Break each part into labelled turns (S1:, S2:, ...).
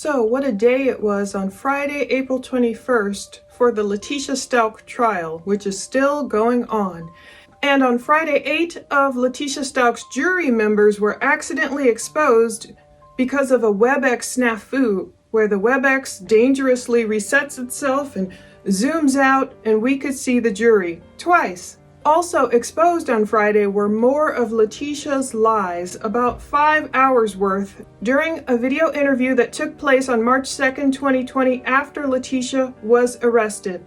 S1: So what a day it was on Friday, April 21st for the Letecia Stauch trial, which is still going on. And on Friday, 8 of Letecia Stauch's jury members were accidentally exposed because of a WebEx snafu, where the WebEx dangerously resets itself and zooms out, and we could see the jury twice. Also exposed on Friday were more of Leticia's lies, about 5 hours worth, during a video interview that took place on March 2nd, 2020, after Leticia was arrested.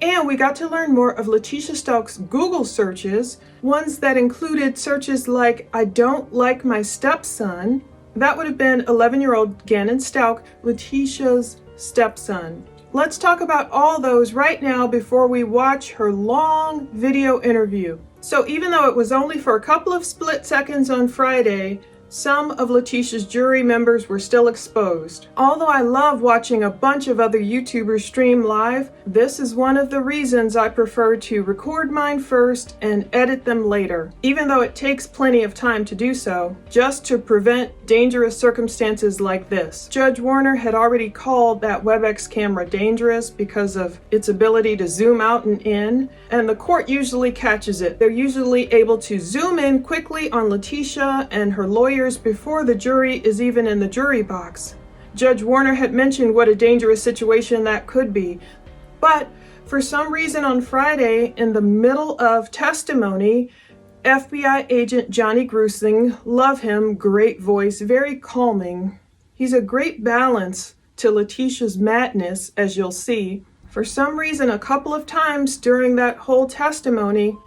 S1: And we got to learn more of Letecia Stauch's Google searches, ones that included searches like, "I don't like my stepson." That would have been 11-year-old Gannon Stauch, Leticia's stepson. Let's talk about all those right now before we watch her long video interview. So even though it was only for a couple of split seconds on Friday, some of Leticia's jury members were still exposed. Although I love watching a bunch of other YouTubers stream live, this is one of the reasons I prefer to record mine first and edit them later, even though it takes plenty of time to do so, just to prevent dangerous circumstances like this. Judge Warner had already called that WebEx camera dangerous because of its ability to zoom out and in, and the court usually catches it. They're usually able to zoom in quickly on Leticia and her lawyers before the jury is even in the jury box. Judge Warner had mentioned what a dangerous situation that could be. But for some reason on Friday, in the middle of testimony, FBI agent Johnny Gruesing, love him, great voice, very calming. He's a great balance to Leticia's madness, as you'll see. For some reason, a couple of times during that whole testimony,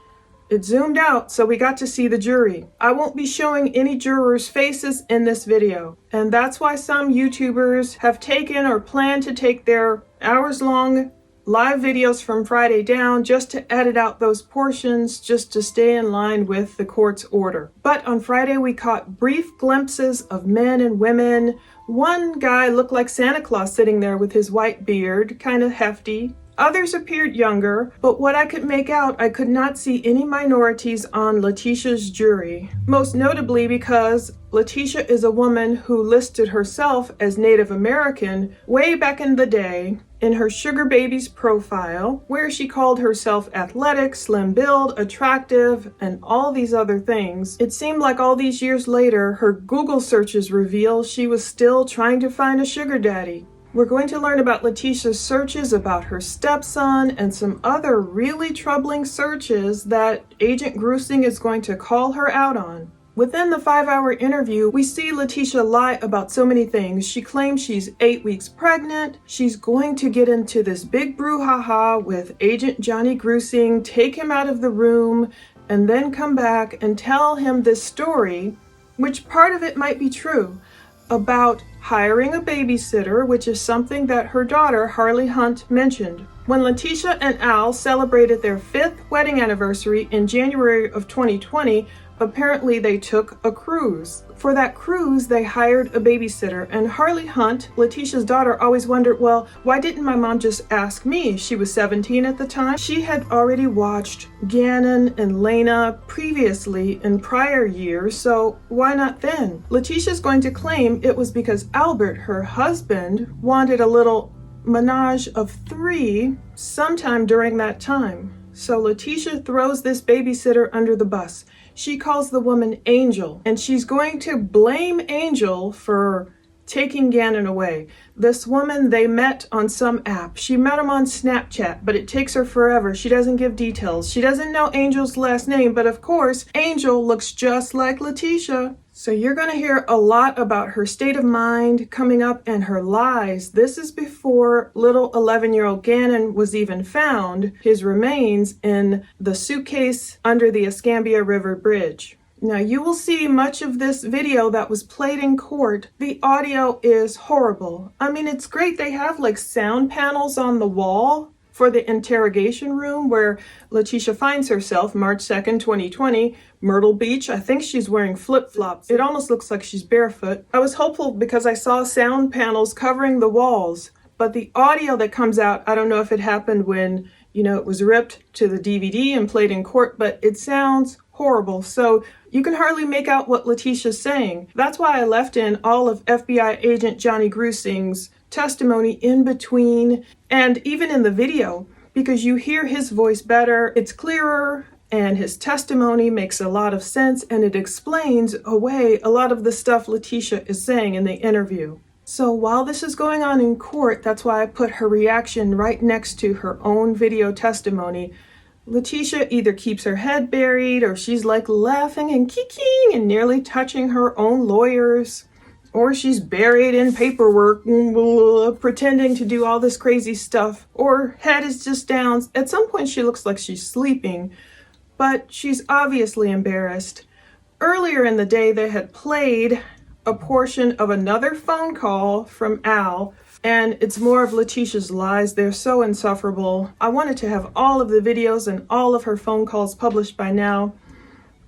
S1: it zoomed out, so we got to see the jury. I won't be showing any jurors' faces in this video, and that's why some YouTubers have taken or plan to take their hours-long live videos from Friday down just to edit out those portions, just to stay in line with the court's order. But on Friday, we caught brief glimpses of men and women. One guy looked like Santa Claus sitting there with his white beard, kind of hefty. Others appeared younger, but what I could make out, I could not see any minorities on Leticia's jury. Most notably because Leticia is a woman who listed herself as Native American way back in the day in her Sugar Babies profile, where she called herself athletic, slim build, attractive, and all these other things. It seemed like all these years later, her Google searches reveal she was still trying to find a sugar daddy. We're going to learn about Leticia's searches about her stepson and some other really troubling searches that Agent Gruesing is going to call her out on. Within the 5-hour interview, we see Leticia lie about so many things. She claims she's 8 weeks pregnant. She's going to get into this big brouhaha with Agent Johnny Gruesing, take him out of the room, and then come back and tell him this story, which part of it might be true, about hiring a babysitter, which is something that her daughter, Harley Hunt, mentioned. When Leticia and Al celebrated their 5th wedding anniversary in January of 2020, apparently they took a cruise. For that cruise, they hired a babysitter, and Harley Hunt, Leticia's daughter, always wondered, well, why didn't my mom just ask me? She was 17 at the time. She had already watched Gannon and Lena previously in prior years, so why not then? Leticia's going to claim it was because Albert, her husband, wanted a little menage of 3 sometime during that time. So Leticia throws this babysitter under the bus. She calls the woman Angel, and she's going to blame Angel for taking Gannon away. This woman they met on some app. She met him on Snapchat, but it takes her forever. She doesn't give details. She doesn't know Angel's last name, but of course, Angel looks just like Leticia. So you're going to hear a lot about her state of mind coming up and her lies. This is before little 11-year-old Gannon was even found, his remains in the suitcase under the Escambia River Bridge. Now you will see much of this video that was played in court. The audio is horrible. I mean, it's great they have like sound panels on the wall for the interrogation room where Leticia finds herself March 2nd, 2020, Myrtle Beach. I think she's wearing flip-flops. It almost looks like she's barefoot. I was hopeful because I saw sound panels covering the walls, but the audio that comes out, I don't know if it happened when, it was ripped to the DVD and played in court, but it sounds horrible. So You can hardly make out what Leticia's saying. That's why I left in all of FBI agent Johnny Gruesing's testimony in between and even in the video, because you hear his voice better, it's clearer, and his testimony makes a lot of sense, and it explains away a lot of the stuff Leticia is saying in the interview. So while this is going on in court, that's why I put her reaction right next to her own video testimony. Leticia either keeps her head buried, or she's like laughing and kicking and nearly touching her own lawyers, or she's buried in paperwork, pretending to do all this crazy stuff, or head is just down. At some point she looks like she's sleeping, but she's obviously embarrassed. Earlier in the day, they had played a portion of another phone call from Al, and it's more of Leticia's lies. They're so insufferable. I wanted to have all of the videos and all of her phone calls published by now,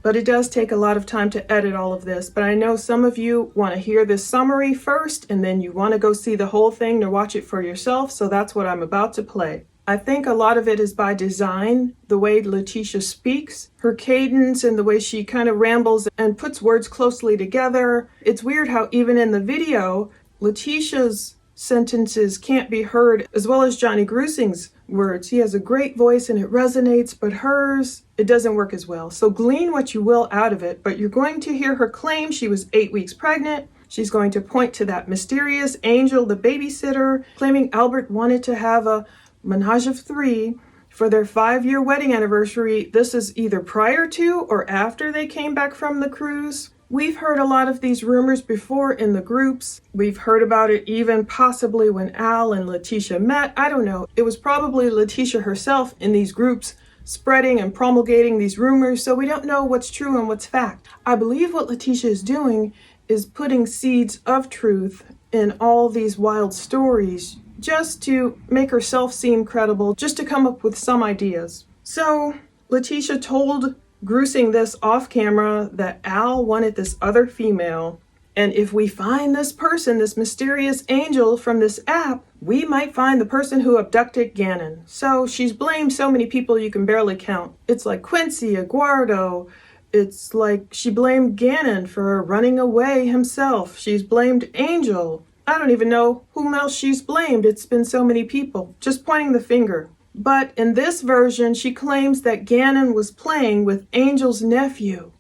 S1: but it does take a lot of time to edit all of this. But I know some of you want to hear this summary first, and then you want to go see the whole thing to watch it for yourself, so that's what I'm about to play. I think a lot of it is by design, the way Leticia speaks, her cadence and the way she kind of rambles and puts words closely together. It's weird how even in the video, Leticia's sentences can't be heard as well as Johnny Gruesing's words. He has a great voice and it resonates, but hers, it doesn't work as well. So glean what you will out of it, but you're going to hear her claim she was 8 weeks pregnant. She's going to point to that mysterious angel, the babysitter, claiming Albert wanted to have a menage of 3 for their 5-year wedding anniversary. This is either prior to or after they came back from the cruise. We've heard a lot of these rumors before in the groups. We've heard about it even possibly when Al and Leticia met. I don't know. It was probably Leticia herself in these groups spreading and promulgating these rumors, so we don't know what's true and what's fact. I believe what Leticia is doing is putting seeds of truth in all these wild stories, just to make herself seem credible, just to come up with some ideas. So Leticia told Gruesing this off camera that Al wanted this other female, and if we find this person, this mysterious angel from this app, we might find the person who abducted Gannon. So she's blamed so many people you can barely count. It's like Quincy, Eduardo. It's like she blamed Gannon for running away himself. She's blamed Angel. I don't even know whom else she's blamed. It's been so many people, just pointing the finger. But in this version, she claims that Gannon was playing with Angel's nephew,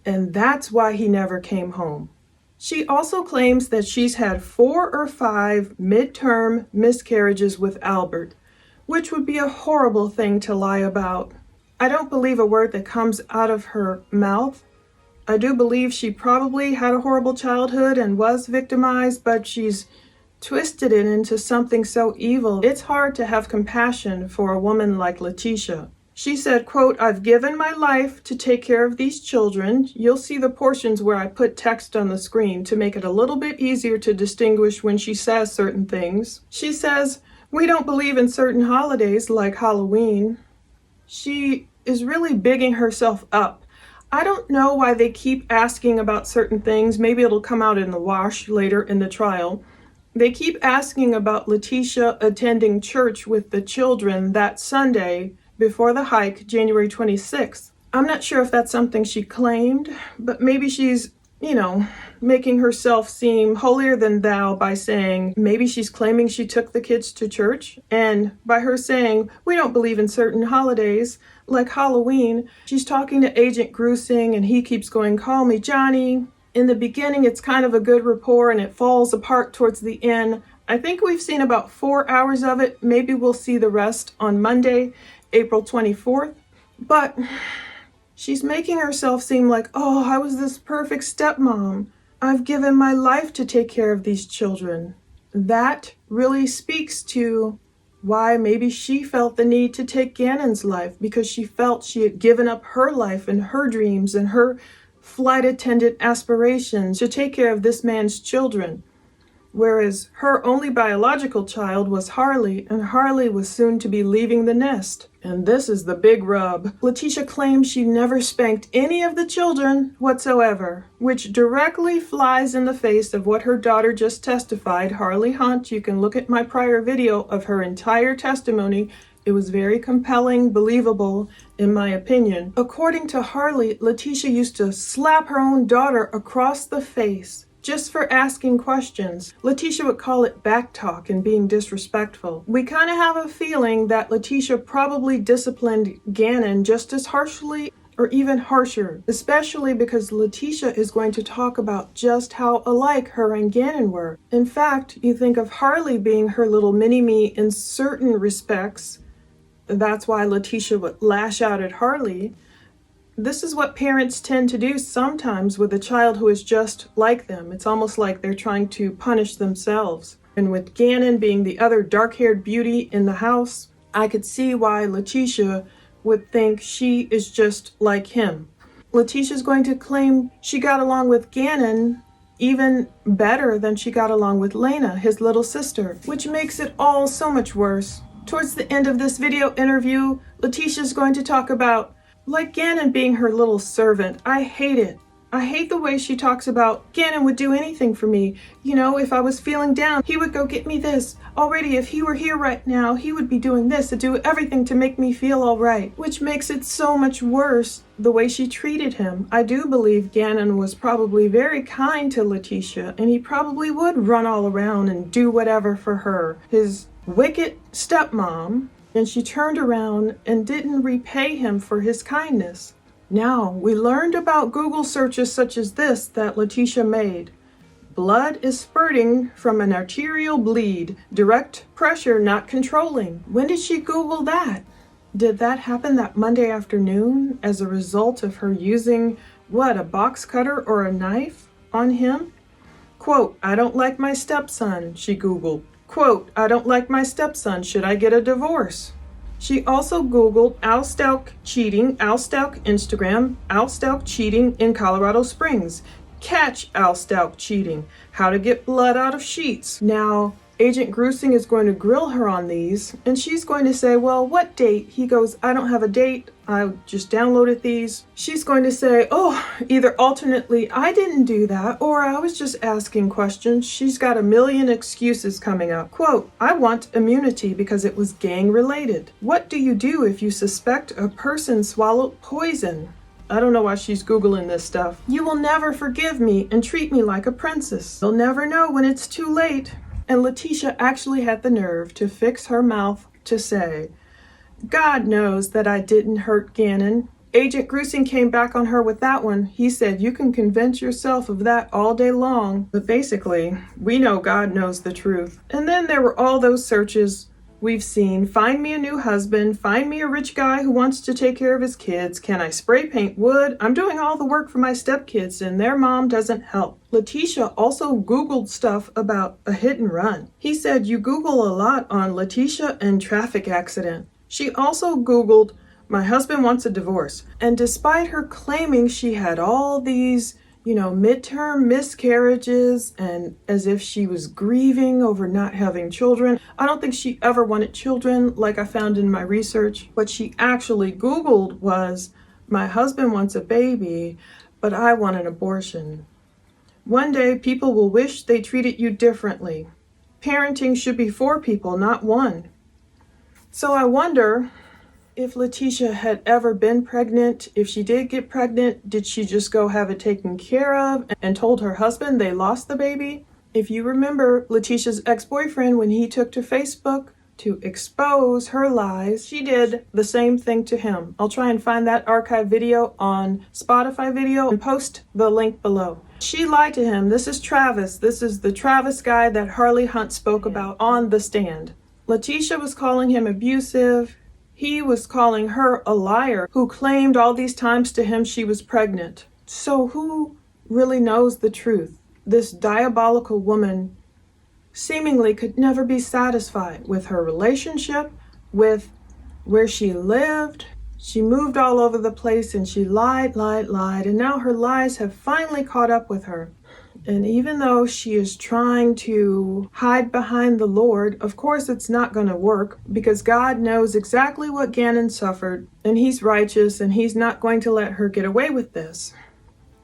S1: and that's why he never came home. She also claims that she's had 4 or 5 midterm miscarriages with Albert, which would be a horrible thing to lie about. I don't believe a word that comes out of her mouth. I do believe she probably had a horrible childhood and was victimized, but she's twisted it into something so evil. It's hard to have compassion for a woman like Leticia. She said, quote, "I've given my life to take care of these children." You'll see the portions where I put text on the screen to make it a little bit easier to distinguish when she says certain things. She says, "We don't believe in certain holidays like Halloween." She is really bigging herself up. I don't know why they keep asking about certain things. Maybe it'll come out in the wash later in the trial. They keep asking about Leticia attending church with the children that Sunday before the hike, January 26th. I'm not sure if that's something she claimed, but maybe she's, making herself seem holier than thou by saying maybe she's claiming she took the kids to church. And by her saying, "We don't believe in certain holidays like Halloween," she's talking to Agent Gruesing and he keeps going, "Call me Johnny." In the beginning, it's kind of a good rapport and it falls apart towards the end. I think we've seen about 4 hours of it. Maybe we'll see the rest on Monday, April 24th. But she's making herself seem like, "Oh, I was this perfect stepmom. I've given my life to take care of these children." That really speaks to why maybe she felt the need to take Gannon's life, because she felt she had given up her life and her dreams and her flight attendant aspirations to take care of this man's children. Whereas her only biological child was Harley, and Harley was soon to be leaving the nest. And this is the big rub. Leticia claims she never spanked any of the children whatsoever, which directly flies in the face of what her daughter just testified, Harley Hunt. You can look at my prior video of her entire testimony. It was very compelling, believable, in my opinion. According to Harley, Leticia used to slap her own daughter across the face just for asking questions. Leticia would call it backtalk and being disrespectful. We kind of have a feeling that Leticia probably disciplined Gannon just as harshly or even harsher, especially because Leticia is going to talk about just how alike her and Gannon were. In fact, you think of Harley being her little mini-me in certain respects. That's why Leticia would lash out at Harley. This is what parents tend to do sometimes with a child who is just like them. It's almost like they're trying to punish themselves. And with Gannon being the other dark-haired beauty in the house, I could see why Leticia would think she is just like him. Leticia's going to claim she got along with Gannon even better than she got along with Lena, his little sister, which makes it all so much worse. Towards the end of this video interview, Leticia's going to talk about, like Gannon being her little servant. I hate it. I hate the way she talks about Gannon would do anything for me. You know, if I was feeling down, he would go get me this. Already, if he were here right now, he would be doing this to do everything to make me feel all right. Which makes it so much worse the way she treated him. I do believe Gannon was probably very kind to Leticia, and he probably would run all around and do whatever for her. His wicked stepmom, and she turned around and didn't repay him for his kindness. Now, we learned about Google searches such as this that Leticia made. Blood is spurting from an arterial bleed. Direct pressure not controlling. When did she Google that? Did that happen that Monday afternoon as a result of her using, a box cutter or a knife on him? Quote, I don't like my stepson, she Googled. Quote, I don't like my stepson. Should I get a divorce? She also Googled Al Stauch cheating, Al Stauch Instagram, Al Stauch cheating in Colorado Springs. Catch Al Stauch cheating. How to get blood out of sheets. Now, Agent Gruesing is going to grill her on these, and she's going to say, well, what date? He goes, I don't have a date. I just downloaded these. She's going to say, either alternately, I didn't do that, or I was just asking questions. She's got a million excuses coming up. Quote, I want immunity because it was gang related. What do you do if you suspect a person swallowed poison? I don't know why she's Googling this stuff. You will never forgive me and treat me like a princess. You'll never know when it's too late. And Leticia actually had the nerve to fix her mouth to say, God knows that I didn't hurt Gannon. Agent Gruesing came back on her with that one. He said, you can convince yourself of that all day long. But basically, we know God knows the truth. And then there were all those searches we've seen. Find me a new husband. Find me a rich guy who wants to take care of his kids. Can I spray paint wood? I'm doing all the work for my stepkids and their mom doesn't help. Leticia also Googled stuff about a hit and run. He said, you Google a lot on Leticia and traffic accident. She also Googled, my husband wants a divorce. And despite her claiming she had all these midterm miscarriages and as if she was grieving over not having children. I don't think she ever wanted children like I found in my research. What she actually Googled was, my husband wants a baby, but I want an abortion. One day people will wish they treated you differently. Parenting should be for people, not one. So I wonder if Leticia had ever been pregnant. If she did get pregnant, did she just go have it taken care of and told her husband they lost the baby? If you remember Leticia's ex-boyfriend, when he took to Facebook to expose her lies, she did the same thing to him. I'll try and find that archive video on Spotify video and post the link below. She lied to him. This is Travis. This is the Travis guy that Harley Hunt spoke about on the stand. Leticia was calling him abusive. He was calling her a liar who claimed all these times to him she was pregnant. So who really knows the truth? This diabolical woman seemingly could never be satisfied with her relationship, with where she lived. She moved all over the place and she lied, and now her lies have finally caught up with her. And even though she is trying to hide behind the Lord, of course it's not going to work because God knows exactly what Gannon suffered and he's righteous and he's not going to let her get away with this.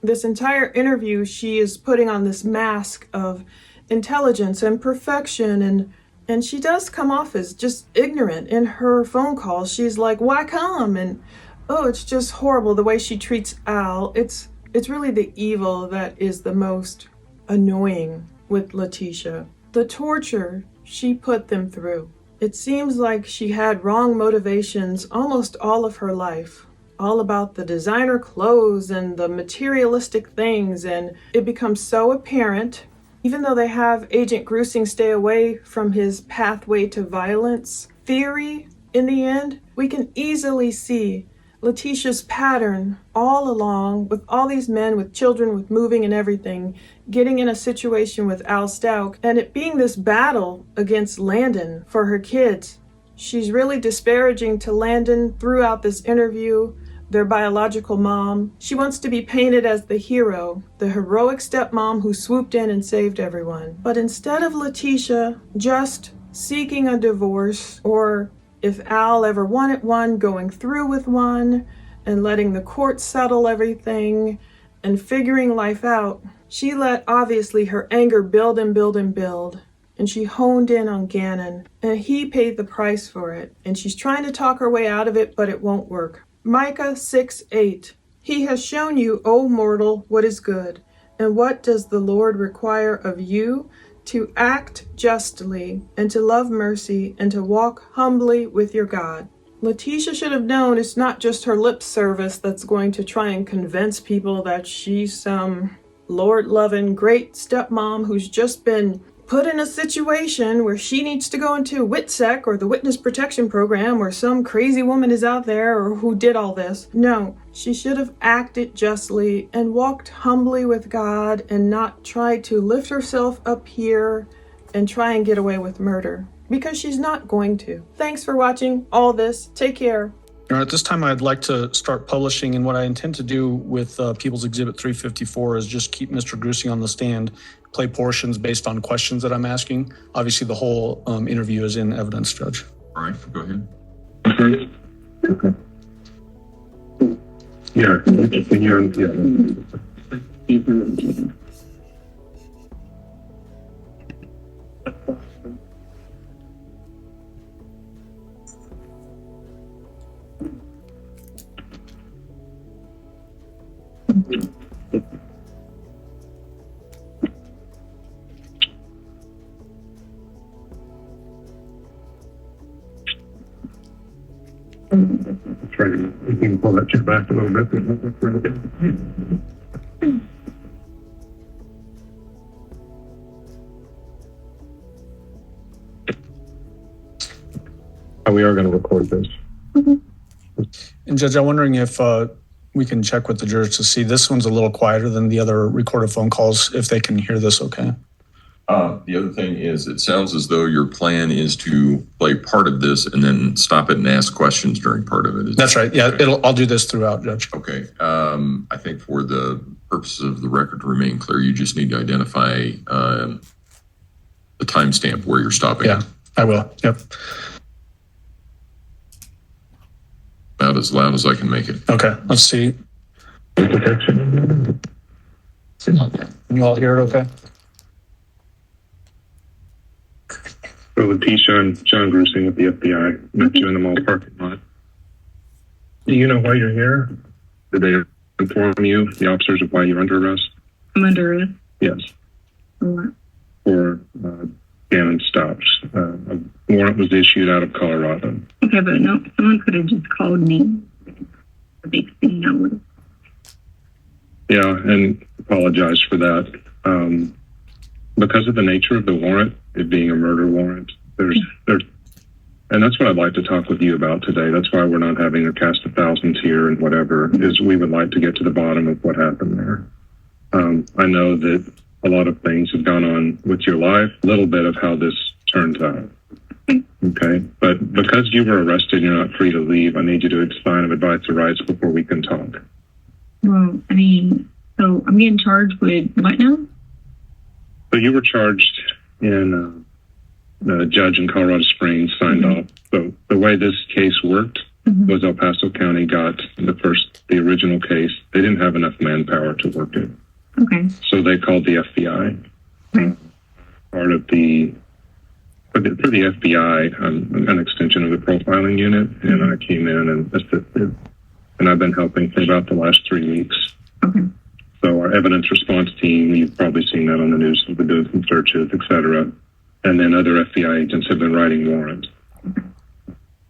S1: This entire interview, she is putting on this mask of intelligence and perfection and And she does come off as just ignorant in her phone calls. She's like, why come? And oh, it's just horrible the way she treats Al. It's really the evil that is the most annoying with Leticia. The torture she put them through. It seems like she had wrong motivations almost all of her life. All about the designer clothes and the materialistic things, and it becomes so apparent. Even though they have Agent Gruesing stay away from his pathway to violence theory, in the end, we can easily see Leticia's pattern all along with all these men with children, with moving and everything, getting in a situation with Al Stauch, and it being this battle against Landon for her kids. She's really disparaging to Landon throughout this interview, their biological mom. She wants to be painted as the hero, the heroic stepmom who swooped in and saved everyone. But instead of Leticia just seeking a divorce, or if Al ever wanted one, going through with one and letting the court settle everything and figuring life out, she let obviously her anger build and build and build. And she honed in on Gannon, and he paid the price for it. And she's trying to talk her way out of it, but it won't work. Micah 6:8. He has shown you, O mortal, what is good. And what does the Lord require of you? To act justly, and to love mercy, and to walk humbly with your God. Leticia should have known it's not just her lip service that's going to try and convince people that she's some Lord-loving, great stepmom who's just been put in a situation where she needs to go into WITSEC or the Witness Protection Program, or some crazy woman is out there or who did all this. No, she should have acted justly and walked humbly with God and not tried to lift herself up here and try and get away with murder, because she's not going to. Thanks for watching all this. Take care.
S2: At this time, I'd like to start publishing, and what I intend to do with People's Exhibit 354 is just keep Mr. Gruesing on the stand, play portions based on questions that I'm asking. Obviously, the whole interview is in evidence, Judge.
S3: All right, go ahead.
S4: Okay. Yeah, try to, you can pull that chair back a little bit. We are going to record this.
S2: And Judge, I'm wondering if we can check with the jurors to see, this one's a little quieter than the other recorded phone calls, if they can hear this okay.
S3: The other thing is, it sounds as though your plan is to play part of this and then stop it and ask questions during part of it.
S2: That's right. Yeah, I'll do this throughout, Judge.
S3: Okay. I think for the purposes of the record to remain clear, you just need to identify the timestamp where you're stopping.
S2: Yeah, I will. Yep.
S3: About as loud as I can make it.
S2: Okay, let's see. Can you all hear it okay?
S4: So Leticia and John Gruesing with the FBI met you in the mall parking lot. Do you know why you're here? Did they inform you, the officers, of why you're under arrest?
S5: I'm under arrest.
S4: Yes.
S5: For what?
S4: For Gannon Stauch. A warrant was issued out of Colorado.
S5: Okay, but no, someone could have just called me. A big thing, I would.
S4: Yeah, and apologize for that. Because of the nature of the warrant, it being a murder warrant, there's, and that's what I'd like to talk with you about today. That's why we're not having a cast of thousands here and whatever, is we would like to get to the bottom of what happened there. I know that a lot of things have gone on with your life, a little bit of how this turned out. Okay, but because you were arrested, you're not free to leave. I need you to explain and advise the rights before we can talk.
S5: Well, I mean, so I'm getting charged with what now?
S4: So you were charged in a judge in Colorado Springs signed off. So the way this case worked was El Paso County got the original case. They didn't have enough manpower to work it.
S5: Okay.
S4: So they called the FBI.
S5: Okay.
S4: Part of the for the FBI, I'm an extension of the profiling unit, and I came in and assisted. And I've been helping for about the last 3 weeks.
S5: Okay.
S4: So our evidence response team, you've probably seen that on the news, we've been doing some searches, et cetera. And then other FBI agents have been writing warrants.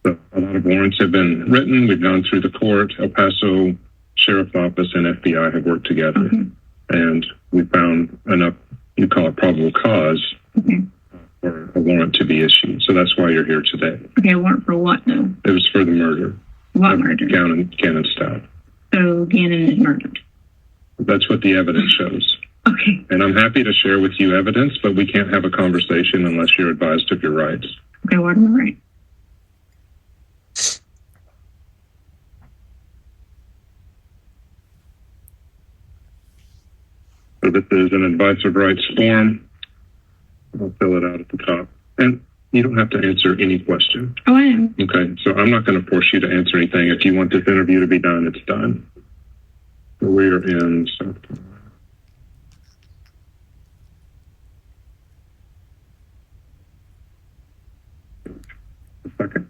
S4: So a lot of warrants have been written. We've gone through the court. El Paso Sheriff's Office and FBI have worked together.
S5: Okay.
S4: And we found enough, you call it probable cause, for a warrant to be issued. So that's why you're here today.
S5: Okay, a warrant for what though?
S4: It was for the murder.
S5: What murder?
S4: Gannon Stauch.
S5: So Gannon is murdered.
S4: That's what the evidence shows.
S5: Okay.
S4: And I'm happy to share with you evidence, but we can't have a conversation unless you're advised of your rights.
S5: Okay, what am I right?
S4: So this is an advice of rights form. I'll fill it out at the top. And you don't have to answer any question.
S5: Oh, I am.
S4: Okay, so I'm not going to force you to answer anything. If you want this interview to be done, it's done. So we're in South Carolina. A second.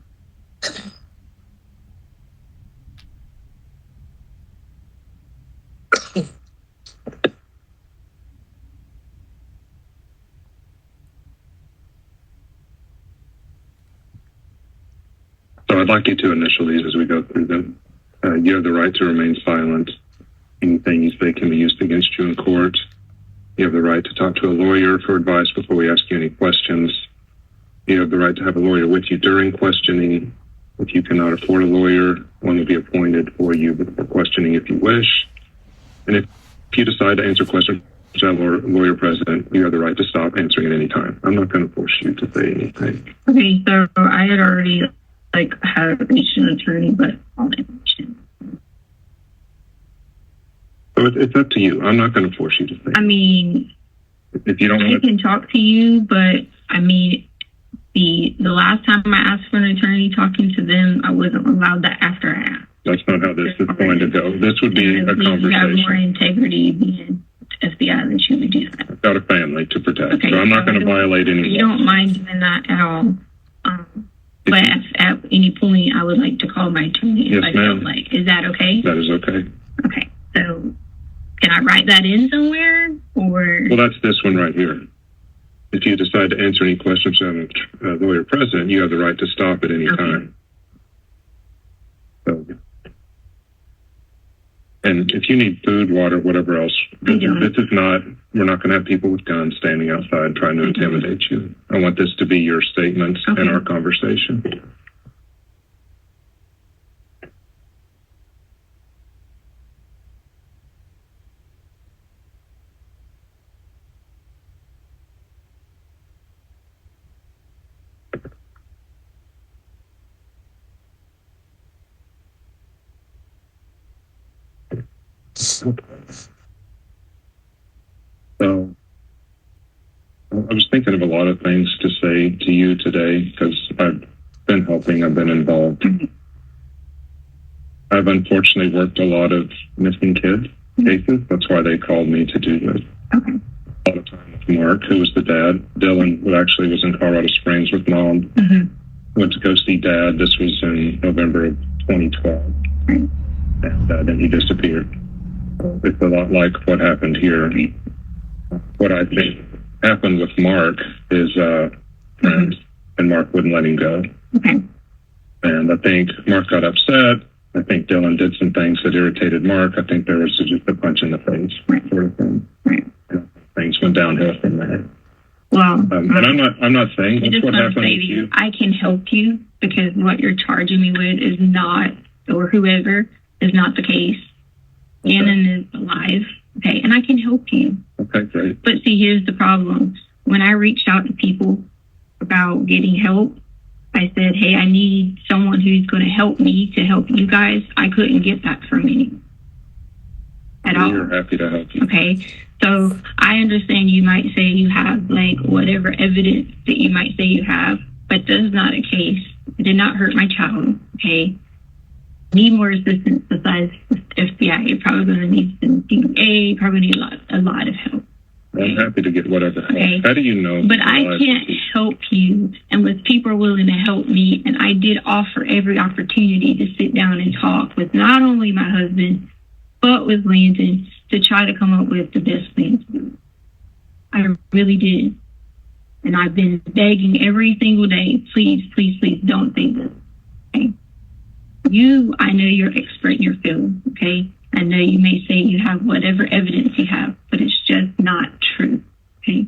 S4: So I'd like you to initial these as we go through them. You have the right to remain silent. Anything you say can be used against you in court. You have the right to talk to a lawyer for advice before we ask you any questions. You have the right to have a lawyer with you during questioning. If you cannot afford a lawyer, one will be appointed for you before questioning if you wish. And if you decide to answer questions without a lawyer present, you have the right to stop answering at any time. I'm not going to force you to say anything.
S5: Okay, so I had already had reached an attorney, but all the information.
S4: So it's up to you. I'm not going to force you to say.
S5: I mean,
S4: if you don't
S5: I
S4: want to,
S5: can talk to you, but I mean, the last time I asked for an attorney talking to them, I wasn't allowed that after I asked.
S4: that's not how this is going to go. This would be a
S5: You have more
S4: conversation.
S5: integrity being FBI than you would do that.
S4: I've got a family to protect,
S5: Okay,
S4: so I'm not
S5: so
S4: going to violate any
S5: You
S4: laws.
S5: don't mind doing that at all. But at any point, I would like to call my attorney if
S4: Yes,
S5: I feel
S4: ma'am.
S5: like. Is that okay?
S4: That is okay.
S5: Okay. So can I write that in somewhere? Or
S4: Well, that's this one right here. If you decide to answer any questions from a lawyer present, you have the right to stop at any
S5: Okay.
S4: time. So, and if you need food, water, whatever else,
S5: I don't.
S4: this is not, we're not going to have people with guns standing outside trying to intimidate you. I want this to be your statements
S5: Okay.
S4: in our conversation. So I was thinking of a lot of things to say to you today because I've been helping, I've been involved. I've unfortunately worked a lot of missing kids cases. That's why they called me to do this.
S5: okay.
S4: A lot of time with Mark, who was the dad. Dylan, who actually was in Colorado Springs with mom.
S5: Mm-hmm.
S4: Went to go see dad. This was in November of 2012.
S5: Right.
S4: And then he disappeared. It's a lot like what happened here. What I think happened with Mark is friends, and Mark wouldn't let him go.
S5: Okay.
S4: And I think Mark got upset. I think Dylan did some things that irritated Mark. I think there was just a punch in the face sort of thing.
S5: Right.
S4: And things went downhill from there.
S5: Well,
S4: And I'm not saying
S5: I
S4: that's
S5: just
S4: what
S5: want to
S4: happened
S5: say
S4: with
S5: to
S4: you.
S5: you, I can help you because what you're charging me with is not, or whoever, is not the case. Gannon is alive, okay, and I can help you.
S4: Okay, great.
S5: But see, here's the problem. When I reached out to people about getting help, I said, hey, I need someone who's going to help me to help you guys. I couldn't get that from anyone at all.
S4: We're happy to help you.
S5: Okay, so I understand you might say you have like whatever evidence that you might say you have, but that's not a case. It did not hurt my child, okay? Need more assistance besides the FBI. You're probably going to need some DEA, probably need a lot of help.
S4: I'm happy to get whatever help.
S5: Okay.
S4: How do you know?
S5: But I can't help you unless people are willing to help me. And I did offer every opportunity to sit down and talk with not only my husband, but with Landon to try to come up with the best plan to do. I really did. And I've been begging every single day, please, please, please don't think this. Okay? I know you're expert in your field, okay? I know you may say you have whatever evidence you have, but it's just not true, okay?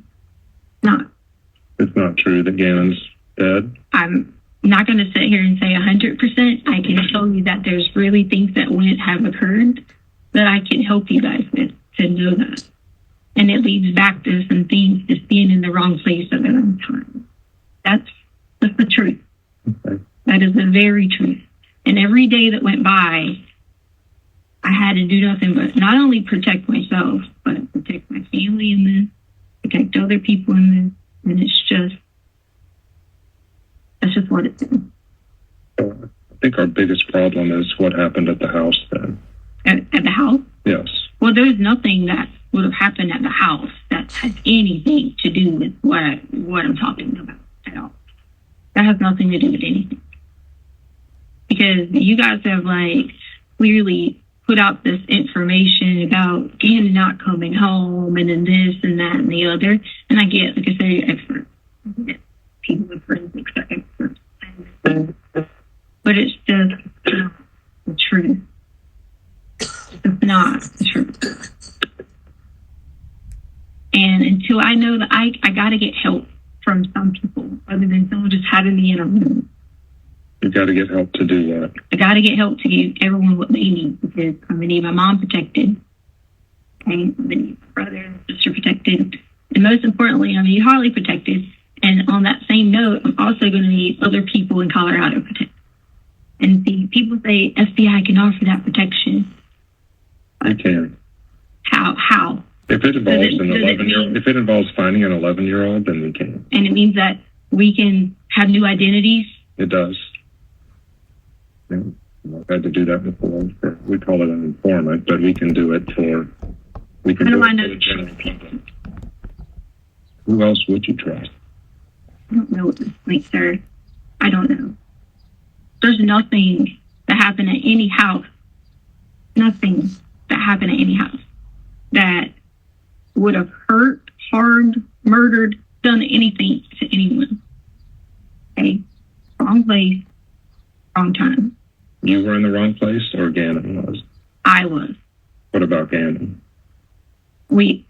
S4: It's not true that Gannon's dead.
S5: I'm not going to sit here and say 100%. I can tell you that there's really things that wouldn't have occurred that I can help you guys with to know that. And it leads back to some things just being in the wrong place at the wrong time. That's the truth.
S4: Okay.
S5: That is the very truth. And every day that went by, I had to do nothing but not only protect myself, but protect my family in this, protect other people in this. And that's just what it's in.
S4: So I think our biggest problem is what happened at the house then.
S5: At the house?
S4: Yes.
S5: Well, there's nothing that would have happened at the house that has anything to do with what I'm talking about at all. That has nothing to do with anything. Because you guys have clearly put out this information about Gannon not coming home and then this and that and the other. And I get, like I say, you're experts. People with forensics are experts. But it's just not the truth. It's not the truth. And until I know that I got to get help from some people other than someone just having me in a room.
S4: You've got to get help to do that.
S5: I got to get help to give everyone what they need because I'm going to need my mom protected. Okay? I'm going to need my brother and sister protected. And most importantly, I'm going to need Harley protected. And on that same note, I'm also going to need other people in Colorado protected. And see, people say FBI can offer that protection.
S4: You can.
S5: How?
S4: If it involves finding an 11-year-old, then we can.
S5: And it means that we can have new identities.
S4: It does. Yeah. I've had to do that before. We call it an informant, but we can do it for. We can do it for the general public. Who else would you trust?
S5: I don't know what this means, sir. I don't know. There's nothing that happened at any house. Nothing that happened at any house that would have hurt, harmed, murdered, done anything to anyone. Okay? Wrong place, wrong time.
S4: You were in the wrong place, or Gannon was?
S5: I was.
S4: What about Gannon?
S5: We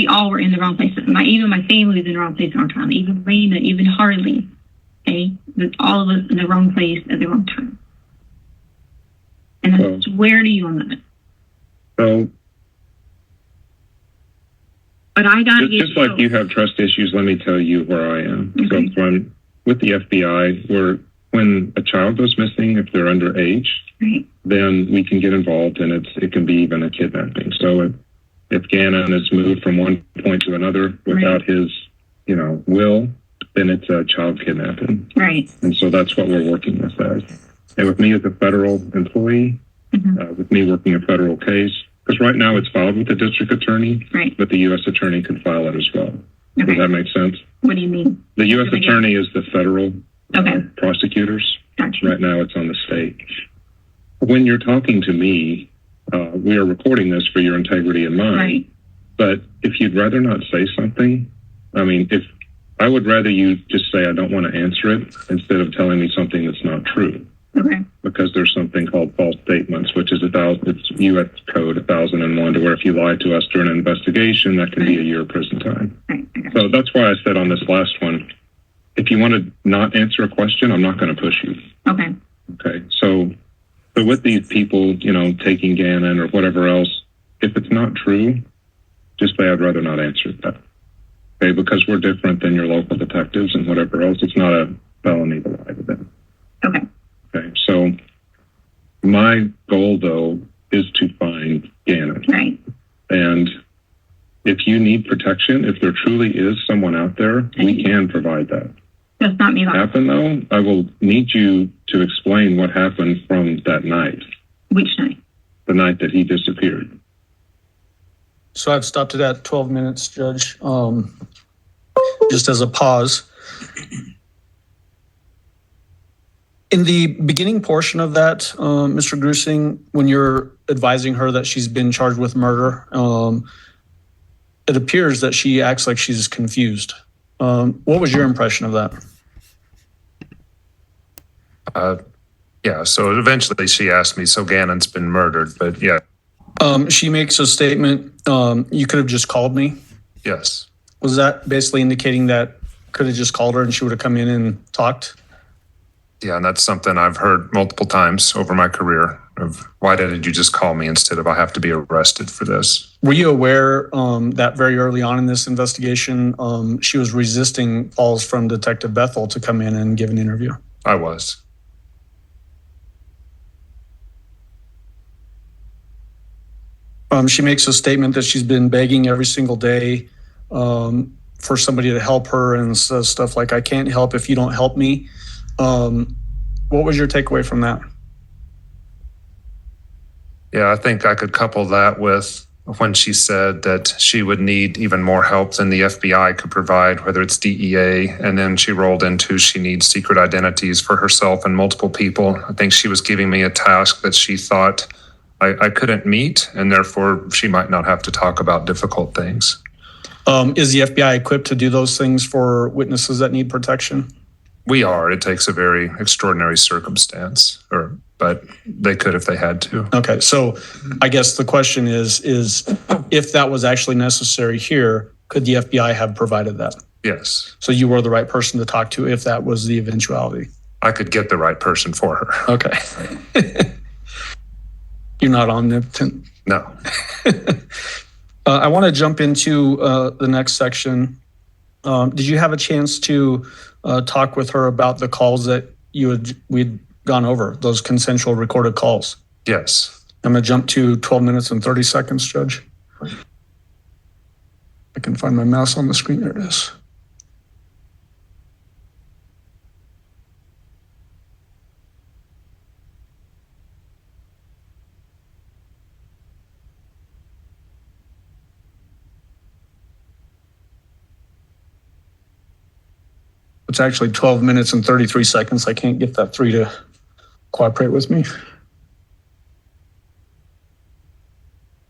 S5: all were in the wrong place. Even my family was in the wrong place at the wrong time. Even Miranda, even Harley. Okay? All of us in the wrong place at the wrong time. And I swear to you on that.
S4: So,
S5: but I got to get
S4: just like you have trust issues, let me tell you where I am.
S5: Okay.
S4: So when with the FBI, when a child goes missing, if they're underage,
S5: right,
S4: then we can get involved, and it can be even a kidnapping. So if Gannon is moved from one point to another without his, will, then it's a child kidnapping.
S5: Right.
S4: And so that's what we're working with as. And with me as a federal employee, with me working a federal case, because right now it's filed with the district attorney,
S5: right,
S4: but the U.S. attorney can file it as well.
S5: Okay.
S4: Does that make sense?
S5: What do you mean?
S4: The U.S. attorney is the federal prosecutors.
S5: Gotcha.
S4: Right now it's on the state. When you're talking to me, we are recording this for your integrity in mind.
S5: Right.
S4: But if you'd rather not say something, if I would rather you just say I don't want to answer it instead of telling me something that's not true.
S5: Okay.
S4: Because there's something called false statements, which is it's U.S. Code 1001, to where if you lie to us during an investigation, that can be a year of prison time.
S5: Right.
S4: So that's why I said on this last one, if you want to not answer a question, I'm not going to push you.
S5: Okay.
S4: Okay. So with these people, taking Gannon or whatever else, if it's not true, just say I'd rather not answer that. Okay, because we're different than your local detectives and whatever else. It's not a felony to lie to them.
S5: Okay.
S4: Okay, so my goal, though, is to find Gannon.
S5: Right.
S4: And if you need protection, if there truly is someone out there, we can provide that.
S5: That's not me.
S4: Happen, though, I will need you to explain what happened from that night.
S5: Which night?
S4: The night that he disappeared.
S2: So I've stopped it at 12 minutes, Judge, just as a pause. In the beginning portion of that, Mr. Gruesing, when you're advising her that she's been charged with murder, it appears that she acts like she's confused. What was your impression of that?
S6: Yeah, so eventually she asked me, so Gannon's been murdered, but yeah.
S2: She makes a statement, you could have just called me.
S6: Yes.
S2: Was that basically indicating that could have just called her and she would have come in and talked?
S6: Yeah, and that's something I've heard multiple times over my career of why didn't you just call me instead of I have to be arrested for this?
S2: Were you aware that very early on in this investigation, she was resisting calls from Detective Bethel to come in and give an interview?
S6: I was.
S2: She makes a statement that she's been begging every single day for somebody to help her and says stuff like, I can't help if you don't help me. What was your takeaway from that?
S6: Yeah, I think I could couple that with when she said that she would need even more help than the FBI could provide, whether it's DEA, and then she rolled into she needs secret identities for herself and multiple people. I think she was giving me a task that she thought I couldn't meet, and therefore she might not have to talk about difficult things.
S2: Is the FBI equipped to do those things for witnesses that need protection?
S6: We are. It takes a very extraordinary circumstance, but they could if they had to.
S2: Okay, so I guess the question is if that was actually necessary here, could the FBI have provided that?
S6: Yes.
S2: So you were the right person to talk to if that was the eventuality?
S6: I could get the right person for her.
S2: Okay. You're not omnipotent.
S6: No.
S2: I want to jump into the next section. Did you have a chance to talk with her about the calls that we'd gone over, those consensual recorded calls?
S6: Yes.
S2: I'm going to jump to 12 minutes and 30 seconds, Judge. I can find my mouse on the screen. There it is. It's actually 12 minutes and 33 seconds. I can't get that 3 to cooperate with me.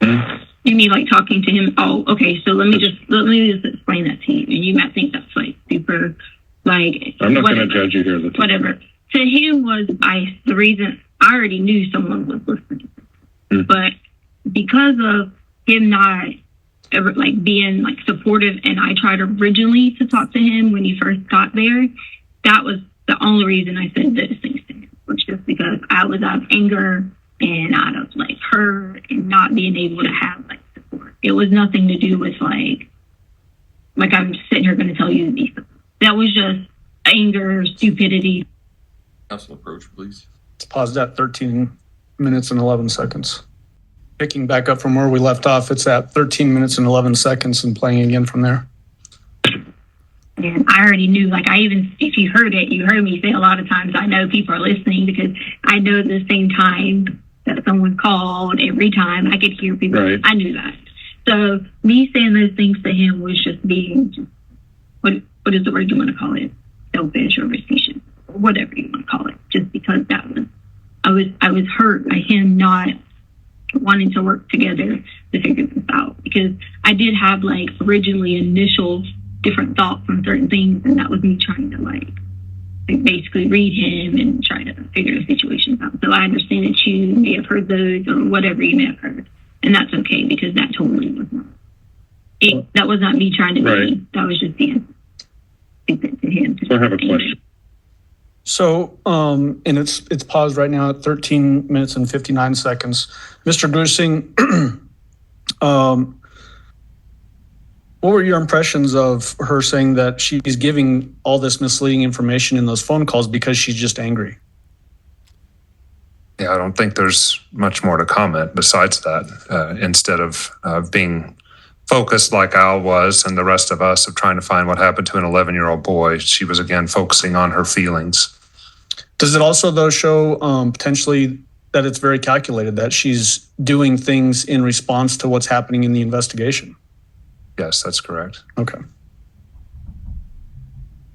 S5: You mean like talking to him? Oh, okay. So let me just explain that to you. And you might think that's like super, like
S4: I'm not going to judge you here.
S5: Whatever. To him was the reason I already knew someone was listening, but because of him not ever like being like supportive, and I tried originally to talk to him when he first got there. That was the only reason I said those things to him, was just because I was out of anger and out of like hurt and not being able to have like support. It was nothing to do with like I'm sitting here going to tell you these things. That was just anger, stupidity.
S3: Council approach, please.
S2: Let's pause at 13 minutes and 11 seconds. Picking back up from where we left off, it's at 13 minutes and 11 seconds and playing again from there.
S5: And I already knew, like if you heard it, you heard me say a lot of times, I know people are listening because I know the same time that someone called, every time I could hear people.
S4: Right.
S5: I knew that. So me saying those things to him was just being, what is the word you want to call it? Selfish or facetious, or whatever you want to call it. Just because I was hurt by him not wanting to work together to figure this out, because I did have like originally initial different thoughts on certain things, and that was me trying to like basically read him and try to figure the situations out. So I understand that you may have heard those or whatever you may have heard, and that's okay, because that totally was not that was not me trying to be. That was just being stupid to him.
S4: So I have a question.
S2: So, and it's paused right now at 13 minutes and 59 seconds. Mr. Gruesing, what were your impressions of her saying that she's giving all this misleading information in those phone calls because she's just angry?
S6: Yeah, I don't think there's much more to comment besides that. Instead of being focused like Al was and the rest of us of trying to find what happened to an 11-year-old boy, she was again focusing on her feelings.
S2: Does it also, though, show potentially that it's very calculated, that she's doing things in response to what's happening in the investigation.
S6: Yes, that's correct.
S2: Okay.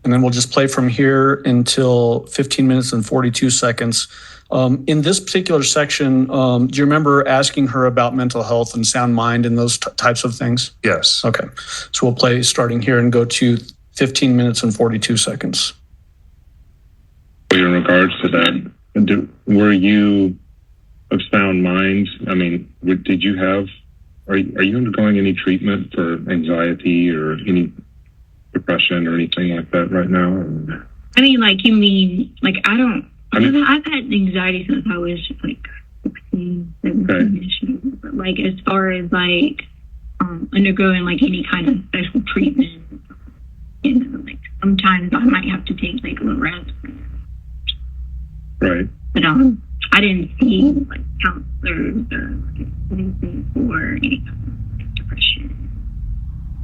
S2: And then we'll just play from here until 15 minutes and 42 seconds. In this particular section, do you remember asking her about mental health and sound mind and those types of things?
S6: Yes.
S2: Okay. So we'll play starting here and go to 15 minutes and 42 seconds.
S4: In regards to that, were you of sound mind? I mean, did you have, are you undergoing any treatment for anxiety or any depression or anything like that right now?
S5: I mean, like, you mean, like, I've had anxiety since I was like 16, 17. But like, as far as like undergoing like any kind of special treatment, you know, like sometimes I might have to take like a little rest.
S4: Right.
S5: But I didn't see like counselors or like anything for any kind of depression.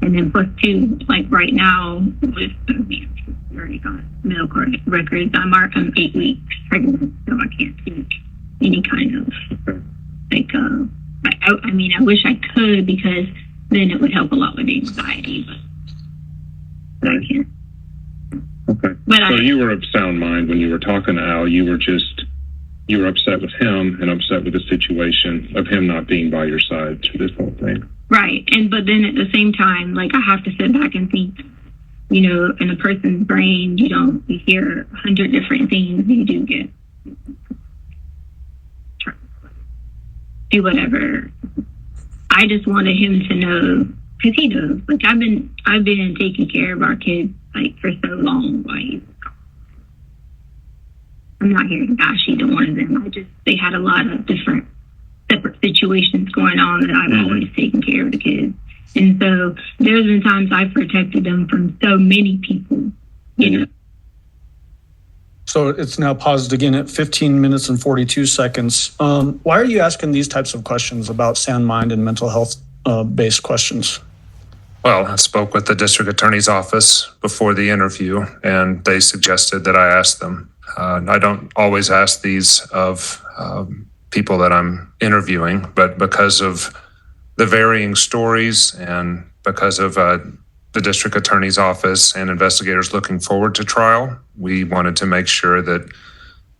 S5: And then plus two, like right now with already got medical records, I'm 8 weeks pregnant, so I can't take any kind of like I mean, I wish I could, because then it would help a lot with anxiety, but I can't.
S4: Okay.
S5: But
S4: so you were of sound mind when you were talking to Al. You were upset with him and upset with the situation of him not being by your side through this whole thing.
S5: Right. But then at the same time, like, I have to sit back and think, you know, in a person's brain, you hear 100 different things. You do get, do whatever. I just wanted him to know, because he knows, like, I've been taking care of our kids, like, for so long. Like, I'm not here to bash either one of them. They had a lot of different separate situations going on that I've always taken care of the kids. And so there's been times I've protected them from so many people, you know.
S2: So it's now paused again at 15 minutes and 42 seconds. Why are you asking these types of questions about sound mind and mental health based questions?
S6: Well, I spoke with the district attorney's office before the interview, and they suggested that I ask them. I don't always ask these of people that I'm interviewing, but because of the varying stories and because of the district attorney's office and investigators looking forward to trial, we wanted to make sure that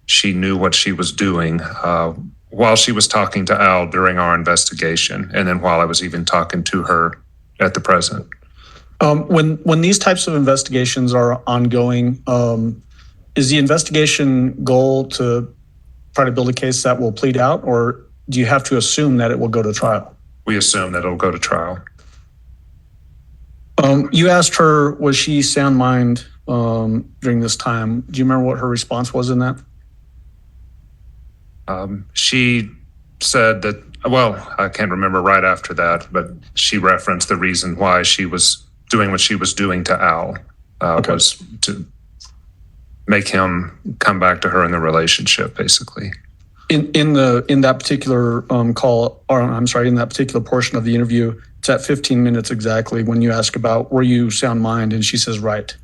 S6: she knew what she was doing while she was talking to Al during our investigation, and then while I was even talking to her at the present.
S2: When these types of investigations are ongoing, is the investigation goal to try to build a case that will plead out, or do you have to assume that it will go to trial?
S6: We assume that it'll go to trial.
S2: You asked her, was she sound mind during this time? Do you remember what her response was in that?
S6: She said that, well, I can't remember right after that, but she referenced the reason why she was doing what she was doing to Al was to make him come back to her in the relationship, basically.
S2: In that particular call, or I'm sorry, in that particular portion of the interview, it's at 15 minutes exactly when you ask about, were you sound mind? And she says, right.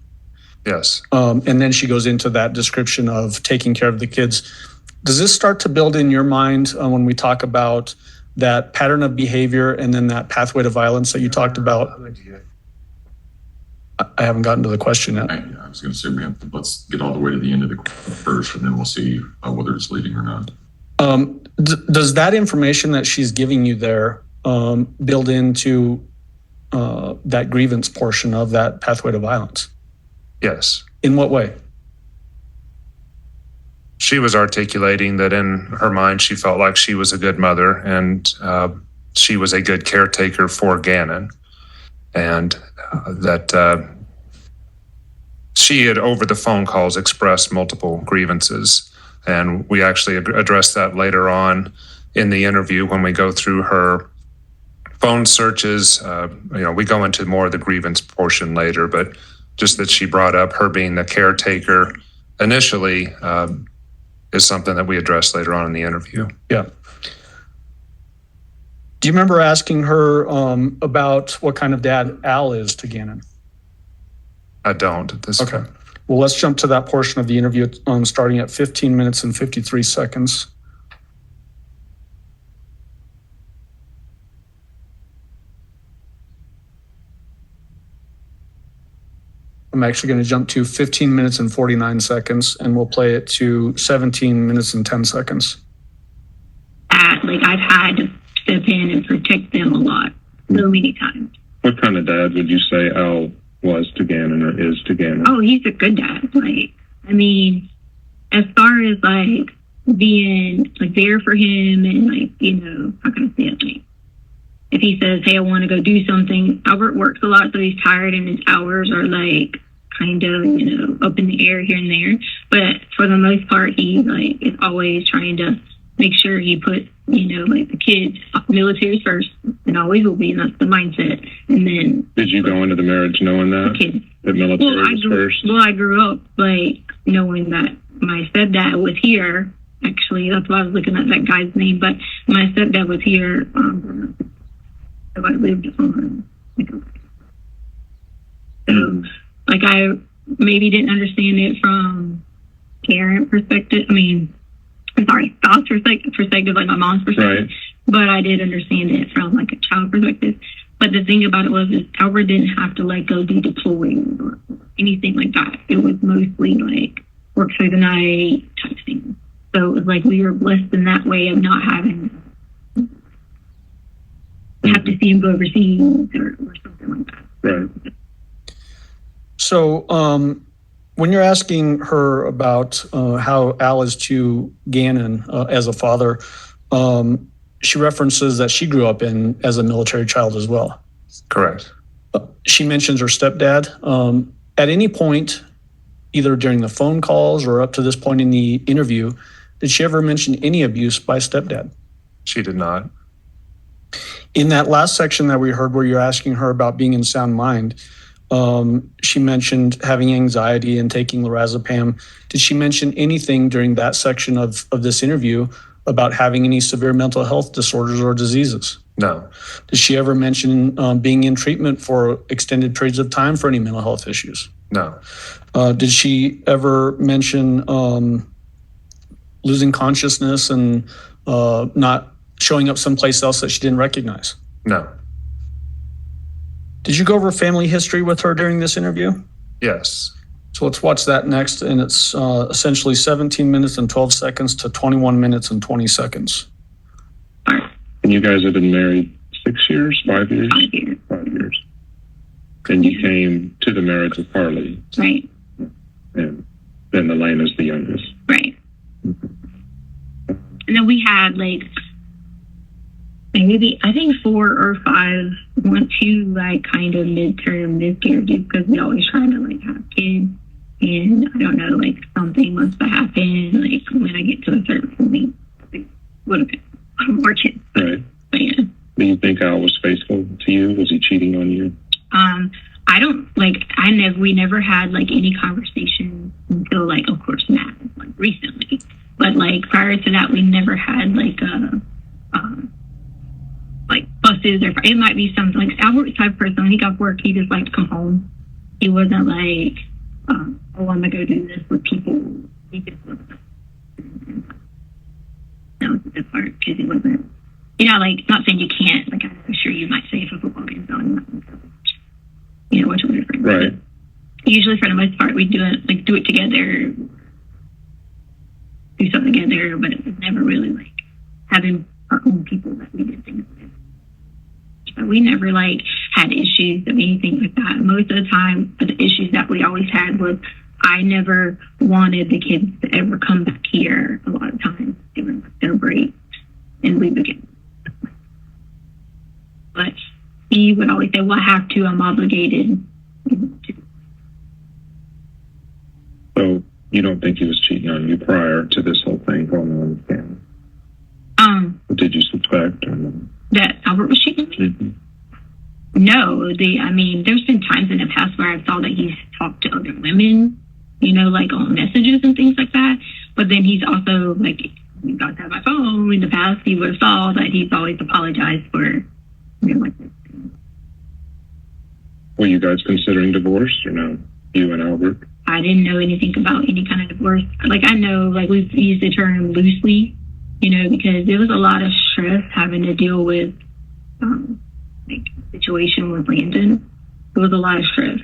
S6: Yes.
S2: And then she goes into that description of taking care of the kids. Does this start to build in your mind when we talk about that pattern of behavior and then that pathway to violence that you talked about? I haven't gotten to the question yet.
S3: I was going to say, let's get all the way to the end of the first, and then we'll see whether it's leading or not.
S2: Does that information that she's giving you there build into that grievance portion of that pathway to violence?
S6: Yes.
S2: In what way?
S6: She was articulating that in her mind, she felt like she was a good mother and she was a good caretaker for Gannon, and that she had, over the phone calls, expressed multiple grievances. And we actually addressed that later on in the interview when we go through her phone searches. We go into more of the grievance portion later, but just that she brought up her being the caretaker initially is something that we addressed later on in the interview.
S2: Yeah. Do you remember asking her about what kind of dad Al is to Gannon?
S6: I don't at this point.
S2: Well, let's jump to that portion of the interview starting at 15 minutes and 53 seconds. I'm actually going to jump to 15 minutes and 49 seconds, and we'll play it to 17 minutes and 10 seconds.
S5: Like, I've had to step in and protect them a lot, so many times.
S4: What kind of dad would you say Al was to Gannon or is to Gannon?
S5: Oh, he's a good dad. Like, I mean, as far as like being like there for him and like, you know, how can I say it? Like, if he says, hey, I want to go do something, Albert works a lot, so he's tired and his hours are like kind of, you know, up in the air here and there. But for the most part, he like is always trying to make sure he puts, you know, like the kids, military first, and always will be, and that's the mindset. And then,
S4: did you go into the marriage knowing that?
S5: Kids.
S4: That military was first?
S5: Well, I grew up like knowing that my stepdad was here. Actually, that's why I was looking at that guy's name. But my stepdad was here. So I lived on. So, like, I maybe didn't understand it from parent perspective. I mean, I'm sorry, spouse perspective, like my mom's perspective.
S4: Right.
S5: But I did understand it from like a child perspective. But the thing about it was, is Albert didn't have to like go be deployed or anything like that. It was mostly like work through the night type thing. So it was like we were blessed in that way of not having have to see him go overseas or something like that.
S4: Right.
S2: So when you're asking her about how Al is to Gannon as a father, she references that she grew up as a military child as well.
S6: Correct.
S2: She mentions her stepdad. At any point, either during the phone calls or up to this point in the interview, did she ever mention any abuse by stepdad?
S6: She did not.
S2: In that last section that we heard where you're asking her about being in sound mind, she mentioned having anxiety and taking lorazepam. Did she mention anything during that section of this interview about having any severe mental health disorders or diseases?
S6: No.
S2: Did she ever mention being in treatment for extended periods of time for any mental health issues?
S6: No.
S2: Did she ever mention losing consciousness and not showing up someplace else that she didn't recognize?
S6: No.
S2: Did you go over family history with her during this interview?
S6: Yes.
S2: So let's watch that next, and it's essentially 17 minutes and 12 seconds to 21 minutes and 20 seconds.
S4: And you guys have been married 6 years, 5 years?
S5: 5 years.
S4: 5 years. And you came to the marriage with Harley.
S5: Right.
S4: And then Elena's the youngest.
S5: Right. And then we had like maybe I think 4 or 5 went to like kind of midterm miscarriages because we always try to like have kids, and I don't know, like something must have happened. Like when I get to a certain point, it would have been more kids.
S4: Right.
S5: But yeah.
S4: Do you think Al was faithful to you? Was he cheating on you?
S5: I don't like. We never had like any conversation until like, of course, now, like recently. But like prior to that, we never had like like buses, or it might be something like Albert's type of person. When he got work, he just liked to come home. He wasn't like, oh, I'm gonna go do this with people. He just wasn't. That was the good part because he wasn't. You know, like not saying you can't. Like I'm sure you might say if a football game's on, you know, watch with your friends.
S4: Right.
S5: Usually, for the most part, we do it together, do something together. But it was never really like having our own people that we did things with. So we never like had issues of anything like that. Most of the time, the issues that we always had was I never wanted the kids to ever come back here. A lot of times, during their break, and we began. But he would always say, well, I have to, I'm obligated.
S4: So you don't think he was cheating on you prior to this whole thing going on with Gannon? Did you suspect?
S5: That Albert was cheating on me?
S4: Mm-hmm.
S5: No, there's been times in the past where I saw that he's talked to other women, you know, like on messages and things like that. But then he's also like, you guys have my phone. In the past, he would have saw that he's always apologized for, you know, like this.
S4: Were you guys considering divorce or no? You and Albert?
S5: I didn't know anything about any kind of divorce. Like I know, like we've used the term loosely, you know, because there was a lot of stress having to deal with like the situation with Landon. It was a lot of stress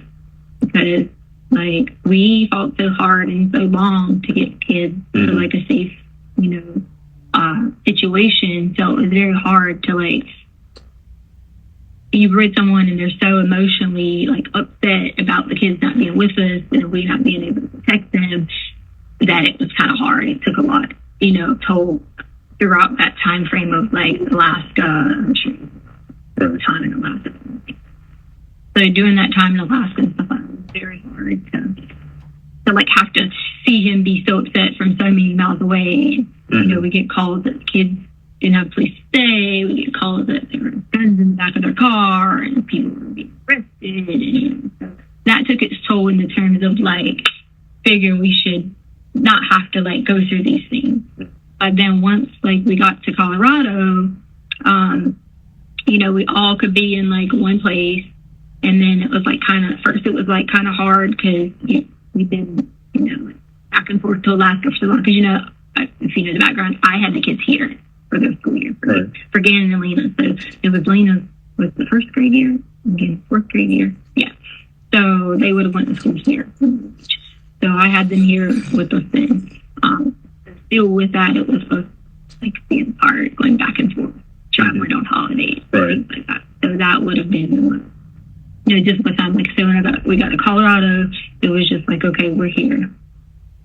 S5: because Like, we fought so hard and so long to get kids to like a safe, situation. So it was very hard to like, you've read someone and they're so emotionally like upset about the kids not being with us and we not being able to protect them that it was kind of hard. It took a lot, toll throughout that time frame of like Alaska, time in Alaska. So during that time in Alaska and stuff, it was very hard to like have to see him be so upset from so many miles away. We get calls that the kids didn't have a place to stay. We get calls that there were guns in the back of their car and people were being arrested. And so that took its toll in the terms of like figuring we should not have to like go through these things. But then once like we got to Colorado, we all could be in like one place. And then it was like first it was like kind of hard because we've been, back and forth to Alaska for so long. Because, if you know the background, I had the kids here for their school year for Gannon and Lena. So it was Lena was the first grade year, and Gannon fourth grade year. Yeah. So they would have went to school here. So I had them here with us then. Still with that, it was both like being apart, going back and forth, traveling on holidays, things like that. So that would have been, just with them. Like, so when we got to Colorado, it was just like, okay, we're here.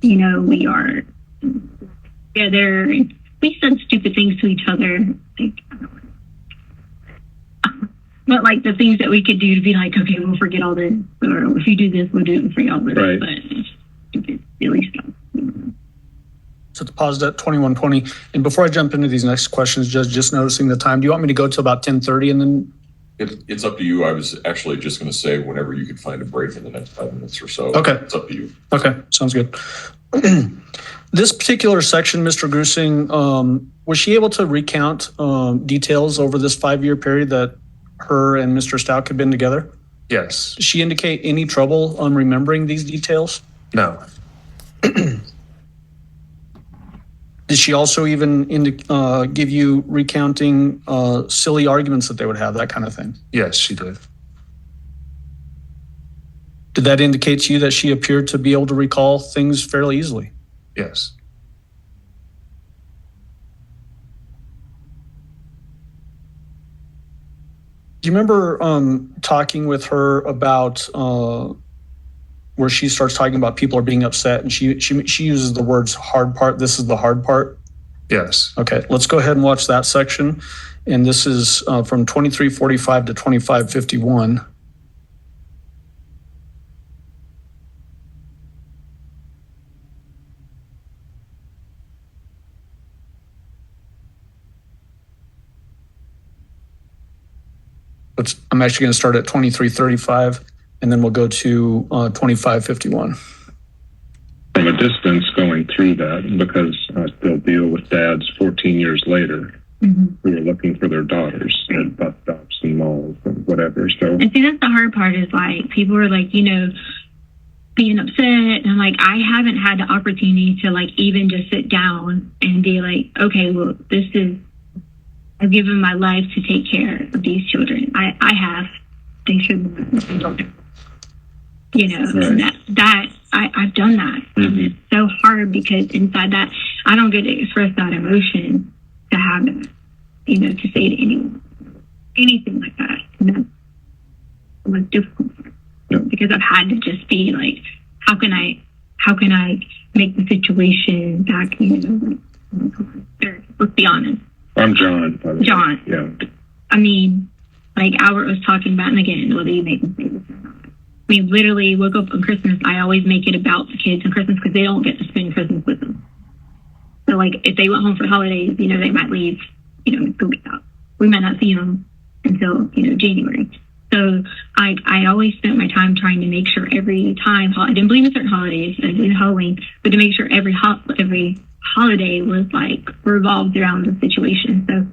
S5: We are together. And we said stupid things to each other. Like, but like the things that we could do to be like, okay, we'll forget all this. Or if you do this, we'll do it and forget all this.
S4: Right.
S5: But it's stupid, silly stuff.
S2: So it's paused at 21:20. And before I jump into these next questions, just noticing the time, do you want me to go to about 10:30 and then?
S3: It's up to you. I was actually just going to say whenever you could find a break in the next 5 minutes or so.
S2: Okay.
S3: It's up to you.
S2: Okay, sounds good. This particular section, Mr. Gruesing, was she able to recount details over this 5-year period that her and Mr. Stauch had been together?
S6: Yes.
S2: Did she indicate any trouble on remembering these details?
S6: No.
S2: Did she also even give you recounting silly arguments that they would have, that kind of thing?
S6: Yes, she did.
S2: Did that indicate to you that she appeared to be able to recall things fairly easily?
S6: Yes.
S2: Do you remember talking with her about where she starts talking about people are being upset and she uses the words hard part? This is the hard part.
S6: Yes.
S2: Okay, let's go ahead and watch that section. And this is from 23:45 to 25:51. I'm actually going to start at 23:35 and then we'll go to 25:51.
S4: From a distance going through that, because I still deal with dads 14 years later who are looking for their daughters at bus stops and malls and whatever. So,
S5: and see, that's the hard part is like people are like, being upset. And I'm like, I haven't had the opportunity to like even just sit down and be like, okay, well, I've given my life to take care of these children. I have. They shouldn't. And that I've done that. And it's so hard because inside that, I don't get to express that emotion to have it, to say to anyone, anything like that. And that's the most difficult part because I've had to just be like, how can I make the situation back, let's be honest.
S4: I'm John. By the way.
S5: John.
S4: Yeah.
S5: I mean, like Albert was talking about, and again, whether you make mistakes or not. I mean, literally, woke up on Christmas. I always make it about the kids on Christmas because they don't get to spend Christmas with them. So, like, if they went home for the holidays, they might leave, the week out. We might not see them until, January. So, I always spent my time trying to make sure every time, I didn't believe in certain holidays, I did Halloween, but to make sure every holiday was like revolved around the situation. So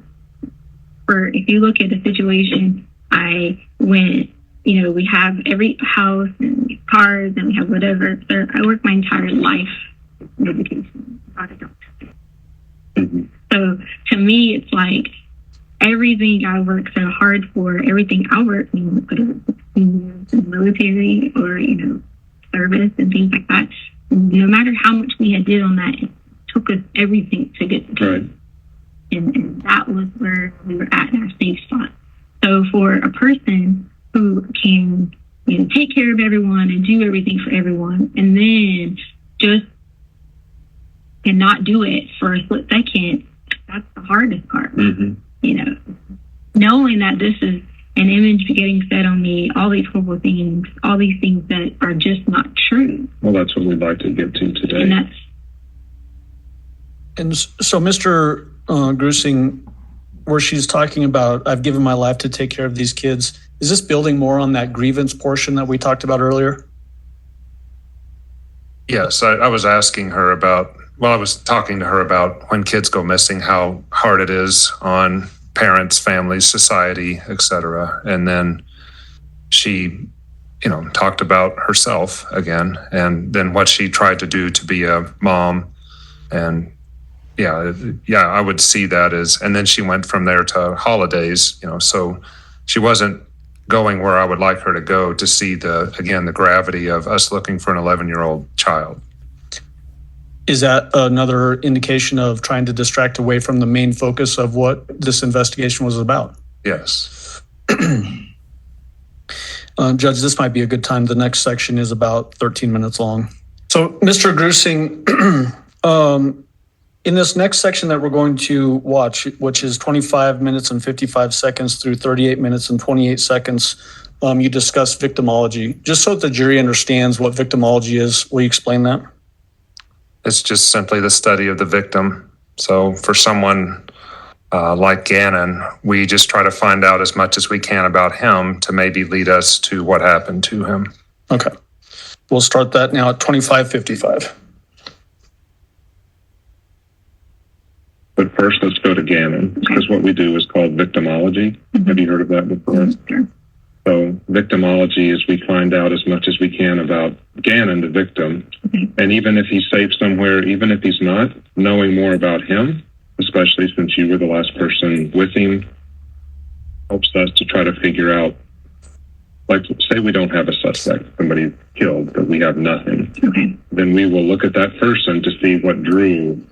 S5: if you look at the situation, I went, we have every house and we have cars and we have whatever. So I worked my entire life in education. So to me, it's like everything I worked so hard for, everything I worked, whether it's 16 years in the military or, service and things like that. No matter how much we had did on that, it took us everything to get to
S4: Right.
S5: and that was where we were at in our safe spot. So for a person who can, take care of everyone and do everything for everyone, and then just cannot do it for a split second, that's the hardest part.
S4: Mm-hmm.
S5: Knowing that this is an image getting fed on me, all these horrible things, all these things that are just not true.
S4: Well, that's what we'd like to get to today.
S5: And that's
S2: And so, Mr. Gruesing, where she's talking about, I've given my life to take care of these kids, is this building more on that grievance portion that we talked about earlier?
S6: Yes, I was asking her about, I was talking to her about when kids go missing, how hard it is on parents, families, society, etc. And then she, talked about herself again, and then what she tried to do to be a mom. And yeah, I would see that as, and then she went from there to holidays, so she wasn't going where I would like her to go to see the gravity of us looking for an 11-year-old child.
S2: Is that another indication of trying to distract away from the main focus of what this investigation was about?
S6: Yes.
S2: Judge, this might be a good time. The next section is about 13 minutes long. So, Mr. Gruesing, in this next section that we're going to watch, which is 25 minutes and 55 seconds through 38 minutes and 28 seconds, you discuss victimology. Just so that the jury understands what victimology is, will you explain that?
S6: It's just simply the study of the victim. So for someone like Gannon, we just try to find out as much as we can about him to maybe lead us to what happened to him.
S2: Okay. We'll start that now at 25:55.
S4: But first, let's go to Gannon, because what we do is called victimology.
S5: Mm-hmm.
S4: Have you heard of that before?
S5: Sure.
S4: So victimology is we find out as much as we can about Gannon, the victim.
S5: Okay.
S4: And even if he's safe somewhere, even if he's not, knowing more about him, especially since you were the last person with him, helps us to try to figure out, like, say we don't have a suspect, somebody killed, but we have nothing.
S5: Okay.
S4: Then we will look at that person to see what drew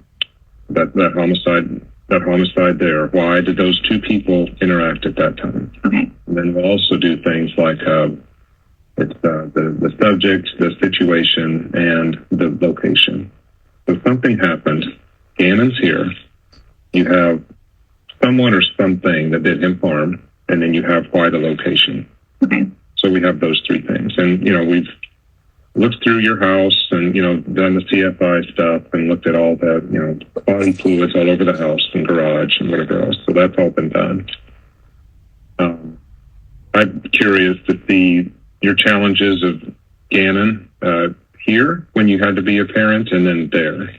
S4: that homicide there. Why did those two people interact at that time?
S5: Okay.
S4: And then we'll also do things like the subject, the situation, and the location. So something happened. Gannon's here. You have someone or something that did him harm, and then you have why the location.
S5: Okay.
S4: So we have those three things. And, we've looked through your house and, done the CFI stuff and looked at all the, body fluids all over the house and garage and whatever else. So that's all been done. I'm curious to see your challenges of Gannon here when you had to be a parent, and then there.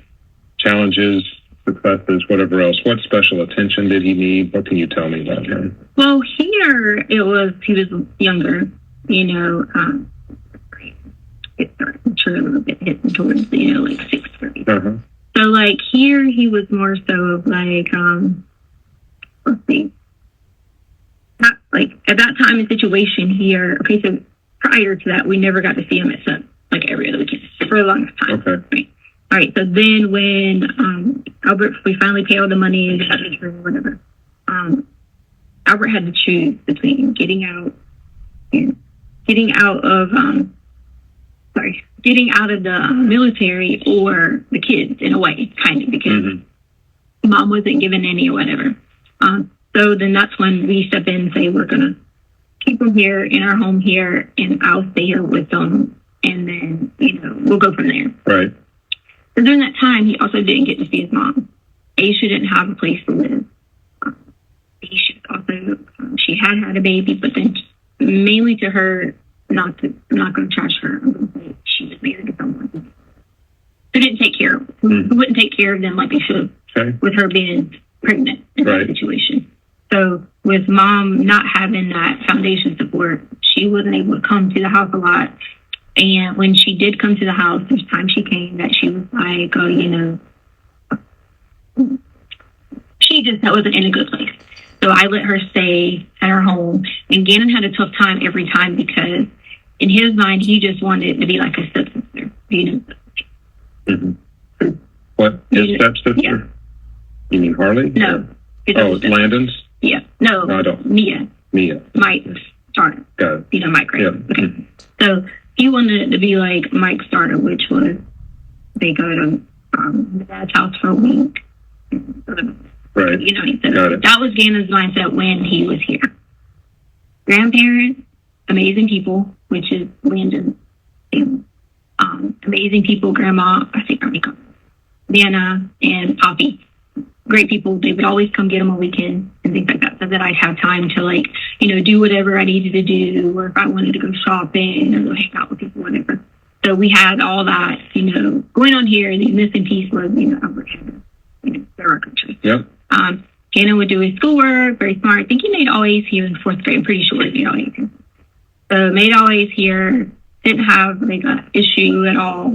S4: Challenges, successes, whatever else. What special attention did he need? What can you tell me about him?
S5: Well, here he was younger, it started to turn a little bit hitting towards, like sixth grade.
S4: Uh-huh.
S5: So, like, here he was more so of like, let's see, not like at that time and situation here. Okay, so prior to that, we never got to see him except like every other weekend for the longest time.
S4: Okay.
S5: Right. All right. So then when Albert, we finally paid all the money and got the room, whatever. Albert had to choose between getting out of the military or the kids, in a way, kind of, because mom wasn't given any or whatever. So then that's when we step in and say, we're going to keep them here in our home here, and I'll stay here with them. And then, we'll go from there.
S4: Right.
S5: So during that time, he also didn't get to see his mom. Aisha didn't have a place to live. Aisha also, she had a baby, but then mainly to her, I'm not going to trash her. I'm going to say she was married to someone who didn't take care of, who wouldn't take care of them like they should, with her being pregnant in that situation. So with mom not having that foundation support, she wasn't able to come to the house a lot. And when she did come to the house, there's times she came that she was like, she just wasn't in a good place. So I let her stay at her home. And Gannon had a tough time every time because in his mind, he just wanted it to be like a stepsister.
S4: What? His stepsister?
S5: Yeah.
S4: You mean Harley?
S5: No.
S4: Oh, Landon's?
S5: Yeah. No.
S4: I don't.
S5: Mia. Mike's starter.
S4: Got it.
S5: You know Mike, right?
S4: Yeah.
S5: Okay. So he wanted it to be like Mike's starter, which was they go to his dad's house for a week.
S4: Right.
S5: You know, he said
S4: Got it.
S5: that was Gannon's mindset when he was here. Grandparents, amazing people, which is Landon's family. Amazing people, Grandma, I think Nana and Poppy. Great people. They would always come get them on weekends and things like that, so that I'd have time to, like, you know, do whatever I needed to do, or if I wanted to go shopping or go hang out with people, whatever. So we had all that, you know, going on here. The missing piece was, you know, Albert had, you know, their country.
S4: Yep.
S5: Gannon would do his schoolwork, very smart. I think he made all A's here in 4th grade. I'm pretty sure he made all A's here. So made all A's here. Didn't have like an issue at all.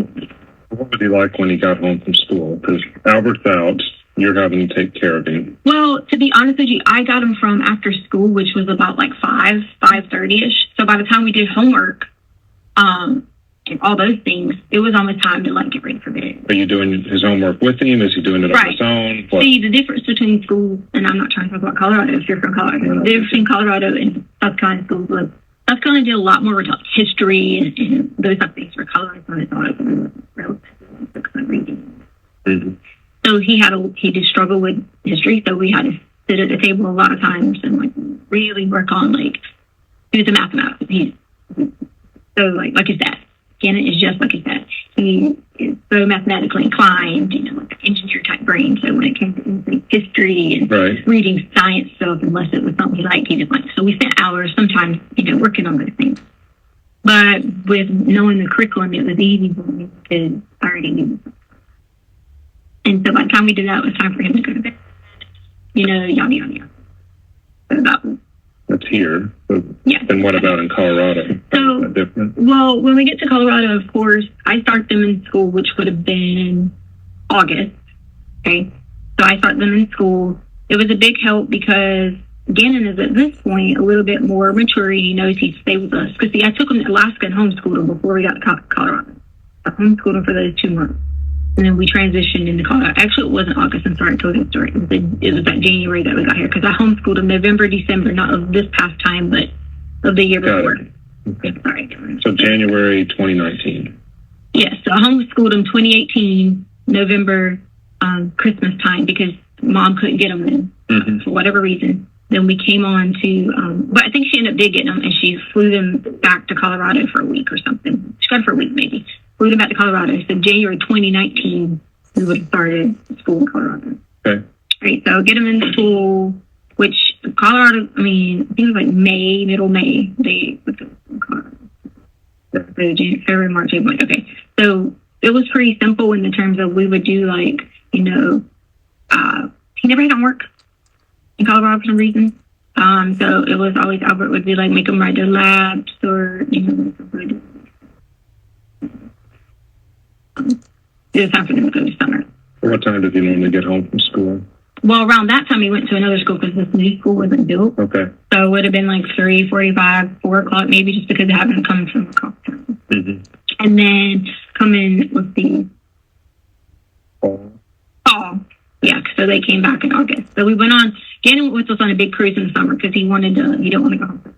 S4: What was he like when he got home from school? Because Albert's out, you're having to take care of him.
S5: Well, to be honest with you, I got him from after school, which was about like 5:30ish. So by the time we did homework, and all those things, it was almost time to like get ready for bed.
S4: Are you doing his homework with him? Is he doing it on his own? What?
S5: See, the difference between schools, and I'm not trying to talk about Colorado if you're from Colorado, the difference between Colorado and South Carolina schools was South Carolina did a lot more with like history and those type of things, for Colorado I thought it was relatively reading.
S4: Mm-hmm.
S5: So he did struggle with history, so we had to sit at the table a lot of times and like really work on, like, he was a mathematician. So like his dad. Gannon is just like his dad. He is so mathematically inclined, you know, like an engineer type brain. So when it came to like, history and reading science stuff, unless it was something he liked, he didn't like. So we spent hours sometimes, you know, working on those things. But with knowing the curriculum, it was easy for me because I already knew. And so by the time we did that, it was time for him to go to bed. You know, yada, yada, yada. So that was.
S4: That's here. But
S5: yeah.
S4: And what about in Colorado?
S5: So,
S4: different?
S5: Well, when we get to Colorado, of course, I start them in school, which would have been August. Okay. So I start them in school. It was a big help because Gannon is at this point a little bit more mature. He knows he'd stay with us. Because, see, I took him to Alaska and homeschooled him before we got to Colorado. I homeschooled him for those 2 months. And then we transitioned into Colorado. Actually, it wasn't August. I'm sorry, I told you the story. It was that January that we got here because I homeschooled him November, December, not of this past time, but of the year before.
S4: Okay.
S5: Sorry.
S4: So January 2019.
S5: Yes, so I homeschooled him 2018, November, Christmas time because Mom couldn't get him then for whatever reason. Then we came on to, but I think she ended up getting him and she flew them back to Colorado for a week or something. She got him for a week maybe. Flew them back to Colorado. So January 2019, we would have started school in Colorado.
S4: Okay.
S5: Right, so get them in school, which Colorado, I mean, I think it was like middle May, they would go in Colorado. So January, February, March, April. Okay. So it was pretty simple in the terms of we would do like, you know, he never had homework in Colorado for some reason. So it was always Albert would be like, make them write their labs or, you know, it was time for them to go to summer.
S4: What time did he normally get home from school?
S5: Well, around that time, he went to another school because this new school wasn't built.
S4: Okay.
S5: So it would have been like 3:45, 4 o'clock, maybe, just because it happened coming from across town.
S4: Mm-hmm.
S5: And then coming with the fall. Yeah, so they came back in August. So we went on. Gannon went with us on a big cruise in the summer because he didn't want to go home.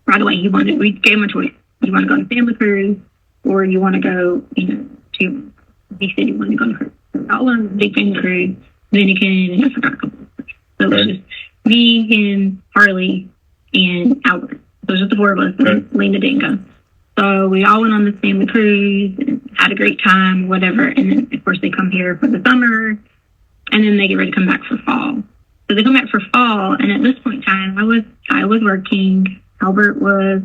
S5: Right away, we gave him a choice. You want to go on a family cruise or you want to go, you know, to, he said he wanted to go on a cruise. So I went on a big family cruise, Dominican, and I forgot a couple of them. So it was just me, him, Harley, and Albert. So it was just the 4 of us, and Lena didn't go. So we all went on this family cruise and had a great time, whatever. And then, of course, they come here for the summer, and then they get ready to come back for fall. So they come back for fall, and at this point in time, I was working. Albert was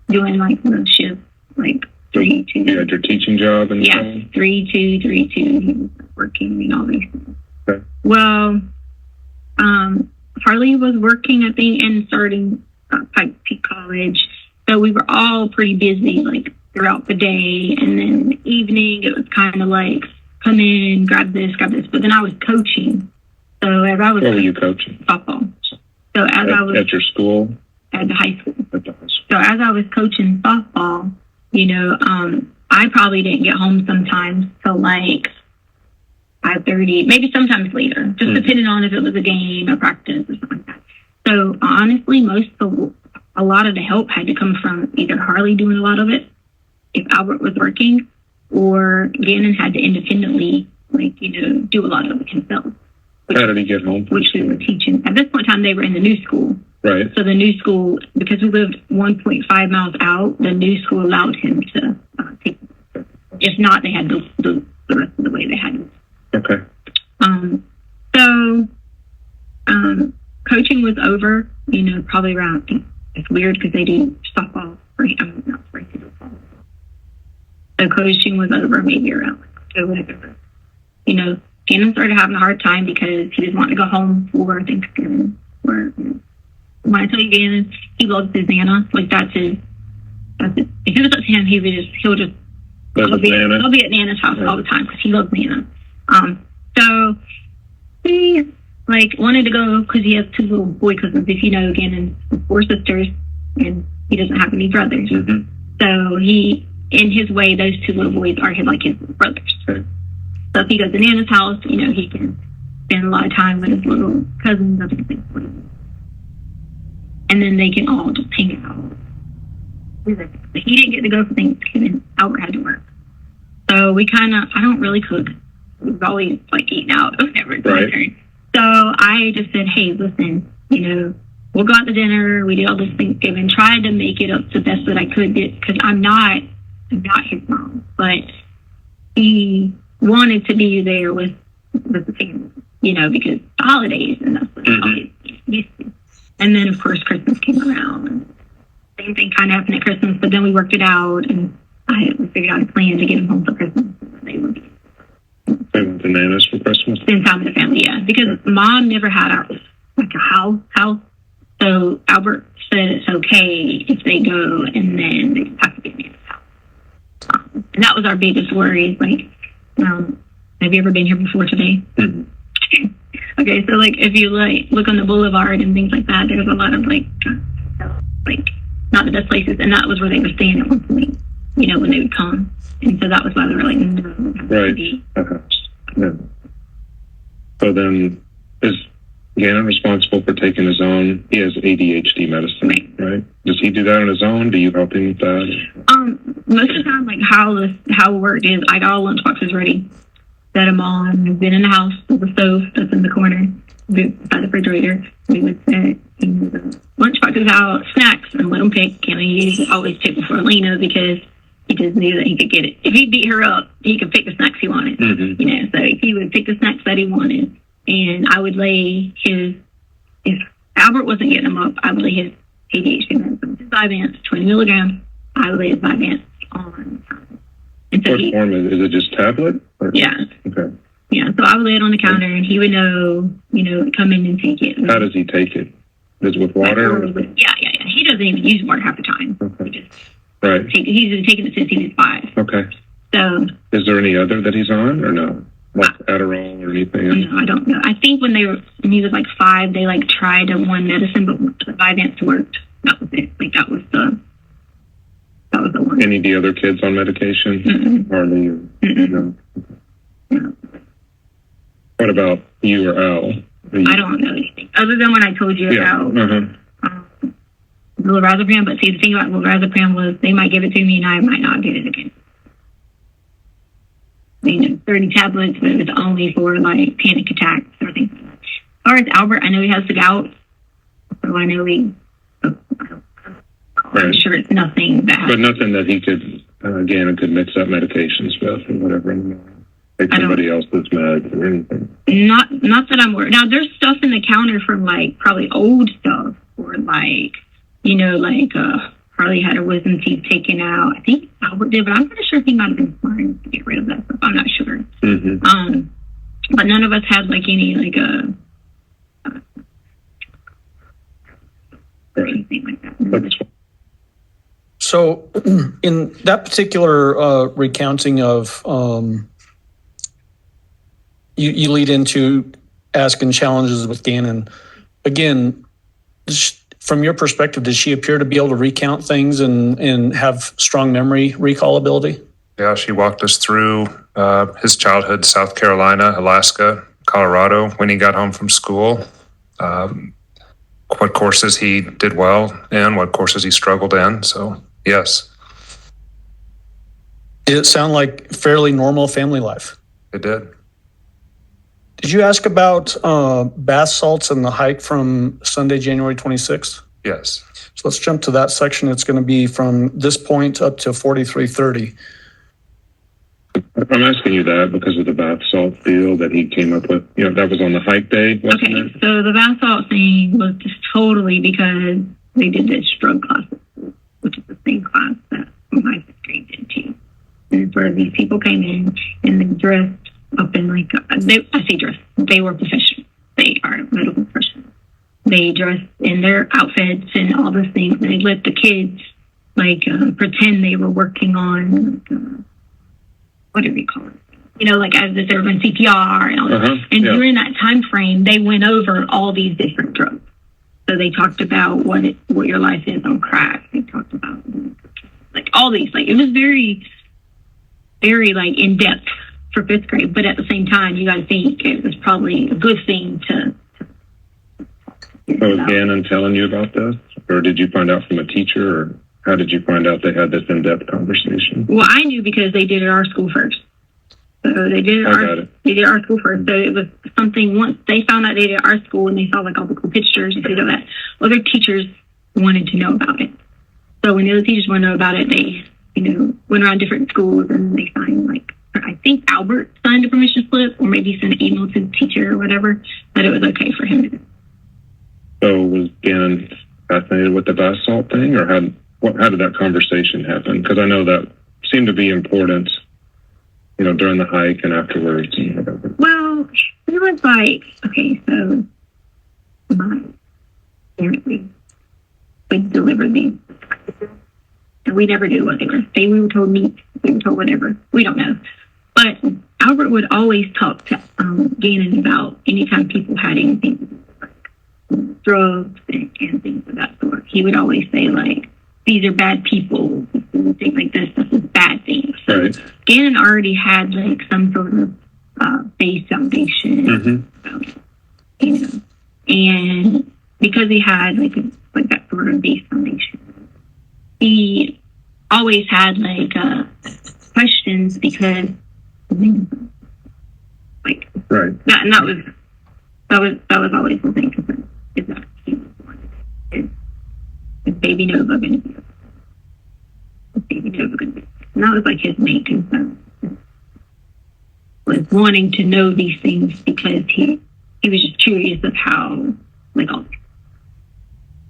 S5: doing like the shift, like 3-2.
S4: You had your teaching job and
S5: 3-2, 3-2. He was working and all these things.
S4: Okay.
S5: Well, Harley was working, I think, and starting Pike Peak College. So we were all pretty busy, like throughout the day, and then in the evening it was kind of like come in, grab this. But then I was coaching. So as I was,
S4: what were you coaching?
S5: Softball. So as I was
S4: at your school,
S5: at the high school.
S4: At the high school.
S5: So as I was coaching softball, I probably didn't get home sometimes till like 5:30, maybe sometimes later, just depending on if it was a game or practice or something like that. So honestly, a lot of the help had to come from either Harley doing a lot of it, if Albert was working, or Gannon had to independently, do a lot of it himself.
S4: How did he get home?
S5: Which we were teaching. At this point in time, they were in the new school.
S4: Right.
S5: So the new school, because we lived 1.5 miles out, the new school allowed him to take it. If not, they had the rest of the way they had it.
S4: Okay.
S5: Coaching was over, probably around, it's weird because they do softball, not spring, so coaching was over maybe around October. Gannon started having a hard time because he was wanting to go home for Thanksgiving. When I tell you Gannon, he loves his Nana. Like that's his. If it was up to him, he'll be at Nana's house all the time because he loves Nana. So he wanted to go because he has 2 little boy cousins. If you know, Gannon has 4 sisters and he doesn't have any brothers.
S4: Mm-hmm.
S5: So he, in his way, those 2 little boys are his brothers.
S4: Okay.
S5: So if he goes to Nana's house, he can spend a lot of time with his little cousins and then they can all just hang out. But he didn't get to go for Thanksgiving. Albert had to work. So I don't really cook. We've always eating out whenever it's my turn. So I just said, hey, listen, we'll go out to dinner. We did all this Thanksgiving, tried to make it up the best that I could because I'm not his mom, but he wanted to be there with the family, because the holidays and that's what he always used to. And then of course Christmas came around and same thing kind of happened at Christmas, but then we worked it out and we figured out a plan to get him home for Christmas. They went
S4: to Nana's for Christmas?
S5: Spend time with the family, yeah. Because Mom never had a house. So Albert said it's okay if they go and then they have to get Nana's house. And that was our biggest worry. Have you ever been here before today?
S4: Mm-hmm.
S5: Okay, so if you look on the boulevard and things like that, there's a lot of not the best places, and that was where they were staying at one point, when they would come. And so that was why they were no.
S4: Right. Okay. Yeah. So then, is Gannon responsible for taking his own? He has ADHD medicine, right? Does he do that on his own? Do you help him with that?
S5: Most of the time, how it worked is I got all lunchboxes ready, set them on, been in the house with the stove that's in the corner beside the refrigerator. We would set the lunchboxes out, snacks, and let them pick. And he always picked before Lena because he just knew that he could get it. If he beat her up, he could pick the snacks he wanted.
S4: Mm-hmm.
S5: So he would pick the snacks that he wanted. And I would lay if Albert wasn't getting them up, I would lay his ADHD medicine, his Vyvanse, 20 milligrams. I would lay his Vyvanse on. And so
S4: what form is it? Just tablet? Or?
S5: Yeah.
S4: Okay.
S5: Yeah, so I would lay it on the counter and he would know, come in and take it.
S4: How does he take it? Is it with water?
S5: Yeah. He doesn't even use water half the time.
S4: Okay. Right.
S5: He's been taking it since he was 5.
S4: Okay.
S5: So.
S4: Is there any other that he's on or no? Like Adderall or anything?
S5: No, I don't know. I think when he was 5, they tried one medicine, but the Vyvanse worked. That was it. That was the one.
S4: Any of the other kids on medication?
S5: Mm-mm.
S4: Hardly. No.
S5: No.
S4: What about you or Al?
S5: I don't know anything other than when I told you about
S4: Uh-huh.
S5: lorazepam. But see, the thing about lorazepam was they might give it to me and I might not get it again. 30 tablets, but it was only for panic attacks or things like that. As far as Albert, I know he has the gout, so I know I'm sure it's nothing that.
S4: But nothing that he could Gannon could mix up medications with or whatever. Like somebody else's meds or anything.
S5: Not that I'm worried. Now there's stuff in the counter from probably old stuff or Harley had her wisdom teeth taken out. I think Albert did, but I'm pretty sure he might have been smart to get rid of that stuff. I'm not sure.
S4: Mm-hmm.
S5: But none of us had any anything like that.
S2: So in that particular recounting of, you lead into asking challenges with Gannon. Again, From your perspective, did she appear to be able to recount things and have strong memory recall ability?
S6: Yeah, she walked us through his childhood, South Carolina, Alaska, Colorado, when he got home from school, what courses he did well in, what courses he struggled in. So, yes.
S2: Did it sound like fairly normal family life?
S6: It did.
S2: Did you ask about bath salts and the hike from Sunday, January 26th?
S6: Yes.
S2: So let's jump to that section. It's going to be from this point up to 4330.
S4: I'm asking you that because of the bath salt deal that he came up with. That was on the hike day, wasn't
S5: Okay,
S4: it?
S5: so the bath salt thing was just totally because they did this drug class, which is the same class that my fifth grade did too. And it's where these people came in and they dressed up in they were professionals. They are medical professionals. They dressed in their outfits and all those things. And they let the kids pretend they were working on what do we call it? As if they were doing CPR and all that. And during that time frame, they went over all these different drugs. So they talked about what your life is on crack. They talked about all these. It was very, very in depth for fifth grade. But at the same time, you got to think it was probably a good thing to.
S4: So was Gannon telling you about this, or did you find out from a teacher, or how did you find out they had this in-depth conversation?
S5: Well, I knew because they did it at our school first. So they did it at our school first. So it was something, once they found out they did it at our school and they saw all the cool pictures and things like that, other teachers wanted to know about it. So when the other teachers wanted to know about it, they, went around different schools and they signed I think Albert signed a permission slip, or maybe sent an email to the teacher or whatever, that it was okay for him to do.
S4: So was Gannon fascinated with the bath salt thing, or how did that conversation happen? Because I know that seemed to be important, during the hike and afterwards.
S5: Well, it was okay, so my parents, we delivered these. And we never knew what they were. We were told meat, we were told whatever. We don't know. But Albert would always talk to Gannon about anytime people had anything, drugs and things of that sort. He would always say, these are bad people, things like this is bad things. So
S4: right.
S5: Gannon already had some sort of base foundation about it, and because he had that sort of base foundation, he always had questions because
S4: right.
S5: That was always the thing. Is that he is baby Nova going to be? Is baby Nova going to be? And that was his main concern. Was wanting to know these things because he was just curious of how all.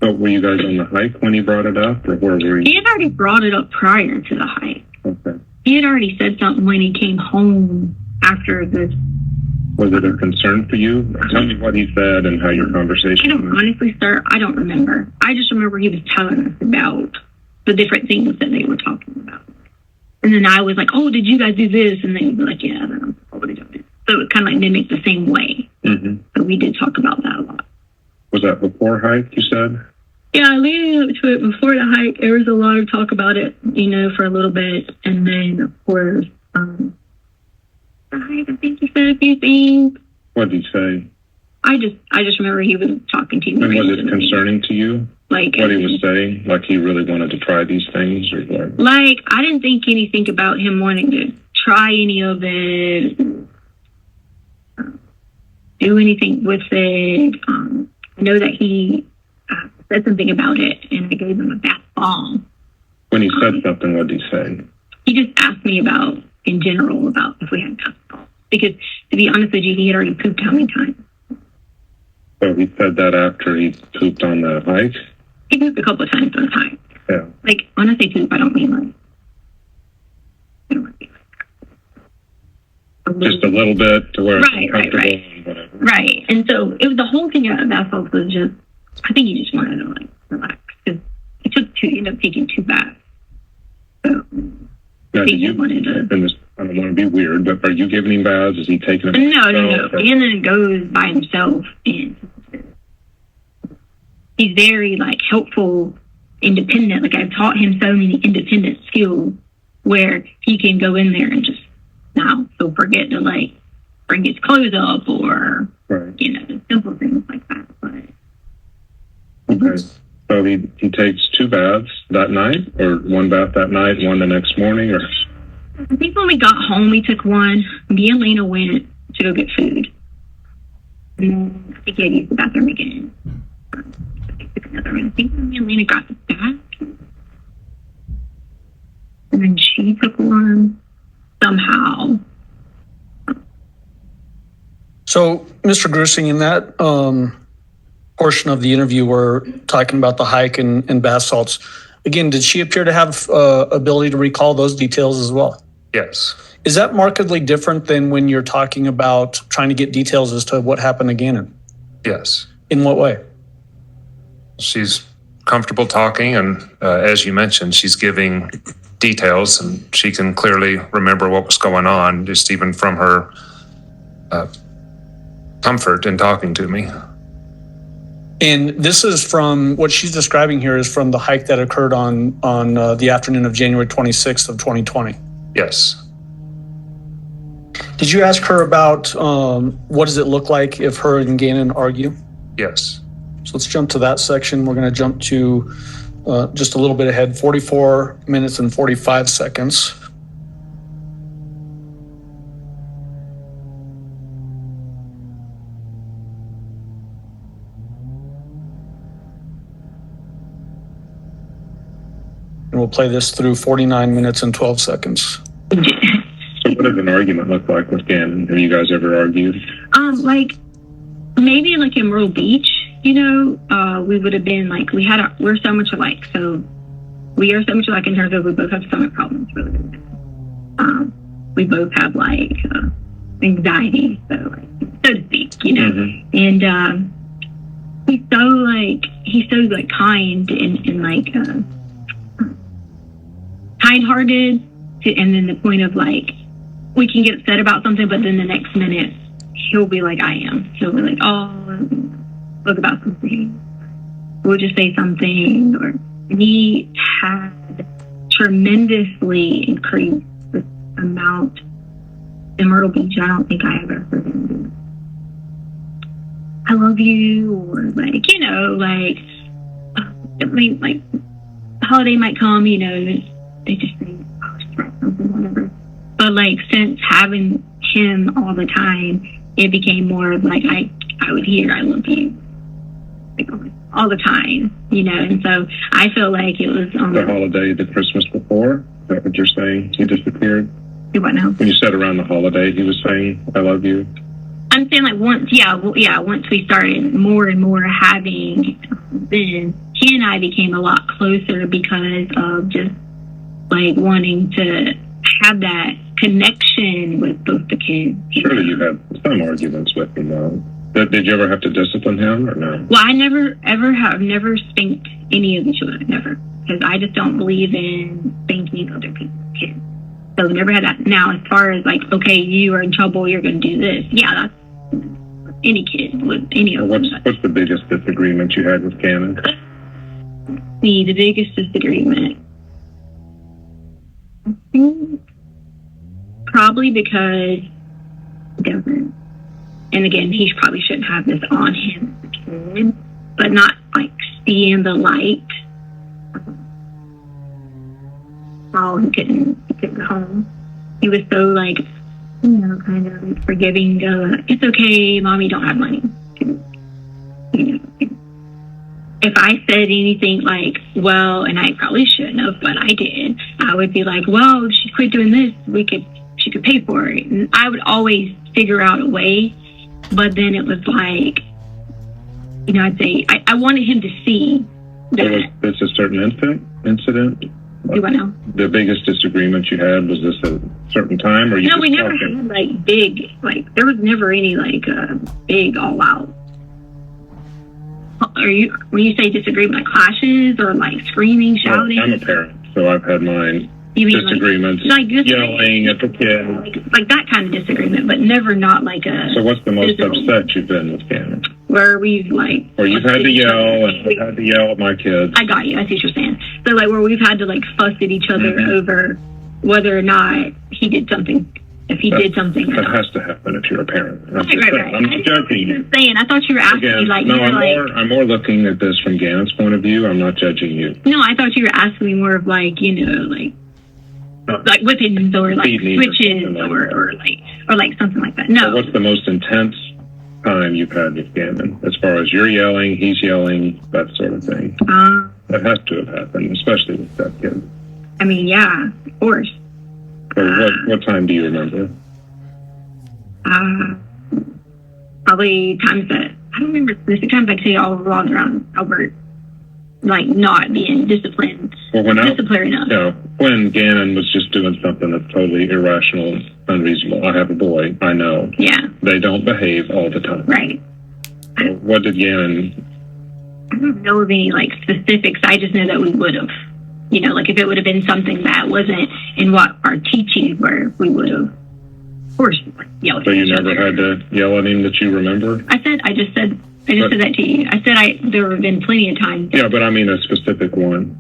S4: But were you guys on the hike when he brought it up, or where were you?
S5: He had already brought it up prior to the hike.
S4: Okay.
S5: He had already said something when he came home after this.
S4: Was it a concern for you? Tell me what he said and how your conversation went.
S5: Honestly, sir, I don't remember. I just remember he was telling us about the different things that they were talking about. And then I was like, oh, did you guys do this? And they would be like, yeah, I don't know what they did. So it was kind of mimicked the same way. So we did talk about that a lot.
S4: Was that before hike, you said?
S5: Yeah, leading up to it, before the hike, there was a lot of talk about it, for a little bit. And then, of course, the hike, I think he said a few things.
S4: What did he say?
S5: I just remember he was talking to me.
S4: And was it concerning to you? What he was saying? He really wanted to try these things? Or what?
S5: I didn't think anything about him wanting to try any of it, do anything with it. I know that he said something about it, and I gave him a bath bomb.
S4: When he said something, what did he say?
S5: He just asked me in general, about if we had bath bombs. Because, to be honest with you, he had already pooped how many times?
S4: So he said that after he pooped on the hike?
S5: He pooped a couple of times on the hike.
S4: Yeah.
S5: When I say poop, I don't mean
S4: just a little bit to where it's uncomfortable
S5: right.
S4: and whatever.
S5: Right. And so it was the whole thing about bath salts was just, I think he just wanted to relax because he ended up taking 2 baths. So
S4: now,
S5: he just wanted to.
S4: And I don't want to be weird, but are you giving him baths? Is he taking them?
S5: No. And then goes by himself and he's very like helpful, independent. Like I've taught him so many independent skills where he can go in there and just now he'll forget to like bring his clothes up or you know, simple things like that. But
S4: okay. So he takes 2 baths that night, or 1 bath that night, 1 the next morning, or
S5: I think when we got home we took 1. Me and Lena went to go get food. And then I think he had used the bathroom again. I took another one. I think me and Lena got the bath. And then she took 1 somehow.
S2: So, Mr. Gruesing, in that portion of the interview, we're talking about the hike and bath salts. Again, did she appear to have ability to recall those details as well?
S6: Yes.
S2: Is that markedly different than when you're talking about trying to get details as to what happened to Gannon?
S6: Yes.
S2: In what way?
S6: She's comfortable talking, and as you mentioned, she's giving details, and she can clearly remember what was going on, just even from her comfort in talking to me.
S2: And this is from what she's describing here is from the hike that occurred on the afternoon of January 26th of 2020.
S6: Yes.
S2: Did you ask her about what does it look like if her and Gannon argue?
S6: Yes.
S2: So let's jump to that section. We're going to jump to just a little bit ahead, 44 minutes and 45 seconds. And we'll play this through 49 minutes and 12 seconds.
S4: So what does an argument look like with Gannon? Have you guys ever argued?
S5: Like maybe like in Myrtle Beach, you know, we would have been like, we're so much alike. So we are so much alike in terms of we both have stomach problems, really. We both have like anxiety, so to speak, you know. Mm-hmm. And he's so kind and like kind-hearted, and then the point of like we can get upset about something, but then the next minute he'll be like I am. He'll be like, oh, look about something. We'll just say something, or he had tremendously increased the amount in Myrtle Beach. I don't think I ever heard him do I love you, or like, you know, like I mean, like the holiday might come, you know, they just say, oh, stress something, whatever. But like since having him all the time, it became more of like I would hear I love you like all the time, you know. And so I feel like it was on
S4: the holiday, the Christmas before. Is that what you're saying? He disappeared?
S5: What now?
S4: When you said around the holiday, he was saying I love you.
S5: I'm saying like once we started more and more having, then he and I became a lot closer because of just like wanting to have that connection with both the kids.
S4: Surely you had some arguments with him, though. Did you ever have to discipline him, or no?
S5: Well, I never spanked any of the children, never, because I just don't believe in spanking other people's kids. So we never had that. Now, as far as like, okay, you are in trouble, you're going to do this. Yeah, that's any kid with any of them.
S4: What's the biggest disagreement you had with Gannon?
S5: The biggest disagreement, I think, probably because he doesn't. And again, he probably shouldn't have this on him as a kid, but not like seeing the light. Oh, he couldn't go home. He was so like, you know, kind of forgiving. It's okay, Mommy don't have money. You know, if I said anything like, well, and I probably shouldn't have, but I did, I would be like, well, if she quit doing this, she could pay for it. And I would always figure out a way. But then it was like, you know, I'd say, I wanted him to see that.
S4: So was this a certain incident?
S5: Do I know?
S4: The biggest disagreement you had, was this a certain time, or you?
S5: No, we never had like big, like there was never any like big all out. Are you, when you say disagreement, like clashes or like screaming, shouting?
S4: Well, I'm a parent, so I've had mine.
S5: You mean
S4: disagreements,
S5: like
S4: yelling at the kid,
S5: like that kind of disagreement, but never not like a.
S4: So what's the most upset you've been with Gannon?
S5: where we've like...
S4: Or you've had to yell, and I've had to yell at my kids.
S5: I got you. I see what you're saying. So like where we've had to like fuss at each other over whether or not he did something, if he did something or
S4: That
S5: not.
S4: has to happen if you're a parent.
S5: Right.
S4: I'm not judging you.
S5: I thought you were asking me
S4: Again,
S5: like...
S4: no,
S5: you were
S4: I'm more looking at this from Gannon's point of view. I'm not judging you.
S5: No, I thought you were asking me more of like, you know, like whippings or like switches or like something like that.
S4: So
S5: No.
S4: what's the most intense time you've had with Gannon? As far as you're yelling, he's yelling, that sort of thing. That has to have happened, especially with that kid.
S5: I mean, yeah, of course.
S4: Or what time do you remember?
S5: Probably times that I don't remember specific times. I could say all revolved around Albert, like not being disciplined, disciplined enough.
S4: You know, when Gannon was just doing something that's totally irrational and unreasonable. I have a boy, I know.
S5: Yeah.
S4: They don't behave all the time.
S5: Right.
S4: So what did Gannon?
S5: I don't know of any like specifics. I just know that we would have, you know, like if it would have been something that wasn't in what our teachings were, we would have, of course, like, yelled
S4: So
S5: at
S4: you
S5: each
S4: never
S5: other.
S4: had to yell at him that you remember?
S5: I just said that to you. I said there have been plenty of times.
S4: Yeah, but I mean a specific one.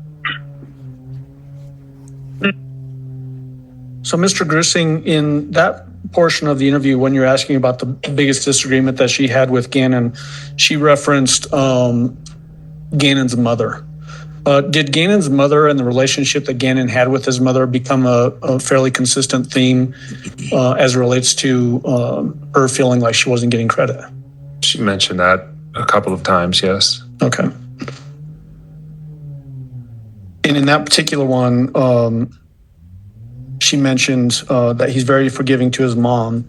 S2: So, Mr. Gruesing, in that portion of the interview, when you're asking about the biggest disagreement that she had with Gannon, she referenced Gannon's mother. Did Gannon's mother and the relationship that Gannon had with his mother become a fairly consistent theme as it relates to her feeling like she wasn't getting credit?
S6: She mentioned that a couple of times, yes.
S2: Okay. And in that particular one, she mentioned that he's very forgiving to his mom,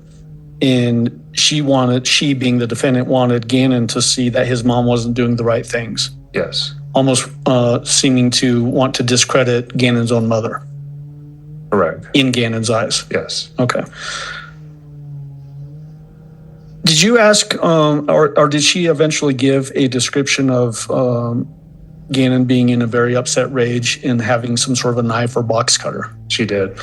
S2: and she, being the defendant, wanted Gannon to see that his mom wasn't doing the right things.
S6: Yes.
S2: Almost seeming to want to discredit Gannon's own mother.
S6: Correct.
S2: In Gannon's eyes.
S6: Yes.
S2: Okay. Did you ask, or did she eventually give a description of Gannon being in a very upset rage and having some sort of a knife or box cutter?
S6: She did.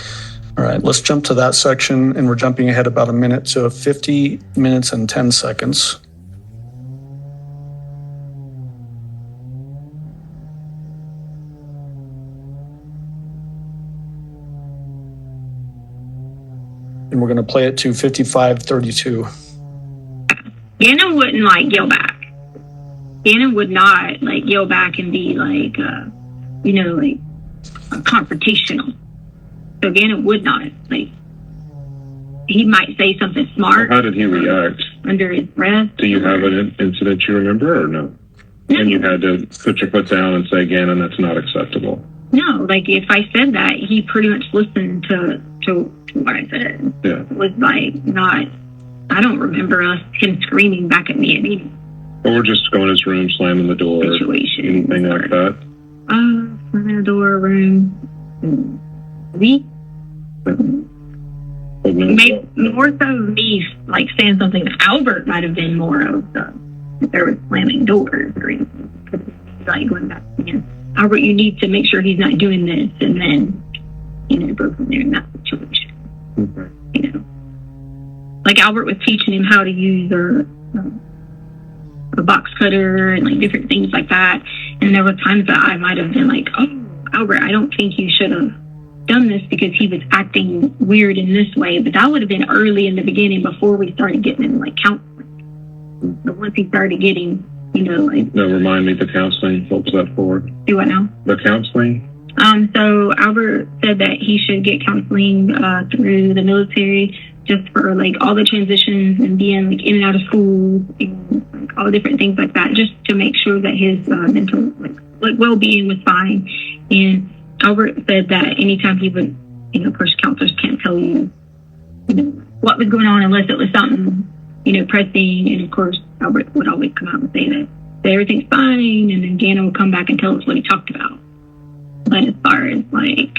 S2: All right, let's jump to that section, and we're jumping ahead about a minute to 50 minutes and 10 seconds. And we're going to play it to 55:32.
S5: Gannon wouldn't like yell back. Gannon would not like yell back and be like, you know, like confrontational. So Gannon would not like. He might say something smart.
S4: How did he react?
S5: Under his breath.
S4: Do you have an incident you remember or no? And you had to put your foot down and say, Gannon, that's not acceptable.
S5: No, like if I said that, he pretty much listened to what I said.
S4: Yeah.
S5: It was like not. I don't remember him screaming back at me at any
S4: Or just go in his room, slamming the door,
S5: situation.
S4: anything like that.
S5: Slamming the door, room. Me? Maybe more so me like saying something that Albert might have been more of the if there was slamming doors or anything. Like going back again. Albert, you need to make sure he's not doing this, and then go from there in that situation.
S4: Okay.
S5: Like Albert was teaching him how to use a box cutter and like different things like that. And there were times that I might have been like, "Oh, Albert, I don't think you should have done this because he was acting weird in this way." But that would have been early in the beginning before we started getting into like counseling. But once he started getting, like.
S4: No, remind me the counseling. What was that for?
S5: Do what now?
S4: The counseling?
S5: So Albert said that he should get counseling through the military just for like all the transitions and being like in and out of school and like all the different things like that, just to make sure that his mental like well-being was fine. And Albert said that anytime he would, of course, counselors can't tell you, what was going on unless it was something, pressing. And of course, Albert would always come out and say that everything's fine, and then Gannon would come back and tell us what he talked about. But as far as like,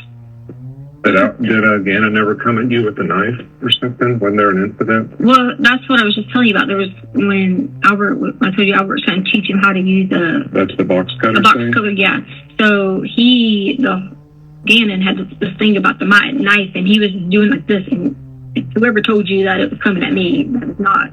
S4: did Gannon ever come at you with a knife or something? Wasn't there an incident?
S5: Well, that's what I was just telling you about. There was when I told you Albert was trying to teach him how to use
S4: That's the box cutter
S5: the box
S4: thing?
S5: cutter, yeah. So Gannon had this thing about the knife, and he was doing like this, and whoever told you that it was coming at me, that was not.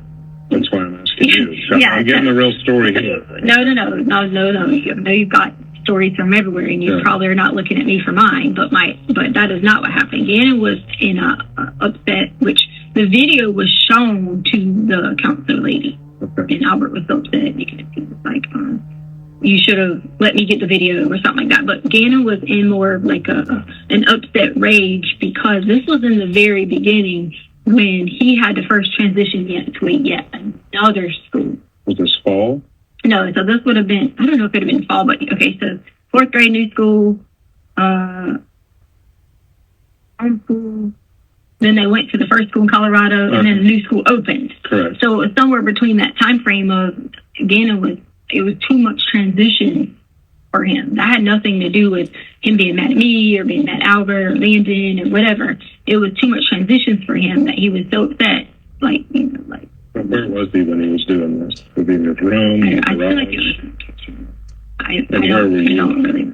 S4: That's why I'm asking you.
S5: Yeah,
S4: I'm getting the real story here.
S5: No. You know, you've got stories from everywhere, and you probably are not looking at me for mine. But that is not what happened. Gannon was in a upset, which the video was shown to the counselor lady, and Albert was so upset because he was like, "You should have let me get the video," or something like that. But Gannon was in more of like an upset rage because this was in the very beginning when he had to first transition to yet another school.
S4: Was this fall?
S5: No, so this would have been, I don't know if it would have been fall, but okay, so 4th grade, new school, home school, then they went to the first school in Colorado, and then the new school opened.
S4: Correct.
S5: So it was somewhere between that time frame of Gannon it was too much transition for him. That had nothing to do with him being mad at me or being mad at Albert or Landon or whatever. It was too much transitions for him that he was so upset, like.
S4: Where was he when he was doing this? Was he in his room?
S5: I feel like it was in the kitchen. I don't really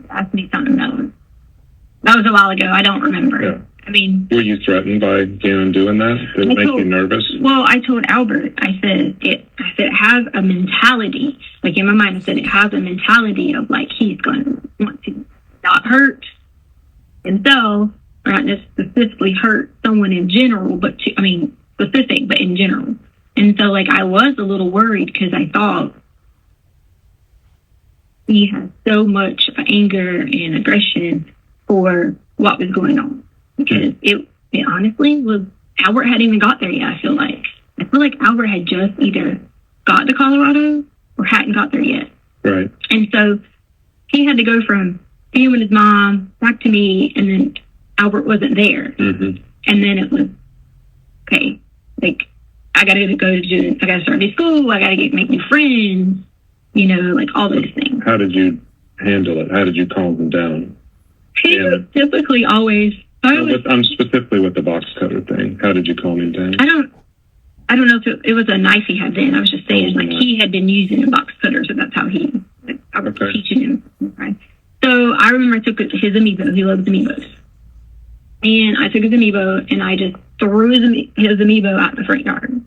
S5: ask me something that was a while ago. I don't remember.
S4: Yeah.
S5: I mean,
S4: were you threatened by Gannon doing that? Did it make you nervous?
S5: Well, I told Albert, I said it has a mentality. Like in my mind, I said it has a mentality of like he's going to want to not hurt himself, or not just specifically hurt someone in general, but specific, but in general. And so, like, I was a little worried because I thought he had so much anger and aggression for what was going on. Because it honestly was, Albert hadn't even got there yet, I feel like. Albert had just either got to Colorado or hadn't got there yet.
S4: Right.
S5: And so he had to go from being with his mom back to me, and then Albert wasn't there.
S4: Mm-hmm.
S5: And then it was, okay, like, I got to start new school, I got to make new friends, like all those things.
S4: How did you handle it? How did you calm him down?
S5: He was typically always...
S4: I'm specifically with the box cutter thing. How did you calm him down?
S5: I don't know if it was a knife he had then. I was just saying, like, he had been using a box cutter, so that's how I was teaching him. Right? So I remember I took his amiibo. He loves amiibos. And I took his amiibo, and I just threw his amiibo out the front yard.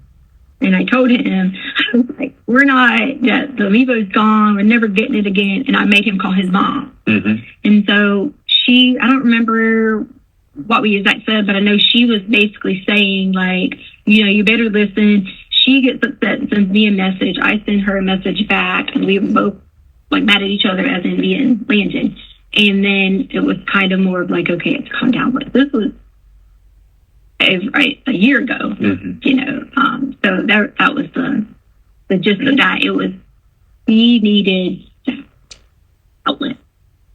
S5: And I told him, I was like, the amiibo's gone, we're never getting it again. And I made him call his mom. Mm-hmm. And so I don't remember what we exactly said, but I know she was basically saying, like, you better listen. She gets upset and sends me a message. I send her a message back, and we were both, like, mad at each other, as in me and Landon. And then it was kind of more of like, okay, it's calmed down. But this was a year ago, mm-hmm. So that was the gist of that. It was, he needed outlet.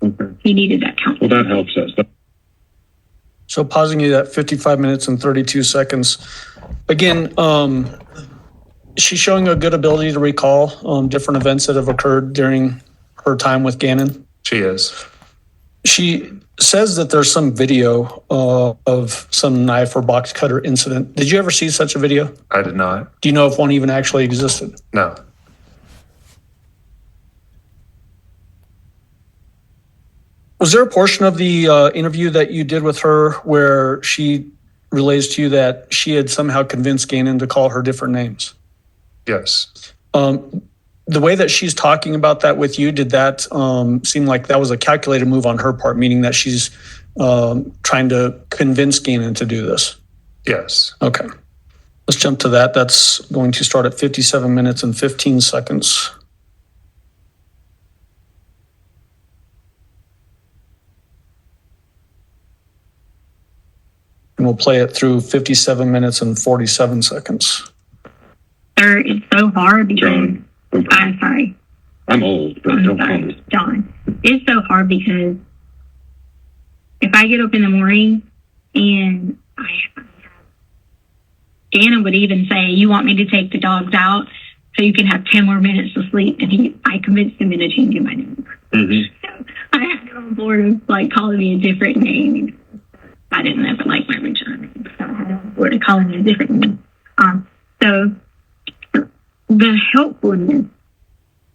S4: Okay.
S5: He needed that counseling.
S4: Well, that helps us.
S2: So pausing you at 55 minutes and 32 seconds. Again, she's showing a good ability to recall different events that have occurred during her time with Gannon.
S6: She is.
S2: She says that there's some video of some knife or box cutter incident. Did you ever see such a video?
S6: I did not.
S2: Do you know if one even actually existed?
S6: No.
S2: Was there a portion of the interview that you did with her where she relays to you that she had somehow convinced Gannon to call her different names?
S6: Yes.
S2: The way that she's talking about that with you, did that seem like that was a calculated move on her part, meaning that she's trying to convince Gannon to do this?
S6: Yes.
S2: Okay. Let's jump to that. That's going to start at 57 minutes and 15 seconds. And we'll play it through 57 minutes and 47 seconds.
S5: Sir, it's so hard because...
S4: John.
S5: I'm sorry.
S4: I'm old, but don't call me.
S5: John. It's so hard because if I get up in the morning and Gannon would even say, you want me to take the dogs out so you can have 10 more minutes of sleep? And I convinced him into changing my name. Mm-hmm. So I had to go on board of like calling me a different name. I didn't ever like my original name, so I had to go on board of calling me a different name. So the helpfulness.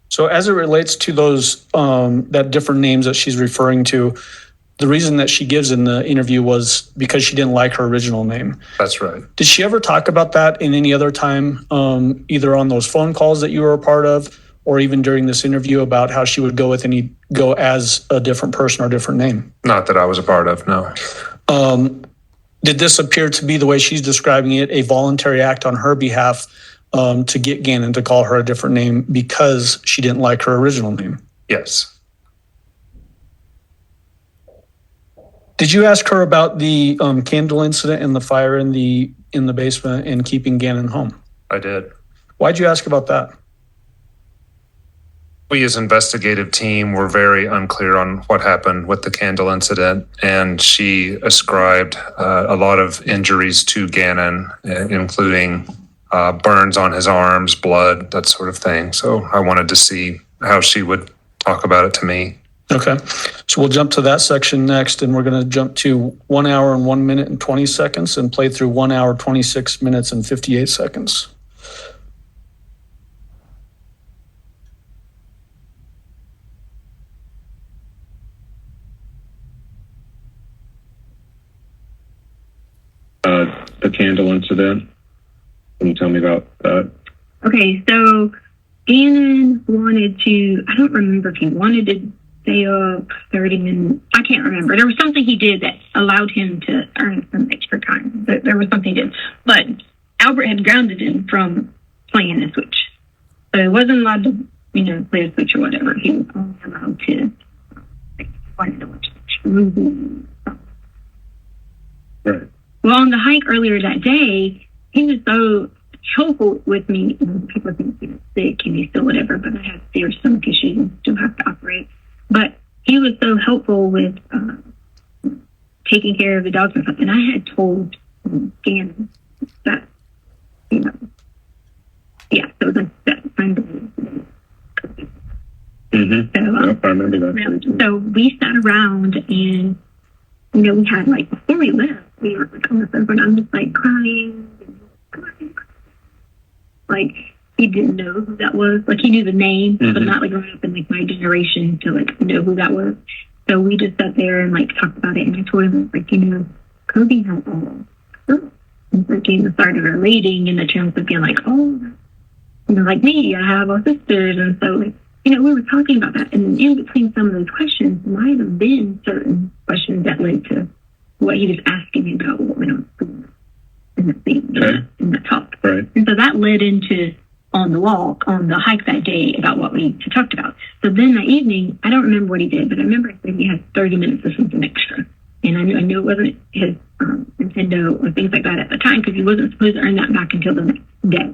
S2: So as it relates to those that different names that she's referring to, the reason that she gives in the interview was because she didn't like her original name.
S6: That's right.
S2: Did she ever talk about that in any other time, either on those phone calls that you were a part of, or even during this interview, about how she would go as a different person or a different name?
S6: Not that I was a part of, no.
S2: Did this appear to be, the way she's describing it, a voluntary act on her behalf to get Gannon to call her a different name because she didn't like her original name?
S6: Yes.
S2: Did you ask her about the candle incident and the fire in the basement and keeping Gannon home?
S6: I did.
S2: Why'd you ask about that?
S6: We as investigative team were very unclear on what happened with the candle incident, and she ascribed a lot of injuries to Gannon, including burns on his arms, blood, that sort of thing. So I wanted to see how she would talk about it to me.
S2: Okay, so we'll jump to that section next, and we're going to jump to 1 hour and 1 minute and 20 seconds and play through 1 hour, 26 minutes and 58 seconds.
S4: The candle incident. Can you tell me about that?
S5: Okay, so Gannon wanted to, I don't remember if he wanted to stay up 30 minutes. I can't remember. There was something he did that allowed him to earn some extra time. There was something he did. But Albert had grounded him from playing the Switch. So he wasn't allowed to, play a Switch or whatever. He was only allowed to, wanted to watch the movie.
S4: Right.
S5: Well, on the hike earlier that day, he was so helpful with me. People think he was sick and he's still whatever, but I have serious stomach issues and still have to operate. But he was so helpful with taking care of the dogs and stuff. And I had told Gannon that, so that Sunday.
S4: Mm-hmm.
S5: So,
S4: yep, I remember that.
S5: So we sat around and, we had, before we left, we were on the sofa, and I'm just, crying. He didn't know who that was. He knew the name, but not, growing up in, my generation to, know who that was. So we just sat there and, talked about it, and I told him, Kobe has all girls. And Gannon started relating in the terms of being like me, I have all sisters, and so, we were talking about that, and in between some of those questions might have been certain questions that led to what he was asking me about what went on in the thing, in the talk.
S4: Right.
S5: And so that led into on the hike that day about what we talked about. So then that evening, I don't remember what he did, but I remember he had 30 minutes or something extra. And I knew it wasn't his Nintendo or things like that at the time, because he wasn't supposed to earn that back until the next day.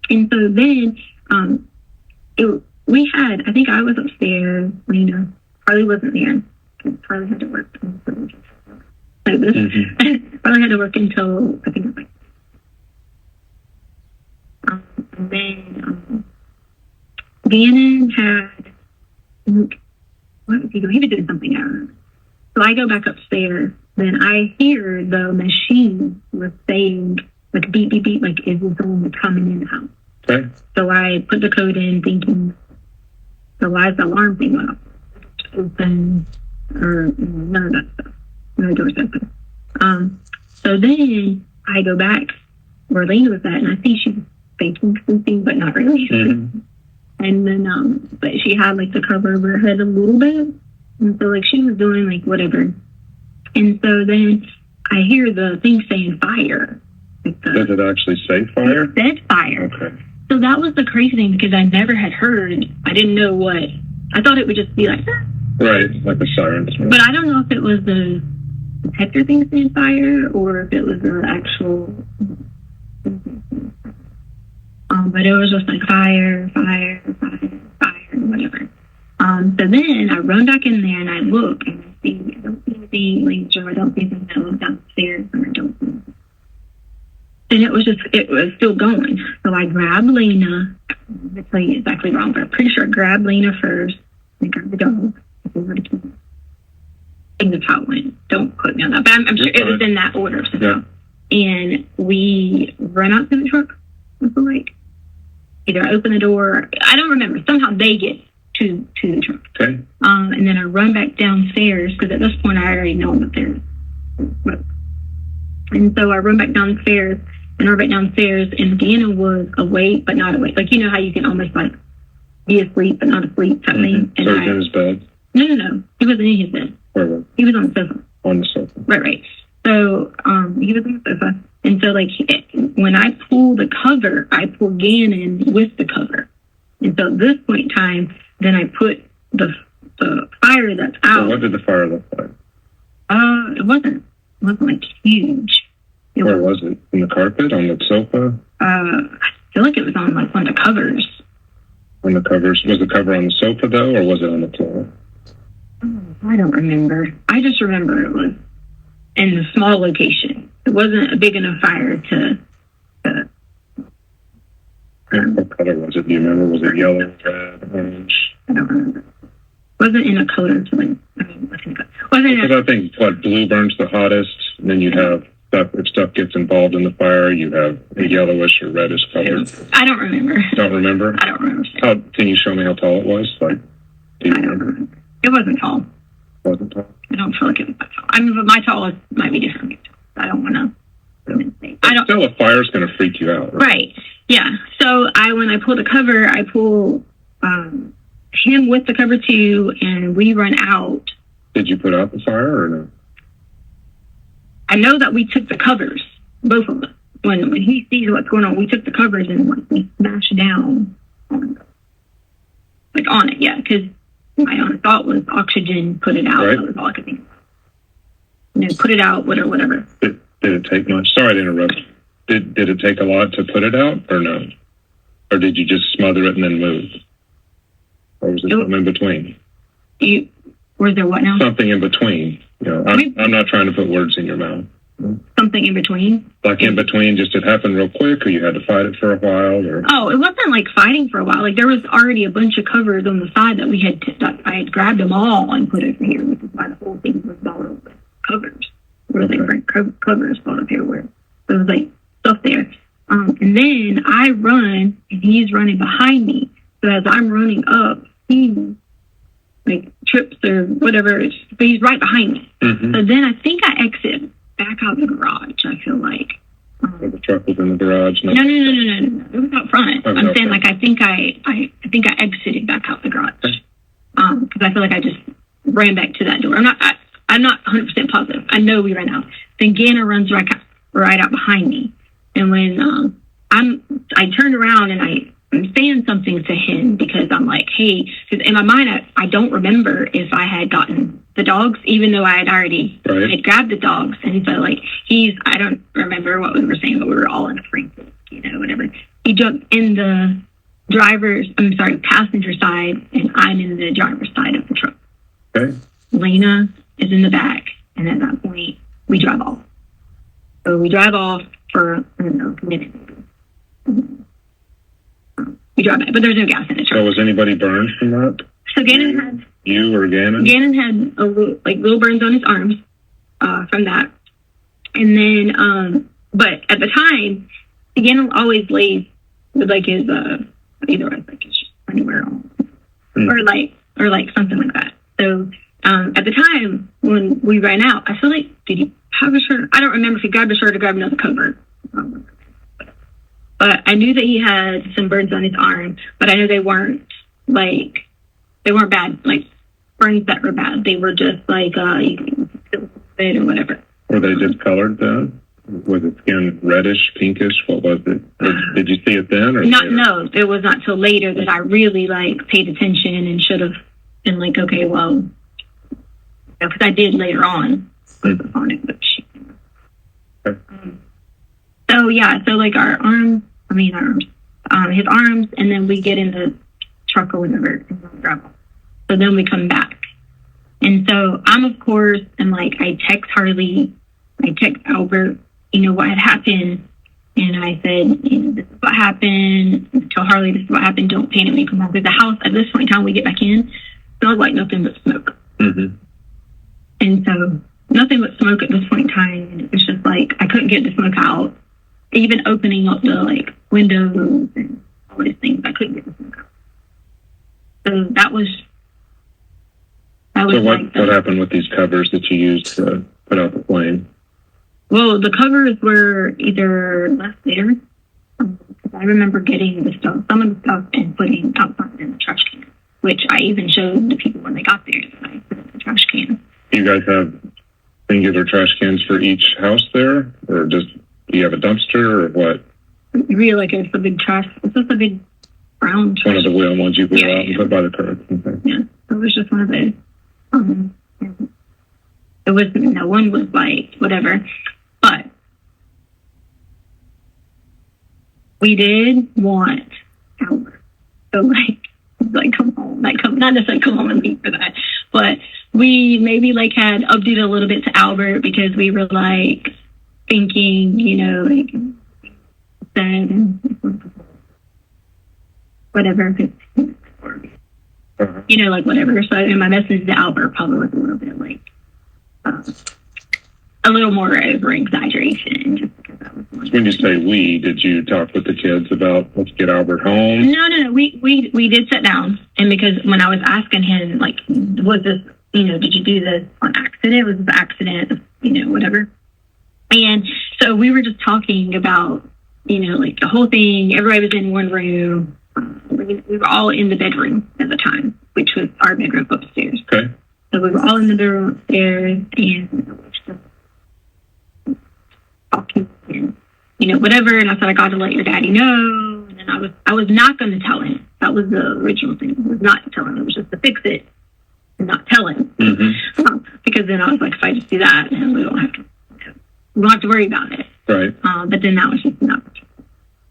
S5: And so then, I think I was upstairs, Harley wasn't there. Harley had to work. Harley had to work until, I think it was and then Gannon had, what was he doing? He was doing something, I don't know. So I go back upstairs, then I hear the machine was saying, beep, beep, beep, is this someone coming in the house?
S4: Okay.
S5: So I put the code in thinking, so why is the alarm thing off? Open, or none of that stuff. No doors open. So then I go back where Lena was at, and I think she was faking sleeping, but not really.
S4: Mm-hmm.
S5: And then, but she had the cover over her head a little bit. And so she was doing whatever. And so then I hear the thing saying fire.
S4: Does it actually say fire?
S5: It said fire.
S4: Okay.
S5: So that was the crazy thing, because I never had heard, I didn't know what, I thought it would just be
S4: right, like a siren.
S5: But I don't know if it was the detector thing saying fire, or if it was the actual, but it was just fire, fire, fire, fire, whatever. So then I run back in there and I look and I don't see anything, I don't see anything that was downstairs, and I don't see anything. And it was still going. So I grabbed Lena. I'm going to tell you exactly wrong, but I'm pretty sure I grabbed Lena first. I grabbed the dog. I think that's how it went. Don't quote me on that. But I'm sure it was in that order. So.
S4: Yeah.
S5: And we run out to the truck. Either I open the door. I don't remember. Somehow they get to the truck.
S4: Okay.
S5: And then I run back downstairs because at this point I already know that there's smoke. And so I run back downstairs and Gannon was awake but not awake. Like, you know how you can almost like be asleep but not asleep type thing.
S4: So he was in his bed?
S5: No. He wasn't in his bed.
S4: Where was
S5: he? He was on the sofa.
S4: On the sofa.
S5: Right. So he was on the sofa. And so like when I pull the cover, I pull Gannon with the cover. And so at this point in time, then I put the fire that's out.
S4: So what did the fire look like?
S5: It wasn't like huge.
S4: Where was it? In the carpet? On the sofa?
S5: I feel like it was on like one of the covers.
S4: On the covers? Was the cover on the sofa though, or was it on the floor?
S5: I don't remember. I just remember it was in a small location. It wasn't a big enough fire to.
S4: What color was it? Do you remember? Was it yellow, red, orange?
S5: I don't remember. Wasn't in a color to like. Wasn't
S4: Because I think blue burns the hottest. And then you have stuff. If stuff gets involved in the fire, you have a yellowish or reddish color.
S5: I don't remember.
S4: Don't remember?
S5: I don't remember.
S4: Can you show me how tall it was? Like, do you remember?
S5: It wasn't tall.
S4: Wasn't tall.
S5: I don't feel like it was that tall. I mean, but my tallest might be different. I don't want to.
S4: Still, a fire's going to freak you out, right?
S5: Right. Yeah. So when I pull the cover, I pull him with the cover too, and we run out.
S4: Did you put out the fire or no?
S5: I know that we took the covers, both of them. When he sees what's going on, we took the covers and like we smashed down on it. Yeah, because my only thought was oxygen, put it out.
S4: Right.
S5: That was all I could think of. Put it out, whatever.
S4: Did it take much? Sorry to interrupt. Did it take a lot to put it out or no? Or did you just smother it and then move? Or was it something in between?
S5: Was there what now?
S4: Something in between. You know, I'm not trying to put words in your mouth.
S5: Something in between?
S4: Like in between, just it happened real quick, or you had to fight it for a while? Or?
S5: Oh, it wasn't like fighting for a while. Like there was already a bunch of covers on the side that I had grabbed them all and put over here, which is why the whole thing was bottled with covers. There was like covers bottled up here where there was like stuff there. And then I run and he's running behind me. So as I'm running up, he like trips or whatever, but he's right behind me.
S4: Mm-hmm.
S5: So then I think I exit back out the garage, I feel like.
S4: The truck was in the garage?
S5: No. It was out front.
S4: Oh,
S5: I'm saying like I think I exited back out the garage. Because I feel like I just ran back to that door. I'm not 100% positive. I know we ran out. Then Gannon runs right out behind me. And when I turned around and I'm saying something to him because I'm like, hey, because in my mind, I don't remember if I had gotten the dogs, even though I had already had grabbed the dogs. And so like I don't remember what we were saying, but we were all in a free, whatever. He jumped in the passenger side, and I'm in the driver's side of the truck.
S4: Okay.
S5: Lena is in the back, and at that point, we drive off. So we drive off for, I don't know, a minute. We drive back, but there's no gas in the truck.
S4: So was anybody burned from that?
S5: So Gannon had...
S4: You or Gannon?
S5: Gannon had little burns on his arms from that. And then, but at the time, Gannon always lays with like his, either like his underwear on, or like something like that. So at the time when we ran out, I feel like, did he have a shirt? I don't remember if he grabbed a shirt or grabbed another cover. But I knew that he had some burns on his arm, but I know they weren't bad, like burns that were bad. They were just like, you can feel it or whatever.
S4: Were they discolored then? Was it skin reddish, pinkish? What was it? Did you see it then? Or
S5: No, it was not till later that I really like paid attention and should have been like, okay, well, because I did later on on it, but so yeah, so like his arms, and then we get in the truck or whatever and drive off. So then we come back, and so I'm of course, and like I text Harley, I text Albert, what had happened, and I said, this is what happened. Tell Harley this is what happened. Don't panic when you come back. Because the house at this point in time we get back in smells like nothing but smoke.
S4: Mm-hmm.
S5: And so nothing but smoke at this point in time, and it was just like I couldn't get the smoke out. Even opening up the like windows and all these things, I couldn't get the smoke out. So that was
S4: So what
S5: like
S4: happened with these covers that you used to put out the flame?
S5: well, the covers were either left there. I remember getting some of the stuff and putting outside in the trash can, which I even showed the people when they got there that I put in the trash can.
S4: Do you guys have singular trash cans for each house there, or do you have a dumpster, or what?
S5: Really, like it's a big trash. It's just a big brown trash.
S4: One of the wheel ones you wheel
S5: Yeah,
S4: out and
S5: yeah.
S4: put by the curb. Okay.
S5: Yeah, it was just one of those. It was no one was like whatever, but we did want Albert. So like come home, not necessarily come home and leave for that, but we maybe like had updated a little bit to Albert because we were like thinking, you know, like said whatever.
S4: Uh-huh.
S5: You know, like whatever. So in my message to Albert probably was a little bit like a little more over exaggeration. Just because that was one.
S4: When you say we, did you talk with the kids about let's get Albert home?
S5: No. We did sit down, and because when I was asking him, like, was this, you know, did you do this on accident? Was this an accident? You know, whatever. And so we were just talking about, you know, like the whole thing. Everybody was in one room. We were all in the bedroom at the time, which was our bedroom upstairs.
S4: Okay.
S5: So we were all in the bedroom upstairs, and we were just talking, and, you know, whatever. And I said, I got to let your daddy know. And then I was not going to tell him. That was the original thing. I was not to tell him. It was just to fix it and not tell him.
S4: Mm-hmm.
S5: Because then I was like, if I just do that, then we don't have to worry about it.
S4: Right.
S5: But then that was just enough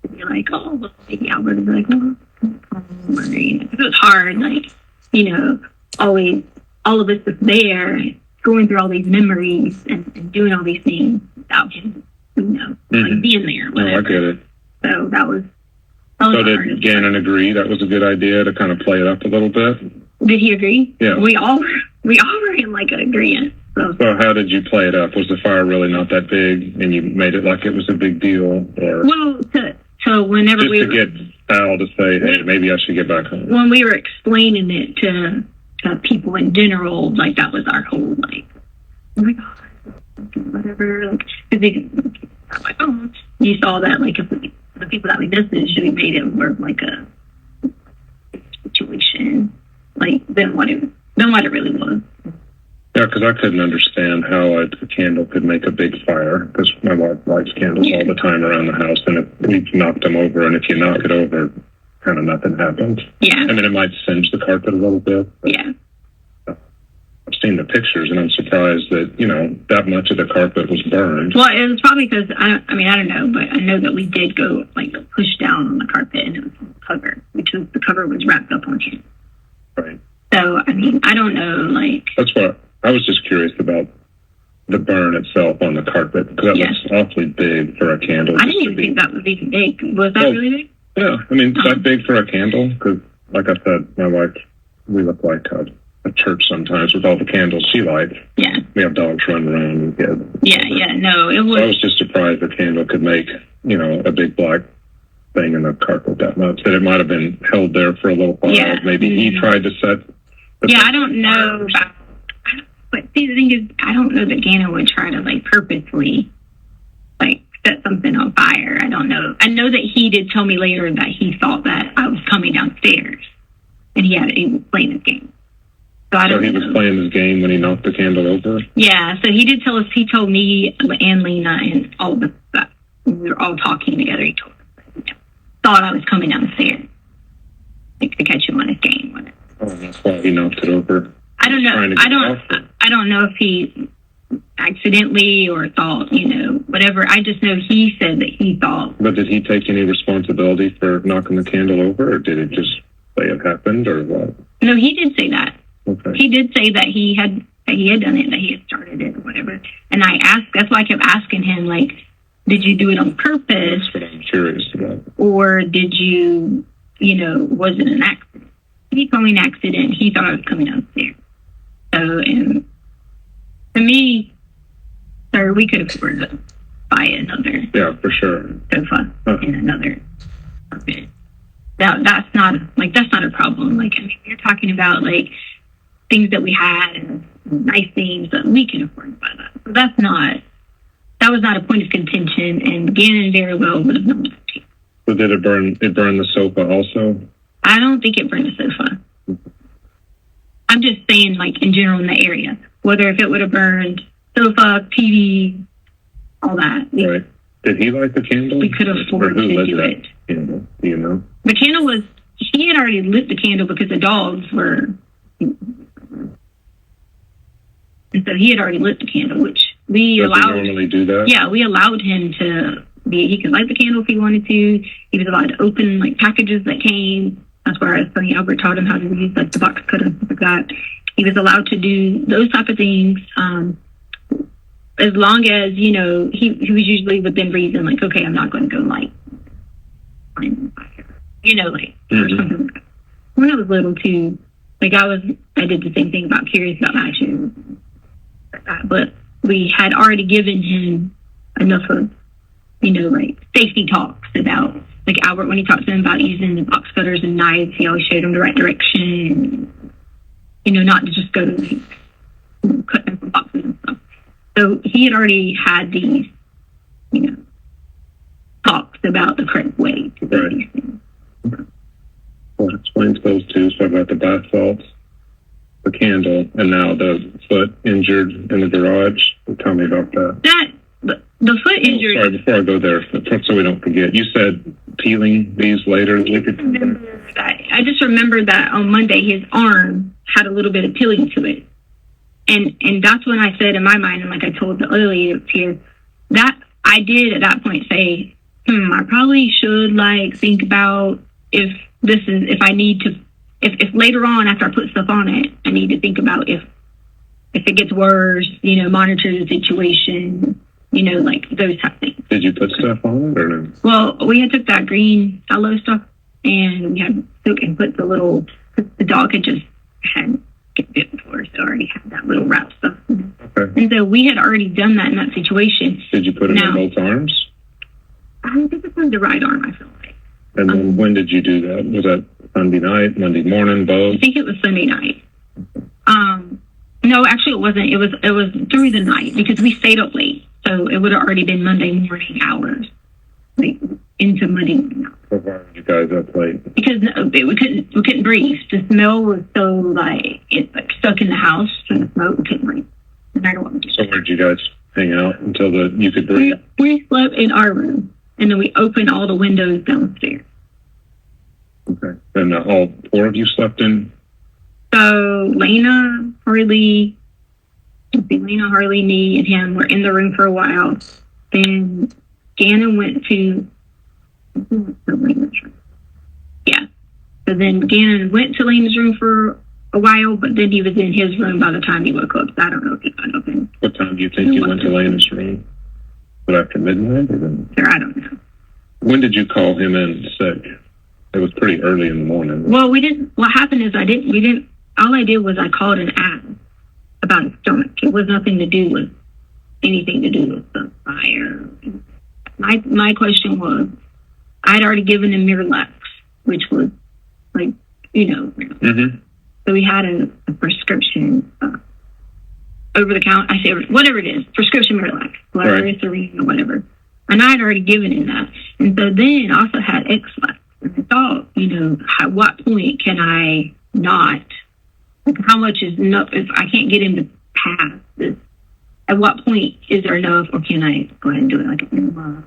S5: to be like, oh, well, maybe Albert would be like, oh, or, you know, 'cause it was hard, like, you know, always, all of us was there, going through all these memories and doing all these things without him, you know, like being there.
S4: Oh, I get it.
S5: So that was
S4: So
S5: the
S4: did
S5: hardest
S4: Gannon agree that was a good idea to kind of play it up a little bit?
S5: Did he agree?
S4: Yeah.
S5: We all were in like an agreement.
S4: So how did you play it up? Was the fire really not that big, and you made it like it was a big deal, or
S5: Well, so whenever
S4: just
S5: we
S4: to get Al to say, hey, maybe I should get back home?
S5: when we were explaining it to people in general, like that was our whole like, oh my god, whatever. Like, I'm like, oh, you saw that like if the people that we messaged, we made it more of like a situation, like than what it really was.
S4: Yeah, because I couldn't understand how a candle could make a big fire, because my wife lights candles all the time around the house, and if we knocked them over, and if you knock it over, kind of nothing happens.
S5: Yeah.
S4: I mean, it might singe the carpet a little bit. But
S5: Yeah.
S4: I've seen the pictures, and I'm surprised that, you know, that much of the carpet was burned.
S5: Well, it was probably because I don't know, but I know that we did go like push down on the carpet, and it was on the cover, the cover was wrapped up on him.
S4: Right.
S5: So I mean, I don't know, like.
S4: That's what I was just curious about, the burn itself on the carpet, because that looks awfully big for a candle.
S5: I didn't even think that was even big. Was that really big?
S4: Yeah, I mean, that big for a candle, because like I said, my wife, we look like a church sometimes with all the candles she lights.
S5: Yeah.
S4: We have dogs running around and kids.
S5: Yeah, no, it was.
S4: I was just surprised a candle could make, you know, a big black thing in the carpet that much. That it might have been held there for a little while.
S5: Yeah.
S4: Maybe he tried to set.
S5: I don't know about. But see, the thing is, I don't know that Gannon would try to like purposely, like set something on fire. I don't know. I know that he did tell me later that he thought that I was coming downstairs, and he was playing his game. So I don't know.
S4: So he was playing his game when he knocked the candle over?
S5: Yeah, so he did tell us, he told me and Lena and all of us that when we were all talking together, he told us that he thought I was coming downstairs, like to catch him on his game. Whatever.
S4: Oh, that's why he knocked it over.
S5: I don't know. I don't know if he accidentally or thought, you know, whatever. I just know he said that he thought.
S4: But did he take any responsibility for knocking the candle over, or did it just say it happened, or what?
S5: No, he did say that.
S4: Okay.
S5: He did say that he had done it, that he had started it or whatever. And I asked, that's why I kept asking him, like, did you do it on purpose?
S4: That's what I'm curious about.
S5: Or did you, you know, was it an accident? He told me an accident. He thought I was coming downstairs. So, and to me, sir, we could afford to buy another
S4: Yeah, for sure.
S5: sofa in another apartment. that's not a problem. Like, I mean, you're talking about like things that we had and nice things that we can afford to buy that. So that was not a point of contention, and Gannon very well would have known that too.
S4: So did it burn the sofa also?
S5: I don't think it burned the sofa. I'm just saying, like, in general in the area, whether if it would have burned sofa, TV, all that.
S4: Right. Did he light the candle?
S5: We could afford to do it.
S4: Candle? Do you know?
S5: The candle was, he had already lit the candle because the dogs were, and so he had already lit the candle, which we
S4: Does
S5: allowed.
S4: he normally do that?
S5: Yeah, we allowed him to he could light the candle if he wanted to. He was allowed to open like packages that came. That's where Sonny Albert taught him how to use like the box cutter and stuff like that. He was allowed to do those type of things. As long as, you know, he was usually within reason, like, okay, I'm not going to go light, you know, like, or something like that. When I was little too, like I did the same thing about curious about matching, but we had already given him enough of, you know, like safety talks about, like Albert, when he talked to him about using the box cutters and knives, he always showed him the right direction, you know, not to just go to like, cut them from boxes and stuff. So he had already had these, you know, talks about the correct way to do these things.
S4: Well, it explains those two. So I've got the bath salts, the candle, and now the foot injured in the garage. Tell me about that.
S5: The foot injury.
S4: Sorry, before I go there, so we don't forget, you said peeling these later.
S5: I just remember that on Monday his arm had a little bit of peeling to it. And that's when I said in my mind, and like I told the other lady here, that I did at that point say, I probably should like think about if later on after I put stuff on it, I need to think about if it gets worse, you know, monitor the situation, you know, like those type of things.
S4: Did you put stuff on it or no?
S5: Well, we had took that green aloe stuff and we had took and put the dog had just had get bit before, so already had that little wrap stuff. Okay. And so we had already done that in that situation.
S4: Did you put it in both arms?
S5: I think it was the right arm, I feel like.
S4: And then when did you do that? Was that Sunday night, Monday morning, both?
S5: I think it was Sunday night. No, actually it wasn't. It was through the night because we stayed up late. So it would have already been Monday morning hours, like into Monday morning hours.
S4: So why were you guys up late?
S5: Because we couldn't breathe. The smell was so like it's like stuck in the house from the smoke. We couldn't breathe. And I don't want to do
S4: So where did you guys hang out until you could breathe?
S5: We slept in our room, and then we opened all the windows downstairs.
S4: Okay. And all four of you slept in?
S5: So Lena, Harley, me, and him were in the room for a while. Then Gannon went to yeah. So then Gannon went to Lena's room for a while, but then he was in his room by the time he woke up. So I don't know if he got open.
S4: What time do you think you went to Lena's room? But after midnight?
S5: Sure, I don't know.
S4: When did you call him in sick? It was pretty early in the morning.
S5: Well, we didn't. What happened is all I did was I called and asked about his stomach. It was nothing to do with anything to do with the fire. My question was, I'd already given him Miralax, which was like, you know, so we had a prescription over the counter. I say whatever it is, prescription Miralax, Serene or whatever. And I had already given him that, and so then also had X-Lax. And I thought, you know, at what point can I not? Like, how much is enough? If I can't get him to pass this, at what point is there enough, or can I go ahead and do it like an enema?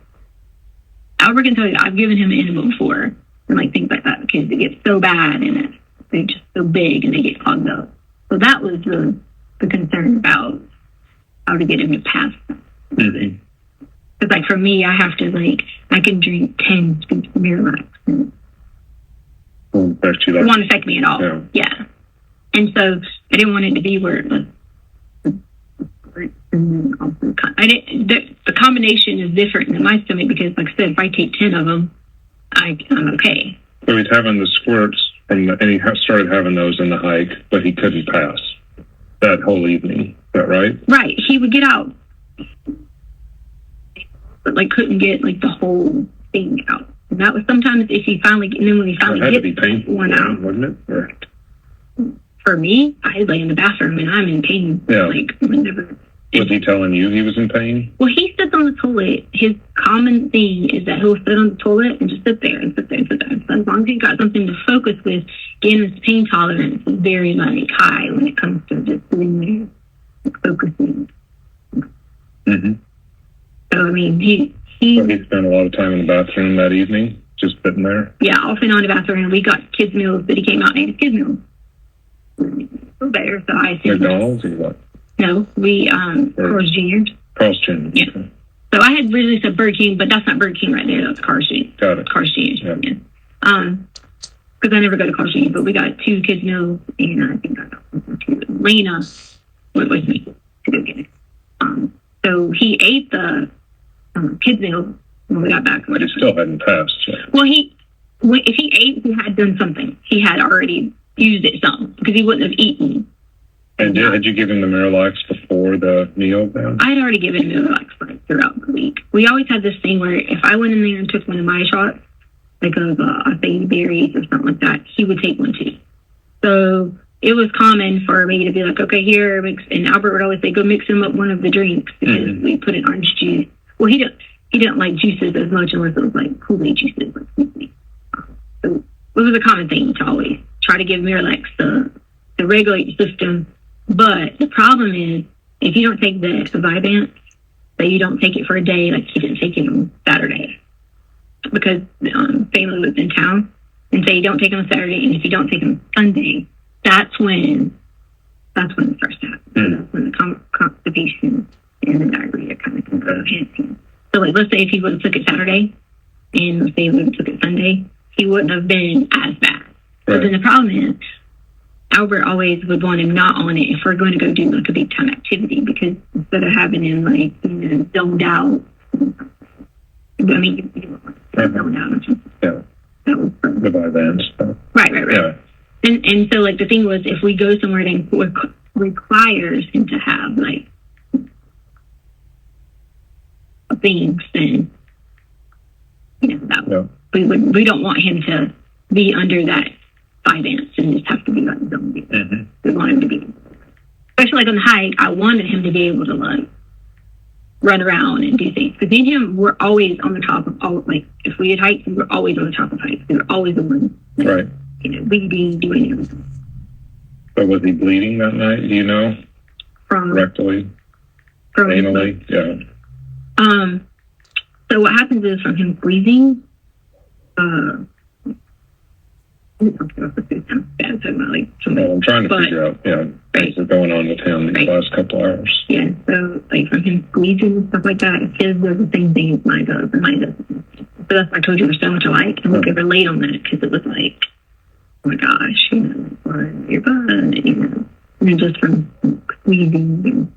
S5: Albert can tell you, I've given him an enema before, and like things like that, because it gets so bad and they're just so big and they get clogged up. So that was the concern about how to get him to pass that. Because like for me, I have to I can drink 10 scoops of Miralax. And it won't affect me at all. Yeah. And so I didn't want it to be where it was. The combination is different in my stomach because, like I said, if I take 10 of them, I'm okay.
S4: So he's having the squirts, and he started having those in the hike, but he couldn't pass that whole evening. Is that right?
S5: Right. He would get out, but couldn't get the whole thing out. And that was sometimes if he finally, and then when he
S4: It
S5: finally
S4: had to be
S5: gets
S4: painful,
S5: one out.
S4: wouldn't it? Or,
S5: For me, I lay in the bathroom and I'm in pain.
S4: Yeah.
S5: Like whenever.
S4: was he telling you he was in pain?
S5: Well, he sits on the toilet. His common thing is that he'll sit on the toilet and just sit there and sit there and sit there. So as long as he's got something to focus with, Gannon's pain tolerance is very like high when it comes to just sitting there and focusing.
S4: Mm-hmm.
S5: So I mean, he
S4: So he spent a lot of time in the bathroom that evening, just sitting there.
S5: yeah, off and on the bathroom. And we got kids meals, but he came out and ate his kids meals. Better, so I assumed.
S4: McDonald's or what?
S5: No, we Carl's Jr.
S4: Carl's Jr.
S5: Yeah. So I had originally said Burger King, but that's not Burger King right there. That's Carl's Jr.
S4: Got it.
S5: Carl's Jr.
S4: Yeah.
S5: Yeah. Because I never go to Carl's Jr., but we got 2 kids meals, and I think I got Lena went with me to go get it. So he ate the kids meal when we got back.
S4: But he still hadn't passed yet.
S5: Well, if he ate, he had done something. He had already used it some because he wouldn't have eaten.
S4: And had you given the Miralax before the meal then?
S5: I had already given him Miralax throughout the week. We always had this thing where if I went in there and took one of my shots, like of say berries or something like that, he would take one too. So it was common for me to be like, okay, here, mix, and Albert would always say, go mix him up one of the drinks because we put in orange juice. Well, he didn't like juices as much unless it was like Kool-Aid juices. So it was a common thing to always try to give Miralax to regulate the system. But the problem is, if you don't take the Vyvanse, that you don't take it for a day, like he didn't take it on Saturday, because family was in town, and so you don't take it on Saturday, and if you don't take it on Sunday, that's when it starts to happen. That's when the constipation and the diarrhea kind of can go hand in hand. So, like, let's say if he would have took it Saturday, and let's say he would have took it Sunday, he wouldn't have been as bad. But then the problem is, Albert always would want him not on it if we're going to go do like a big time activity, because instead of having him like zoned out, I mean, you don't want to zoned out.
S4: Yeah.
S5: That was
S4: The Vyvanse stuff.
S5: right.
S4: Yeah.
S5: And so like the thing was, if we go somewhere that requires him to have like things, then that we don't want him to be under that Vyvanse and just have to be like zoned in. We want him to be, especially like on the hike, I wanted him to be able to like run around and do things. Because me and him were always on the top of all, like if we had hiked, we were always on the top of hikes. We were always the one, like, leading, doing everything.
S4: So was he bleeding that night? Do you know?
S5: From
S4: Rectally? Anally? Yeah.
S5: So what happens is from him squeezing,
S4: Well, I'm trying to figure out, things are going on with him these last couple hours.
S5: Yeah, so like from him squeezing and stuff like that, his does the same thing as mine does, and mine doesn't. So that's why I told you we're so much alike, and we could relate on that, because it was like, oh my gosh, your butt, and then just from squeezing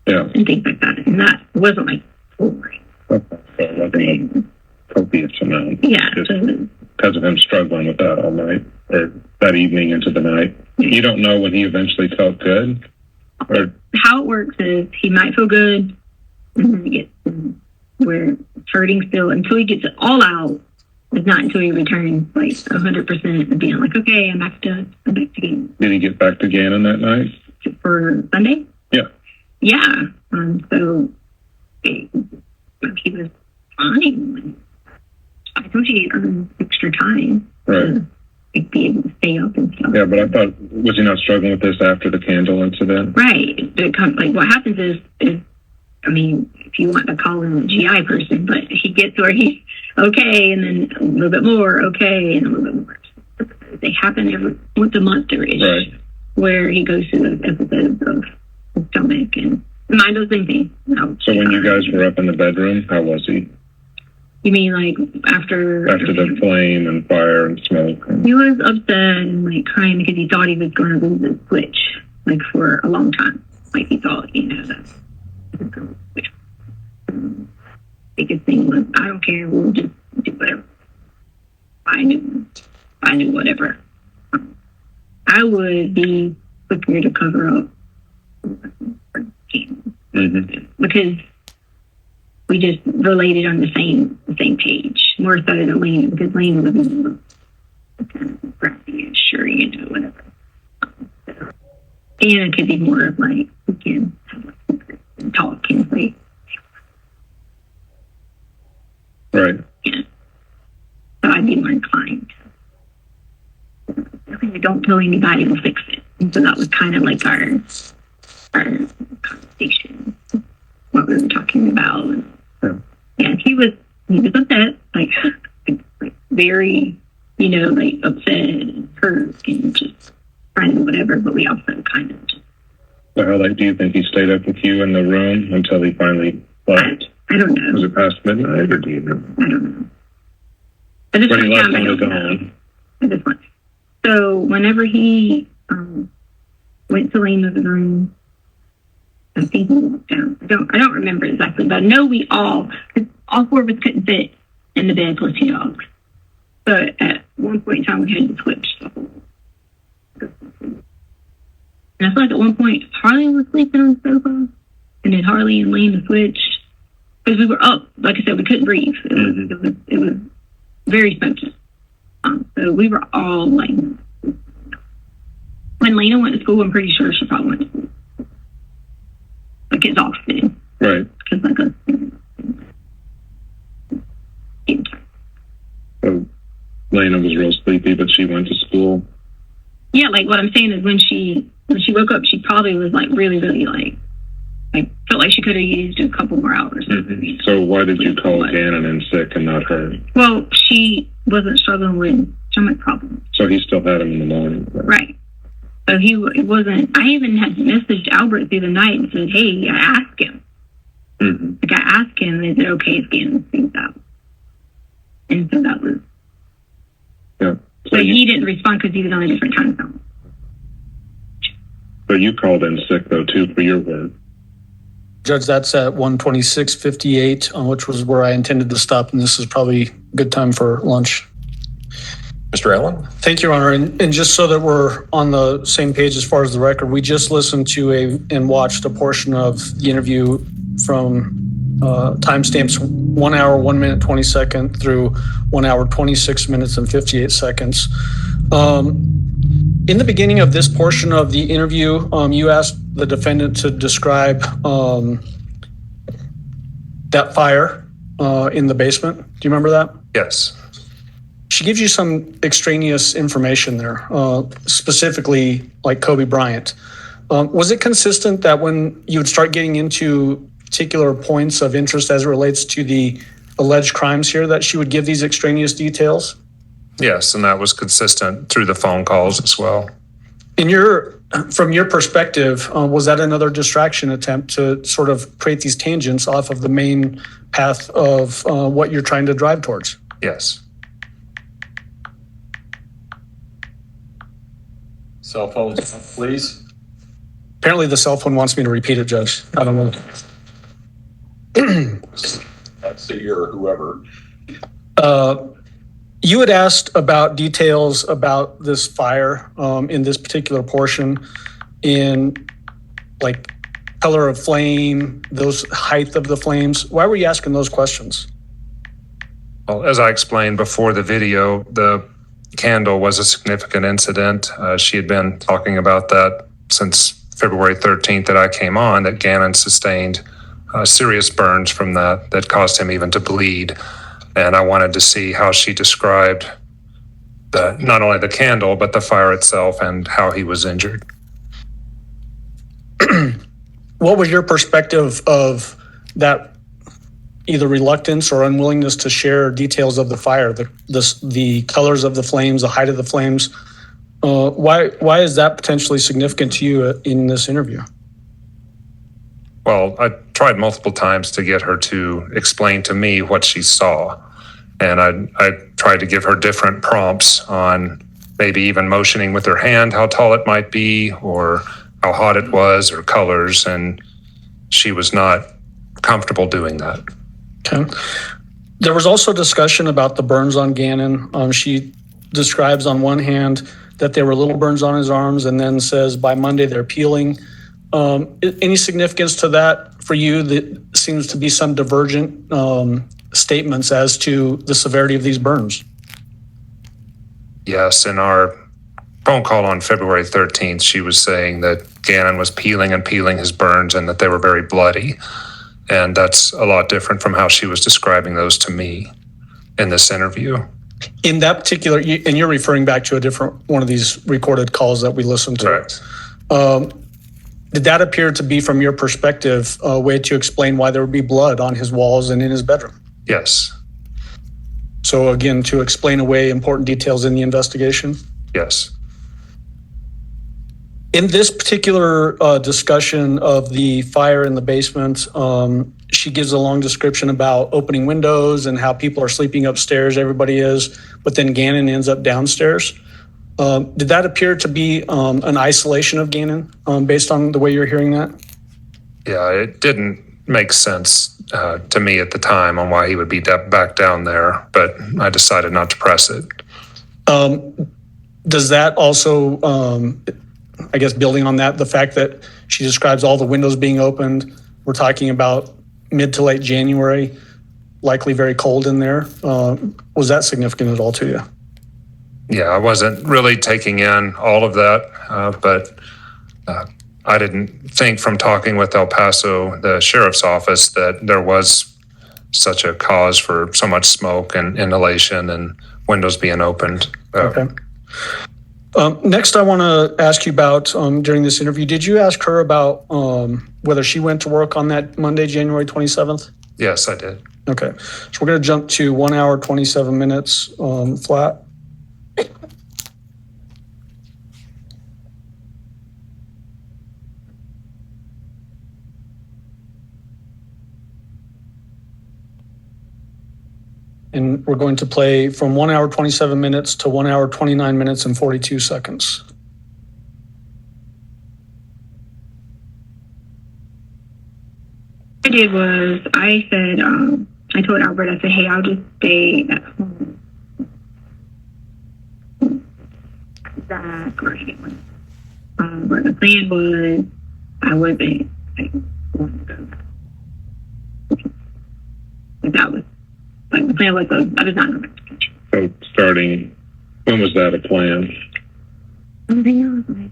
S5: and things like that. And that wasn't like boring.
S4: Okay. So it wasn't a copious amount.
S5: Yeah.
S4: Because of him struggling with that all night, or that evening into the night. You don't know when he eventually felt good? Or
S5: how it works is he might feel good, and then he gets where it's hurting still until he gets it all out. It's not until he returns like 100% and being like, okay, I'm back to Gannon.
S4: did he get back to Gannon that night?
S5: For Sunday?
S4: Yeah.
S5: Yeah. So he was fine. I thought he earned extra time to be able to stay up and stuff.
S4: Yeah, but I thought, was he not struggling with this after the candle incident?
S5: Right. Like what happens is, I mean, if you want to call him a GI person, but he gets where he's okay, and then a little bit more okay, and a little bit more. They happen every once a month-ish, where he goes through those episodes of stomach and mind those things.
S4: So when you guys were up in the bedroom, how was he?
S5: You mean like after
S4: the flame and fire and smoke?
S5: He was upset and like crying because he thought he was going to lose his switch, like for a long time. Like he thought, that biggest thing was, I don't care, we'll just do whatever. I knew whatever. I would be quicker to cover up because we just related on the same page, more so than Lena, because Lena was kind of grumpy and sure, whatever. And it could be more of like, we can have like and talk and say,
S4: Right.
S5: yeah. So I'd be more inclined. Okay, don't tell anybody, we'll fix it. And so that was kind of like our conversation, what we were talking about. Yeah, he was upset, like very, like upset and hurt and just trying to whatever, but we also kind of just.
S4: So how late do you think he stayed up with you in the room until he finally left?
S5: I don't know.
S4: Was it past midnight, or do you know?
S5: I don't know. At this
S4: But he
S5: point
S4: left
S5: in time, I
S4: on
S5: don't
S4: his
S5: know.
S4: own.
S5: At this point. So whenever he went to Lena's room, I think he walked down. I don't remember exactly, but I know we all four of us couldn't fit in the bed plus 2 dogs. But at one point in time, we had to switch the whole. And I feel like at one point, Harley was sleeping on the sofa, and then Harley and Lena switched. Because we were up, like I said, we couldn't breathe. It was very smoky. So we were all like, when Lena went to school, I'm pretty sure she probably went to school. Like exhausted.
S4: Right.
S5: Because like a.
S4: So Lena was real sleepy, but she went to school.
S5: Yeah, like what I'm saying is when she woke up, she probably was like really, really like felt like she could have used a couple more hours.
S4: Mm-hmm. So why did you call Gannon in sick and not her?
S5: Well, she wasn't struggling with stomach problems.
S4: So he still had him in the morning.
S5: Right. So it wasn't, I even had messaged Albert through the night and said, hey, I asked him.
S4: Mm-hmm.
S5: Like I asked him and they said, okay, it's Gannon things out. And so that was,
S4: Yeah.
S5: so he didn't respond because he was on a different time zone.
S4: So you called in sick though too for your work.
S2: Judge, that's at 1:26:58, which was where I intended to stop, and this is probably a good time for lunch.
S7: Mr. Allen?
S2: Thank you, Your Honor. And just so that we're on the same page as far as the record, we just listened to and watched a portion of the interview from timestamps 1 hour, 1 minute, 20 seconds through 1 hour, 26 minutes and 58 seconds. In the beginning of this portion of the interview, you asked the defendant to describe that fire in the basement. Do you remember that?
S6: Yes.
S2: She gives you some extraneous information there, specifically like Kobe Bryant. Was it consistent that when you would start getting into particular points of interest as it relates to the alleged crimes here, that she would give these extraneous details?
S6: Yes, and that was consistent through the phone calls as well.
S2: From your perspective, was that another distraction attempt to sort of create these tangents off of the main path of what you're trying to drive towards?
S6: Yes.
S7: Cell phones, please.
S2: Apparently the cell phone wants me to repeat it, Judge. I don't know.
S7: That's the year or whoever.
S2: You had asked about details about this fire in this particular portion, in like color of flame, those height of the flames. Why were you asking those questions?
S6: Well, as I explained before the video, the candle was a significant incident. She had been talking about that since February 13th that I came on, that Gannon sustained serious burns from that caused him even to bleed. And I wanted to see how she described not only the candle, but the fire itself and how he was injured.
S2: What was your perspective of that, either reluctance or unwillingness to share details of the fire, the colors of the flames, the height of the flames? Why is that potentially significant to you in this interview?
S6: Well, I tried multiple times to get her to explain to me what she saw. And I tried to give her different prompts on maybe even motioning with her hand how tall it might be or how hot it was or colors. And she was not comfortable doing that.
S2: Okay. There was also discussion about the burns on Gannon. She describes on one hand that there were little burns on his arms and then says by Monday they're peeling. Any significance to that for you? That seems to be some divergent statements as to the severity of these burns.
S6: Yes, in our phone call on February 13th, she was saying that Gannon was peeling and peeling his burns and that they were very bloody. And that's a lot different from how she was describing those to me in this interview.
S2: In that particular, and you're referring back to a different one of these recorded calls that we listened to.
S6: Correct.
S2: Did that appear to be, from your perspective, a way to explain why there would be blood on his walls and in his bedroom?
S6: Yes.
S2: So again, to explain away important details in the investigation?
S6: Yes.
S2: In this particular discussion of the fire in the basement, she gives a long description about opening windows and how people are sleeping upstairs, everybody is, but then Gannon ends up downstairs. Did that appear to be an isolation of Gannon based on the way you're hearing that?
S6: Yeah, it didn't make sense to me at the time on why he would be back down there, but I decided not to press it.
S2: Does that also, I guess building on that, the fact that she describes all the windows being opened, we're talking about mid to late January, likely very cold in there. Was that significant at all to you?
S6: Yeah, I wasn't really taking in all of that, but I didn't think from talking with El Paso, the sheriff's office, that there was such a cause for so much smoke and inhalation and windows being opened.
S2: Okay. Next, I want to ask you about, during this interview, did you ask her about whether she went to work on that Monday, January 27th?
S6: Yes, I did.
S2: Okay. So we're going to jump to 1 hour, 27 minutes flat. And we're going to play from 1 hour, 27 minutes to 1 hour, 29 minutes and 42 seconds.
S5: What I did was I said, I told Albert, I said, hey, I'll just stay at home. Exactly. But the plan was I wasn't going to go. But that was, like, the plan was I was not going to.
S4: So starting, when was that a plan?
S5: I think it was like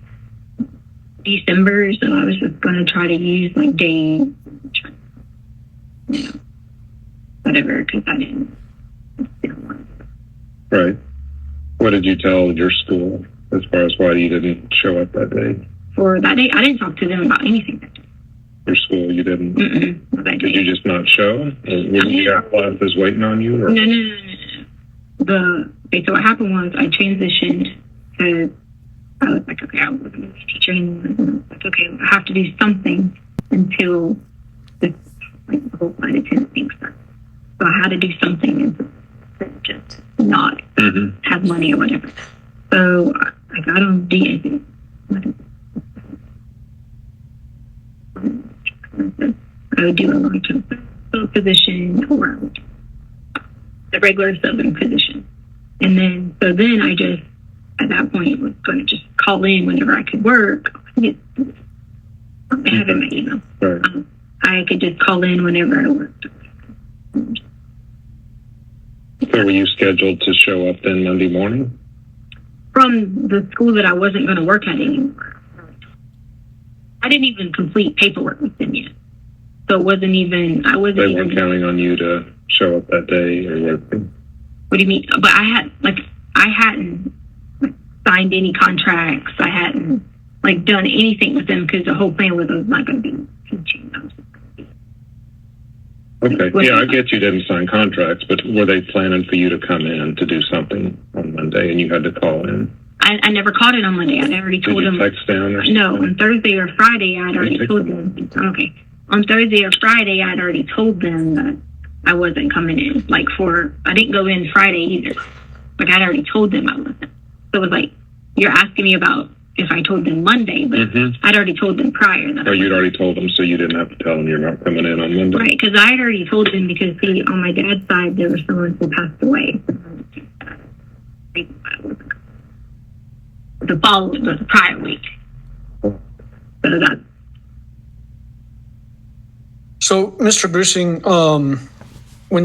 S5: December, so I was just going to try to use like days, whatever, because I didn't want it.
S4: Right. What did you tell your school as far as why you didn't show up that day?
S5: For that day, I didn't talk to them about anything that day.
S4: Your school, you didn't?
S5: That day.
S4: Did you just not show? Or when you got classes waiting on you? Or?
S5: No. So what happened was I transitioned to, I was like, okay, I wasn't going to be a teacher anymore. And I was like, okay, I have to do something until this, like, the whole flight attendant thing starts. So I had to do something and just not have money or whatever. So I got on DA. I would do a long-term position or the regular subbing position. And then, so then I just, at that point, was going to just call in whenever I could work. I have it in my email.
S4: Right.
S5: I could just call in whenever I worked.
S4: So were you scheduled to show up then Monday morning?
S5: From the school that I wasn't going to work at anymore. I didn't even complete paperwork with them yet. So it wasn't even, I wasn't
S4: They
S5: even.
S4: weren't counting on you to show up that day or what?
S5: What do you mean? But I hadn't signed any contracts. I hadn't done anything with them because the whole plan was I was not going to be teaching.
S4: Okay. Yeah, I get you didn't sign contracts, but were they planning for you to come in to do something on Monday and you had to call in?
S5: I never called it on Monday. I'd already told them.
S4: Did you text down or something?
S5: No, on Thursday or Friday, I'd already told them. Okay. On Thursday or Friday, I'd already told them that I wasn't coming in. I didn't go in Friday either. I'd already told them I wasn't. So it was you're asking me about if I told them Monday, but I'd already told them prior. That
S4: you'd already told them, so you didn't have to tell them you're not coming in on Monday?
S5: Right, because I had already told them because, see, on my dad's side, there was someone who passed away. The prior week. So
S2: So, Mr. Gruesing, when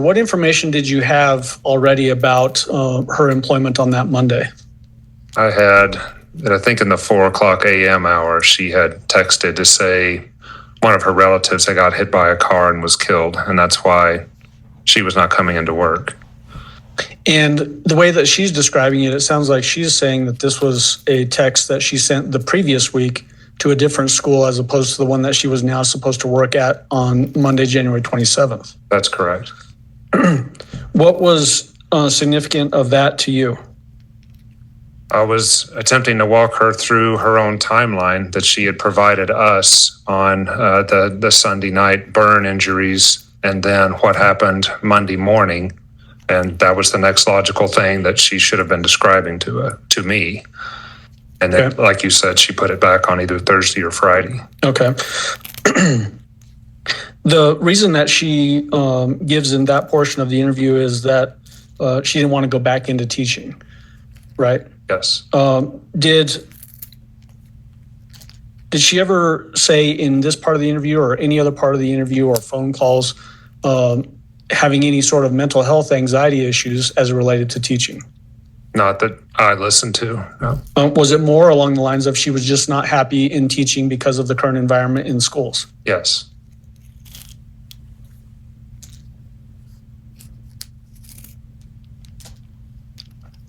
S2: what information did you have already about her employment on that Monday?
S6: I think in the 4:00 a.m. hour, she had texted to say one of her relatives had got hit by a car and was killed, and that's why she was not coming into work.
S2: And the way that she's describing it, it sounds like she's saying that this was a text that she sent the previous week to a different school as opposed to the one that she was now supposed to work at on Monday, January 27th.
S6: That's correct.
S2: What was significant of that to you?
S6: I was attempting to walk her through her own timeline that she had provided us on the Sunday night burn injuries and then what happened Monday morning. And that was the next logical thing that she should have been describing to me. And then, like you said, she put it back on either Thursday or Friday.
S2: Okay. The reason that she gives in that portion of the interview is that she didn't want to go back into teaching, right?
S6: Yes.
S2: Did she ever say in this part of the interview or any other part of the interview or phone calls having any sort of mental health anxiety issues as it related to teaching?
S6: Not that I listened to, no.
S2: Was it more along the lines of she was just not happy in teaching because of the current environment in schools?
S6: Yes.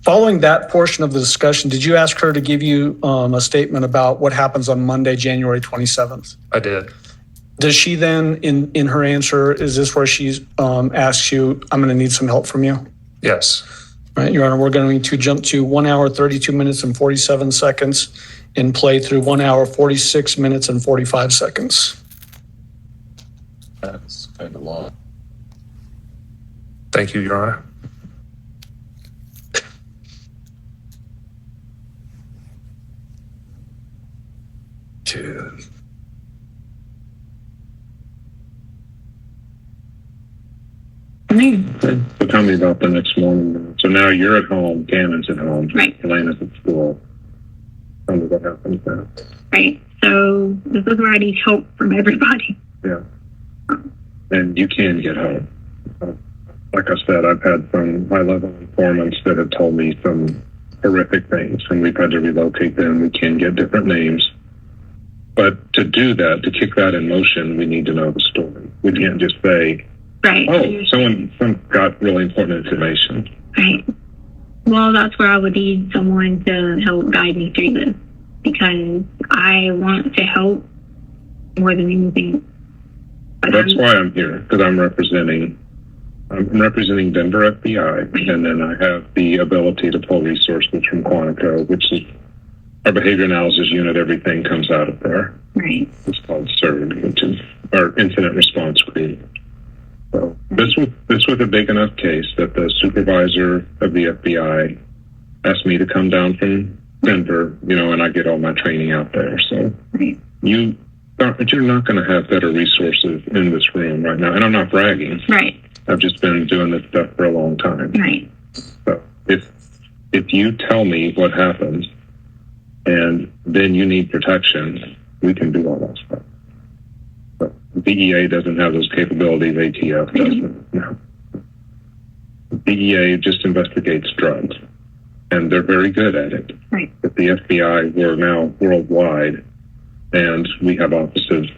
S2: Following that portion of the discussion, did you ask her to give you a statement about what happens on Monday, January 27th?
S6: I did.
S2: Does she then, in her answer, is this where she asks you, I'm going to need some help from you?
S6: Yes.
S2: All right, Your Honor, we're going to jump to 1 hour, 32 minutes and 47 seconds and play through 1 hour, 46 minutes and 45 seconds.
S7: That's kind of long.
S6: Thank you, Your Honor. Two.
S4: So tell me about the next morning. So now you're at home, Gannon's at home,
S5: Right.
S4: Elena's at school. Tell me what happens now.
S5: Right. So this is where I need help from everybody.
S4: Yeah. And you can get help. Like I said, I've had some high-level informants that have told me some horrific things, and we've had to relocate them. We can get different names. But to do that, to kick that in motion, we need to know the story. We can't just say,
S5: Right.
S4: oh, someone got really important information.
S5: Right. Well, that's where I would need someone to help guide me through this, because I want to help more than anything. But
S4: That's why I'm here, because I'm representing Denver FBI, and then I have the ability to pull resources from Quantico, which is our behavior analysis unit. Everything comes out of there.
S5: Right.
S4: It's called CERD, which is our incident response group. So this was a big enough case that the supervisor of the FBI asked me to come down from Denver, and I get all my training out there. So
S5: Right.
S4: you're not going to have better resources in this room right now. And I'm not bragging.
S5: Right.
S4: I've just been doing this stuff for a long time.
S5: Right.
S4: So if you tell me what happens and then you need protection, we can do all that stuff. But DEA doesn't have those capabilities. ATF doesn't. No. DEA just investigates drugs, and they're very good at it.
S5: Right.
S4: But the FBI, we're now worldwide, and we have offices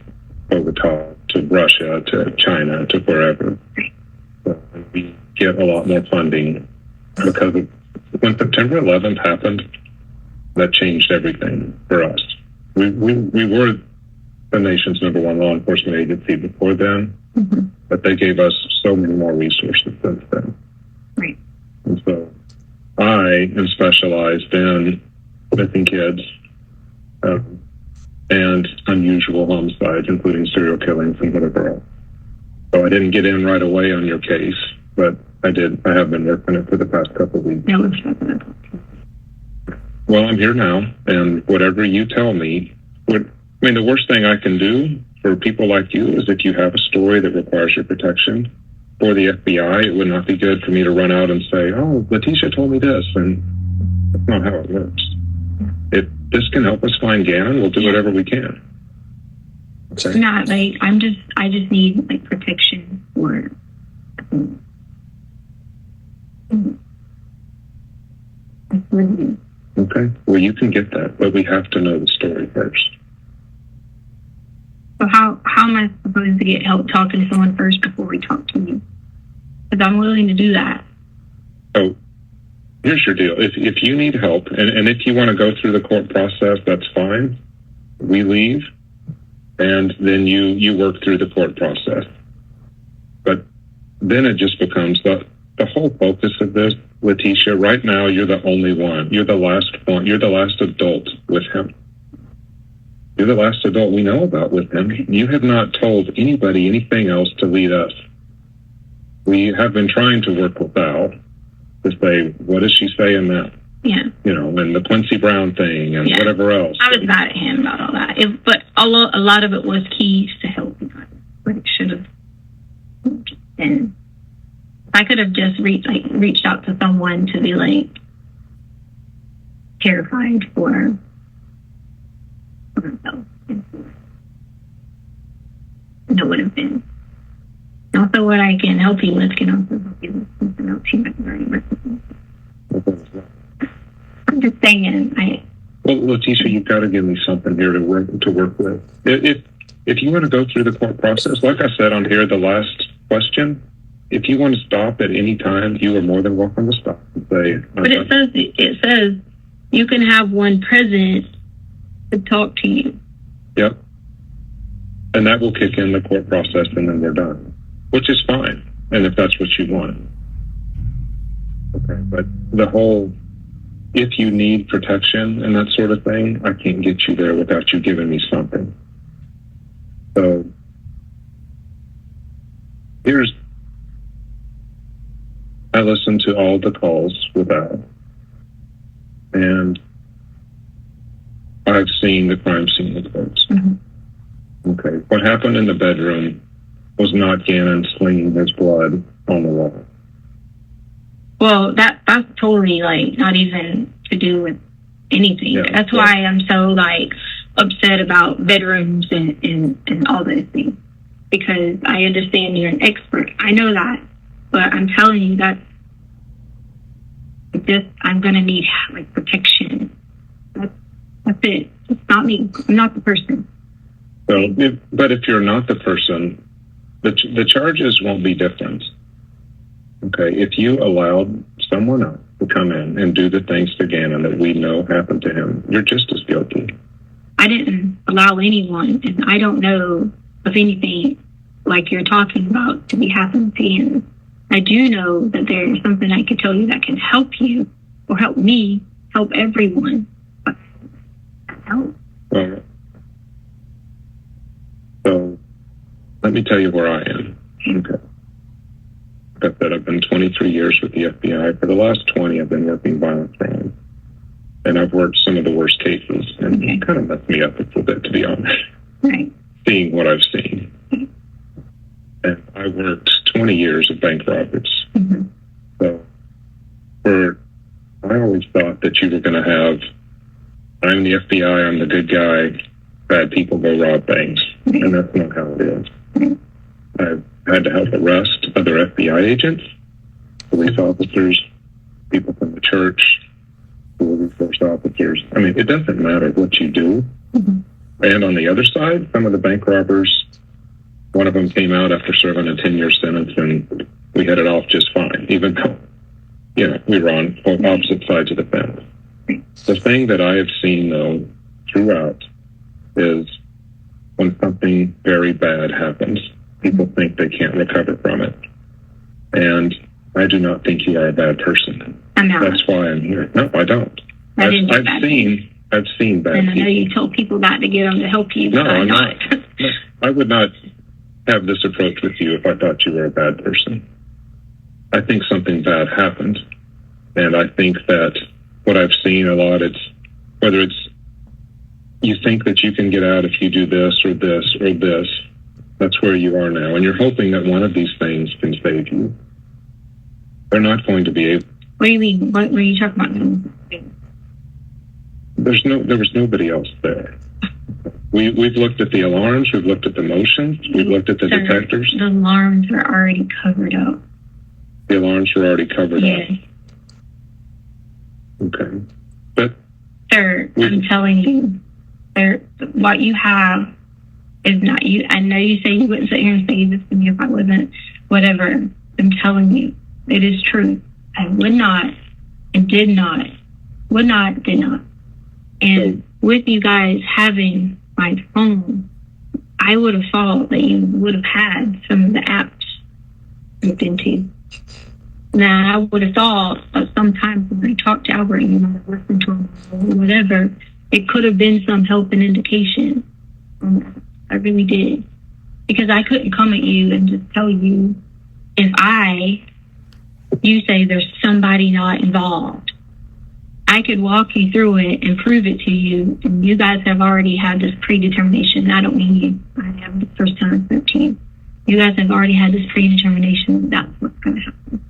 S4: over to Russia, to China, to wherever. So we get a lot more funding because when September 11th happened, that changed everything for us. We were the nation's #1 law enforcement agency before then, but they gave us so many more resources since then.
S5: Right.
S4: And so I am specialized in missing kids and unusual homicides, including serial killings and whatever else. So I didn't get in right away on your case, but I have been working it for the past couple of weeks.
S5: That was fun.
S4: Well, I'm here now, and whatever you tell me, the worst thing I can do for people like you is if you have a story that requires your protection for the FBI, it would not be good for me to run out and say, oh, Leticia told me this, and that's not how it works. If this can help us find Gannon, we'll do whatever we can.
S2: Okay.
S5: Not like I just need like protection for.
S4: Okay. Well, you can get that, but we have to know the story first.
S5: So how am I supposed to get help talking to someone first before we talk to you? Because I'm willing to do that.
S4: So here's your deal. If you need help, and if you want to go through the court process, that's fine. We leave, and then you work through the court process. But then it just becomes the whole focus of this, Leticia. Right now, you're the only one. You're the last one. You're the last adult with him. You're the last adult we know about with him. You have not told anybody anything else to lead us. We have been trying to work with Al to say, what does she say in that?
S5: Yeah.
S4: You know, and the Quincy Brown thing and
S5: Yeah.
S4: whatever else.
S5: I was mad at him about all that. But a lot of it was keys to help you guys. But it should have been. I could have just reached out to someone to be like terrified for myself. And it would have been. Also, what I can help you with can also help you with something else you might already work with. I'm just saying,
S4: Well, Leticia, you've got to give me something here to work with. If you want to go through the court process, like I said on here, the last question, if you want to stop at any time, you are more than welcome to stop and say.
S5: but it says you can have one present to talk to you.
S4: Yep. And that will kick in the court process, and then we're done, which is fine. And if that's what you want. Okay. But the whole, if you need protection and that sort of thing, I can't get you there without you giving me something. So I listened to all the calls with Al, and I've seen the crime scene reports.
S5: Mm-hmm.
S4: Okay. What happened in the bedroom was not Gannon slinging his blood on the wall.
S5: Well, that's totally like not even to do with anything.
S4: Yeah.
S5: That's why I'm so like upset about bedrooms and all those things. Because I understand you're an expert. I know that. But I'm telling you that I'm gonna need like protection. That's it. It's not me. I'm not the person.
S4: So, but if you're not the person, the charges won't be different. Okay, if you allowed someone else to come in and do the things to Gannon that we know happened to him, you're just as guilty.
S5: I didn't allow anyone, and I don't know of anything like you're talking about to be happening to Gannon. I do know that there's something I could tell you that can help you or help me, help everyone. But help.
S4: Well, so let me tell you where I am. Okay. Like I said, I've been 23 years with the FBI. For the last 20, I've been working violent crime. And I've worked some of the worst cases. And it kind of messed me up a little bit, to be honest.
S5: Right.
S4: Seeing what I've seen. And I worked 20 years of bank robberies.
S5: Mm-hmm.
S4: So I always thought that you were going to have, I'm the FBI, I'm the good guy, bad people go rob banks. And that's not how it is. I've had to help arrest other FBI agents, police officers, people from the church, school resource officers. I mean, it doesn't matter what you do.
S5: Mm-hmm.
S4: And on the other side, some of the bank robbers, one of them came out after serving a 10-year sentence, and we had it off just fine, even though, you know, we were on opposite sides of the fence. The thing that I have seen, though, throughout is when something very bad happens, people think they can't recover from it. And I do not think you are a bad person.
S5: I'm not.
S4: That's why I'm here. No, I don't.
S5: I didn't do
S4: I've
S5: bad
S4: seen bad
S5: And I know
S4: people.
S5: you tell people that to get them to help you, but
S4: No,
S5: I'm
S4: I'm
S5: not.
S4: I would not have this approach with you if I thought you were a bad person. I think something bad happened. And I think that what I've seen a lot, it's whether it's you think that you can get out if you do this or this or this, that's where you are now. And you're hoping that one of these things can save you. They're not going to be able.
S5: What do you mean? What were you talking about?
S4: There was nobody else there. We've looked at the alarms, we've looked at the motions, we've looked at the
S5: Sir,
S4: detectors.
S5: The alarms are already covered up.
S4: The alarms were already covered
S5: Yes.
S4: up. Okay. But
S5: Sir, I'm telling you, sir, what you have is not you. I know you say you wouldn't sit here and say this to me if I wasn't, whatever. I'm telling you, it is true. I would not and did not, would not, did not. And with you guys having my phone, I would have thought that you would have had some of the apps looked into. Now, I would have thought that sometimes when I talked to Albert, you might have listened to him or whatever, it could have been some help and indication. I really did. Because I couldn't come at you and just tell you if you say there's somebody not involved. I could walk you through it and prove it to you, and you guys have already had this predetermination. I don't mean you. I have the first time I spoke to you. You guys have already had this predetermination. That's what's going to happen.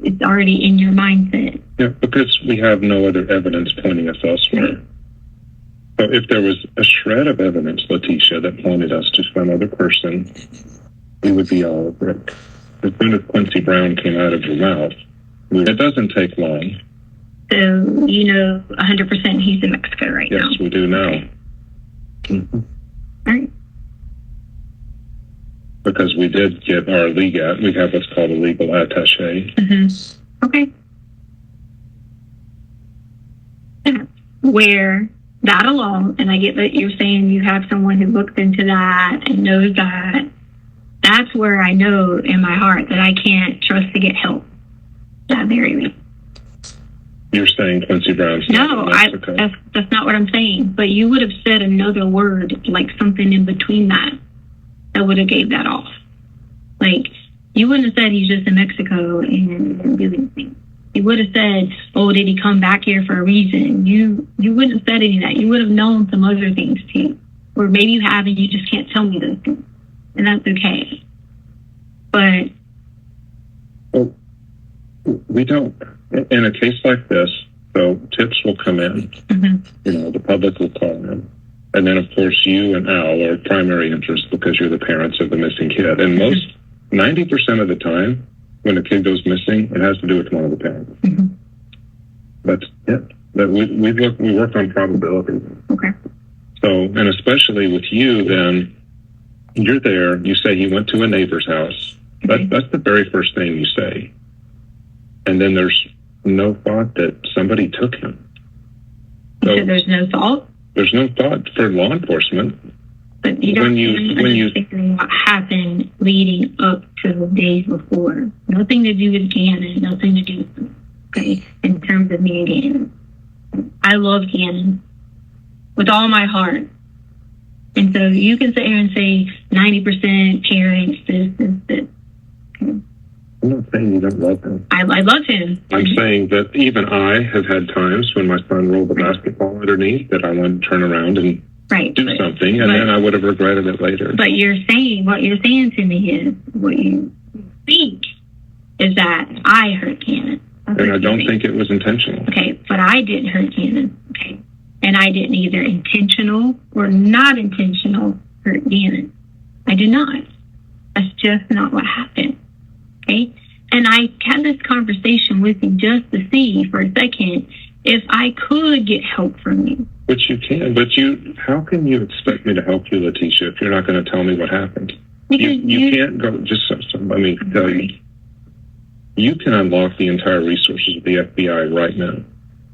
S5: It's already in your mindset.
S4: yeah, because we have no other evidence pointing us elsewhere. So if there was a shred of evidence, Leticia, that pointed us to some other person, we would be all over it. As soon as Quincy Brown came out of your mouth, it doesn't take long.
S5: So, 100% he's in Mexico right now.
S4: Yes, we do now.
S5: Okay.
S4: Mm-hmm.
S5: All right.
S4: Because we did get our legal, we have what's called a legal attaché.
S5: Mm-hmm. Okay. Yeah. Where that alone, and I get that you're saying you have someone who looked into that and knows that, that's where I know in my heart that I can't trust to get help. That very least.
S4: You're saying Quincy Brown's not
S5: No,
S4: in Mexico.
S5: that's not what I'm saying. But you would have said another word, like something in between that would have gave that off. Like, you wouldn't have said he's just in Mexico and didn't do anything. You would have said, oh, did he come back here for a reason? You wouldn't have said any of that. You would have known some other things too. Or maybe you have and you just can't tell me those things. And that's okay. But
S4: Well, we don't, in a case like this, so tips will come in,
S5: mm-hmm.
S4: the public will call in. And then, of course, you and Al are primary interest because you're the parents of the missing kid. And most, 90% of the time, when a kid goes missing, it has to do with one of the parents.
S5: Mm-hmm.
S4: That's it. That we work on probability.
S5: Okay.
S4: So, and especially with you, then, you're there, you say he went to a neighbor's house. That's the very first thing you say. And then there's no thought that somebody took him.
S5: So there's no thought?
S4: There's no thought for law enforcement.
S5: But you don't understand what happened leading up to the days before. Nothing to do with Gannon, nothing to do with me, okay? In terms of me and Gannon. I love Gannon with all my heart. And so you can sit here and say 90% parents, this. Okay?
S4: I'm not saying you don't love him.
S5: I love him.
S4: I'm saying that even I have had times when my son rolled a basketball underneath that I wanted to turn around and do something, and then I would have regretted it later.
S5: But what you're saying to me is, what you think is that I hurt Gannon.
S4: And I don't think it was intentional.
S5: Okay, but I didn't hurt Gannon. Okay. And I didn't either intentional or not intentional hurt Gannon. I did not. That's just not what happened. Okay? And I had this conversation with you just to see for a second if I could get help from you.
S4: Which you can, but how can you expect me to help you, Leticia, if you're not going to tell me what happened?
S5: Because
S4: you can't go, let me tell you, you can unlock the entire resources of the FBI right now.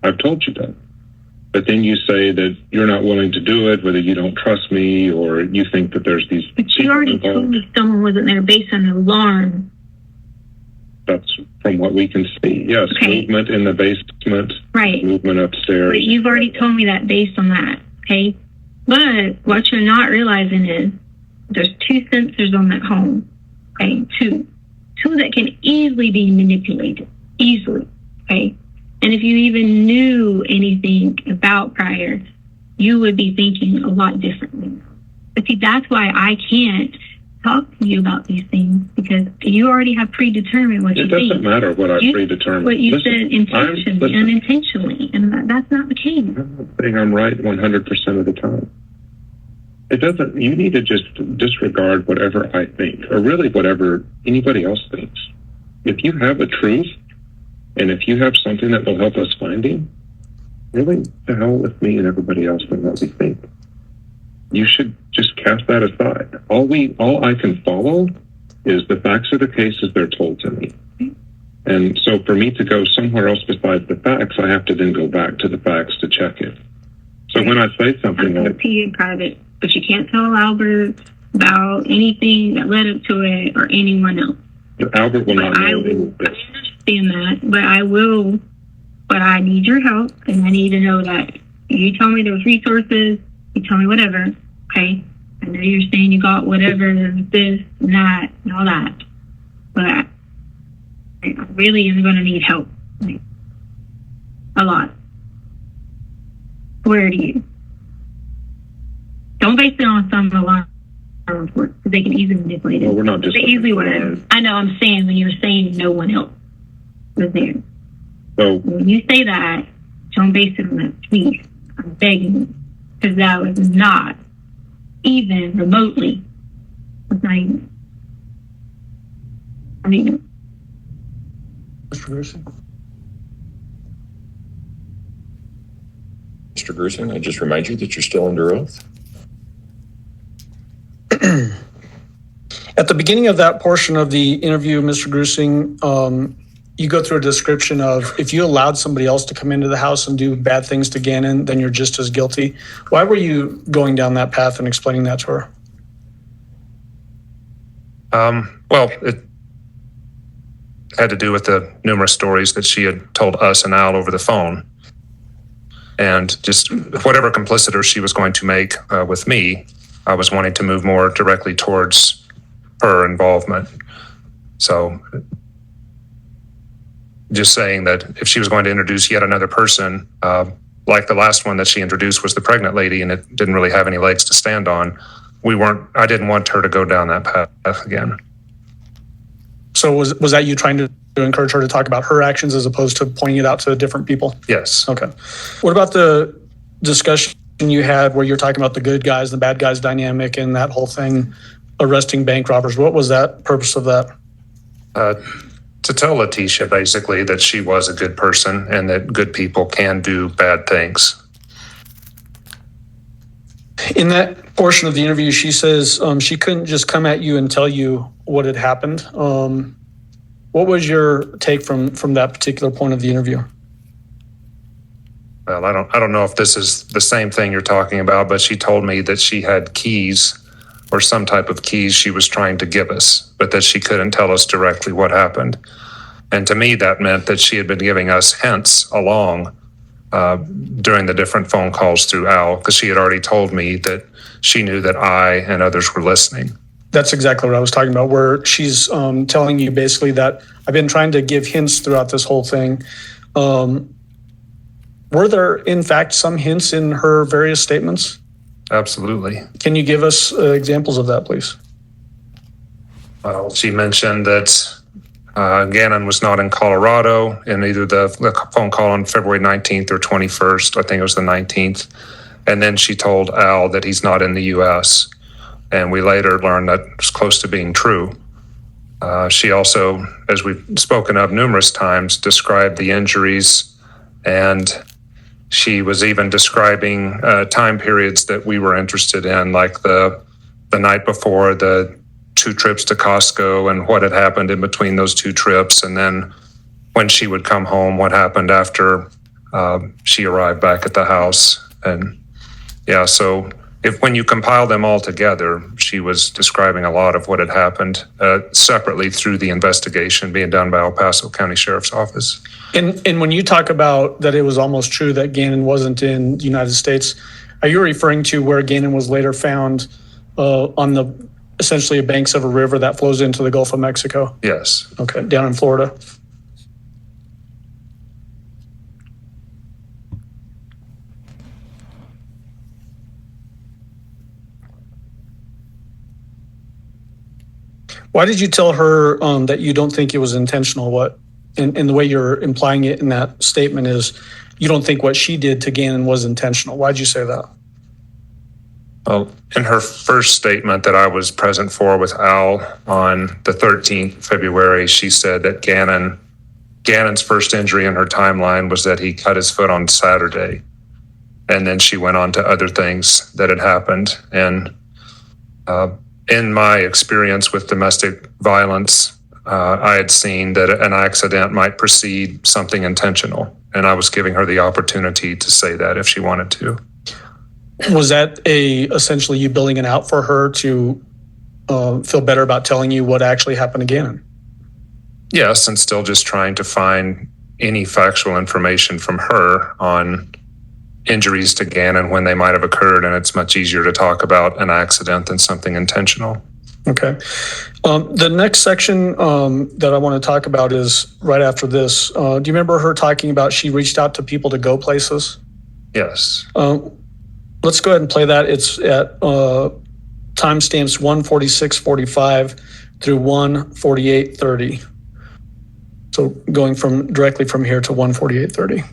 S4: I've told you that. But then you say that you're not willing to do it, whether you don't trust me or you think that there's these...
S5: But you already told me someone wasn't there based on an alarm.
S4: That's from what we can see. Yes, okay. Movement in the basement,
S5: right.
S4: Movement upstairs.
S5: But you've already told me that based on that, okay? But what you're not realizing is there's 2 sensors on that home, okay? Two that can easily be manipulated, easily, okay? And if you even knew anything about prior, you would be thinking a lot differently. But see, that's why I can't talk to you about these things, because you already have predetermined what you think.
S4: It doesn't matter what I predetermined.
S5: What you said intentionally, unintentionally, and that's not the case.
S4: I'm not saying I'm right 100% of the time. it doesn't, you need to just disregard whatever I think, or really whatever anybody else thinks. If you have a truth, and if you have something that will help us find him, really, the hell with me and everybody else and what we think. You should just cast that aside. All I can follow is the facts of the case as they're told to me. And so for me to go somewhere else besides the facts, I have to then go back to the facts to check it. So when I say something
S5: I'm
S4: like,
S5: to you in private, but you can't tell Albert about anything that led up to it or anyone else.
S4: Albert will not
S5: But I
S4: know any
S5: will
S4: of this.
S5: understand that, but I will. But I need your help, and I need to know that you tell me those resources, you tell me whatever, okay? I know you're saying you got whatever, this and that and all that, but I really am going to need help, like, a lot. Where do you? Don't base it on some alarm report, because they can easily manipulate it.
S4: Well, we're not just
S5: They easily would.
S4: alarm.
S5: I know. I'm saying when you're saying no one else was there.
S4: So
S5: When you say that, don't base it on that, please. I'm begging you, because that was not even remotely. Was not even. I mean,
S2: Mr. Gruesing?
S7: Mr. Gruesing, I just remind you that you're still under oath.
S2: At the beginning of that portion of the interview, Mr. Gruesing, you go through a description of if you allowed somebody else to come into the house and do bad things to Gannon, then you're just as guilty. Why were you going down that path and explaining that to her?
S6: Well, it had to do with the numerous stories that she had told us and Al over the phone. And just whatever complicity she was going to make with me, I was wanting to move more directly towards her involvement. So just saying that if she was going to introduce yet another person, like the last one that she introduced was the pregnant lady, and it didn't really have any legs to stand on, I didn't want her to go down that path again.
S2: So was that you trying to encourage her to talk about her actions as opposed to pointing it out to different people?
S6: Yes.
S2: Okay. What about the discussion you had where you're talking about the good guys, the bad guys dynamic and that whole thing, arresting bank robbers? What was that purpose of that?
S6: To tell Leticia basically that she was a good person and that good people can do bad things.
S2: In that portion of the interview, she says she couldn't just come at you and tell you what had happened. What was your take from that particular point of the interview?
S6: Well, I don't know if this is the same thing you're talking about, but she told me that she had keys or some type of keys she was trying to give us, but that she couldn't tell us directly what happened. And to me, that meant that she had been giving us hints along during the different phone calls through Al, because she had already told me that she knew that I and others were listening.
S2: That's exactly what I was talking about, where she's telling you basically that I've been trying to give hints throughout this whole thing. Were there, in fact, some hints in her various statements?
S6: Absolutely.
S2: Can you give us examples of that, please?
S6: Well, she mentioned that Gannon was not in Colorado in either the phone call on February 19th or 21st. I think it was the 19th. And then she told Al that he's not in the U.S. And we later learned that was close to being true. She also, as we've spoken of numerous times, described the injuries, and she was even describing time periods that we were interested in, like the night before the 2 trips to Costco and what had happened in between those 2 trips. And then when she would come home, what happened after she arrived back at the house. And yeah, so when you compile them all together, she was describing a lot of what had happened separately through the investigation being done by El Paso County Sheriff's Office.
S2: And when you talk about that it was almost true that Gannon wasn't in the United States, are you referring to where Gannon was later found on the essentially banks of a river that flows into the Gulf of Mexico?
S6: Yes.
S2: Okay, down in Florida. Why did you tell her that you don't think it was intentional? What, and the way you're implying it in that statement is you don't think what she did to Gannon was intentional. Why'd you say that?
S6: Well, in her first statement that I was present for with Al on the 13th February, she said that Gannon's first injury in her timeline was that he cut his foot on Saturday. And then she went on to other things that had happened. And in my experience with domestic violence, I had seen that an accident might precede something intentional. And I was giving her the opportunity to say that if she wanted to.
S2: Was that essentially you building it out for her to feel better about telling you what actually happened to Gannon?
S6: Yes, and still just trying to find any factual information from her on injuries to Gannon when they might have occurred, and it's much easier to talk about an accident than something intentional.
S2: Okay. The next section that I want to talk about is right after this. Do you remember her talking about she reached out to people to go places?
S6: Yes.
S2: Let's go ahead and play that. It's at timestamps 1:46:45 through 1:48:30. So going directly from here to 1:48:30.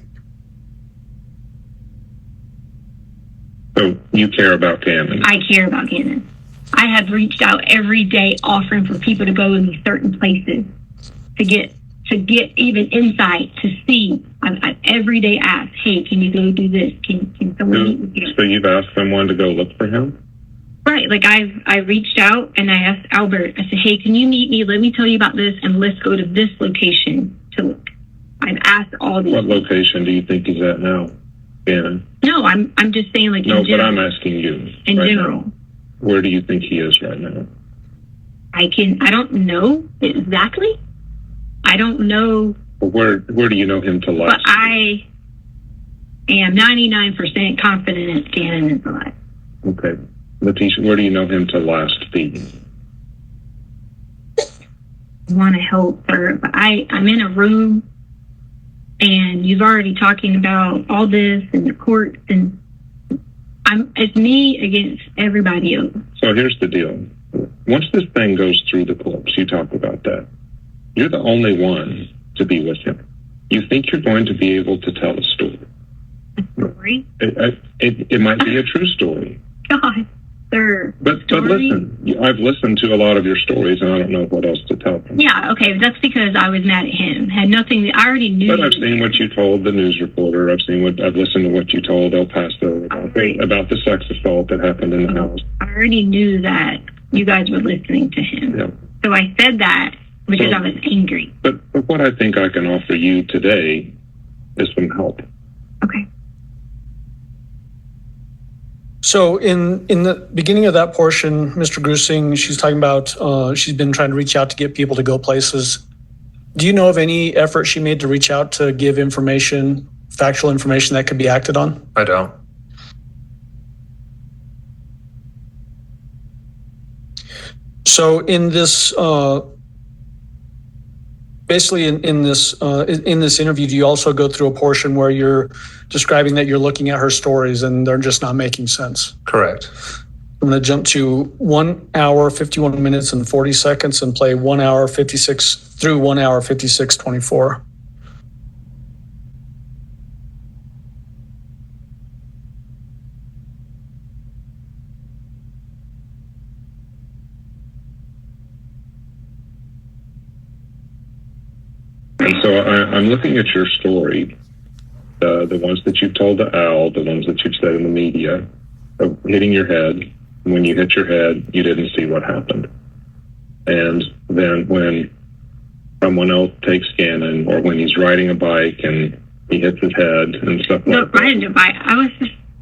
S4: So you care about Gannon?
S5: I care about Gannon. I have reached out every day offering for people to go in these certain places to get even insight, to see. I every day ask, hey, can you go do this? Can someone meet with you?
S4: So you've asked someone to go look for him?
S5: Right. Like I reached out and I asked Albert, I said, hey, can you meet me? Let me tell you about this and let's go to this location to look. I've asked all these.
S4: What location do you think he's at now, Gannon?
S5: No, I'm just saying like
S4: No,
S5: in general.
S4: but I'm asking you.
S5: In
S4: right
S5: general.
S4: now. Where do you think he is right now?
S5: I don't know exactly. I don't know.
S4: Where do you know him to last?
S5: But I am 99% confident Gannon is alive.
S4: Okay. Leticia, where do you know him to last be?
S5: I want to help her, but I'm in a room and you've already talking about all this and the courts and it's me against everybody else.
S4: So here's the deal. Once this thing goes through the courts, you talk about that. You're the only one to be with him. You think you're going to be able to tell a story.
S5: A story?
S4: It might be a true story.
S5: God, sir.
S4: But listen, I've listened to a lot of your stories and I don't know what else to tell them.
S5: Yeah, okay, that's because I was mad at him. Had nothing, I already knew.
S4: But I've seen what you told the news reporter. I've listened to what you told El Paso about the sex assault that happened in the house.
S5: I already knew that you guys were listening to him.
S4: Yeah.
S5: So I said that because I was angry.
S4: But what I think I can offer you today is some help.
S5: Okay.
S2: So in the beginning of that portion, Mr. Gruesing, she's talking about she's been trying to reach out to get people to go places. Do you know of any effort she made to reach out to give information, factual information that could be acted on?
S6: I don't.
S2: So in this, basically in this interview, do you also go through a portion where you're describing that you're looking at her stories and they're just not making sense?
S6: Correct.
S2: I'm going to jump to 1 hour, 51 minutes and 40 seconds and play 1 hour, 56 through 1 hour, 56:24.
S4: And so I'm looking at your story, the ones that you've told to Al, the ones that you've said in the media, of hitting your head. When you hit your head, you didn't see what happened. And then when someone else takes Gannon, or when he's riding a bike and he hits his head and stuff like that.
S5: I didn't buy.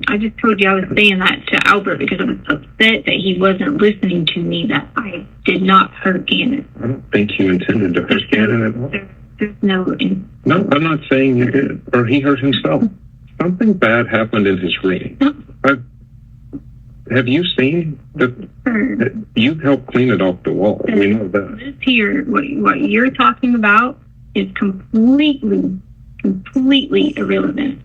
S5: I just told you I was saying that to Albert because I was upset that he wasn't listening to me, that I did not hurt Gannon.
S4: I don't think you intended to hurt Gannon at all.
S5: There's no.
S4: No, I'm not saying you did, or he hurt himself. Something bad happened in his room. Have you seen that? You helped clean it off the wall. We know that.
S5: This here, what you're talking about is completely irrelevant.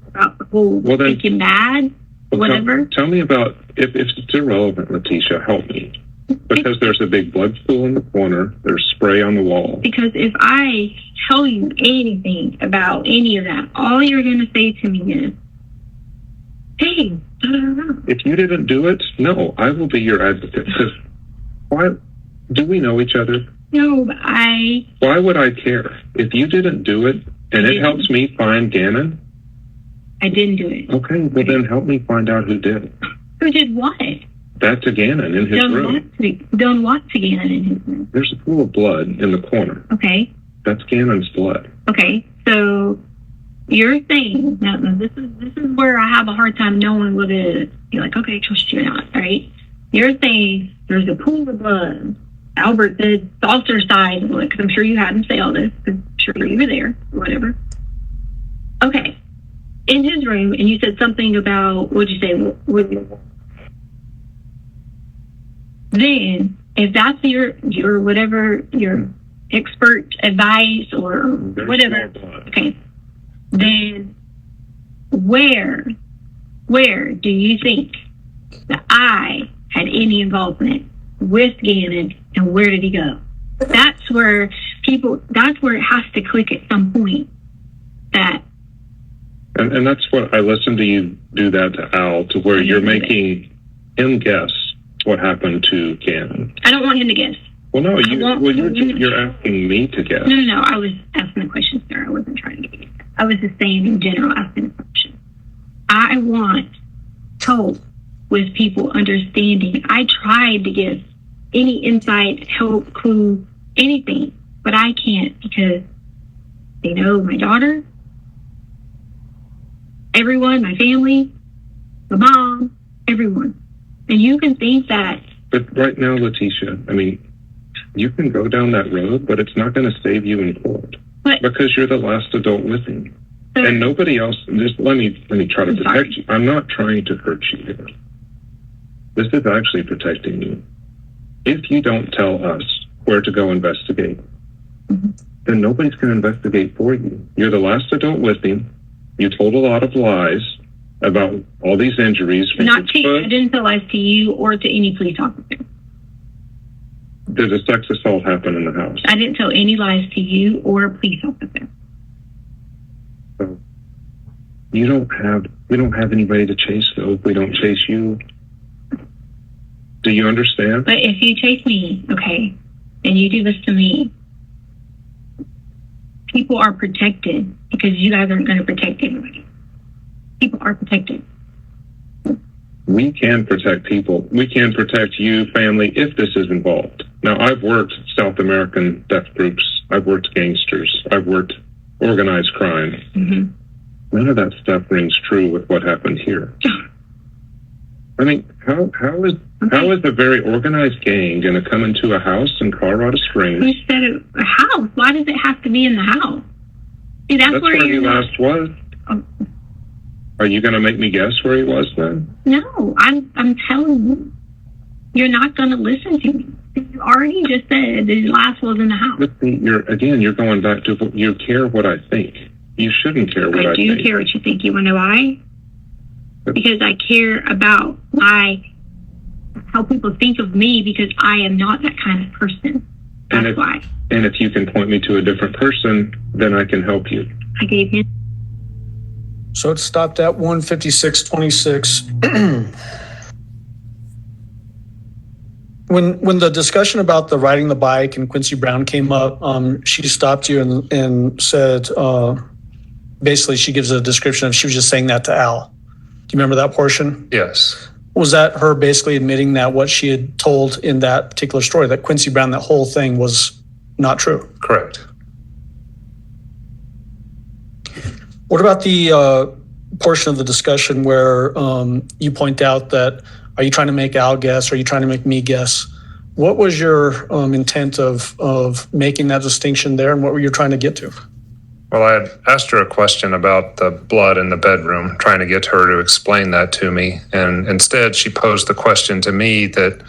S5: About the whole thinking bad, whatever.
S4: Tell me about, if it's irrelevant, Leticia, help me. Because there's a big blood stool in the corner. There's spray on the wall.
S5: Because if I tell you anything about any of that, all you're going to say to me is, hey, I don't know.
S4: If you didn't do it, no, I will be your advocate. Because why do we know each other?
S5: No, but
S4: Why would I care? If you didn't do it and it helps me find Gannon,
S5: I didn't do it.
S4: okay, well then help me find out who did it.
S5: Who did what?
S4: That's a Gannon in his room.
S5: Done what to Gannon in his room?
S4: There's a pool of blood in the corner.
S5: Okay.
S4: That's Gannon's blood.
S5: Okay. So you're saying now this is where I have a hard time knowing whether to be like, okay, trust you or not, right? You're saying there's a pool of blood. Albert said saucer size, because I'm sure you had him say all this, because I'm sure you were there, or whatever. Okay. In his room, and you said something about, what'd you say? Then, if that's your whatever, your expert advice or whatever, okay, then where do you think that I had any involvement with Gannon, and where did he go? That's where it has to click at some point. That.
S4: And that's what I listened to you do that to Al, to where you're making him guess what happened to Gannon.
S5: I don't want him to guess.
S4: Well, no, you're asking me to guess.
S5: No. I was asking the question, sir. I wasn't trying to get you. I was just saying in general, asking the question. I want help with people understanding. I tried to give any insight, help, clue, anything, but I can't because they know my daughter, everyone, my family, my mom, everyone. And you can think that.
S4: But right now, Leticia, I mean, you can go down that road, but it's not going to save you in court.
S5: But,
S4: because you're the last adult with him. And nobody else, just let me try to protect you. I'm not trying to hurt you here. This is actually protecting you. If you don't tell us where to go investigate, then nobody's going to investigate for you. You're the last adult with him. You told a lot of lies about all these injuries.
S5: Not to you. I didn't tell lies to you or to any police officer.
S4: Did a sex assault happen in the house?
S5: I didn't tell any lies to you or a police officer.
S4: So we don't have anybody to chase though. If we don't chase you. Do you understand?
S5: But if you chase me, okay, and you do this to me, people are protected because you guys aren't going to protect anybody. People are protected.
S4: We can protect people. We can protect you, family, if this is involved. Now, I've worked South American death groups. I've worked gangsters. I've worked organized crime. Mm-hmm. None of that stuff rings true with what happened here. I mean, how is a very organized gang going to come into a house in Colorado Springs?
S5: Who said it? A house? Why does it have to be in the house? See, that's where
S4: he last was. Are you going to make me guess where he was then?
S5: No, I'm telling you. You're not going to listen to me. You already just said his last was in the house.
S4: But you're going back to you care what I think. You shouldn't care what I think.
S5: I do care what you think. You want to know why? Because I care about how people think of me because I am not that kind of person. That's why.
S4: And if you can point me to a different person, then I can help you.
S5: I gave him.
S2: So it stopped at 156.26. When the discussion about the riding the bike and Quincy Brown came up, she stopped you and said, basically she gives a description of, she was just saying that to Al. Do you remember that portion?
S6: Yes.
S2: Was that her basically admitting that what she had told in that particular story, that Quincy Brown, that whole thing was not true?
S6: Correct.
S2: What about the portion of the discussion where you point out that, are you trying to make Al guess? Or are you trying to make me guess? What was your intent of making that distinction there, and what were you trying to get to?
S6: Well, I had asked her a question about the blood in the bedroom, trying to get her to explain that to me. And instead, she posed the question to me that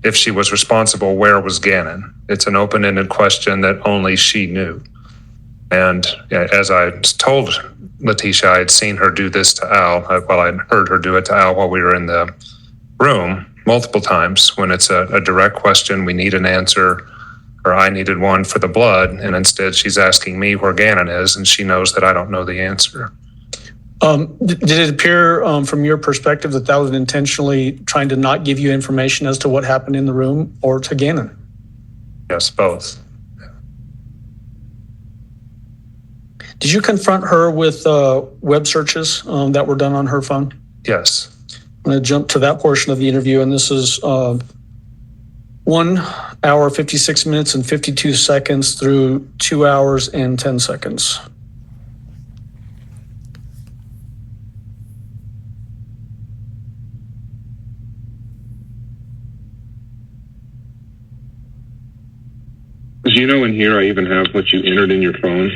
S6: if she was responsible, where was Gannon? It's an open-ended question that only she knew. And as I told Leticia, I had seen her do this to Al. I'd heard her do it to Al while we were in the room multiple times. When it's a direct question, we need an answer, or I needed one for the blood, and instead she's asking me where Gannon is, and she knows that I don't know the answer.
S2: Did it appear from your perspective that was intentionally trying to not give you information as to what happened in the room, or to Gannon?
S6: Yes, both.
S2: Did you confront her with web searches that were done on her phone?
S6: Yes.
S2: I'm going to jump to that portion of the interview, and this is 1 hour, 56 minutes and 52 seconds through 2 hours and 10 seconds.
S4: Because in here I even have what you entered in your phone,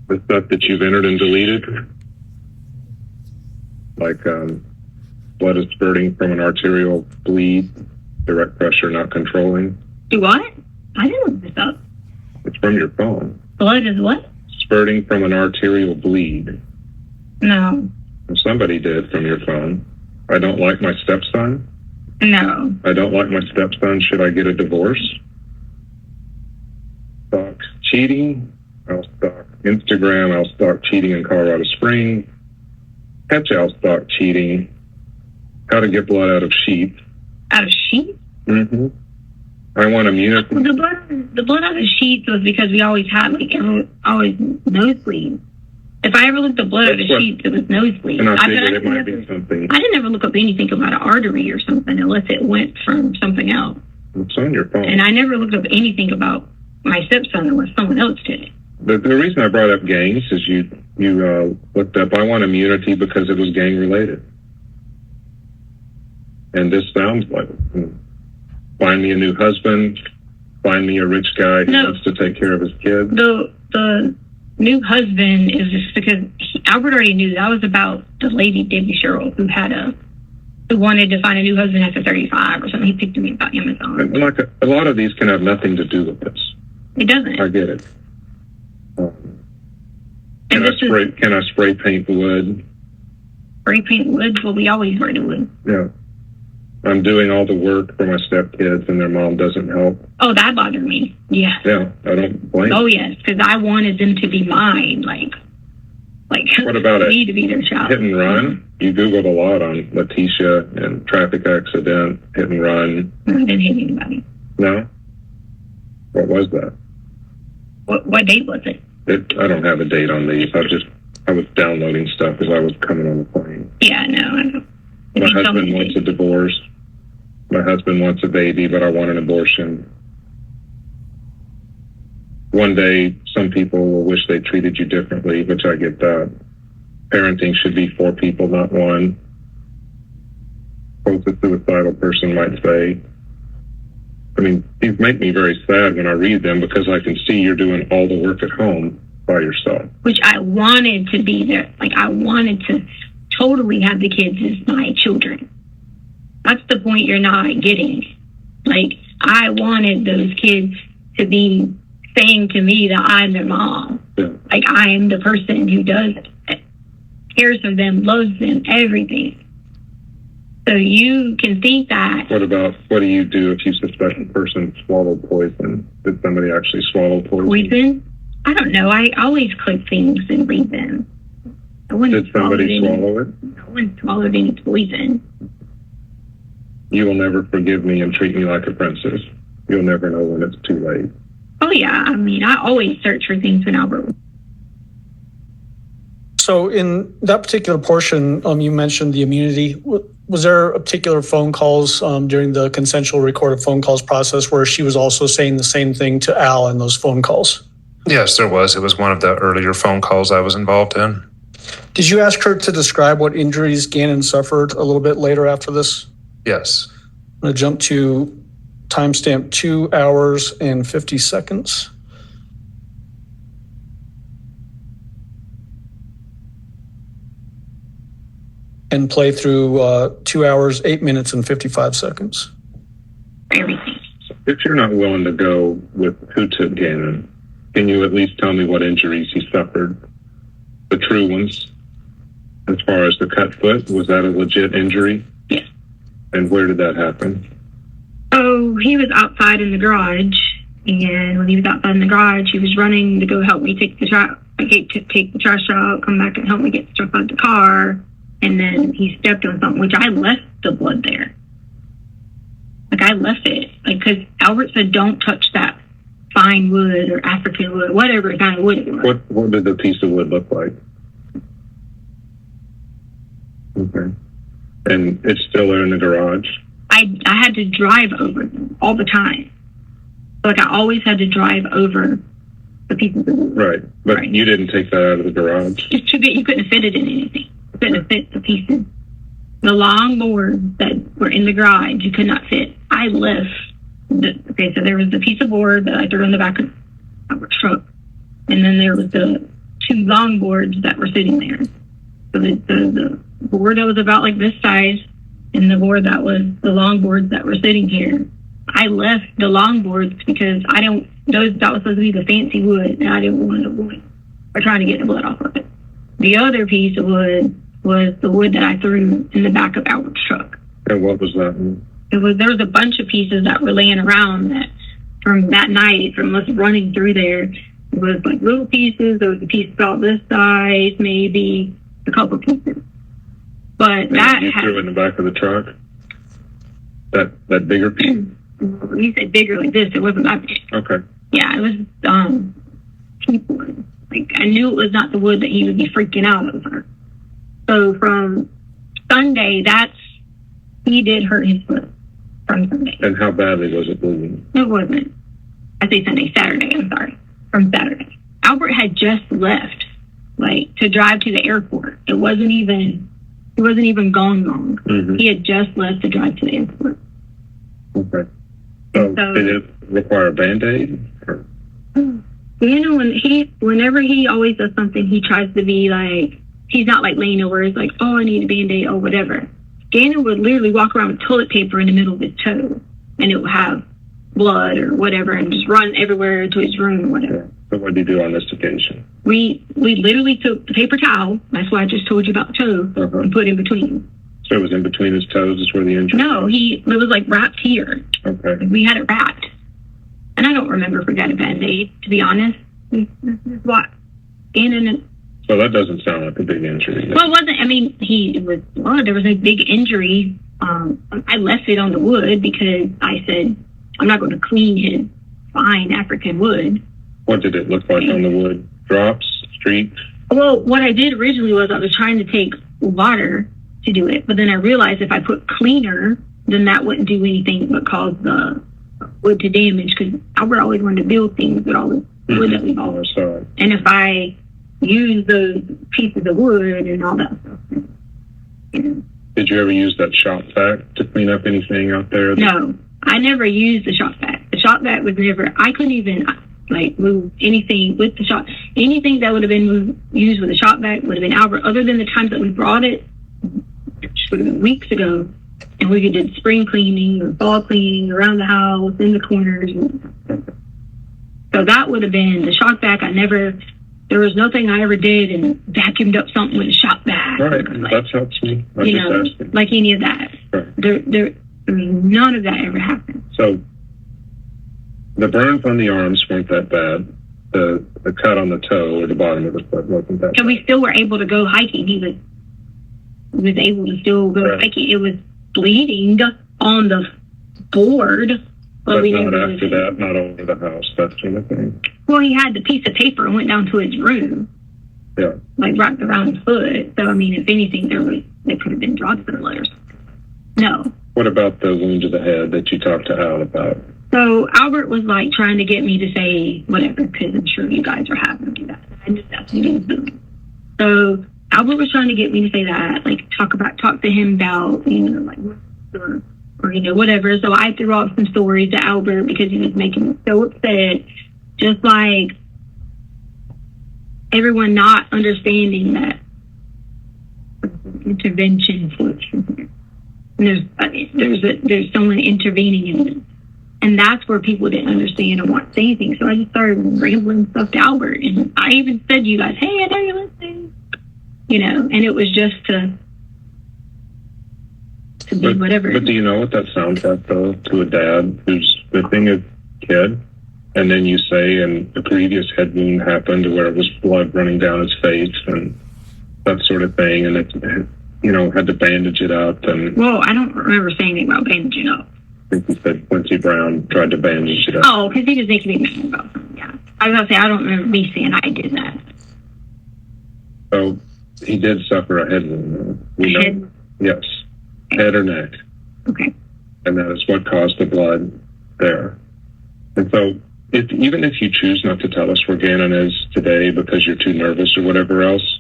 S4: the stuff that you've entered and deleted, like blood is spurting from an arterial bleed, direct pressure not controlling.
S5: Do what? I didn't look this up.
S4: It's from your phone.
S5: Blood is what?
S4: Spurting from an arterial bleed.
S5: No.
S4: Somebody did from your phone. I don't like my stepson.
S5: No.
S4: I don't like my stepson. Should I get a divorce? Stalk cheating. I'll stalk Instagram. I'll stalk cheating in Colorado Springs. Catch I'll stalk cheating. How to get blood out of sheep.
S5: Out of sheep?
S4: Mm-hmm. I want immunity.
S5: The blood out of sheets was because we always had always nosebleeds. If I ever looked up blood out of sheets, it was nosebleeds.
S4: And I figured it might be something.
S5: I didn't ever look up anything about an artery or something unless it went from something else.
S4: It's on your phone.
S5: And I never looked up anything about my stepson unless someone else did it.
S4: The reason I brought up gangs is you looked up, I want immunity because it was gang related. And this sounds like find me a new husband, find me a rich guy who wants to take care of his kids.
S5: The new husband is just because Albert already knew that was about the lady Debbie Sherrill who wanted to find a new husband after 35 or something. He picked me about Amazon.
S4: And like a lot of these can have nothing to do with this.
S5: It doesn't.
S4: I get it. Can I spray paint wood?
S5: Spray paint wood? Well, we always spray the wood.
S4: Yeah. I'm doing all the work for my stepkids and their mom doesn't help.
S5: Oh, that bothered me. Yeah.
S4: Yeah, I don't blame.
S5: Oh, yes, because I wanted them to be mine. Like
S4: what about
S5: me to be their child.
S4: Hit and run? You Googled a lot on Leticia and traffic accident, hit and run.
S5: I didn't hit anybody.
S4: No? What was that?
S5: What date was it?
S4: I don't have a date on these. I was downloading stuff as I was coming on the plane.
S5: Yeah, no, I know.
S4: My husband wants a divorce. My husband wants a baby, but I want an abortion. One day, some people will wish they treated you differently, which I get that. Parenting should be 4 people, not 1. Quote the suicidal person might say. I mean, these make me very sad when I read them because I can see you're doing all the work at home by yourself.
S5: Which I wanted to be there. Like, I wanted to totally have the kids as my children. That's the point you're not getting. Like, I wanted those kids to be saying to me that I'm their mom.
S4: Yeah.
S5: Like, I am the person who does cares for them, loves them, everything. So you can think that.
S4: What do you do if you suspect a person swallowed poison? Did somebody actually swallow poison?
S5: Poison? I don't know. I always click things and read them.
S4: Did somebody swallow it?
S5: No one swallowed any poison.
S4: You will never forgive me and treat me like a princess. You'll never know when it's too late.
S5: Oh, yeah. I mean, I always search for things when Albert.
S2: So in that particular portion, you mentioned the immunity. Was there a particular phone calls during the consensual recorded phone calls process where she was also saying the same thing to Al in those phone calls?
S6: Yes, there was. It was one of the earlier phone calls I was involved in.
S2: Did you ask her to describe what injuries Gannon suffered a little bit later after this?
S6: Yes.
S2: I'm going to jump to timestamp 2 hours and 50 seconds. And play through 2 hours, 8 minutes, and 55 seconds.
S5: Everything.
S4: If you're not willing to go with who took Gannon, can you at least tell me what injuries he suffered? The true ones. As far as the cut foot, was that a legit injury?
S5: Yes.
S4: And where did that happen?
S5: Oh, he was outside in the garage. And when he was outside in the garage, he was running to go help me take the like, hey, take the trash out, come back and help me get stuff out the car. And then he stepped on something, which I left the blood there. Like, I left it. Like, because Albert said, don't touch that fine wood or African wood, whatever kind of wood it was.
S4: What did the piece of wood look like? Okay. And it's still there in the garage?
S5: I had to drive over them all the time. Like, I always had to drive over the pieces of wood.
S4: Right. But
S5: Right.
S4: you didn't take that out of the garage?
S5: Just too big. You couldn't fit it in anything. You couldn't fit the pieces. The long boards that were in the garage, you could not fit. I left. Okay, so there was the piece of board that I threw in the back of our truck. And then there was the two long boards that were sitting there. So the board that was about like this size and the board that was the long boards that were sitting here. I left the long boards because that was supposed to be the fancy wood and I didn't want the wood or trying to get the blood off of it. The other piece of wood was the wood that I threw in the back of Albert's truck.
S4: And what was that?
S5: There was a bunch of pieces that were laying around that from that night, from us running through there. It was like little pieces. There was a piece about this size, maybe a couple pieces. But
S4: And
S5: that
S4: you threw it in the back of the truck? That bigger piece?
S5: You said bigger like this. It wasn't that big.
S4: Okay.
S5: Yeah, it was cheap wood. Like, I knew it was not the wood that he would be freaking out over. So from Sunday, he did hurt his foot from Sunday.
S4: And how badly was it bleeding?
S5: It wasn't. I say Sunday, Saturday, I'm sorry. From Saturday. Albert had just left, like, to drive to the airport. He wasn't even gone.
S4: Mm-hmm.
S5: He had just left to drive to the airport.
S4: Okay. So did it require a Band-Aid? Or?
S5: Whenever he always does something, he tries to be like, he's not like laying over, it's like, oh, I need a Band-Aid or whatever. Gannon would literally walk around with toilet paper in the middle of his toe, and it would have blood or whatever, and just run everywhere to his room or whatever.
S4: So what did you do on this occasion?
S5: We literally took the paper towel, that's why I just told you about the toe, and put it in between.
S4: So it was in between his toes is where the injury
S5: No, it was like wrapped here.
S4: Okay.
S5: We had it wrapped. And I don't remember if we got a Band-Aid, to be honest. This is what Gannon.
S4: So that doesn't sound like a big injury.
S5: Well, it wasn't. I mean, there was a big injury. I left it on the wood because I said, I'm not going to clean his fine African wood.
S4: What did it look like on the wood? Drops? Streaks?
S5: Well, what I did originally was I was trying to take water to do it, but then I realized if I put cleaner, then that wouldn't do anything but cause the wood to damage, because Albert always wanted to build things with all the wood that we bought.
S4: Sorry.
S5: And if I use those pieces of wood and all that stuff.
S4: Did you ever use that shop vac to clean up anything out there?
S5: No, I never used the shop vac. The shop vac was never, I couldn't even like move anything with the shop. Anything that would have been used with the shop vac would have been Albert, other than the times that we brought it, which would have been weeks ago, and we did spring cleaning or fall cleaning around the house, in the corners. So that would have been the shop vac. There was nothing I ever did and vacuumed up something with a shop vac.
S4: Right,
S5: like,
S4: that helps me.
S5: like any of that.
S4: Right.
S5: None of that ever happened.
S4: So the burns on the arms weren't that bad. The cut on the toe or the bottom of the foot wasn't that
S5: So
S4: bad.
S5: we still were able to go hiking. He was able to still go
S4: Right.
S5: hiking. It was bleeding on the board.
S4: But
S5: we
S4: not
S5: didn't
S4: after that, not over the house, that sort of thing.
S5: Well, he had the piece of paper and went down to his room,
S4: Yeah.
S5: like wrapped around his foot. So, I mean, if anything, there could have been drops of blood or something. No.
S4: What about the wound to the head that you talked to Al about?
S5: So Albert was like trying to get me to say whatever, because I'm sure you guys are having to do that. I just that's what he was doing. So Albert was trying to get me to say that, like talk to him about, like or whatever. So I threw out some stories to Albert because he was making me so upset. Just like everyone not understanding that intervention. And there's someone intervening in it. And that's where people didn't understand and want to say anything. So I just started rambling stuff to Albert. And I even said to you guys, hey, I know you're listening. And it was just to whatever.
S4: But do you know what that sounds like, though, to a dad who's missing a kid? And then you say, and a previous head wound happened where it was blood running down his face and that sort of thing. And it, had to bandage it up. And
S5: Well, I don't remember saying anything about bandaging up.
S4: I think you said Quincy Brown tried to bandage it up.
S5: Oh, because he was making me mad about something, yeah. I was going to say, I don't remember me saying I did that.
S4: So he did suffer a head wound.
S5: Head?
S4: Yes. Head or neck.
S5: Okay.
S4: And that is what caused the blood there. And so even if you choose not to tell us where Gannon is today because you're too nervous or whatever else,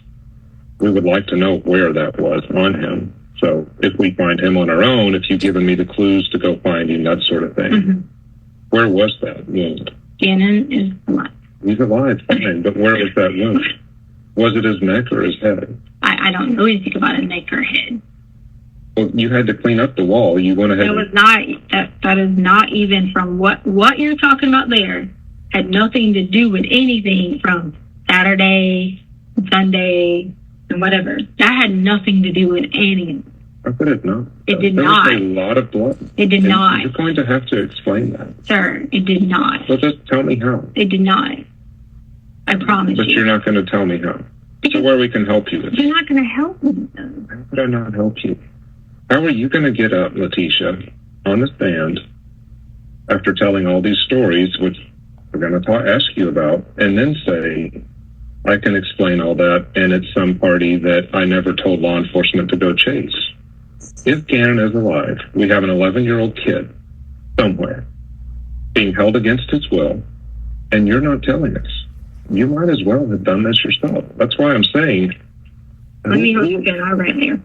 S4: we would like to know where that was on him. So if we find him on our own, if you've given me the clues to go find him, that sort of thing.
S5: Mm-hmm.
S4: Where was that wound?
S5: Gannon is alive.
S4: He's alive, fine, but where was that wound? Was it his neck or his head?
S5: I don't know anything about a neck or head.
S4: Well, you had to clean up the wall. You went ahead.
S5: That was not, that is not even from what you're talking about there had nothing to do with anything from Saturday, Sunday, and whatever. That had nothing to do with any.
S4: How could it not?
S5: It did
S4: there
S5: not.
S4: Was a lot of blood.
S5: It did not.
S4: You're going to have to explain that.
S5: Sir, it did not.
S4: So just tell me how.
S5: It did not. I promise
S4: But
S5: you.
S4: you're not going to tell me how. So where we can help you with
S5: You're not going to help me, though.
S4: How could I not help you? How are you going to get up, Leticia, on the stand after telling all these stories, which we're going to ask you about, and then say, I can explain all that, and it's some party that I never told law enforcement to go chase? If Gannon is alive, we have an 11-year-old kid somewhere being held against his will, and you're not telling us. You might as well have done this yourself. That's why I'm saying.
S5: Let me hold you again. I'll right there.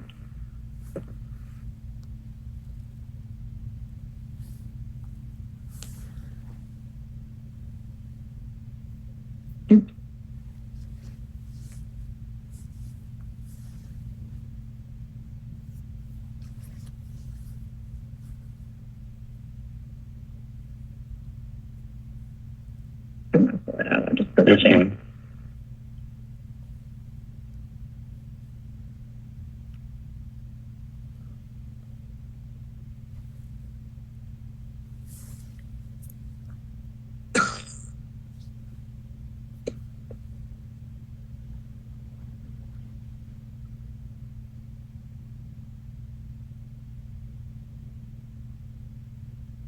S4: It's fine.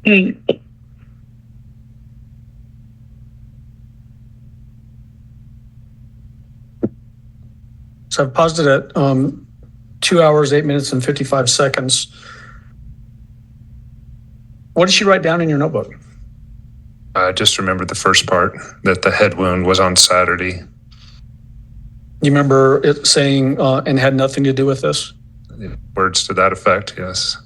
S5: Hey,
S2: So I've paused it at 2 hours, 8 minutes, and 55 seconds. What did she write down in your notebook?
S6: I just remembered the first part, that the head wound was on Saturday.
S2: You remember it saying, and had nothing to do with this?
S6: Words to that effect, yes.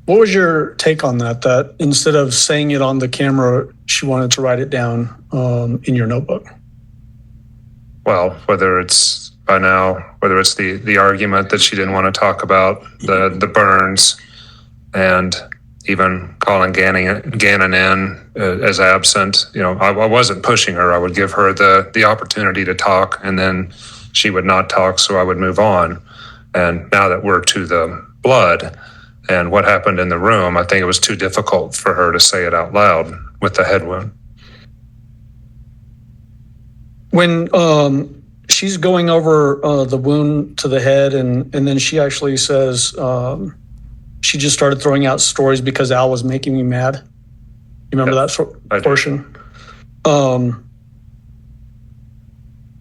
S2: What was your take on that? That instead of saying it on the camera, she wanted to write it down in your notebook?
S6: Well, whether it's the argument that she didn't want to talk about the burns, and even calling Gannon in as absent. I wasn't pushing her. I would give her the opportunity to talk, and then she would not talk, so I would move on. And now that we're to the blood and what happened in the room, I think it was too difficult for her to say it out loud with the head wound.
S2: When she's going over the wound to the head, and then she actually says she just started throwing out stories because Al was making me mad. You remember that portion?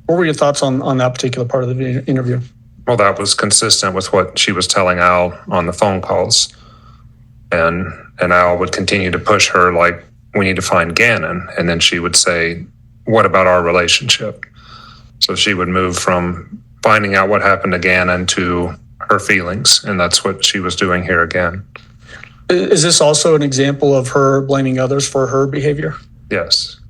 S2: What were your thoughts on that particular part of the interview?
S6: Well, that was consistent with what she was telling Al on the phone calls. And Al would continue to push her like, we need to find Gannon. And then she would say, what about our relationship? So she would move from finding out what happened to Gannon to her feelings. And that's what she was doing here again.
S2: Is this also an example of her blaming others for her behavior?
S6: Yes.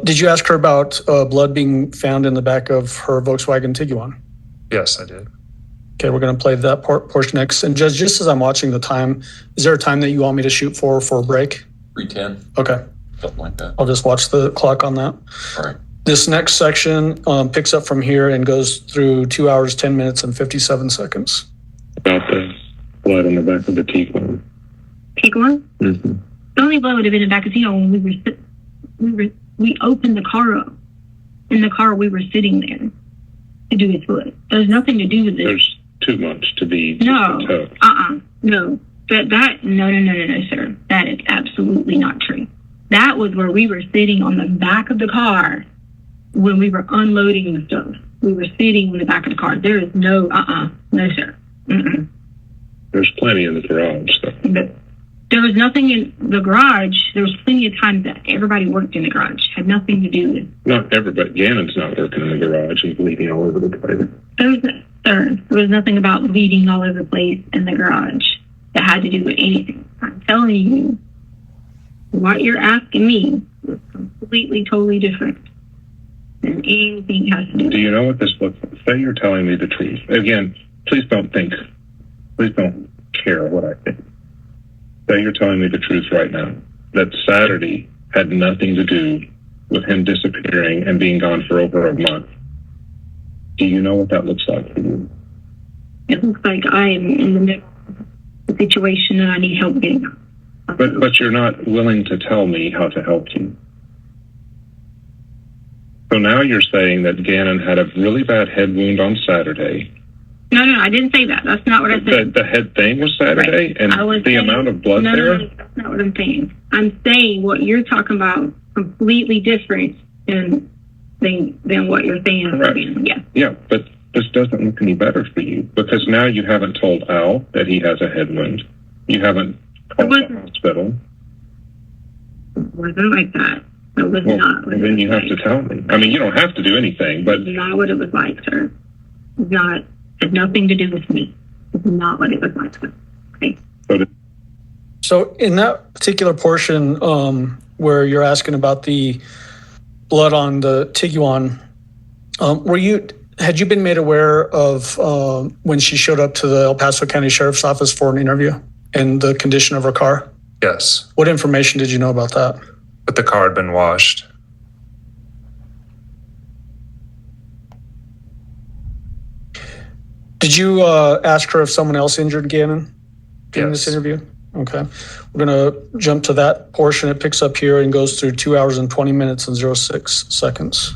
S2: Did you ask her about blood being found in the back of her Volkswagen Tiguan?
S6: Yes, I did.
S2: Okay, we're going to play that portion next. And Judge, just as I'm watching the time, is there a time that you want me to shoot for a break?
S7: 3:10,
S2: Okay,
S7: something like that.
S2: I'll just watch the clock on that.
S7: All right.
S2: This next section picks up from here and goes through 2 hours, 10 minutes, and 57 seconds.
S4: About the blood on the back of the Tiguan.
S5: Pick one.
S4: Mm-hmm.
S5: The only blow would have been in the back of the seat when we opened the car up. In the car, we were sitting there to do his foot. There's nothing to do with this.
S4: There's too much to be.
S5: No. No. No, sir. That is absolutely not true. That was where we were sitting on the back of the car when we were unloading the stuff. We were sitting in the back of the car. There is no, no, sir. Mm-mm.
S4: There's plenty in the garage. So.
S5: But there was nothing in the garage. There was plenty of times that everybody worked in the garage. Had nothing to do with.
S4: Not everybody. Gannon's not working in the garage and bleeding all over the place.
S5: There was nothing about bleeding all over the place in the garage that had to do with anything. I'm telling you, what you're asking me was completely, totally different than anything has to do with.
S4: Do you know what this looks like? Say you're telling me the truth. Again, please don't care what I think. Say you're telling me the truth right now. That Saturday had nothing to do with him disappearing and being gone for over a month. Do you know what that looks like for you?
S5: It looks like I am in the middle of a situation and I need help getting out.
S4: But you're not willing to tell me how to help you. So now you're saying that Gannon had a really bad head wound on Saturday.
S5: No, I didn't say that. That's not what I said.
S4: The head thing was Saturday, right. And the amount of blood there?
S5: No, that's not what I'm saying. I'm saying what you're talking about completely different than what you're saying.
S4: Correct. Yeah, but this doesn't look any better for you because now you haven't told Al that he has a head wound. You haven't called the hospital.
S5: It wasn't like that. It was not.
S4: Well, then you have to tell me. I mean, you don't have to do anything, but...
S5: It's not what it was like, sir. It's not. It has nothing to do with me. It's not what it was like, sir. Okay?
S2: So in that particular portion where you're asking about the blood on the Tiguan, had you been made aware of when she showed up to the El Paso County Sheriff's Office for an interview and the condition of her car?
S6: Yes.
S2: What information did you know about that?
S6: But the car had been washed.
S2: Did you ask her if someone else injured Gannon during
S6: Yes.
S2: this interview? Okay. We're going to jump to that portion. It picks up here and goes through 2 hours and 20 minutes and 06 seconds.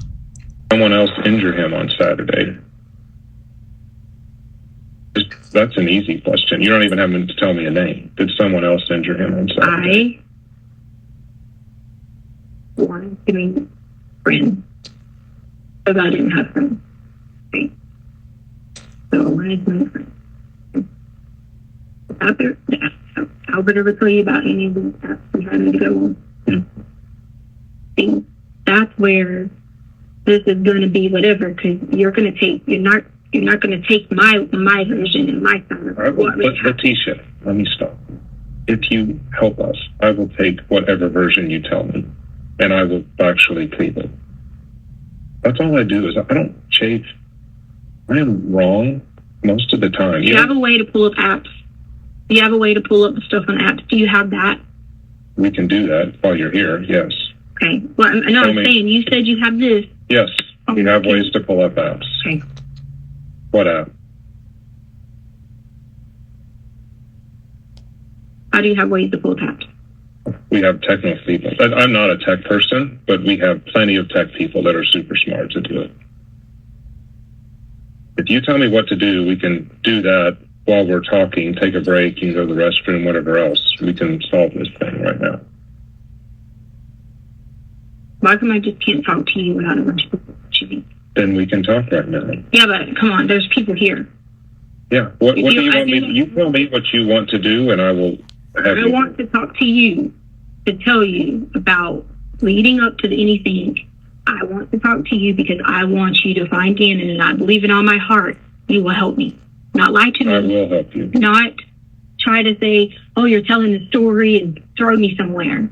S4: Someone else injured him on Saturday. That's an easy question. You don't even have to tell me a name. Did someone else injure him on Saturday?
S5: I wanted to be friends, but I didn't have friends. Okay. So I wanted my friends. Albert ever tell you about any of the apps we had to go on? See, that's where this is going to be whatever, because you're not going to take my version and my side of what really happened.
S4: Leticia, let me stop. If you help us, I will take whatever version you tell me, and I will actually plead it. That's all I do is I don't chase. I am wrong most of the time.
S5: Do you have a way to pull up apps? Do you have a way to pull up the stuff on apps? Do you have that?
S4: We can do that while you're here, yes.
S5: Okay. Well, I'm saying, you said you have this.
S4: Yes, we have ways to pull up apps.
S5: Okay.
S4: What app?
S5: How do you have ways to pull up apps?
S4: We have technical people. I'm not a tech person, but we have plenty of tech people that are super smart to do it. If you tell me what to do, we can do that while we're talking, take a break, you can go to the restroom, whatever else. We can solve this thing right now.
S5: Why come I just can't talk to you without a bunch of people?
S4: Then we can talk right now.
S5: Yeah, but come on, there's people here.
S4: Yeah. What do you want me to do? You tell me what you want to do, and I will have you.
S5: I want to talk to you to tell you about leading up to anything. I want to talk to you because I want you to find Gannon, and I believe in all my heart you will help me. Not lie to me.
S4: I will help you.
S5: Not try to say, oh, you're telling the story and throw me somewhere.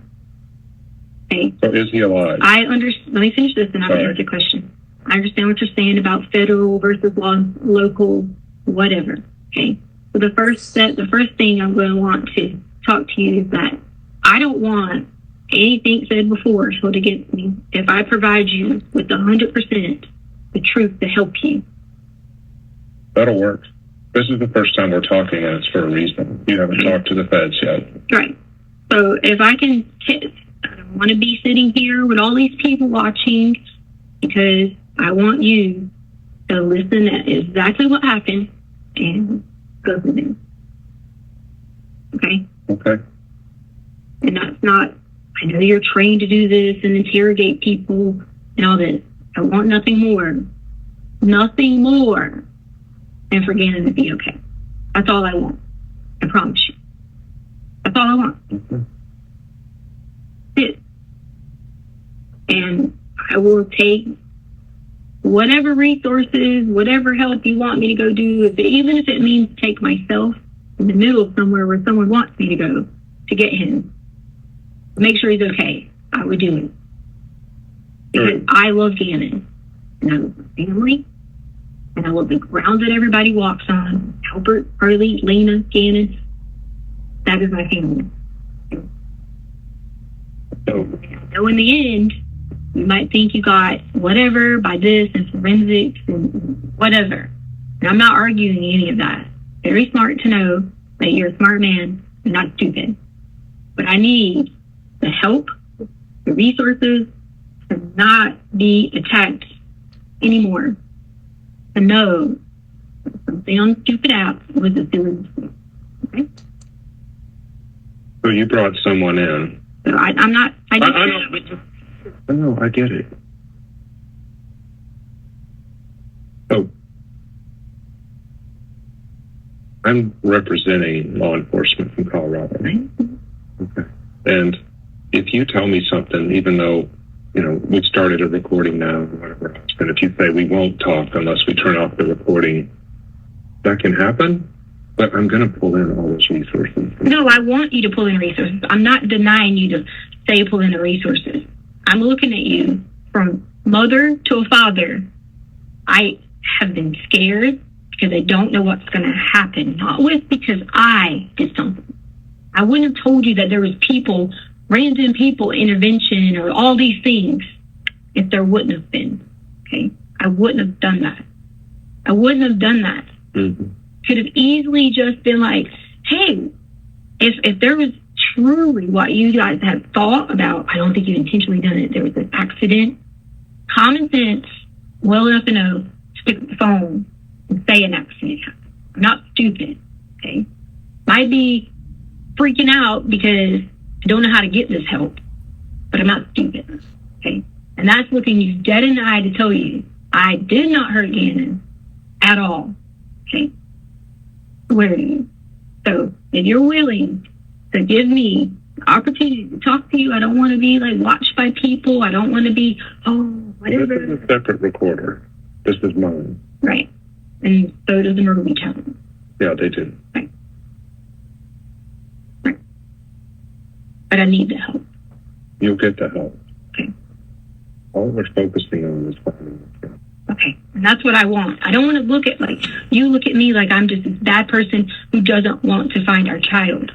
S5: Okay.
S4: So is he alive?
S5: Let me finish this and I'll answer the question. I understand what you're saying about federal versus local, whatever. Okay. So the first thing I'm going to want to talk to you is that I don't want anything said before held against me if I provide you with 100% the truth to help you.
S4: That'll work. This is the first time we're talking, and it's for a reason. You haven't talked to the feds yet.
S5: Right. So if I can, I don't want to be sitting here with all these people watching, because I want you to listen to exactly what happened and go from there. Okay?
S4: Okay.
S5: And that's not, I know you're trained to do this and interrogate people and all this. I want nothing more than for Gannon to be okay. That's all I want. I promise you. That's all I want.
S4: Okay.
S5: It. And I will take whatever resources, whatever help you want me to go do, even if it means take myself in the middle of somewhere where someone wants me to go to get him. Make sure he's okay. I would do it. Because I love Gannon. And I love my family. And I love the ground that everybody walks on. Albert, Harley, Lena, Gannon. That is my family.
S4: So,
S5: I know in the end, you might think you got whatever by this and forensics and whatever. And I'm not arguing any of that. Very smart to know that you're a smart man and not stupid. But I need the help, the resources to not be attacked anymore. To know that something on stupid app was a silly mistake. Okay?
S4: so you brought someone in.
S5: So I'm not. I
S4: know, I get it. So, I'm representing law enforcement from Colorado. Okay. And if you tell me something, even though, we've started a recording now, or whatever else, and if you say we won't talk unless we turn off the recording, that can happen, but I'm going to pull in all those resources.
S5: No, I want you to pull in resources. I'm not denying you to say pull in the resources. I'm looking at you from mother to a father. I have been scared because I don't know what's going to happen. Not with because I did something. I wouldn't have told you that there was random people, intervention, or all these things if there wouldn't have been. Okay? I wouldn't have done that. I wouldn't have done that.
S4: Mm-hmm.
S5: Could have easily just been like, hey, if there was truly what you guys had thought about, I don't think you intentionally done it. There was an accident. Common sense, well enough to know, stick up the phone and say an accident happened. I'm not stupid, okay? Might be freaking out because I don't know how to get this help, but I'm not stupid, okay? And that's looking you dead in the eye to tell you, I did not hurt Gannon at all, okay? Swear to you. So if you're willing to give me the opportunity to talk to you, I don't want to be like watched by people. I don't want to be, whatever.
S4: This is a separate recorder. This is mine.
S5: Right. And so does the murder channel.
S4: Yeah, they do.
S5: Right. Right. But I need the help.
S4: You'll get the help.
S5: Okay.
S4: All we're focusing on is finding the help.
S5: Okay. And that's what I want. I don't want to look at you look at me like I'm just this bad person who doesn't want to find our child.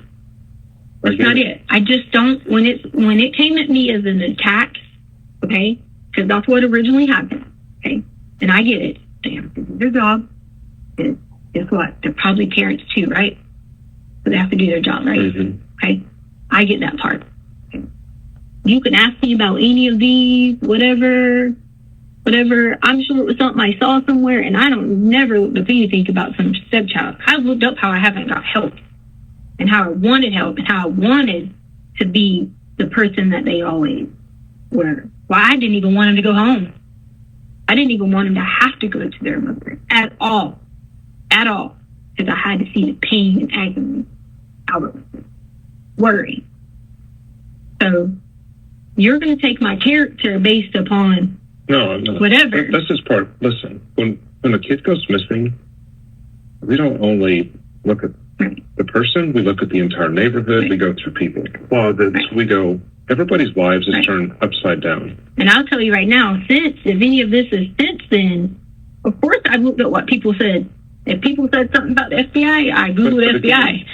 S5: That's not it. I just don't, when it came at me as an attack, okay, because that's what originally happened, okay, and I get it. Damn, this is their job. And guess what? They're probably parents too, right? So they have to do their job, right?
S4: Mm-hmm.
S5: Okay, I get that part. Okay. You can ask me about any of these, whatever. I'm sure it was something I saw somewhere, and I don't never looked up anything about some stepchild. I've looked up how I haven't got help, and how I wanted help, and how I wanted to be the person that they always were. Well, I didn't even want them to go home. I didn't even want them to have to go to their mother at all, because I had to see the pain and agony out of it, worry. So you're going to take my character based upon whatever.
S4: That's just part. Listen, when a kid goes missing, we don't only look at the person, we look at the entire neighborhood, we go through people. We go, everybody's lives is turned upside down.
S5: And I'll tell you right now, if any of this is since then, of course I looked at what people said. If people said something about the FBI, I Googled FBI.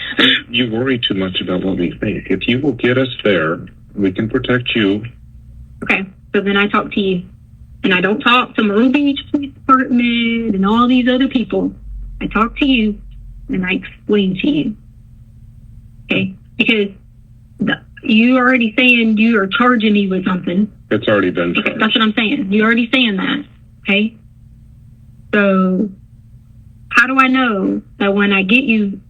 S4: You worry too much about what we think. If you will get us there, we can protect you.
S5: Okay, so then I talk to you. And I don't talk to Myrtle Beach Police Department and all these other people. I talk to you and I explain to you. Okay? Because You already saying you are charging me with something.
S4: It's already been
S5: Okay,
S4: charged.
S5: that's what I'm saying. You're already saying that. Okay. So how do I know that when I give you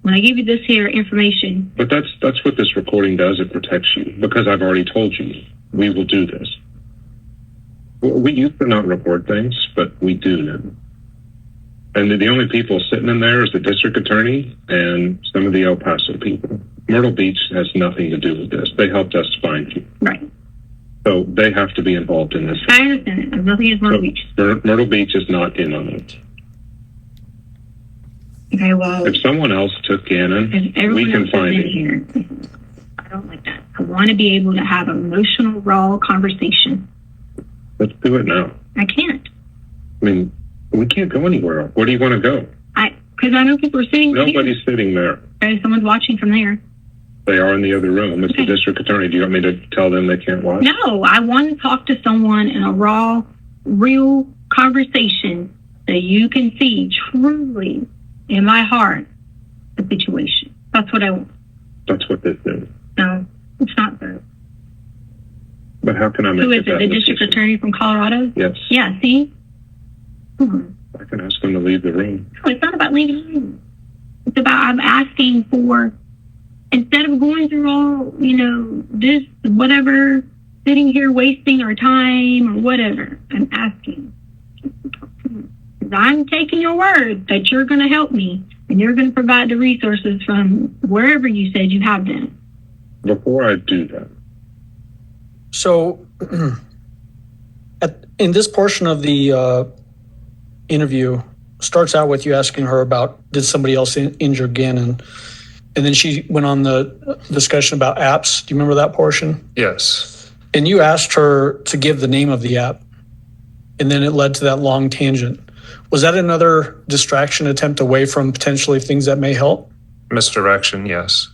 S5: this here information?
S4: But that's what this recording does. It protects you because I've already told you we will do this. We used to not record things, but we do now. And the only people sitting in there is the district attorney and some of the El Paso people. Myrtle Beach has nothing to do with this. They helped us find you.
S5: Right.
S4: So they have to be involved in this.
S5: I understand it. There's nothing against Myrtle Beach.
S4: Myrtle Beach is not in on it.
S5: Okay, well,
S4: If someone else took Gannon,
S5: if everyone
S4: we can
S5: else is
S4: find
S5: in
S4: it.
S5: here, I don't like that. I want to be able to have an emotional, raw conversation.
S4: Let's do it now.
S5: I can't.
S4: I mean, we can't go anywhere. Where do you want to go?
S5: Because I know people are sitting here.
S4: Nobody's sitting there.
S5: Okay, someone's watching from there.
S4: They are in the other room. It's the
S5: Okay.
S4: district attorney. Do you want me to tell them they can't watch?
S5: No, I want to talk to someone in a raw, real conversation that you can see truly in my heart the situation. That's what I want.
S4: That's what this is.
S5: No, it's not that.
S4: But how can I make
S5: Who is
S4: that
S5: it? The district
S4: decision?
S5: attorney from Colorado?
S4: Yes.
S5: Yeah, see?
S4: I can ask them to leave the room.
S5: No, it's not about leaving the room. It's about I'm asking for, instead of going through all, this, whatever, sitting here wasting our time or whatever, I'm asking. I'm taking your word that you're going to help me and you're going to provide the resources from wherever you said you have them.
S4: Before I do that,
S2: So, in this portion of the interview, starts out with you asking her about did somebody else injure Gannon, and then she went on the discussion about apps. Do you remember that portion?
S6: Yes.
S2: And you asked her to give the name of the app, and then it led to that long tangent. Was that another distraction attempt away from potentially things that may help?
S6: Misdirection, yes.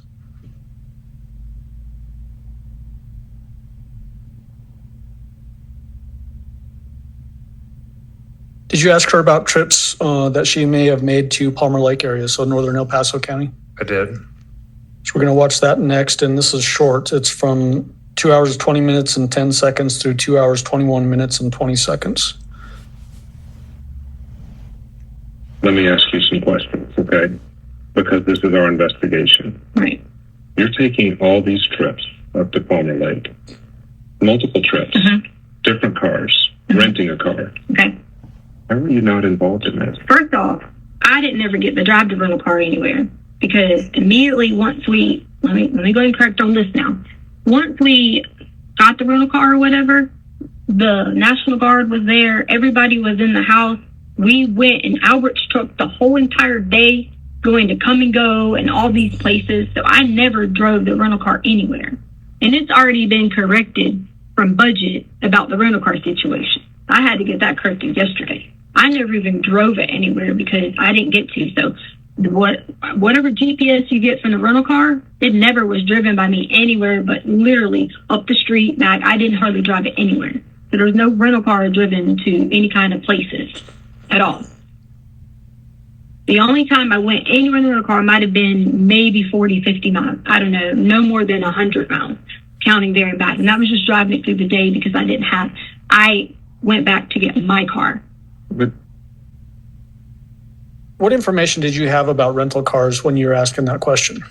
S2: Did you ask her about trips that she may have made to Palmer Lake area, so northern El Paso County?
S6: I did.
S2: So we're going to watch that next, and this is short. It's from 2 hours, 20 minutes and 10 seconds through 2 hours, 21 minutes and 20 seconds.
S4: let me ask you some questions, okay? Because this is our investigation.
S5: Right.
S4: You're taking all these trips up to Palmer Lake, multiple trips, different cars, renting a car.
S5: Okay.
S4: How are you not involved in this?
S5: First off, I didn't ever get the drive to rental car anywhere because immediately once we, let me go and correct on this now. Once we got the rental car or whatever, the National Guard was there. Everybody was in the house. We went in Albert's truck the whole entire day going to Come and Go and all these places. So I never drove the rental car anywhere. And it's already been corrected from budget about the rental car situation. I had to get that corrected yesterday. I never even drove it anywhere because I didn't get to. So whatever GPS you get from the rental car, it never was driven by me anywhere but literally up the street back. I didn't hardly drive it anywhere. So there's no rental car driven to any kind of places at all. The only time I went anywhere in the rental car might have been maybe 40, 50 miles. I don't know, no more than 100 miles, counting there and back. And that was just driving it through the day because I went back to get my car.
S4: But
S2: What information did you have about rental cars when you were asking that question?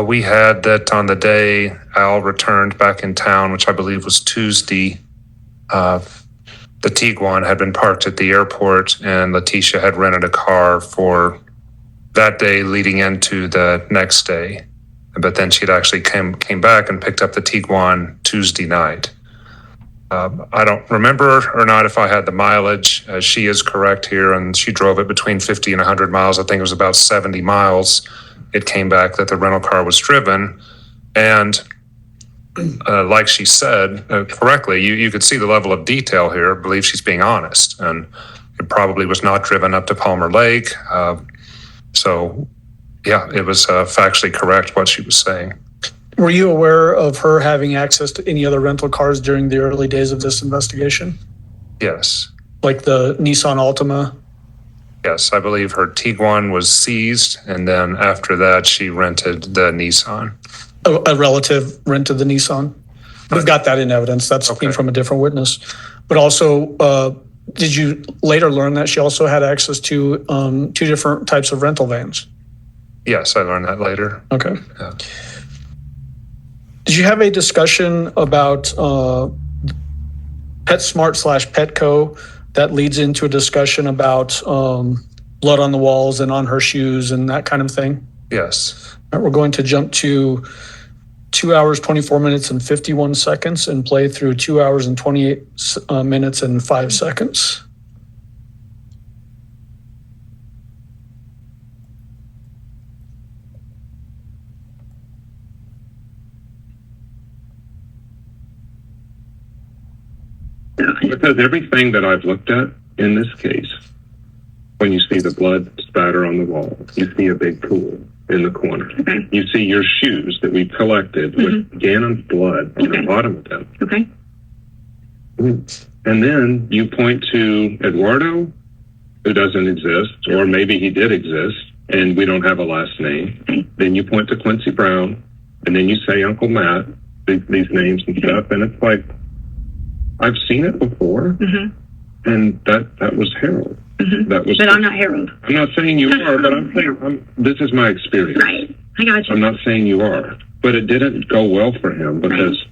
S6: We had that on the day Al returned back in town, which I believe was Tuesday. The Tiguan had been parked at the airport, and Leticia had rented a car for that day leading into the next day. But then she'd actually came back and picked up the Tiguan Tuesday night. I don't remember or not if I had the mileage. She is correct here, and she drove it between 50 and 100 miles. I think it was about 70 miles. It came back that the rental car was driven. And like she said correctly, you could see the level of detail here. I believe she's being honest. And it probably was not driven up to Palmer Lake. So, yeah, it was factually correct what she was saying.
S2: Were you aware of her having access to any other rental cars during the early days of this investigation?
S6: Yes.
S2: Like the Nissan Altima?
S6: Yes, I believe her Tiguan was seized, and then after that, she rented the Nissan.
S2: A relative rented the Nissan. We've got that in evidence. That's
S6: Okay.
S2: from a different witness. But also, did you later learn that she also had access to 2 different types of rental vans?
S6: Yes, I learned that later.
S2: Okay.
S6: Yeah.
S2: Did you have a discussion about PetSmart / Petco that leads into a discussion about blood on the walls and on her shoes and that kind of thing?
S6: Yes.
S2: All right, we're going to jump to 2 hours, 24 minutes and 51 seconds and play through 2 hours and 28 minutes and 5 seconds.
S4: Because everything that I've looked at in this case, when you see the blood spatter on the wall, you see a big pool in the corner.
S5: Okay.
S4: You see your shoes that we collected with Gannon's blood on the bottom of them.
S5: Okay.
S4: And then you point to Eduardo, who doesn't exist, or maybe he did exist, and we don't have a last name.
S5: Okay.
S4: Then you point to Quincy Brown, and then you say Uncle Matt, these names and stuff, and it's like, I've seen it before, and that was Harold. That was.
S5: But I'm not Harold.
S4: I'm not saying you are, but I'm saying this is my experience.
S5: Right. I got you.
S4: I'm not saying you are, but it didn't go well for him because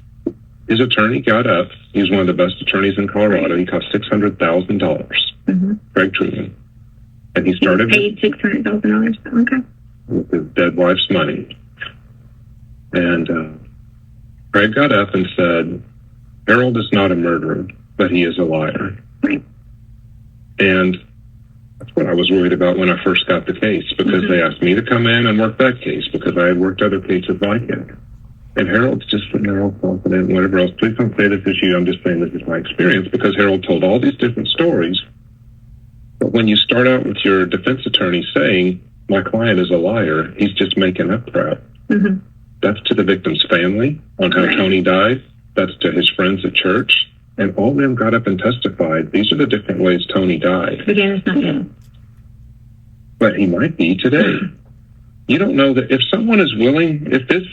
S4: his attorney got up. He's one of the best attorneys in Colorado. He cost $600,000. Craig Truman, and he started
S5: Paid $600,000. Okay.
S4: with his dead wife's money. And Craig got up and said, Harold is not a murderer, but he is a liar.
S5: Right.
S4: And that's what I was worried about when I first got the case, because they asked me to come in and work that case because I had worked other cases like it. And Harold's just sitting there all confident and whatever else. Please don't say this is you. I'm just saying this is my experience, because Harold told all these different stories. But when you start out with your defense attorney saying, my client is a liar, he's just making up crap. That's to the victim's family on how Tony died. That's to his friends at church. And all of them got up and testified. These are the different ways Tony died.
S5: Again, it's not him.
S4: But he might be today. You don't know that if someone is willing, if this,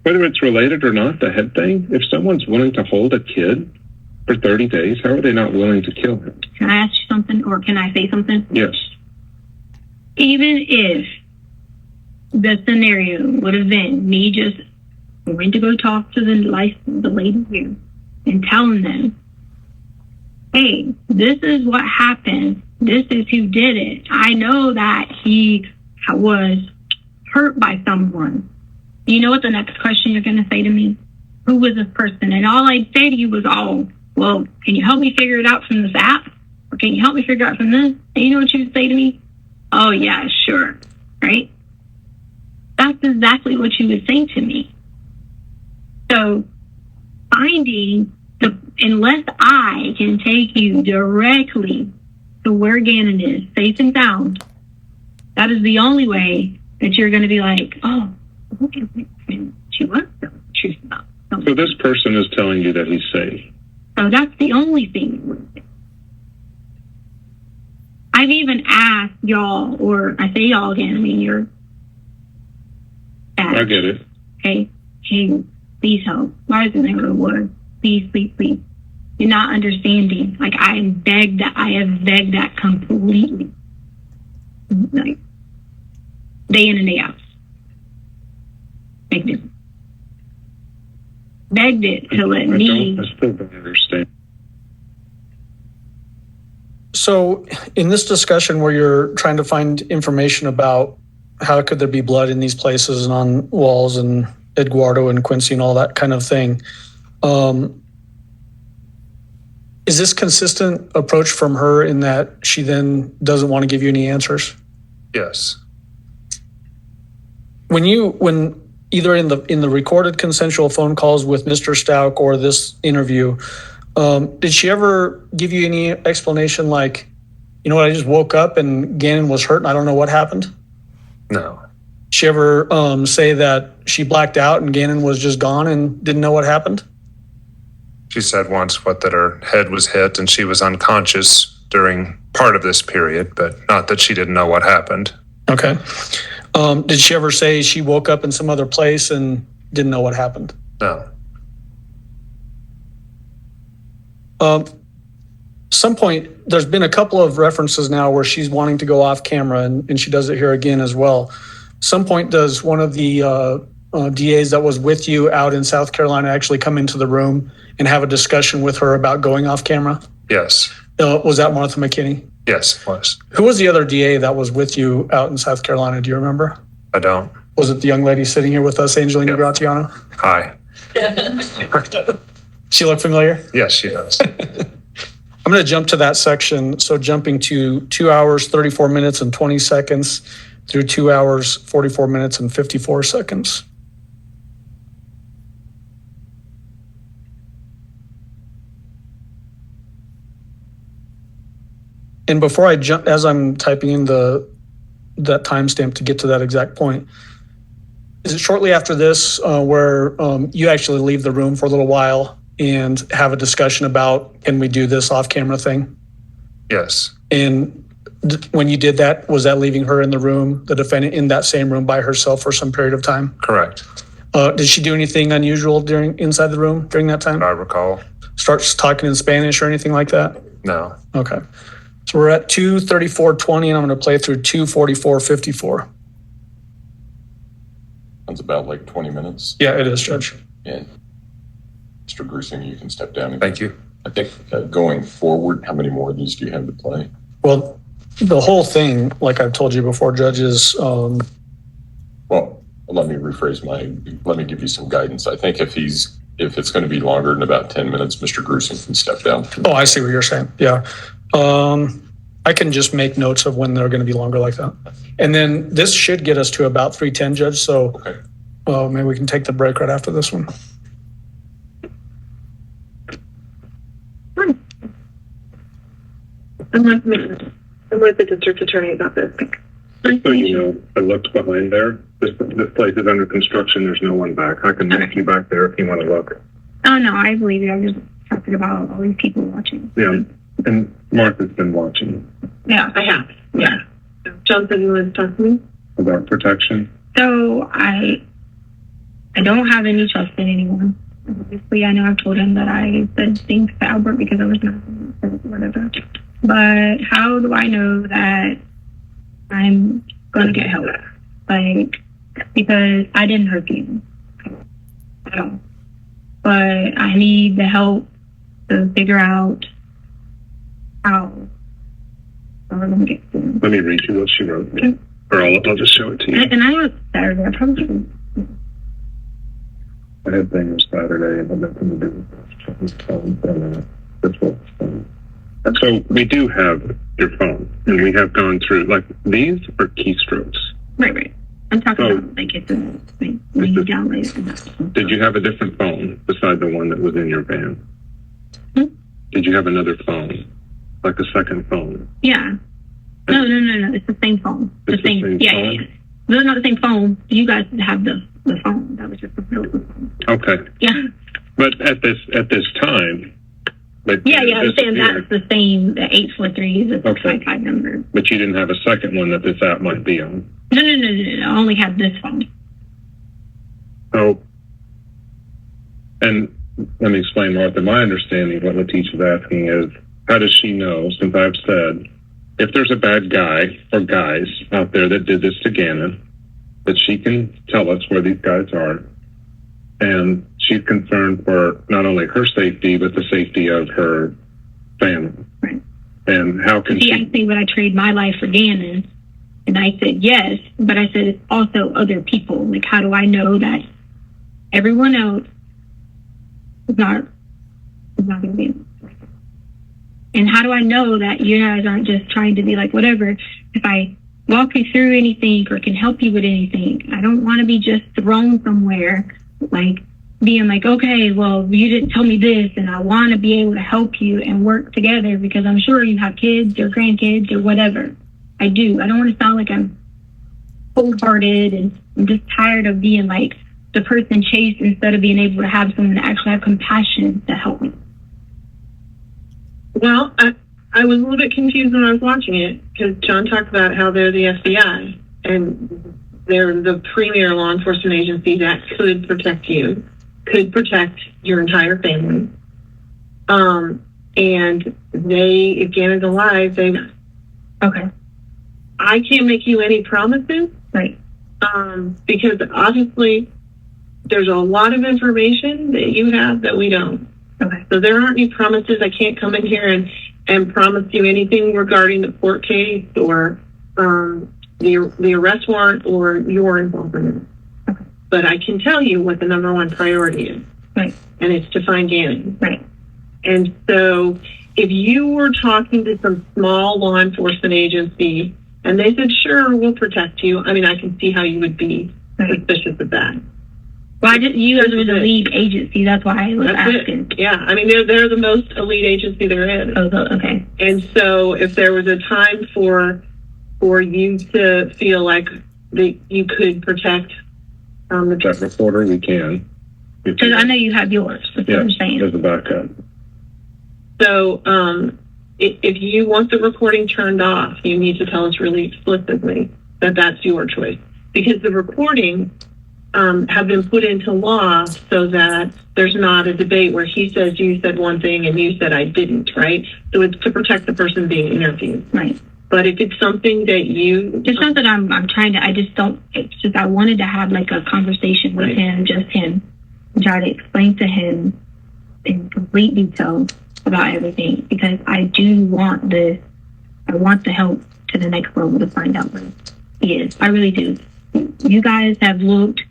S4: whether it's related or not, the head thing, if someone's willing to hold a kid for 30 days, how are they not willing to kill him?
S5: Can I ask you something, or can I say something?
S4: Yes.
S5: Even if the scenario would have been me just going to go talk to the lady here and telling them, hey, this is what happened. This is who did it. I know that he was hurt by someone. You know what the next question you're going to say to me? Who was this person? And all I'd say to you was, well, can you help me figure it out from this app? Or can you help me figure it out from this? And you know what you would say to me? Oh, yeah, sure. Right? That's exactly what you would say to me. So finding unless I can take you directly to where Gannon is, safe and sound, that is the only way that you're going to be like, oh, okay, she was telling the truth about something.
S4: So this person is telling you that he's safe.
S5: So that's the only thing. I've even asked y'all, or I say y'all again, I mean, you're
S4: I get it.
S5: Hey, please help. Why is the neighborhood? Please. You're not understanding. Like, I have begged that completely. Like, day in and day out. Begged it to let me.
S4: I still don't understand.
S2: So in this discussion where you're trying to find information about how could there be blood in these places and on walls and Eduardo and Quincy and all that kind of thing, is this consistent approach from her in that she then doesn't want to give you any answers?
S6: Yes.
S2: When either in the recorded consensual phone calls with Mr. Stauch or this interview, did she ever give you any explanation like, you know what, I just woke up and Gannon was hurt and I don't know what happened?
S6: No.
S2: She ever say that she blacked out and Gannon was just gone and didn't know what happened?
S6: She said once that her head was hit and she was unconscious during part of this period, but not that she didn't know what happened.
S2: Okay. Did she ever say she woke up in some other place and didn't know what happened?
S6: No.
S2: Some point, there's been a couple of references now where she's wanting to go off camera, and she does it here again as well. Some point, does one of the DAs that was with you out in South Carolina actually come into the room and have a discussion with her about going off camera?
S6: Yes.
S2: Was that Martha McKinney?
S6: Yes, it was.
S2: Who was the other DA that was with you out in South Carolina? Do you remember?
S6: I don't.
S2: Was it the young lady sitting here with us, Angelina Gratiano?
S6: Hi.
S2: She look familiar?
S6: Yes, she does.
S2: I'm going to jump to that section. So jumping to 2 hours, 34 minutes and 20 seconds through 2 hours, 44 minutes and 54 seconds. And before I jump, as I'm typing in that timestamp to get to that exact point, is it shortly after this where you actually leave the room for a little while and have a discussion about, can we do this off camera thing?
S6: Yes.
S2: And when you did that, was that leaving her in the room, the defendant in that same room by herself for some period of time?
S6: Correct.
S2: Did she do anything unusual inside the room during that time?
S6: I recall.
S2: Starts talking in Spanish or anything like that?
S6: No.
S2: Okay. So we're at 2:34:20 and I'm going to play through 2:44:54.
S3: That's about like 20 minutes.
S2: Yeah, it is, Judge.
S3: And Mr. Gruesing, you can step down.
S6: Thank you.
S3: I think going forward, how many more of these do you have to play?
S2: Well, the whole thing, like I've told you before, Judge, is
S3: Well, let me rephrase let me give you some guidance. I think if it's going to be longer than about 10 minutes, Mr. Gruesing can step down.
S2: oh, I see what you're saying. Yeah. I can just make notes of when they're going to be longer like that. And then this should get us to about 3:10, Judge. So
S3: Okay.
S2: maybe we can take the break right after this one.
S8: I'm with the district attorney about this.
S4: Just so you know, I looked behind there. This place is under construction. There's no one back. I can make you back there if you want to look.
S5: Oh, no, I believe you. I'm just talking about all these people watching.
S4: Yeah, and Martha's been watching
S5: Yeah.
S8: I have. Yeah. John said you wanted to talk to me.
S4: about protection.
S5: So I don't have any trust in anyone. Obviously, I know I've told him that I said things to Albert because I was not whatever. But how do I know that I'm going to get help? Like, because I didn't hurt you at all. But I need the help to figure out how we're going to get through.
S4: Let me read you what she wrote.
S5: Okay.
S4: Or I'll just show it to you.
S5: And I know it's Saturday. I probably
S4: I had things Saturday and nothing to do with this phone. So we do have your phone, and we have gone through, like, these are keystrokes.
S5: right. I'm talking
S4: So-
S5: about like it's a when you download it.
S4: Did you have a different phone beside the one that was in your van? Did you have another phone, like a second phone?
S5: Yeah. No. It's the same phone.
S4: It's the same
S5: yeah,
S4: phone?
S5: yeah. No, not the same phone. You guys have the phone. That was just the phone.
S4: Okay,
S5: Yeah.
S4: but at this time, but
S5: Yeah, I understand
S4: disappeared.
S5: that's the same. The 843 is the
S4: Okay.
S5: 655 number.
S4: But you didn't have a second one that this app might be on.
S5: No. I only have this phone.
S4: So, and let me explain, Martha. My understanding of what Leticia's asking is, how does she know, since I've said, if there's a bad guy or guys out there that did this to Gannon, that she can tell us where these guys are, and she's concerned for not only her safety, but the safety of her family.
S5: Right.
S4: And how can
S5: He asked me would I trade my life for Gannon, and I said yes, but I said it's also other people. Like, how do I know that everyone else is not going to be in this? And how do I know that you guys aren't just trying to be like, whatever, if I walk you through anything or can help you with anything, I don't want to be just thrown somewhere, like being like, okay, well, you didn't tell me this, and I want to be able to help you and work together because I'm sure you have kids or grandkids or whatever. I do. I don't want to sound like I'm cold-hearted, and I'm just tired of being like the person chased instead of being able to have someone to actually have compassion to help me.
S8: Well, I was a little bit confused when I was watching it because John talked about how they're the FBI, and they're the premier law enforcement agency that could protect you, could protect your entire family. And they, if Gannon's alive,
S5: Okay.
S8: I can't make you any promises.
S5: Right.
S8: Because obviously there's a lot of information that you have that we don't.
S5: Okay.
S8: So there aren't any promises. I can't come in here and promise you anything regarding the court case or the arrest warrant or your involvement.
S5: Okay.
S8: But I can tell you what the number one priority is.
S5: Right.
S8: And it's to find Gannon.
S5: Right.
S8: And so if you were talking to some small law enforcement agency and they said, sure, we'll protect you, I mean, I can see how you would be suspicious of that.
S5: Well, you guys are the lead agency. That's why I was asking.
S8: Yeah, I mean, they're the most elite agency there is.
S5: Oh, okay.
S8: And so if there was a time for you to feel like that you could protect the
S4: That reporter, we can.
S5: Because I know you have yours. That's what I'm saying.
S4: As a backup.
S8: So if you want the recording turned off, you need to tell us really explicitly that that's your choice. Because the recording have been put into law so that there's not a debate where he says you said one thing and you said I didn't, right? So it's to protect the person being interviewed.
S5: Right.
S8: But if it's something that you...
S5: It's not that I'm trying to, I just don't, it's just I wanted to have like a conversation with him, just him, and try to explain to him in complete detail about everything, because I do want I want the help to the next level to find out where he is. I really do. You guys have looked,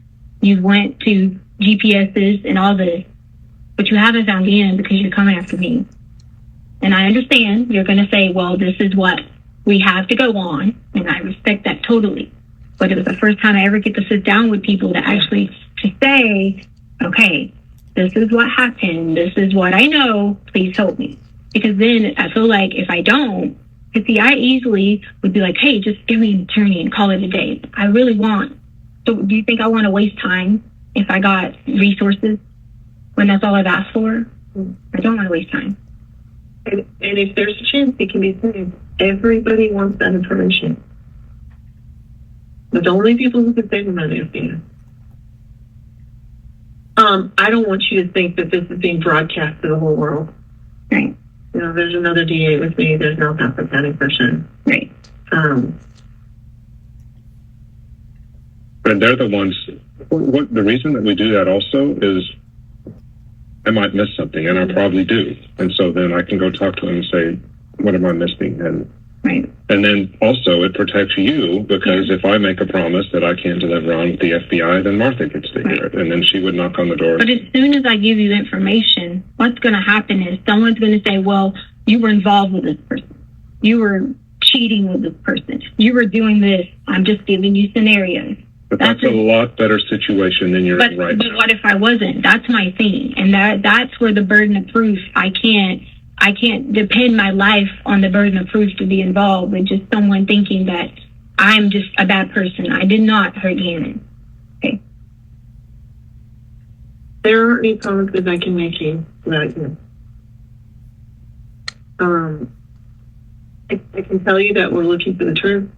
S5: you went to GPSs and all this, but you haven't found Gannon because you're coming after me. And I understand you're going to say, well, this is what we have to go on, and I respect that totally. But it was the first time I ever get to sit down with people to actually to say, okay, this is what happened. This is what I know. Please help me. Because then I feel like if I don't, because see, I easily would be like, hey, just give me an attorney and call it a day. I really want. So do you think I want to waste time if I got resources when that's all I've asked for? I don't want to waste time.
S8: And if there's a chance it can be saved, everybody wants that information. But the only people who can save them are the FBI. I don't want you to think that this is being broadcast to the whole world.
S5: Right.
S8: You know, there's another DA with me. There's no half of that impression.
S5: Right.
S4: And they're the ones, what the reason that we do that also is I might miss something, and I probably do. And so then I can go talk to them and say, what am I missing? And
S5: right.
S4: And then also it protects you, because if I make a promise that I can't deliver on with the FBI, then Martha gets to hear it, and then she would knock on the door.
S5: But as soon as I give you information, what's going to happen is someone's going to say, well, you were involved with this person. You were cheating with this person. You were doing this. I'm just giving you scenarios.
S4: But that's a lot better situation than you're in right now.
S5: But what if I wasn't? That's my thing. And that's where the burden of proof, I can't depend my life on the burden of proof to be involved with just someone thinking that I'm just a bad person. I did not hurt Gannon. Okay.
S8: There aren't any promises I can make you about you. I can tell you that we're looking for the truth.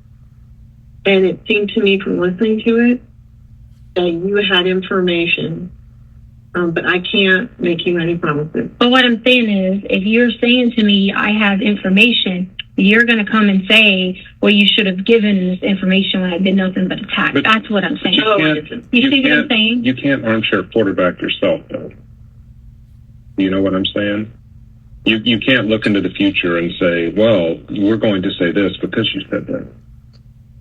S8: And it seemed to me from listening to it that you had information, but I can't make you any promises.
S5: But what I'm saying is, if you're saying to me, I have information, you're going to come and say, well, you should have given this information when I did nothing but attack.
S4: But
S5: that's what I'm saying.
S4: You
S5: see what I'm saying?
S4: You can't armchair quarterback yourself, though. You know what I'm saying? You can't look into the future and say, well, we're going to say this because you said that.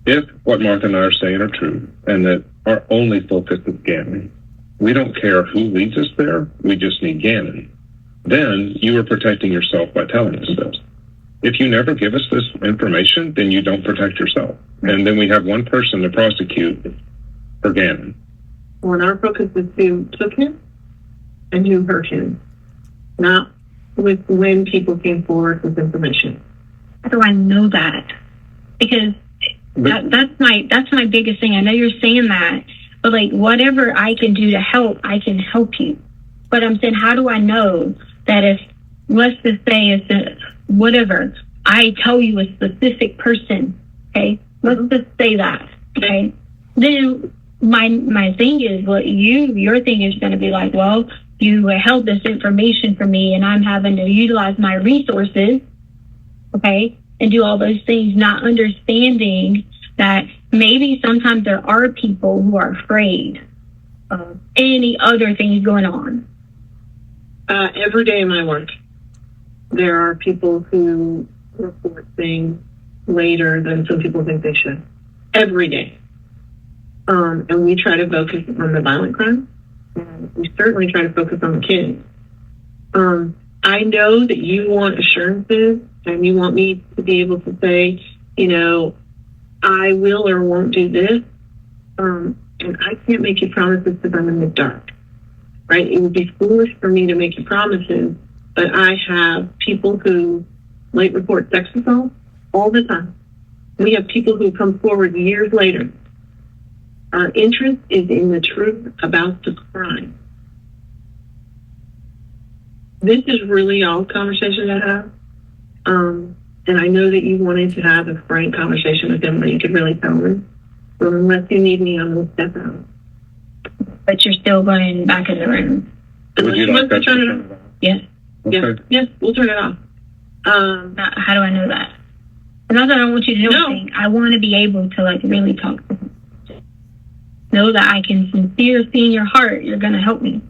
S4: If what Martha and I are saying are true, and that our only focus is Gannon, we don't care who leads us there, we just need Gannon, then you are protecting yourself by telling us this. If you never give us this information, then you don't protect yourself. And then we have one person to prosecute for Gannon.
S8: When our focus is who took him and who hurt him, not with when people came forward with information.
S5: How do I know that? Because that's my biggest thing. I know you're saying that, but like whatever I can do to help, I can help you. But I'm saying, how do I know that if, let's just say it's whatever, I tell you a specific person, okay? Let's just say that, okay? then my thing is, your thing is going to be like, well, you held this information from me and I'm having to utilize my resources, okay, and do all those things, not understanding that maybe sometimes there are people who are afraid of any other things going on.
S8: Every day in my work, there are people who report things later than some people think they should. Every day. And we try to focus on the violent crime. And we certainly try to focus on the kids. I know that you want assurances and you want me to be able to say, you know, I will or won't do this. And I can't make you promises because I'm in the dark, right? It would be foolish for me to make you promises, but I have people who late report sex assault all the time. We have people who come forward years later. Our interest is in the truth about the crime. This is really all conversation I have. And I know that you wanted to have a frank conversation with them where you could really tell them. So unless you need me, I'm going to step out.
S5: But you're still going back in the room.
S4: Would you like that to turn it off?
S5: Yes.
S4: Okay.
S8: Yes, we'll turn it off.
S5: How do I know that? Not that I don't want you to know anything. I want to be able to like really talk to them. Know that I can sincerely see in your heart you're going to help me.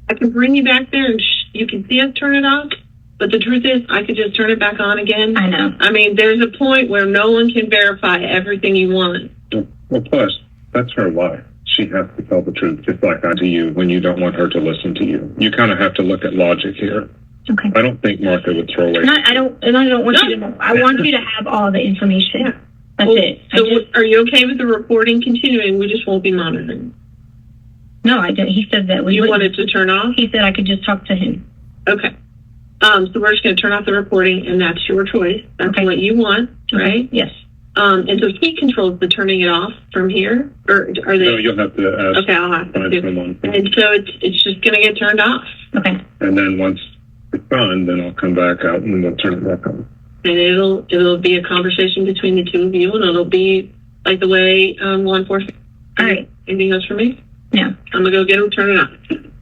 S8: I can bring you back there and you can see us turn it off. But the truth is, I could just turn it back on again.
S5: I know.
S8: I mean, there's a point where no one can verify everything you want.
S4: Well, plus, that's her life. She has to tell the truth, just like I do you, when you don't want her to listen to you. You kind of have to look at logic here.
S5: Okay.
S4: I don't think Martha would throw away.
S5: I don't want you to know. I want you to have all the information.
S8: Yeah.
S5: That's it.
S8: So are you okay with the reporting continuing? We just won't be monitoring.
S5: No, I didn't. He said that we
S8: You
S5: wouldn't.
S8: wanted to turn off?
S5: He said I could just talk to him.
S8: Okay. So we're just going to turn off the reporting, and that's your choice. That's what you want, right?
S5: Yes.
S8: And so he controls the turning it off from here, or are they?
S4: No, you'll have to ask.
S8: Okay, I'll have to
S4: find
S8: do.
S4: someone.
S8: And so it's just going to get turned off,
S5: Okay.
S4: And then once it's done, then I'll come back out and we'll turn it back on.
S8: and it'll be a conversation between the two of you, and it'll be like the way law enforcement.
S5: All right.
S8: Anything else for me?
S5: Yeah.
S8: I'm gonna go get him. Turn it on.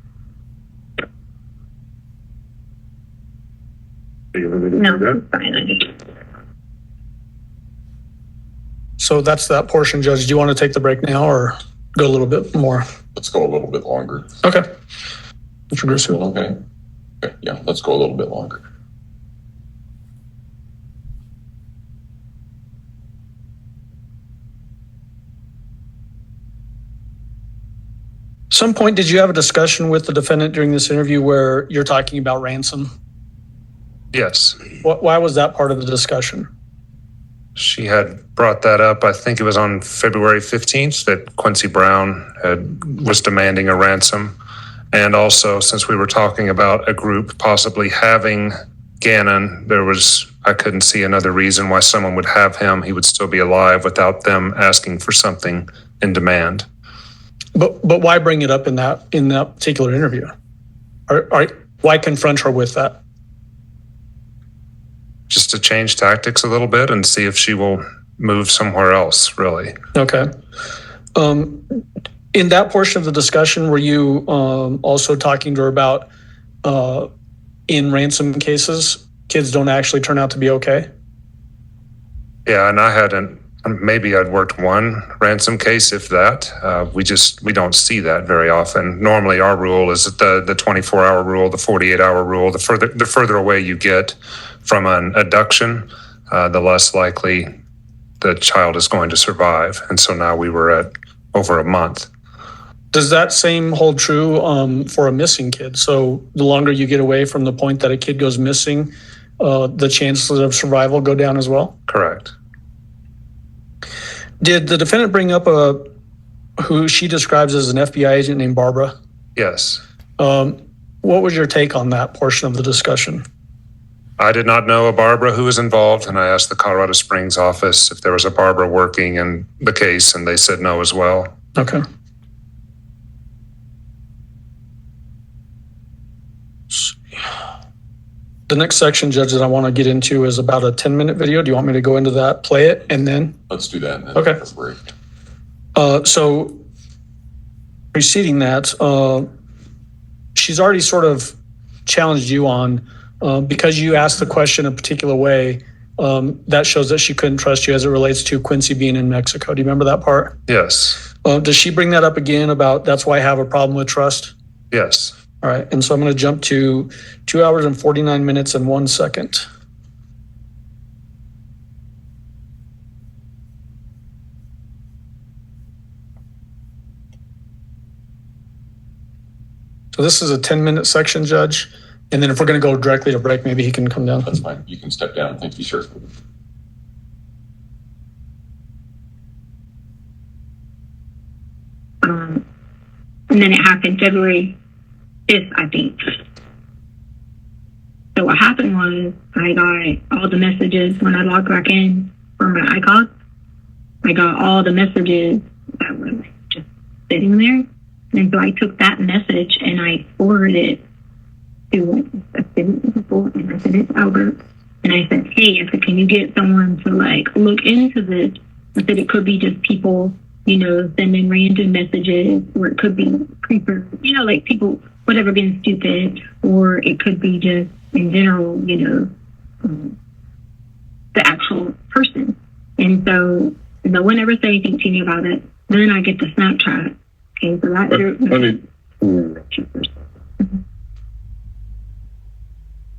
S5: No, it's fine. I just.
S2: So that's that portion, Judge. Do you want to take the break now or go a little bit more?
S7: Let's go a little bit longer.
S2: Okay. Mr. Gruesing.
S7: Okay. Okay. Yeah, let's go a little bit longer.
S2: Some point, did you have a discussion with the defendant during this interview where you're talking about ransom?
S6: Yes.
S2: Why was that part of the discussion?
S6: She had brought that up. I think it was on February 15th that Quincy Brown was demanding a ransom. And also, since we were talking about a group possibly having Gannon, I couldn't see another reason why someone would have him. He would still be alive without them asking for something in demand.
S2: But why bring it up in that particular interview? Why confront her with that?
S6: Just to change tactics a little bit and see if she will move somewhere else, really.
S2: Okay. In that portion of the discussion, were you also talking to her about in ransom cases, kids don't actually turn out to be okay?
S6: Yeah, and maybe I'd worked one ransom case, if that. We don't see that very often. Normally our rule is the 24-hour rule, the 48-hour rule. The further away you get from an abduction, the less likely the child is going to survive. And so now we were at over a month.
S2: Does that same hold true for a missing kid? So the longer you get away from the point that a kid goes missing, the chances of survival go down as well?
S6: Correct.
S2: Did the defendant bring up who she describes as an FBI agent named Barbara?
S6: Yes.
S2: What was your take on that portion of the discussion?
S6: I did not know a Barbara who was involved, and I asked the Colorado Springs office if there was a Barbara working in the case, and they said no as well.
S2: Okay. The next section, Judge, that I want to get into is about a 10-minute video. Do you want me to go into that, play it, and then?
S7: Let's do that. And then
S2: Okay.
S7: take a break.
S2: So preceding that, she's already sort of challenged you on, because you asked the question a particular way, that shows that she couldn't trust you as it relates to Quincy being in Mexico. Do you remember that part?
S6: Yes.
S2: Does she bring that up again about that's why I have a problem with trust?
S6: Yes.
S2: All right. And so I'm going to jump to 2 hours and 49 minutes and 1 second. So this is a 10-minute section, Judge. And then if we're going to go directly to break, maybe he can come down.
S7: That's fine. You can step down. Thank you, sir.
S5: And then it happened February 5th, I think. So what happened was I got all the messages when I logged back in for my iCloud. I got all the messages that were like just sitting there. And so I took that message and I forwarded it to a people, and I sent it to Albert. And I said, hey, I said, can you get someone to like look into this? I said it could be just people, you know, sending random messages, or it could be creepers, you know, like people, whatever, being stupid, or it could be just in general, you know, the actual person. And so no one ever said anything to me about it. Then I get the Snapchat. Okay, so that.
S4: Let me interrupt you for a second.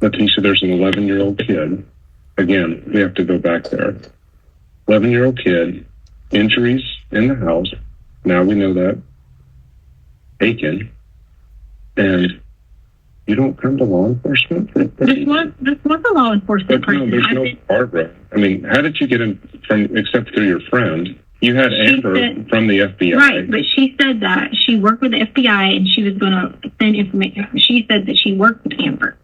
S4: Leticia, there's an 11-year-old kid. Again, we have to go back there. 11-year-old kid, injuries in the house. Now we know that. Aiken. And you don't come to law enforcement?
S5: This was a law enforcement person.
S4: No, there's no Barbara. I mean, how did you get in from, except through your friend? You had Amber from the FBI.
S5: Right, but she said that she worked with the FBI and she was going to send information. She said that she worked with Amber.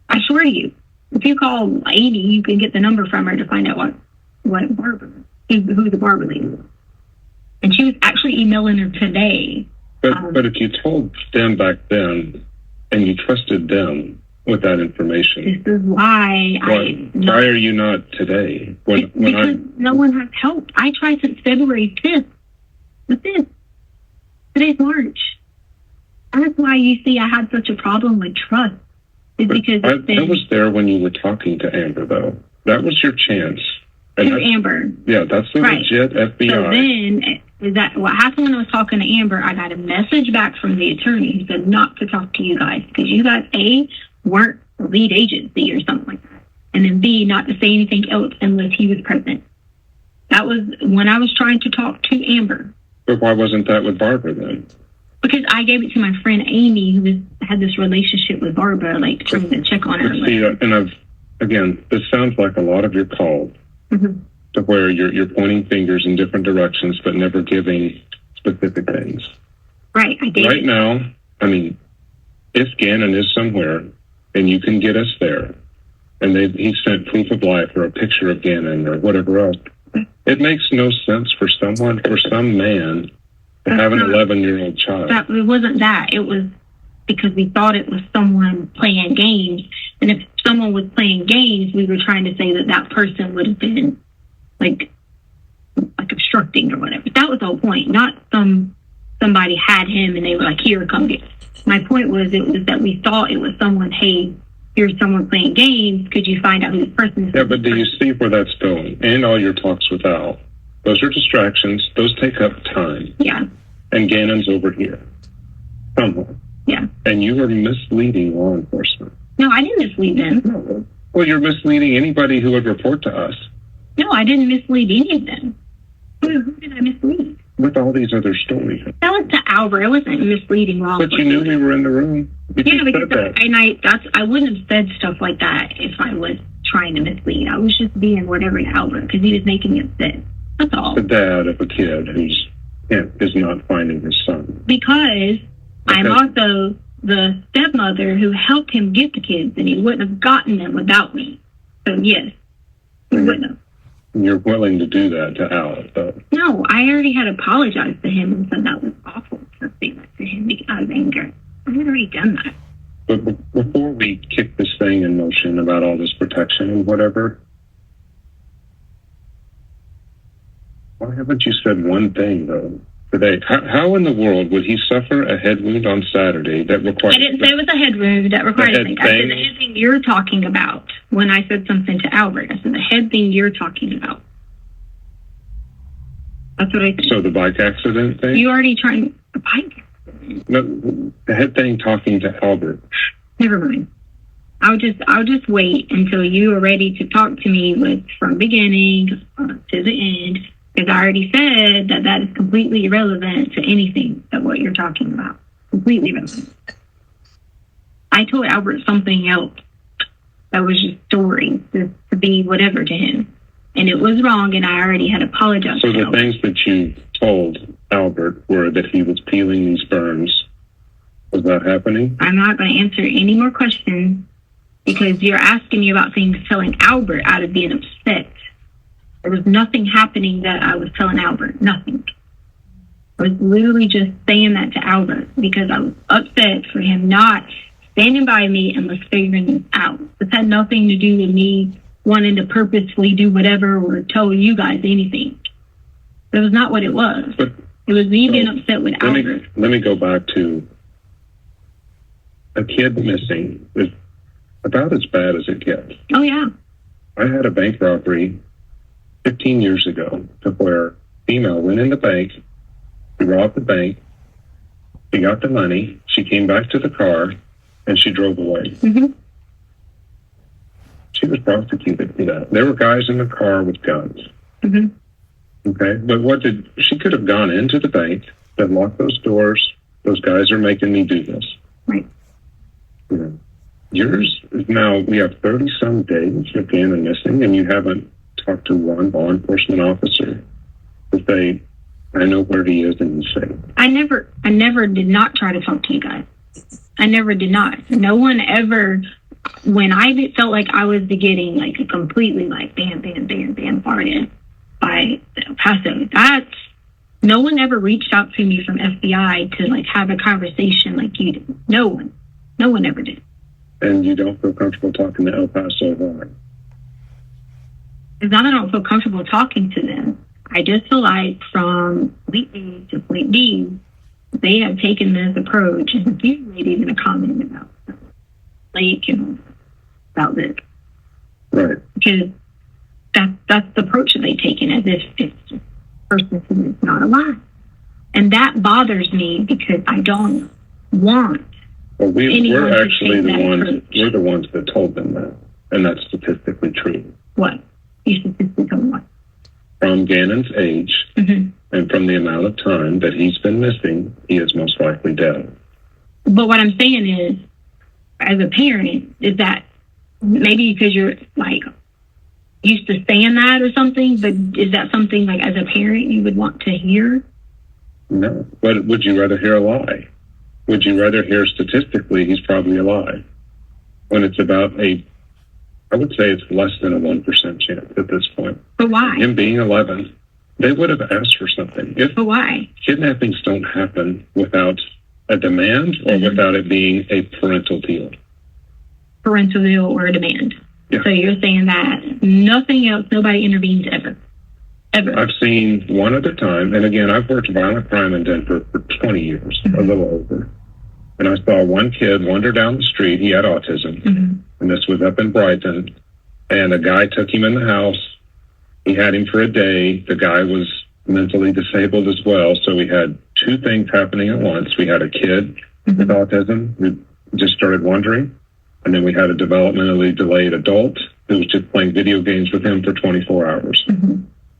S5: I swear to you, if you call Amy, you can get the number from her to find out what Barbara, who the Barbara lady was. And she was actually emailing her today.
S4: But if you told them back then and you trusted them with that information,
S5: this is why
S4: why are you not today?
S5: Because no one has helped. I tried since February 5th. The 5th. Today's March. That's why you see I had such a problem with trust. It's because
S4: I was there when you were talking to Amber, though. That was your chance.
S5: And Amber.
S4: Yeah, that's the legit FBI.
S5: So then, is that what happened when I was talking to Amber? I got a message back from the attorney who said not to talk to you guys because you guys, A, weren't the lead agency or something like that. And then B, not to say anything else unless he was present. That was when I was trying to talk to Amber.
S4: But why wasn't that with Barbara then?
S5: Because I gave it to my friend Amy, who had this relationship with Barbara, like trying to check on her.
S4: See, and again, this sounds like a lot of your calls to where you're pointing fingers in different directions, but never giving specific things.
S5: Right, I gave
S4: Right now, I mean, if Gannon is somewhere and you can get us there, and he sent proof of life or a picture of Gannon or whatever else, it makes no sense for some man to have an 11-year-old child.
S5: It wasn't that. It was because we thought it was someone playing games. And if someone was playing games, we were trying to say that person would have been like obstructing or whatever. That was the whole point. Not somebody had him and they were like, here, come get it. My point was that we thought it was someone, hey, here's someone playing games. Could you find out who this person is?
S4: Yeah, but do you see where that's going? And all your talks with Al. Those are distractions. Those take up time.
S5: Yeah.
S4: And Gannon's over here. Somewhere.
S5: Yeah.
S4: And you are misleading law enforcement.
S5: No, I didn't mislead them.
S4: Well, you're misleading anybody who would report to us.
S5: No, I didn't mislead any of them. Who did I mislead?
S4: With all these other stories.
S5: That was to Albert. It wasn't misleading law
S4: But you knew we were in the room.
S5: Yeah, because I wouldn't have said stuff like that if I was trying to mislead. I was just being whatever to Albert because he was making me upset. That's all.
S4: The dad of a kid is not finding his son.
S5: Because I'm also the stepmother who helped him get the kids, and he wouldn't have gotten them without me. So yes, he wouldn't have.
S4: You're willing to do that to Al, though.
S5: No, I already had apologized to him and said that was awful to say that to him out of anger. I had already done that.
S4: But before we kick this thing in motion about all this protection and whatever, Why haven't you said one thing, though, today? How in the world would he suffer a head wound on Saturday that required...
S5: I didn't say it was a head wound that required a thing. I said the head thing you're talking about when I said something to Albert. I said the head thing you're talking about. That's what I said.
S4: So the bike accident thing?
S5: You already trying a bike?
S4: No, the head thing talking to Albert.
S5: Never mind. I'll just wait until you are ready to talk to me with from beginning to the end, because I already said that is completely irrelevant to anything of what you're talking about. Completely irrelevant. I told Albert something else that was just story to be whatever to him, and it was wrong, and I already had apologized.
S4: So
S5: to
S4: the
S5: Albert.
S4: things that you told Albert were that he was peeling these burns. Was that happening?
S5: I'm not going to answer any more questions because you're asking me about things telling Albert out of being upset. There was nothing happening that I was telling Albert. Nothing. I was literally just saying that to Albert because I was upset for him not standing by me and was figuring this out. This had nothing to do with me wanting to purposefully do whatever or tell you guys anything. That was not what it was.
S4: But,
S5: it was me being upset with Albert.
S4: Let me go back to a kid missing is about as bad as it gets.
S5: Oh, yeah.
S4: I had a bank robbery 15 years ago to where a female went in the bank, she robbed the bank, she got the money, she came back to the car, and she drove away.
S5: Mm-hmm.
S4: She was prosecuted for that. There were guys in the car with guns.
S5: Mm-hmm.
S4: Okay, but she could have gone into the bank, said, lock those doors, those guys are making me do this.
S5: Right.
S4: Yeah. Yours is now, we have 30-some days of Gannon missing, and you haven't talked to one law enforcement officer to say, I know where he is and he's safe.
S5: I never did not try to talk to you guys. I never did not. No one ever, when I felt like I was getting like a completely like bam, farted by El Paso, no one ever reached out to me from FBI to like have a conversation like you did. No one ever did.
S4: And you don't feel comfortable talking to El Paso, why?
S5: It's not that I don't feel comfortable talking to them. I just feel like from point A to point B, they have taken this approach, and you made even a comment about like, you know, about this.
S4: Right.
S5: Because that's the approach that they've taken, as if it's just a person who is not alive. And that bothers me because I don't want
S4: Well,
S5: anyone
S4: we're
S5: to
S4: actually
S5: take
S4: the
S5: that
S4: ones,
S5: approach.
S4: we're the ones that told them that, and that's statistically true.
S5: What? You statistically what?
S4: From Gannon's age,
S5: Mm-hmm.
S4: and from the amount of time that he's been missing, he is most likely dead.
S5: But what I'm saying is, as a parent, is that maybe because you're like used to saying that or something, but is that something like as a parent you would want to hear?
S4: No. But would you rather hear a lie? Would you rather hear statistically he's probably alive? When it's about I would say it's less than a 1% chance at this point.
S5: But why?
S4: Him being 11, they would have asked for something. If
S5: But why?
S4: kidnappings don't happen without a demand or
S5: Mm-hmm.
S4: without it being a parental deal.
S5: Parental deal or a demand.
S4: Yeah.
S5: So you're saying that nothing else, nobody intervenes ever. Ever.
S4: I've seen one at a time, and again, I've worked violent crime in Denver for 20 years, a little over. And I saw one kid wander down the street. He had autism, and this was up in Brighton. And a guy took him in the house. He had him for a day. The guy was mentally disabled as well. So we had two things happening at once. We had a kid with autism who just started wandering. And then we had a developmentally delayed adult who was just playing video games with him for 24 hours.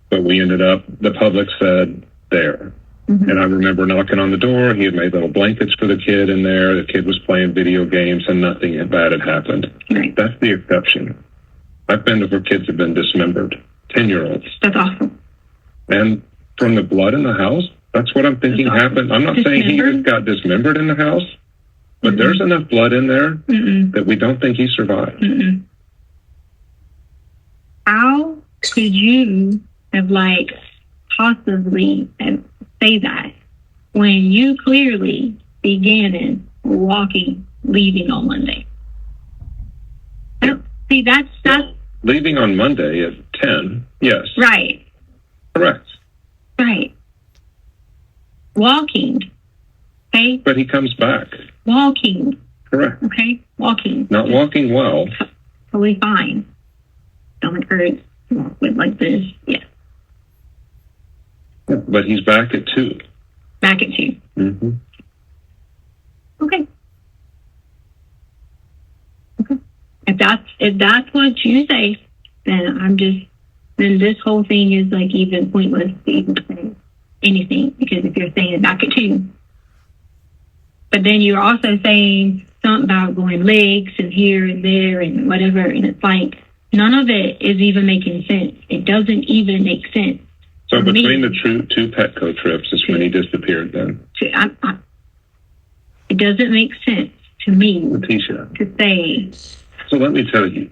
S4: But we ended up, the public said, there. And I remember knocking on the door. He had made little blankets for the kid in there. The kid was playing video games and nothing bad had happened.
S5: Right.
S4: That's the exception. I've been to where kids have been dismembered, 10-year-olds.
S5: That's awful.
S4: And from the blood in the house, that's what I'm thinking happened. I'm not saying he just got dismembered in the house, but there's enough blood in there that we don't think he survived.
S5: How could you have like possibly say that when you clearly began walking, leaving on Monday? See, that's
S4: Leaving on Monday at 10, yes.
S5: right.
S4: Correct.
S5: Right. Walking. Okay?
S4: But he comes back.
S5: Walking.
S4: Correct.
S5: Okay? Walking.
S4: Not walking well.
S5: Totally fine. Stomach hurts. Walk with like this. Yeah.
S4: But he's back at 2.
S5: Back at 2.
S4: Mm-hmm.
S5: Okay. Okay. If that's what you say, then then this whole thing is like even pointless to even say anything, because if you're saying back at 2, but then you're also saying something about going legs and here and there and whatever, and it's like none of it is even making sense. It doesn't even make sense.
S4: So
S5: For
S4: between
S5: me,
S4: the 2 Petco trips is when he disappeared then.
S5: it doesn't make sense to me
S4: Leticia.
S5: to say.
S4: So let me tell you.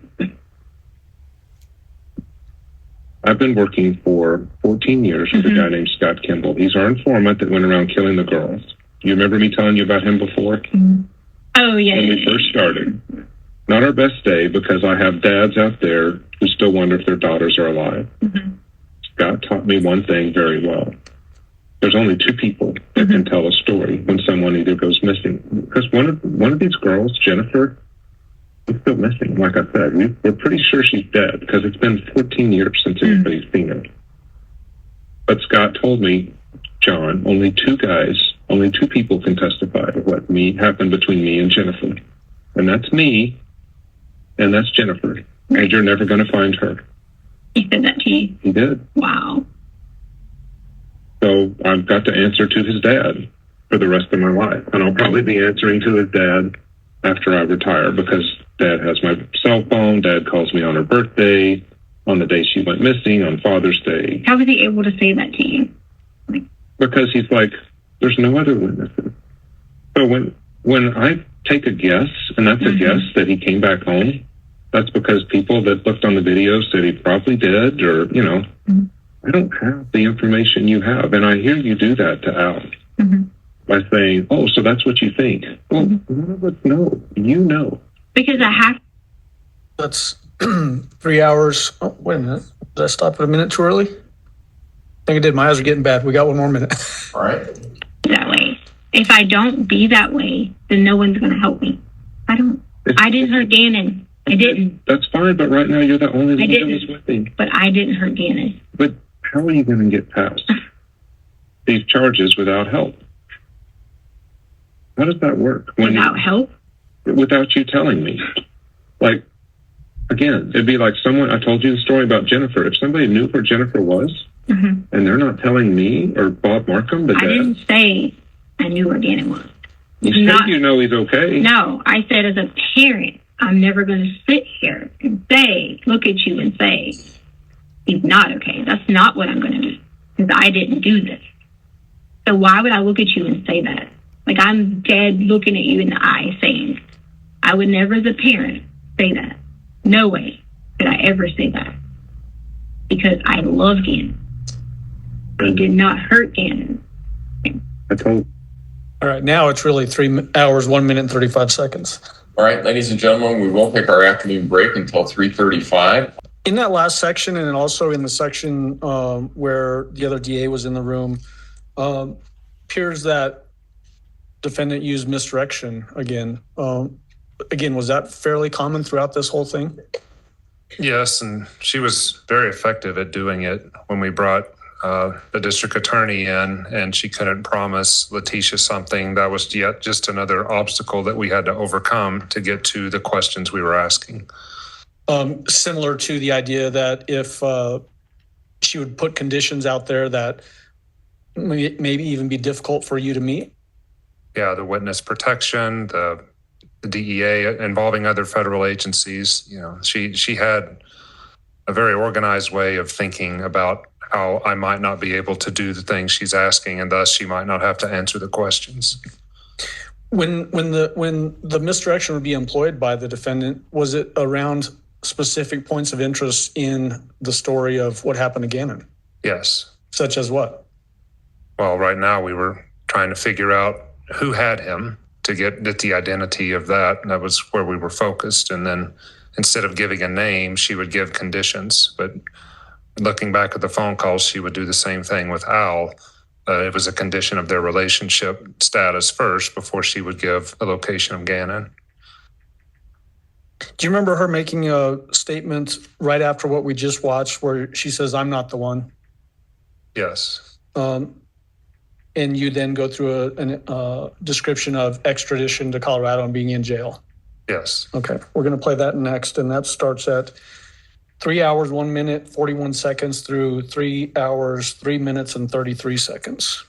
S4: I've been working for 14 years with a guy named Scott Kimball. He's our informant that went around killing the girls. You remember me telling you about him before?
S5: Oh, yeah.
S4: When we first started. Not our best day, because I have dads out there who still wonder if their daughters are alive. Scott taught me one thing very well. There's only 2 people that can tell a story when someone either goes missing. Because one of these girls, Jennifer, is still missing. Like I said, we're pretty sure she's dead because it's been 14 years since anybody's seen her. But Scott told me, John, only 2 people can testify to what happened between me and Jennifer. And that's me, and that's Jennifer. And you're never going to find her.
S5: He said that to you?
S4: He did.
S5: Wow.
S4: So I've got to answer to his dad for the rest of my life. And I'll probably be answering to his dad after I retire, because Dad has my cell phone. Dad calls me on her birthday, on the day she went missing, on Father's Day.
S5: How was he able to say that to you?
S4: Because he's like, there's no other witnesses. So when I take a guess, and that's a guess that he came back home, that's because people that looked on the video said he probably did, or, I don't have the information you have. And I hear you do that to Al by saying, oh, so that's what you think. Well, none of us know. You know.
S5: Because I have.
S2: That's 3 hours. Oh, wait a minute. Did I stop at a minute too early? I think I did. My eyes are getting bad. We got 1 more minute.
S7: All right.
S5: That way. If I don't be that way, then no one's going to help me. I didn't hurt Gannon. I didn't.
S4: That's fine, but right now you're the only one that was with me.
S5: But I didn't hurt Gannon.
S4: But how are you going to get past these charges without help? How does that work?
S5: Without help?
S4: Without you telling me. Like, again, it'd be like I told you the story about Jennifer. If somebody knew where Jennifer was, and they're not telling me or Bob Markham, the dad.
S5: I didn't say I knew where Gannon was.
S4: You said you know he's okay.
S5: No, I said as a parent, I'm never going to sit here and look at you and say, he's not okay. That's not what I'm going to do, because I didn't do this. So why would I look at you and say that? Like, I'm dead looking at you in the eye saying, I would never as a parent say that. No way could I ever say that. Because I love Gannon. I did not hurt Gannon.
S4: I told.
S2: All right, now it's really 3 hours, 1 minute, and 35 seconds.
S7: All right, ladies and gentlemen, we won't take our afternoon break until 3:35.
S2: In that last section, and also in the section where the other DA was in the room, appears that defendant used misdirection again. Again, was that fairly common throughout this whole thing?
S6: Yes, and she was very effective at doing it when we brought the district attorney in, and she couldn't promise Leticia something. That was yet just another obstacle that we had to overcome to get to the questions we were asking.
S2: Similar to the idea that if she would put conditions out there that maybe even be difficult for you to meet?
S6: Yeah, the witness protection, the DEA involving other federal agencies. You know, she had a very organized way of thinking about how I might not be able to do the things she's asking, and thus she might not have to answer the questions.
S2: When the misdirection would be employed by the defendant, was it around specific points of interest in the story of what happened to Gannon?
S6: Yes.
S2: Such as what?
S6: Well, right now we were trying to figure out who had him to get the identity of that. And that was where we were focused. And then instead of giving a name, she would give conditions. But looking back at the phone calls, she would do the same thing with Al. It was a condition of their relationship status first before she would give a location of Gannon.
S2: Do you remember her making a statement right after what we just watched where she says, "I'm not the one"?
S6: Yes.
S2: And you then go through a description of extradition to Colorado and being in jail.
S6: Yes.
S2: Okay, we're going to play that next, and that starts at 3 hours, 1 minute, 41 seconds through 3 hours, 3 minutes, and 33 seconds.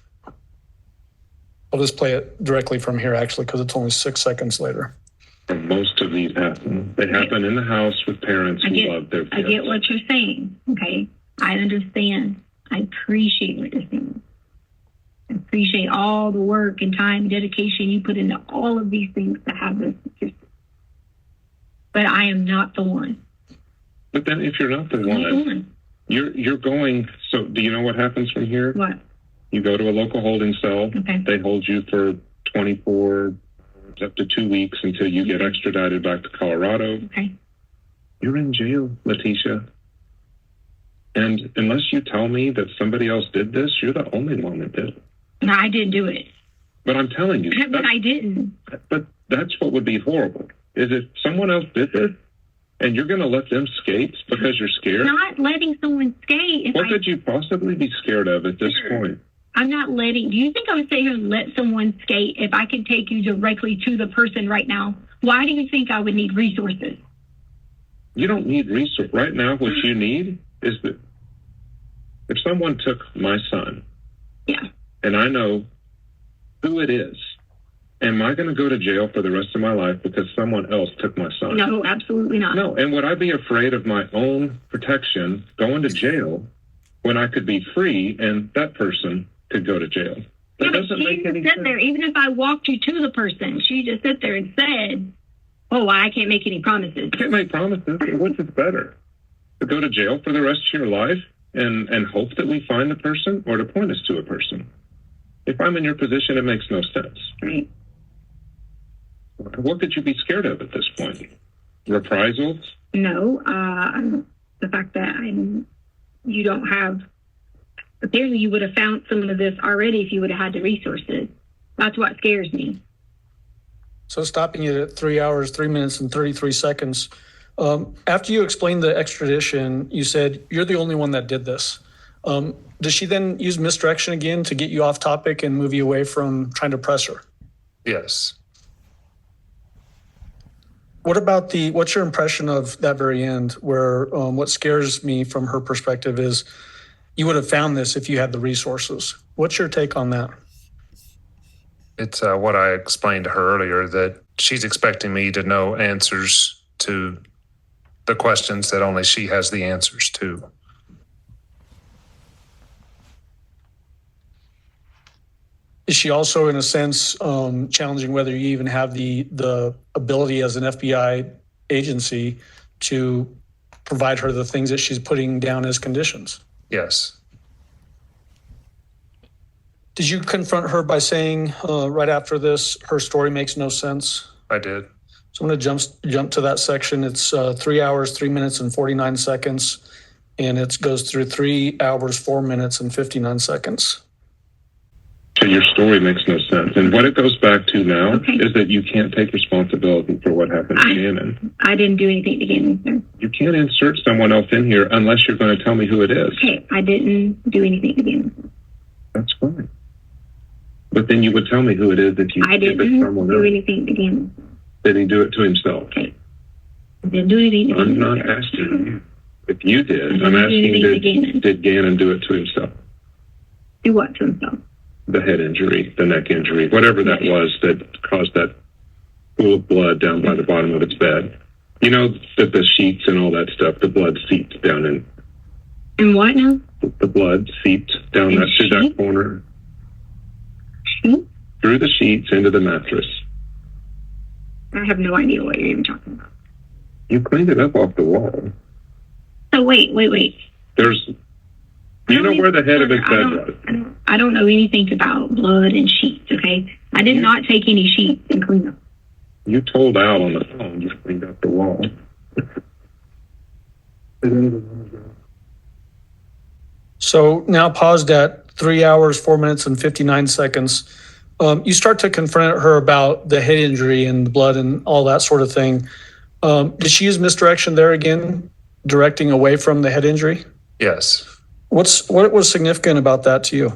S2: I'll just play it directly from here, actually, because it's only 6 seconds later.
S4: Most of these happen. They happen in the house with parents who love their kids.
S5: I get what you're saying, okay? I understand. I appreciate what you're saying. I appreciate all the work and time and dedication you put into all of these things to have this. But I am not the one.
S4: But then if you're not the one, you're going, so do you know what happens from here?
S5: What?
S4: You go to a local holding cell.
S5: Okay.
S4: They hold you for 24 up to 2 weeks until you get extradited back to Colorado.
S5: Okay.
S4: You're in jail, Leticia. And unless you tell me that somebody else did this, you're the only one that did it.
S5: No, I didn't do it.
S4: But I'm telling you.
S5: But I didn't.
S4: But that's what would be horrible. Is if someone else did this and you're going to let them skate because you're scared?
S5: Not letting someone skate.
S4: What could you possibly be scared of at this point?
S5: I'm not letting. Do you think I would sit here and let someone skate if I could take you directly to the person right now? Why do you think I would need resources?
S4: You don't need resources. Right now, what you need is that if someone took my son, and I know who it is, am I going to go to jail for the rest of my life because someone else took my son?
S5: No, absolutely not.
S4: No. And would I be afraid of my own protection going to jail when I could be free and that person could go to jail? That doesn't make any sense.
S5: There, even if I walked you to the person, she just sit there and said, "Oh, I can't make any promises."
S4: You can't make promises. Which is better? To go to jail for the rest of your life and hope that we find the person, or to point us to a person? If I'm in your position, it makes no sense.
S5: Right.
S4: What could you be scared of at this point? Reprisals?
S5: No. The fact that you don't have. Apparently, you would have found some of this already if you would have had the resources. That's what scares me.
S2: So stopping it at 3 hours, 3 minutes, and 33 seconds. After you explained the extradition, you said you're the only one that did this. Does she then use misdirection again to get you off topic and move you away from trying to press her?
S6: Yes.
S2: What about what's your impression of that very end where what scares me from her perspective is you would have found this if you had the resources? What's your take on that?
S6: It's what I explained to her earlier, that she's expecting me to know answers to the questions that only she has the answers to.
S2: Is she also, in a sense, challenging whether you even have the ability as an FBI agency to provide her the things that she's putting down as conditions?
S6: Yes.
S2: Did you confront her by saying right after this, her story makes no sense?
S6: I did.
S2: So I'm going to jump to that section. It's 3 hours, 3 minutes, and 49 seconds. And it goes through 3 hours, 4 minutes, and 59 seconds.
S4: So your story makes no sense. And what it goes back to now is that you can't take responsibility for what happened to Gannon.
S5: I didn't do anything to Gannon, sir.
S4: You can't insert someone else in here unless you're going to tell me who it is.
S5: Okay, I didn't do anything to Gannon.
S4: That's fine. But then you would tell me who it is if you
S5: I didn't do anything to Gannon.
S4: Did he do it to himself?
S5: Okay. I didn't do anything to Gannon.
S4: I'm not asking you if you did. I'm asking did Gannon do it to himself?
S5: Do what to himself?
S4: The head injury, the neck injury, whatever that was that caused that pool of blood down by the bottom of its bed. You know that the sheets and all that stuff, the blood seeped down in.
S5: And what now?
S4: The blood seeped down through that corner. Through the sheets into the mattress.
S5: I have no idea what you're even talking about.
S4: You cleaned it up off the wall.
S5: So wait.
S4: There's. You know where the head of his bed was.
S5: I don't know anything about blood and sheets, okay? I did not take any sheets and clean them.
S4: You told Al on the phone you cleaned up the wall.
S2: So now paused at 3 hours, 4 minutes, and 59 seconds. You start to confront her about the head injury and the blood and all that sort of thing. Did she use misdirection there again, directing away from the head injury?
S6: Yes.
S2: What was significant about that to you?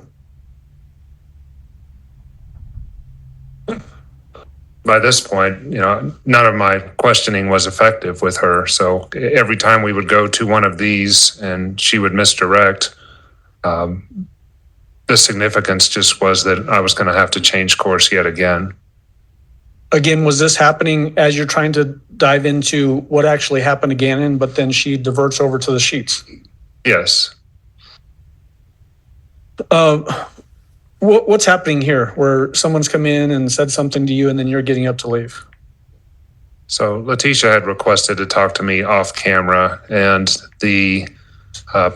S6: By this point, none of my questioning was effective with her. So every time we would go to one of these and she would misdirect, the significance just was that I was going to have to change course yet again.
S2: Again, was this happening as you're trying to dive into what actually happened to Gannon, but then she diverts over to the sheets?
S6: Yes.
S2: What's happening here where someone's come in and said something to you and then you're getting up to leave?
S6: So Leticia had requested to talk to me off camera, and the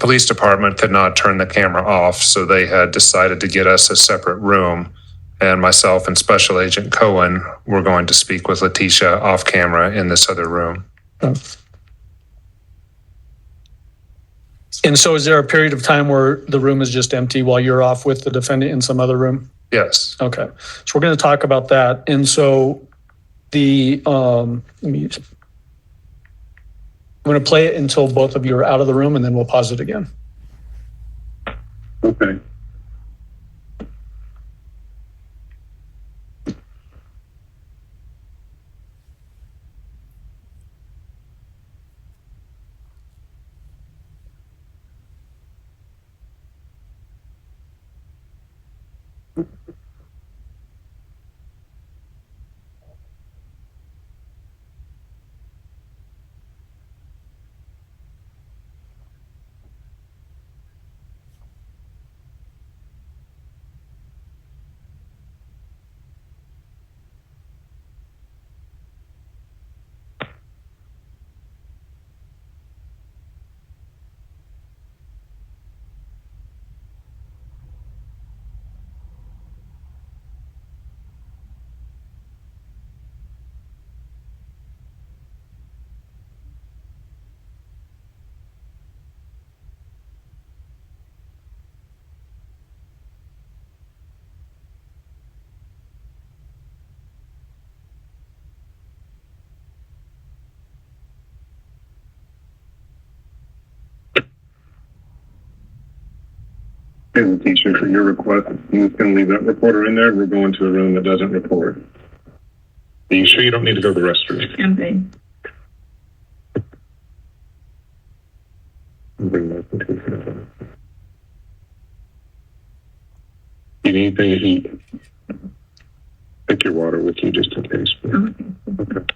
S6: police department could not turn the camera off. So they had decided to get us a separate room, and myself and Special Agent Cohen were going to speak with Leticia off camera in this other room.
S2: And so is there a period of time where the room is just empty while you're off with the defendant in some other room?
S6: Yes.
S2: Okay. So we're going to talk about that. And so I'm going to play it until both of you are out of the room, and then we'll pause it again.
S4: Okay. Hey, Leticia, for your request, you can leave that reporter in there. We're going to a room that doesn't report. Are you sure you don't need to go to the restroom?
S5: I'm good.
S4: Bring that to you need anything to eat? Take your water with you just in case. Okay.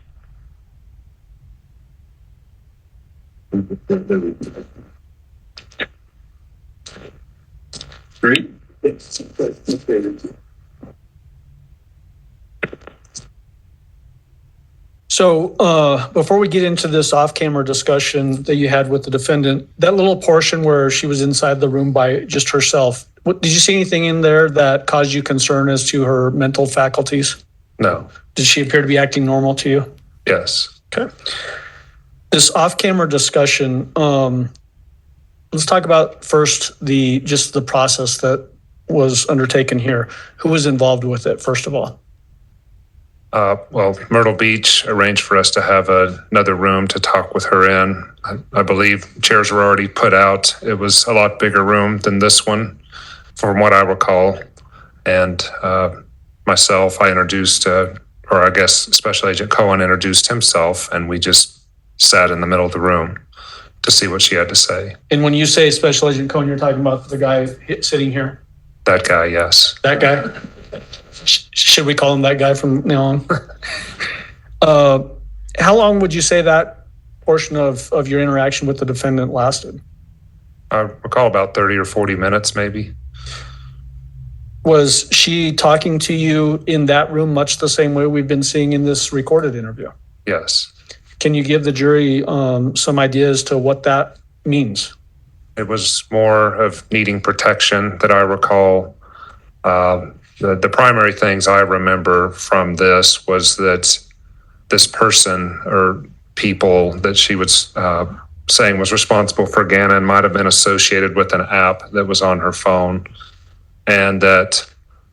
S4: Great.
S2: So before we get into this off-camera discussion that you had with the defendant, that little portion where she was inside the room by just herself, did you see anything in there that caused you concern as to her mental faculties?
S6: No.
S2: Did she appear to be acting normal to you?
S6: Yes.
S2: Okay. This off-camera discussion, let's talk about first the process that was undertaken here. Who was involved with it, first of all?
S6: Well, Myrtle Beach arranged for us to have another room to talk with her in. I believe chairs were already put out. It was a lot bigger room than this one, from what I recall. And myself, I introduced, or I guess Special Agent Cohen introduced himself, and we just sat in the middle of the room to see what she had to say.
S2: And when you say Special Agent Cohen, you're talking about the guy sitting here?
S6: That guy, yes.
S2: That guy? Should we call him that guy from now on? How long would you say that portion of your interaction with the defendant lasted?
S6: I recall about 30 or 40 minutes, maybe.
S2: Was she talking to you in that room much the same way we've been seeing in this recorded interview?
S6: Yes. Can
S2: you give the jury some idea as to what that means?
S6: It was more of needing protection that I recall. The primary things I remember from this was that this person or people that she would saying was responsible for Gannon might have been associated with an app that was on her phone, and that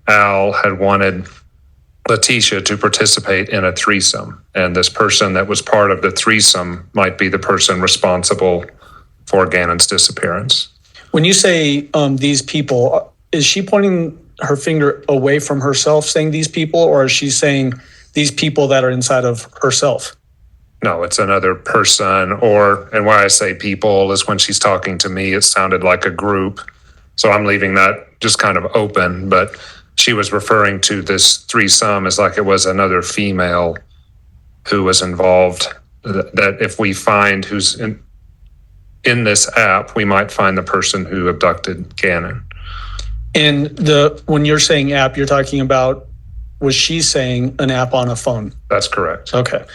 S6: Al had wanted Leticia to participate in a threesome. And this person that was part of the threesome might be the person responsible for Gannon's disappearance.
S2: When you say these people, is she pointing her finger away from herself saying these people, or is she saying these people that are inside of herself?
S6: No, it's another person, and why I say people is when she's talking to me, it sounded like a group. So I'm leaving that just kind of open, but she was referring to this threesome as like it was another female who was involved, that if we find who's in this app, we might find the person who abducted Gannon.
S2: And when you're saying app, you're talking about, was she saying an app on a phone?
S6: That's correct.
S2: Okay.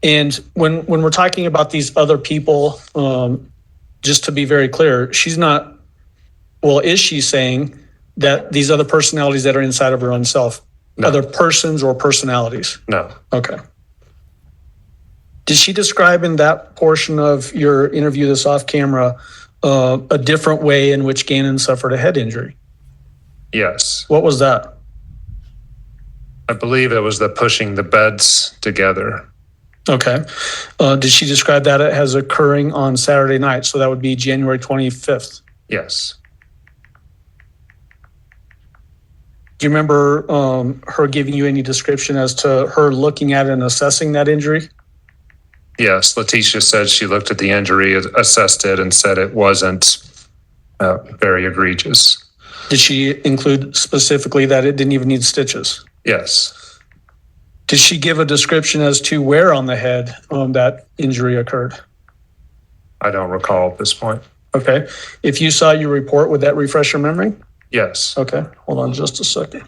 S2: And when we're talking about these other people, just to be very clear, is she saying that these other personalities that are inside of her own self,
S6: No.
S2: other persons or personalities?
S6: No.
S2: Okay. Did she describe in that portion of your interview, this off camera, a different way in which Gannon suffered a head injury?
S6: Yes.
S2: What was that?
S6: I believe it was the pushing the beds together.
S2: Okay. Did she describe that as occurring on Saturday night? So that would be January 25th.
S6: Yes.
S2: Do you remember her giving you any description as to her looking at and assessing that injury?
S6: Yes. Leticia said she looked at the injury, assessed it, and said it wasn't very egregious.
S2: Did she include specifically that it didn't even need stitches?
S6: Yes.
S2: Did she give a description as to where on the head that injury occurred?
S6: I don't recall at this point.
S2: Okay. If you saw your report, would that refresh your memory?
S6: Yes.
S2: Okay. Hold on just a second.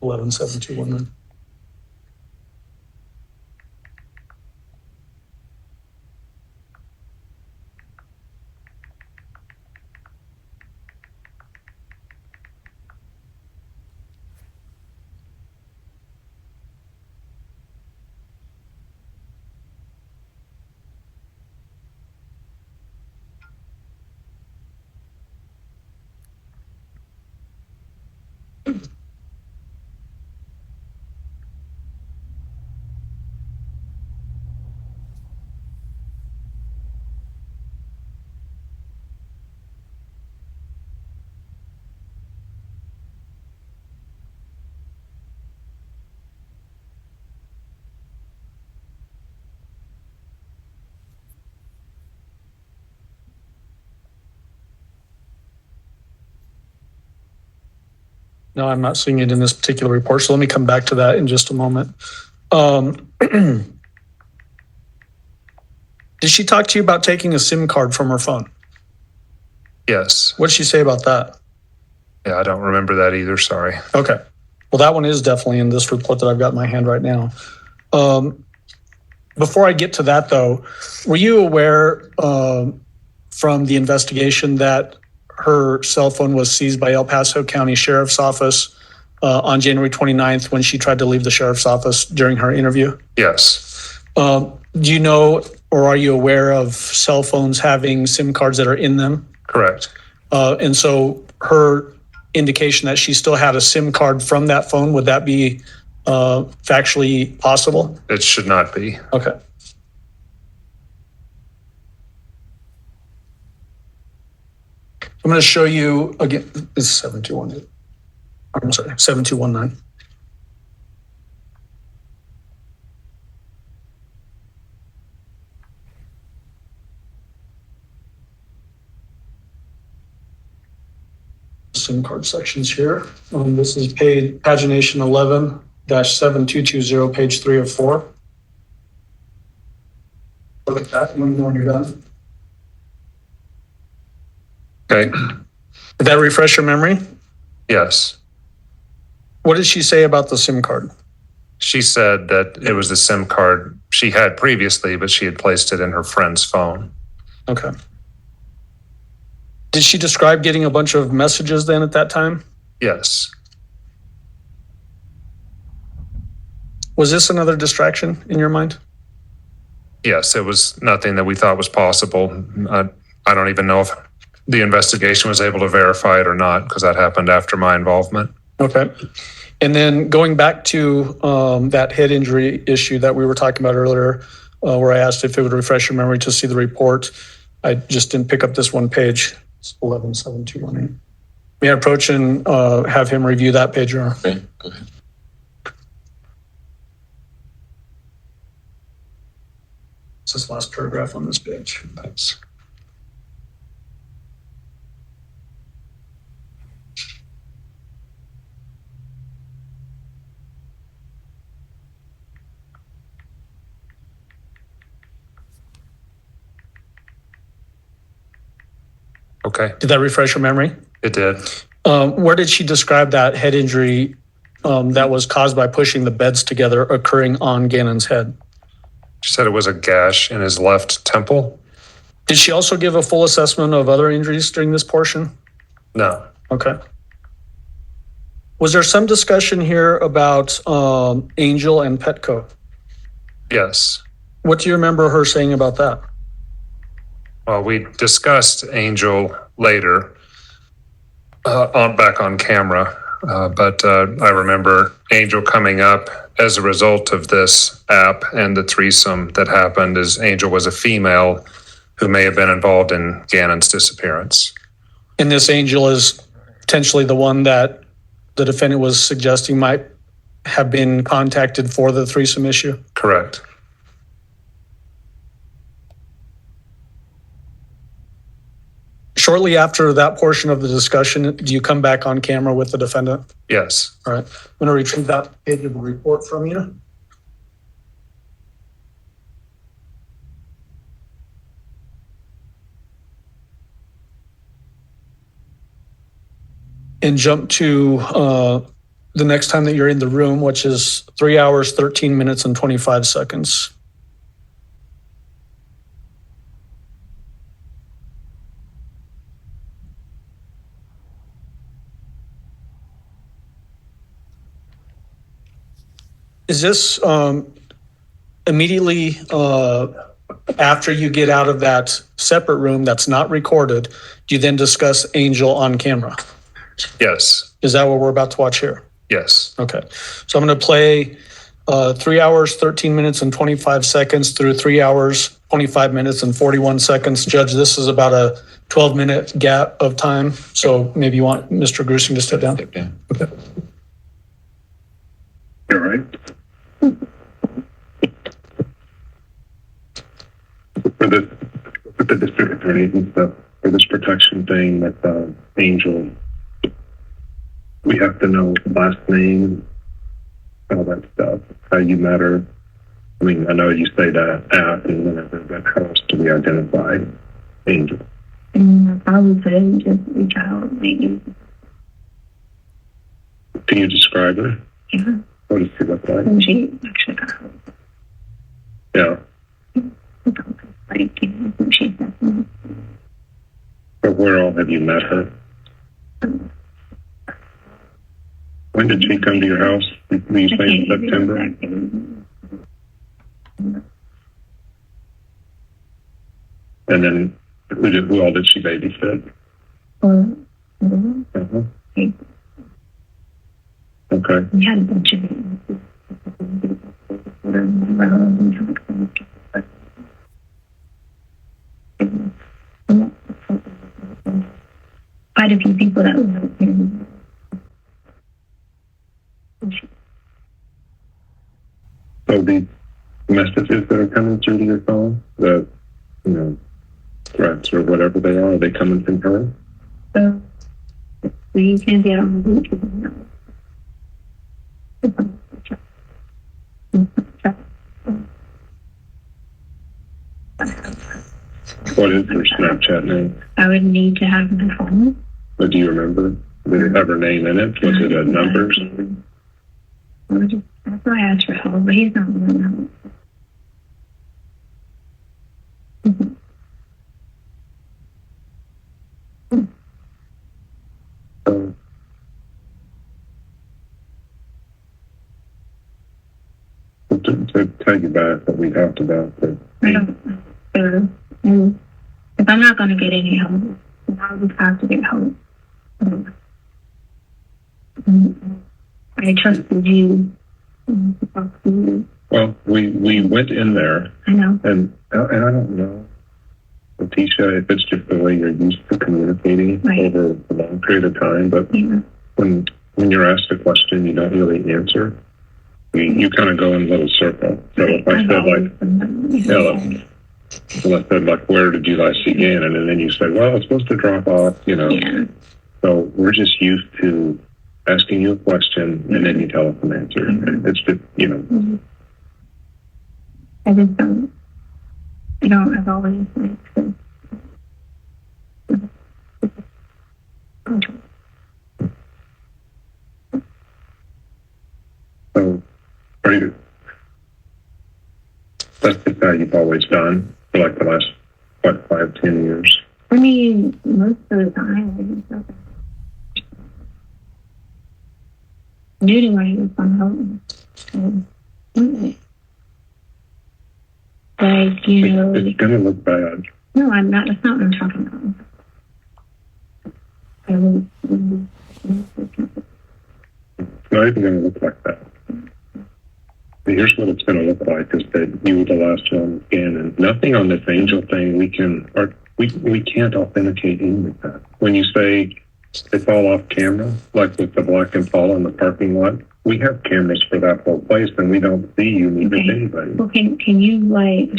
S2: 117219. No, I'm not seeing it in this particular report, so let me come back to that in just a moment. Did she talk to you about taking a SIM card from her phone?
S6: Yes.
S2: What did she say about that?
S6: Yeah, I don't remember that either. Sorry.
S2: Okay. Well, that one is definitely in this report that I've got in my hand right now. Before I get to that, though, were you aware from the investigation that her cell phone was seized by El Paso County Sheriff's Office on January 29th when she tried to leave the sheriff's office during her interview?
S6: Yes.
S2: Do you know, or are you aware of cell phones having SIM cards that are in them?
S6: Correct.
S2: And so her indication that she still had a SIM card from that phone, would that be factually possible?
S6: It should not be.
S2: Okay. I'm going to show you again. This is 7218. I'm sorry, 7219. SIM card sections here. This is pagination 11-7220, page 3 of 4. Look at that when you're done.
S6: Okay.
S2: Did that refresh your memory?
S6: Yes.
S2: What did she say about the SIM card?
S6: She said that it was the SIM card she had previously, but she had placed it in her friend's phone.
S2: Okay. Did she describe getting a bunch of messages then at that time?
S6: Yes.
S2: Was this another distraction in your mind?
S6: Yes, it was nothing that we thought was possible. I don't even know if the investigation was able to verify it or not, because that happened after my involvement.
S2: Okay. And then going back to that head injury issue that we were talking about earlier, where I asked if it would refresh your memory to see the report. I just didn't pick up this one page. It's 117218. May I approach and have him review that page? Or...
S7: Okay, go ahead.
S2: It's this last paragraph on this page. Thanks.
S6: Okay,
S2: Did that refresh your memory?
S6: it did.
S2: Where did she describe that head injury that was caused by pushing the beds together occurring on Gannon's head?
S6: She said it was a gash in his left temple.
S2: Did she also give a full assessment of other injuries during this portion?
S6: No.
S2: Okay. Was there some discussion here about Angel and Petco?
S6: Yes.
S2: What do you remember her saying about that?
S6: Well, we discussed Angel later, back on camera, but I remember Angel coming up as a result of this app and the threesome that happened. Is Angel was a female who may have been involved in Gannon's disappearance.
S2: And this Angel is potentially the one that the defendant was suggesting might have been contacted for the threesome issue?
S6: Correct.
S2: Shortly after that portion of the discussion, do you come back on camera with the defendant?
S6: Yes.
S2: All right. I'm going to retrieve that page of the report from you. And jump to the next time that you're in the room, which is 3 hours, 13 minutes, and 25 seconds. Is this immediately after you get out of that separate room that's not recorded? Do you then discuss Angel on camera?
S6: Yes.
S2: Is that what we're about to watch here?
S6: Yes.
S2: Okay. So I'm going to play 3 hours, 13 minutes, and 25 seconds through 3 hours, 25 minutes, and 41 seconds. Judge, this is about a 12-minute gap of time. So maybe you want Mr. Gruesing to step down?
S7: Step down.
S2: Okay.
S4: All right. For the district attorneys and stuff, for this protection thing with Angel, we have to know last name, all that stuff, how you met her. I mean, I know you say that app and whenever, but how else do we identify Angel?
S5: I would say just reach out, maybe.
S4: Can you describe her?
S5: Yeah.
S4: What does she look like?
S5: And she actually got hurt.
S4: Yeah.
S5: Like, she's definitely.
S4: But where all have you met her? When did she come to your house? When you say in September? And then who all did she babysit? Uh-huh. Okay.
S5: We had a bunch of quite a few people that were here.
S4: So these messages that are coming through to your phone, the, threats or whatever they are they coming from her?
S5: So we can get on the YouTube.
S4: What is her Snapchat name?
S5: I would need to have my phone.
S4: But do you remember? Did it have her name in it? Was it a numbers?
S5: That's why I asked for help, but he's not willing to help.
S4: To tell you back what we talked about, that
S5: I don't. And if I'm not going to get any help, then I'll just have to get help. I trusted you to talk to you.
S4: Well, we went in there,
S5: I know.
S4: and I don't know, Leticia, if it's just the way you're used to communicating over a long period of time, but when you're asked a question, you don't really answer. You kind of go in a little circle. So if I said like, where did you guys see Gannon? And then you say, well, it's supposed to drop off,
S5: Yeah.
S4: So we're just used to asking you a question and then you tell us an answer. It's just,
S5: I just don't, I've always
S4: So, that's just how you've always done for like the last, 5-10 years?
S5: I mean, most of the time, I just Judy was on help. Like,
S4: It's going to look bad.
S5: No, I'm not. That's not what I'm talking about.
S4: It's not even going to look like that. Here's what it's going to look like: is that you were the last one with Gannon. Nothing on this angel thing we can't authenticate any of that. When you say it's all off camera, like with the Black Impala in the parking lot, we have cameras for that whole place, and we don't see you meet with anybody.
S5: Well, can you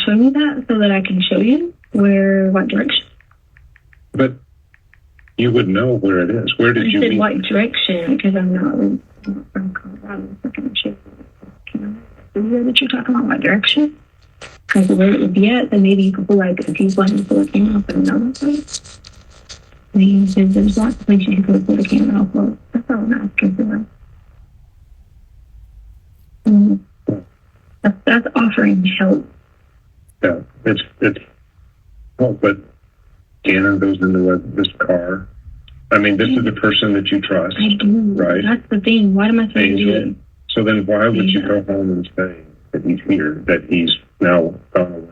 S5: show me that so that I can show you what direction?
S4: But you would know where it is. Where did you meet?
S5: What direction? Because I'm not from Colorado. So I can show you. That you're talking about what direction? Because where it would be at, then maybe you could pull if he's wanting to pull a camera up in another place. There's lots of places you could pull a camera off of. That's all I'm asking for. That's offering help.
S4: Yeah, it's. Well, but Gannon goes into this car. I mean, this is the person that you trust.
S5: I do. Right? That's the thing. What am I supposed to do?
S4: So then why would you go home and say that he's here, that he's now gone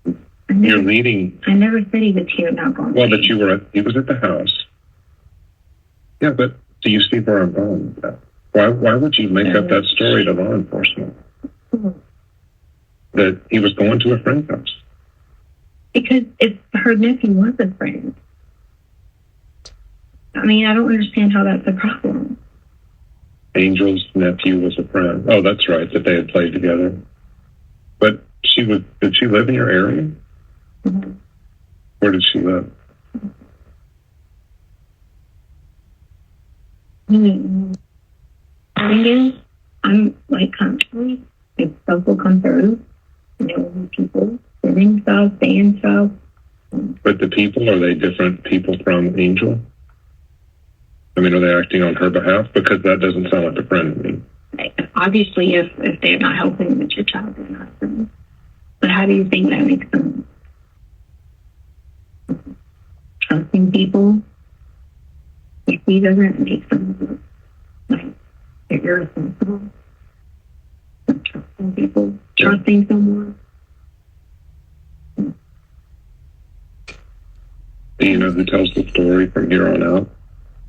S4: away? You're leading.
S5: I never said he was here, not gone away.
S4: Well, that he was at the house. Yeah, but do you see where I'm going with that? Why would you make up that story to law enforcement? That he was going to a friend's house?
S5: Because if her nephew was a friend. I mean, I don't understand how that's a problem.
S4: Angel's nephew was a friend. Oh, that's right, that they had played together. But did she live in your area?
S5: Mm-hmm.
S4: Where did she live?
S5: Mm-hmm. Again, I'm country. If stuff will come through, people living stuff, saying stuff.
S4: But the people, are they different people from Angel? I mean, are they acting on her behalf? Because that doesn't sound like a friend to me.
S5: Obviously, if they're not helping with your child, they're not friends. But how do you think that makes them trusting people? If he doesn't make them irresponsible, trusting people, trusting someone.
S4: Do you know who tells the story from here on out?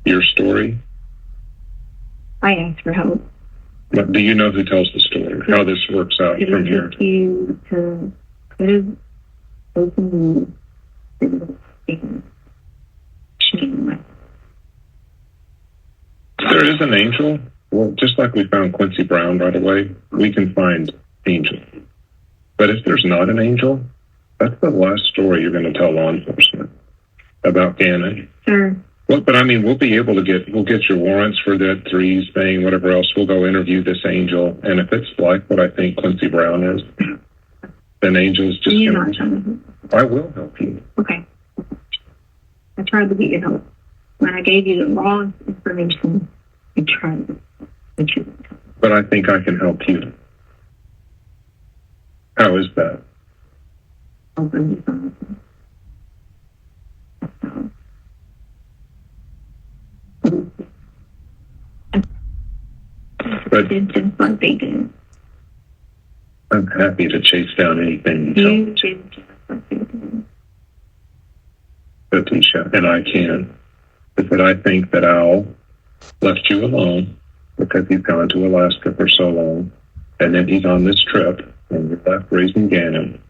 S4: Your story?
S5: I asked for help.
S4: But do you know who tells the story? How this works out from here? There is an Angel. Well, just like we found Quincy Brown right away, we can find Angel. But if there's not an Angel, that's the last story you're going to tell law enforcement about Gannon.
S5: Sure.
S4: Well, but I mean, we'll get your warrants for that threes thing, whatever else. We'll go interview this Angel. And if it's like what I think Quincy Brown is, then Angel's just going to... I will help you.
S5: Okay. I tried to get you help. When I gave you the wrong information, I tried to get you.
S4: But I think I can help you. How is that? But
S5: it's just like they do.
S4: I'm happy to chase down anything you tell me, Leticia, and I can. But I think that Al left you alone because he's gone to Alaska for so long, and then he's on this trip, and you're left raising Gannon,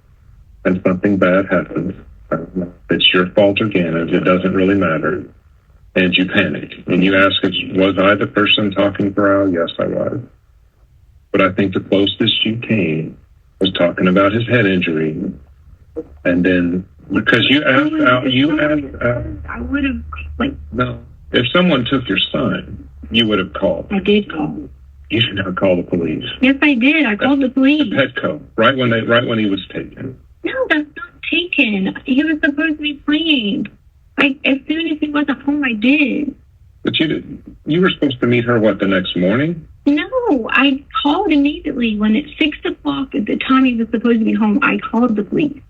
S4: and something bad happens. I don't know if it's your fault or Gannon's, it doesn't really matter. And you panic, and you ask, was I the person talking for Al? Yes, I was. But I think the closest you came was talking about his head injury, and then because you asked Al,
S5: I would have,
S4: no. If someone took your son, you would have called.
S5: I did call.
S4: You should not call the police.
S5: Yes, I did. I called the police.
S4: Petco, right when he was taken.
S5: No, that's not taken. He was supposed to be playing. As soon as he wasn't home, I did.
S4: But you were supposed to meet her, the next morning?
S5: No, I called immediately when it's 6 o'clock at the time he was supposed to be home. I called the police.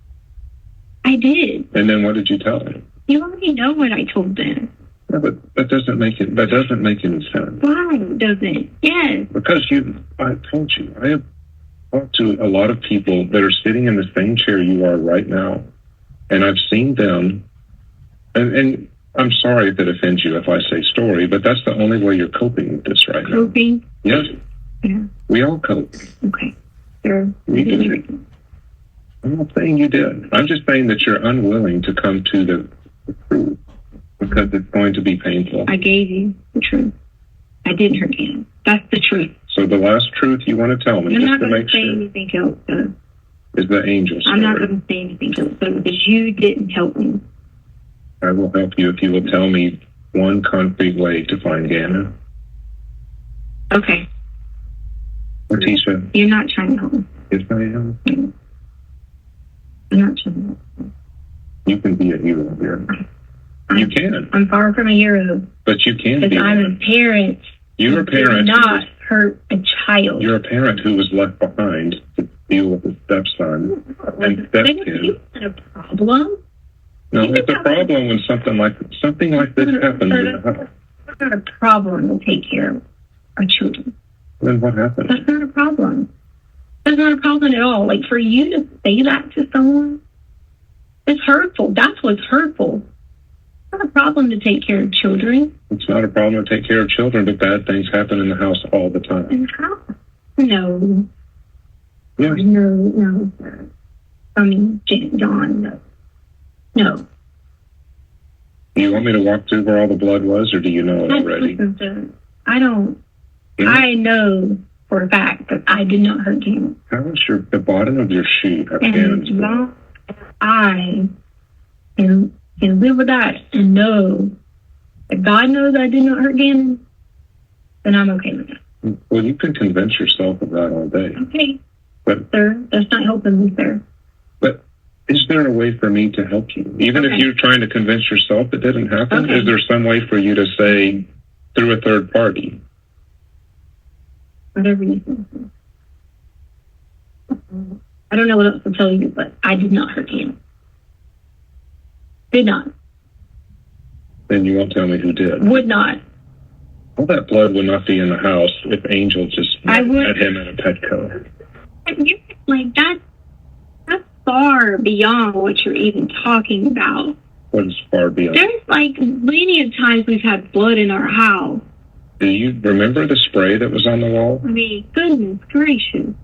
S5: I did.
S4: And then what did you tell him?
S5: You already know what I told them.
S4: Yeah, but that doesn't make any sense.
S5: Why doesn't? Yes.
S4: Because I told you, I have talked to a lot of people that are sitting in the same chair you are right now. And I've seen them, and I'm sorry if it offends you if I say story, but that's the only way you're coping with this right now.
S5: Coping?
S4: Yes.
S5: Yeah.
S4: We all cope.
S5: Okay. Sure.
S4: You did. I'm not saying you did. I'm just saying that you're unwilling to come to the truth because it's going to be painful.
S5: I gave you the truth. I didn't hurt him. That's the truth.
S4: So the last truth you want to tell me,
S5: I'm
S4: just
S5: not
S4: to
S5: going
S4: make
S5: to say
S4: sure,
S5: anything else, though.
S4: is the angel story.
S5: I'm not going to say anything else, though, because you didn't help me.
S4: I will help you if you will tell me one concrete way to find Gannon.
S5: Okay.
S4: Leticia,
S5: You're not trying to help me.
S4: yes I am.
S5: I'm not trying to help me.
S4: You can be a hero here. You can,
S5: I'm far from a hero.
S4: but you can be.
S5: Because I'm a parent.
S4: You're a
S5: who
S4: parent.
S5: did not hurt a child.
S4: You're a parent who was left behind to deal with his stepson and stepkid.
S5: Isn't a problem.
S4: No, it's a problem when something like this happens in the house.
S5: It's not a problem to take care of our children.
S4: Then what happens?
S5: That's not a problem. That's not a problem at all. Like, for you to say that to someone, it's hurtful. That's what's hurtful. It's not a problem to take care of children.
S4: It's not a problem to take care of children, but bad things happen in the house all the time.
S5: And how? No.
S4: Yes.
S5: No, sir. I mean, John, no. No.
S4: Do you want me to walk through where all the blood was, or do you know it already?
S5: Listen, sir, I don't.
S4: Yeah.
S5: I know for a fact that I did not hurt him.
S4: How is the bottom of your shoe have
S5: And
S4: Gannon's
S5: as
S4: blood?
S5: long as I can live with that and know that God knows I did not hurt Gannon, then I'm okay with that.
S4: Well, you can convince yourself of that all day.
S5: Okay.
S4: But,
S5: Sir, that's not helping me, sir.
S4: but is there a way for me to help you? Even if
S5: Okay.
S4: you're trying to convince yourself it didn't happen,
S5: Okay.
S4: is there some way for you to say through a third party?
S5: Whatever you think. I don't know what else to tell you, but I did not hurt him. Did not.
S4: Then you won't tell me who did.
S5: Would not.
S4: All that blood would not be in the house if Angel just
S5: I would-
S4: met him at a Petco.
S5: Like, that's far beyond what you're even talking about.
S4: What is far beyond?
S5: There's like many of times we've had blood in our house.
S4: Do you remember the spray that was on the wall?
S5: I mean, goodness gracious.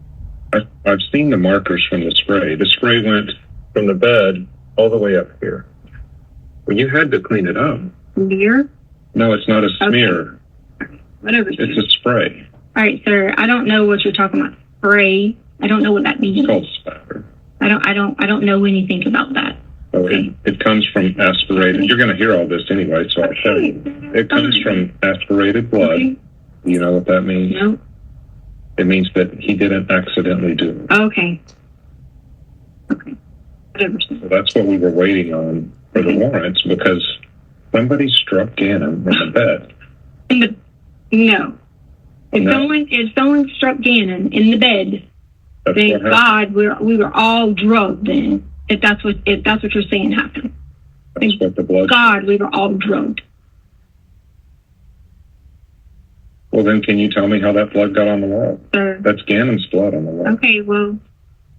S4: I've seen the markers from the spray. The spray went from the bed all the way up here. Well, you had to clean it up.
S5: Beer?
S4: No, it's not a smear.
S5: Whatever.
S4: It's a spray.
S5: All right, sir. I don't know what you're talking about. Spray. I don't know what that means.
S4: It's called spatter.
S5: I don't know anything about that.
S4: So
S5: Okay.
S4: it comes from aspirated. You're going to hear all this anyway, so I'll tell you. It comes from aspirated blood.
S5: Okay.
S4: You know what that means?
S5: No.
S4: It means that he didn't accidentally do it.
S5: Okay. Okay. Whatever, sir.
S4: So that's what we were waiting on for the warrants, because somebody struck Gannon in the bed.
S5: No. If
S4: No.
S5: someone struck Gannon in the bed,
S4: That's
S5: thank
S4: what happened.
S5: God we were all drugged then. If that's what you're saying happened.
S4: That's what the blood.
S5: God, we were all drugged.
S4: Well, then can you tell me how that blood got on the wall?
S5: Sir.
S4: That's Gannon's blood on the wall.
S5: Okay, well,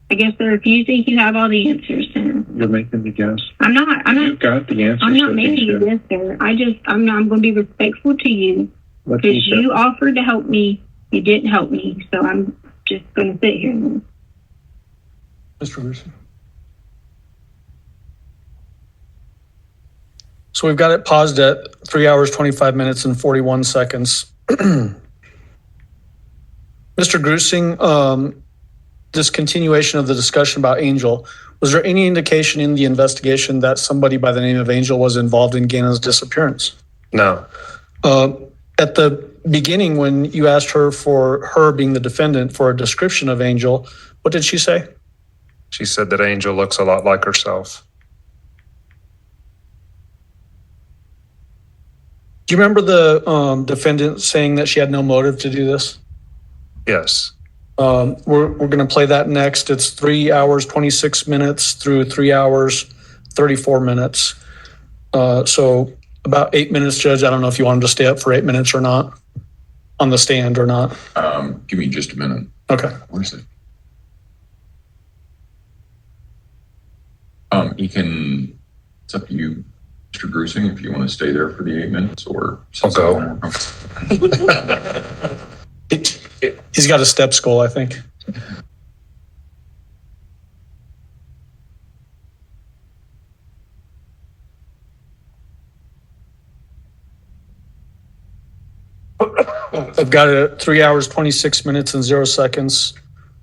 S5: I guess if you think you have all the answers, then
S4: You're making me guess.
S5: I'm not.
S4: You've got the answers.
S5: I'm not making you this, sir. I'm going to be respectful to you because
S4: Leticia,
S5: you offered to help me. You didn't help me, so I'm just going to sit here.
S2: Mr. Gruesing. So we've got it paused at 3 hours, 25 minutes and 41 seconds. Mr. Gruesing, this continuation of the discussion about Angel, was there any indication in the investigation that somebody by the name of Angel was involved in Gannon's disappearance?
S6: No.
S2: At the beginning, when you asked her for her being the defendant for a description of Angel, what did she say?
S6: She said that Angel looks a lot like herself.
S2: Do you remember the defendant saying that she had no motive to do this?
S6: Yes.
S2: We're going to play that next. It's 3 hours, 26 minutes through 3 hours, 34 minutes. So about 8 minutes, Judge. I don't know if you want him to stay up for 8 minutes or not, on the stand or not.
S3: Give me just a minute.
S2: Okay.
S3: Where's it? You can, it's up to you, Mr. Gruesing, if you want to stay there for the 8 minutes or.
S6: I'll go.
S2: He's got a step skull, I think. I've got it at 3 hours, 26 minutes and 0 seconds.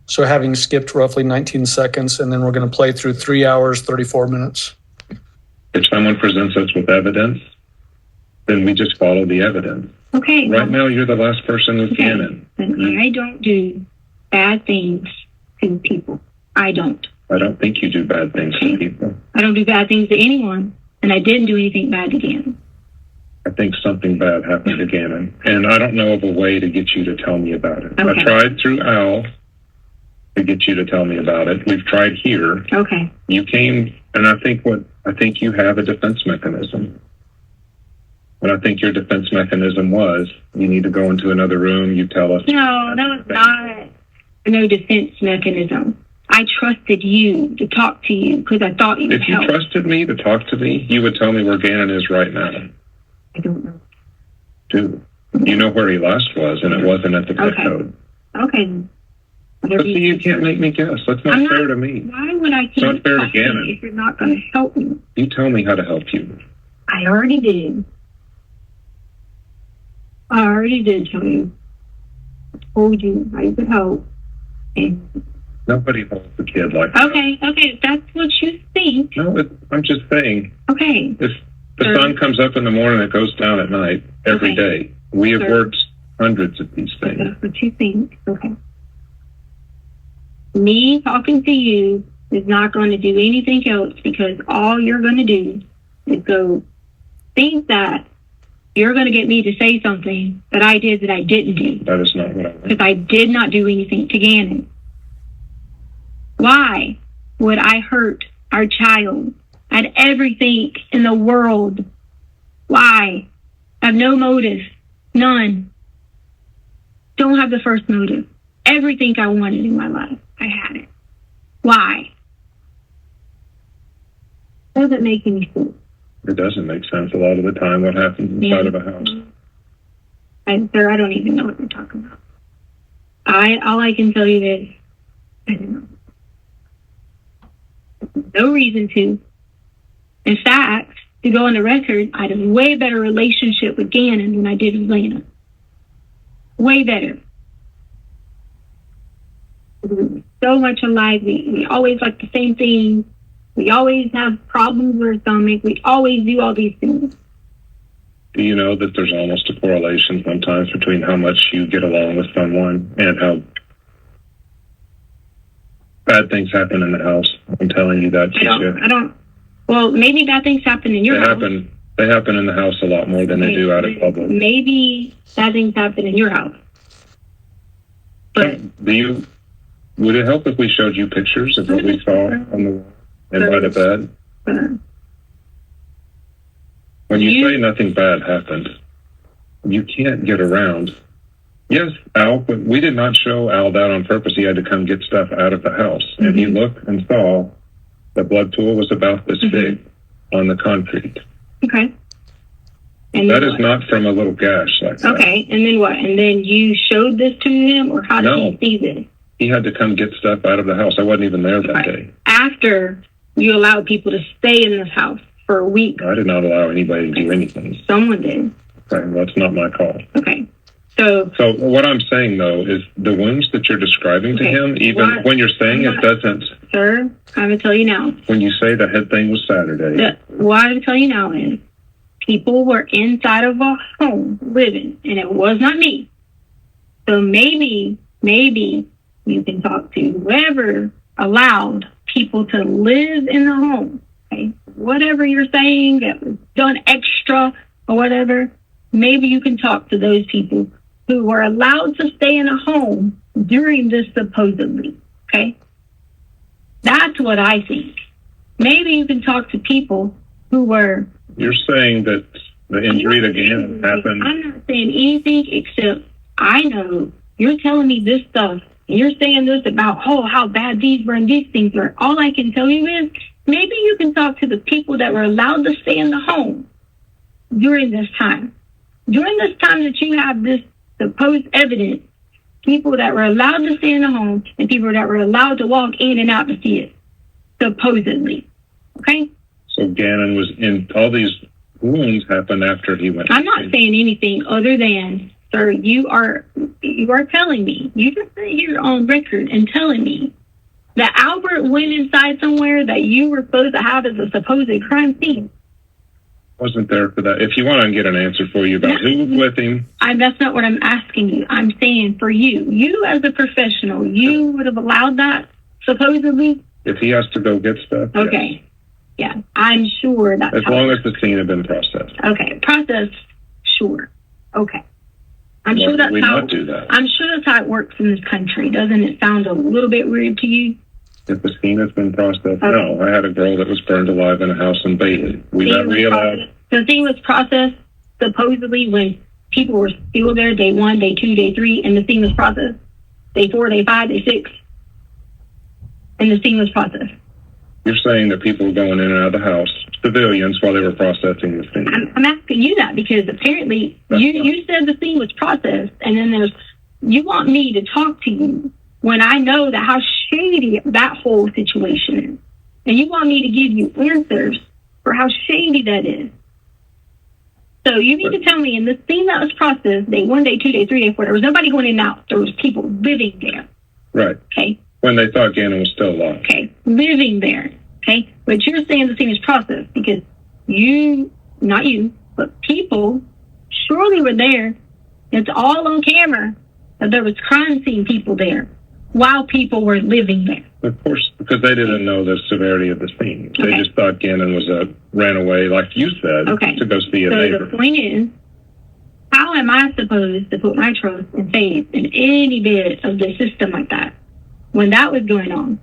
S2: So having skipped roughly 19 seconds, and then we're going to play through 3 hours, 34 minutes.
S4: if someone presents us with evidence, then we just follow the evidence.
S5: Okay.
S4: Right now, you're the last person with Gannon.
S5: And I don't do bad things to people. I don't.
S4: I don't think you do bad things to people.
S5: I don't do bad things to anyone, and I didn't do anything bad to Gannon.
S4: I think something bad happened to Gannon, and I don't know of a way to get you to tell me about it.
S5: Okay.
S4: I tried through Al to get you to tell me about it. We've tried here.
S5: Okay.
S4: You came, and I think you have a defense mechanism. What I think your defense mechanism was, you need to go into another room, you tell us.
S5: No, that was not no defense mechanism. I trusted you to talk to you because I thought you would
S4: If you
S5: help.
S4: trusted me to talk to me, you would tell me where Gannon is right now.
S5: I don't know.
S4: Dude, you know where he last was, and it wasn't at the pet
S5: Okay.
S4: code.
S5: Okay.
S4: But see, you can't make me guess. That's not fair to me.
S5: Why would I
S4: It's not
S5: keep
S4: fair to
S5: talking
S4: Gannon.
S5: if you're not going to help me?
S4: You tell me how to help you.
S5: I already did. I already did tell you. I told you how you could help. And
S4: Nobody holds a kid like that.
S5: okay, if that's what you think.
S4: No, I'm just saying,
S5: Okay.
S4: if the sun comes up in the morning and it goes down at night every
S5: Okay.
S4: day, we have
S5: Sure.
S4: worked hundreds of these things.
S5: That's what you think. Okay. Me talking to you is not going to do anything else because all you're going to do is go think that you're going to get me to say something that I did that I didn't do
S4: That is not what I
S5: because I did not do anything to Gannon. Why would I hurt our child? I had everything in the world. Why? I have no motive. None. Don't have the first motive. Everything I wanted in my life, I had it. Why? Doesn't make any sense.
S4: It doesn't make sense a lot of the time what happens inside of a house.
S5: Sir, I don't even know what you're talking about. All I can tell you is, I don't know. No reason to. In fact, to go on the record, I had a way better relationship with Gannon than I did with Lena. Way better. We were so much alike. We always like the same thing. We always have problems with our stomach. We always do all these things.
S4: Do you know that there's almost a correlation sometimes between how much you get along with someone and how bad things happen in the house? I'm telling you that.
S5: I don't. Well, maybe bad things happen in your house.
S4: They happen in the house a lot more than they do out in public.
S5: Maybe bad things happen in your house. But
S4: Would it help if we showed you pictures of what we saw on the wall and by the bed? When you say nothing bad happened, you can't get around Yes, Al, but we did not show Al that on purpose. He had to come get stuff out of the house. And he looked and saw the blood pool was about this big on the concrete.
S5: Okay. And
S4: That
S5: then
S4: is
S5: what?
S4: not from a little gash like that.
S5: Okay, and then what? And then you showed this to him, or how did
S4: No.
S5: he see this?
S4: He had to come get stuff out of the house. I wasn't even there that
S5: Right.
S4: day.
S5: After you allowed people to stay in this house for a week,
S4: I did not allow anybody to do anything.
S5: someone did.
S4: Okay, that's not my call.
S5: Okay. So,
S4: So what I'm saying, though, is the wounds that you're describing to
S5: Okay,
S4: him, even
S5: what-
S4: when you're saying it
S5: what-
S4: doesn't,
S5: sir, I'm going to tell you now.
S4: when you say the head thing was Saturday,
S5: What I'm going to tell you now is people were inside of a home living, and it was not me. So maybe you can talk to whoever allowed people to live in the home. Okay? Whatever you're saying that was done extra or whatever, maybe you can talk to those people who were allowed to stay in a home during this supposedly. Okay? That's what I think. Maybe you can talk to people who were.
S4: you're saying that the injury to Gannon happened.
S5: I'm not saying anything except I know you're telling me this stuff. And you're saying this about, how bad these were and these things were. All I can tell you is maybe you can talk to the people that were allowed to stay in the home during this time. During this time that you have this supposed evidence, people that were allowed to stay in the home and people that were allowed to walk in and out to see it, supposedly. Okay?
S4: So Gannon was in, all these wounds happened after he went.
S5: I'm not saying anything other than, sir, you are telling me, you just sit here on record and telling me that Albert went inside somewhere that you were supposed to have as a supposed crime scene.
S4: Wasn't there for that. If you want to get an answer for you about who was with him,
S5: That's not what I'm asking you. I'm saying for you as a professional, you would have allowed that, supposedly?
S4: if he has to go get stuff, yes.
S5: Okay. Yeah, I'm sure that's
S4: As long as the scene had been processed.
S5: Okay, process, sure. Okay. I'm
S4: Why
S5: sure
S4: would
S5: that's
S4: we
S5: how
S4: not do that?
S5: I'm sure that's how it works in this country. Doesn't it sound a little bit weird to you?
S4: If the scene has been processed,
S5: Okay.
S4: no. I had a girl that was burned alive in a house in Bailey.
S5: The thing was processed supposedly when people were still there day 1, day 2, day 3, and the thing was processed. Day 4, day 5, day 6, and the thing was processed.
S4: You're saying that people were going in and out of the house, civilians, while they were processing the scene.
S5: I'm asking you that because apparently you said the thing was processed, and then you want me to talk to you when I know that how shady that whole situation is, and you want me to give you answers for how shady that is. So you need to tell me in the thing that was processed, day 1, day 2, day 3, day 4, there was nobody going in and out. There was people living there.
S4: Right.
S5: Okay.
S4: When they thought Gannon was still alive.
S5: Okay, living there. Okay, but you're saying the thing is processed because not you, but people surely were there. It's all on camera that there was crime scene people there while people were living there.
S4: Of course, because they didn't know the severity of the scene. They
S5: Okay.
S4: just thought Gannon was ran away, like you said,
S5: Okay.
S4: to go see a
S5: So
S4: neighbor.
S5: the point is, how am I supposed to put my trust and faith in any bit of the system like that when that was going on?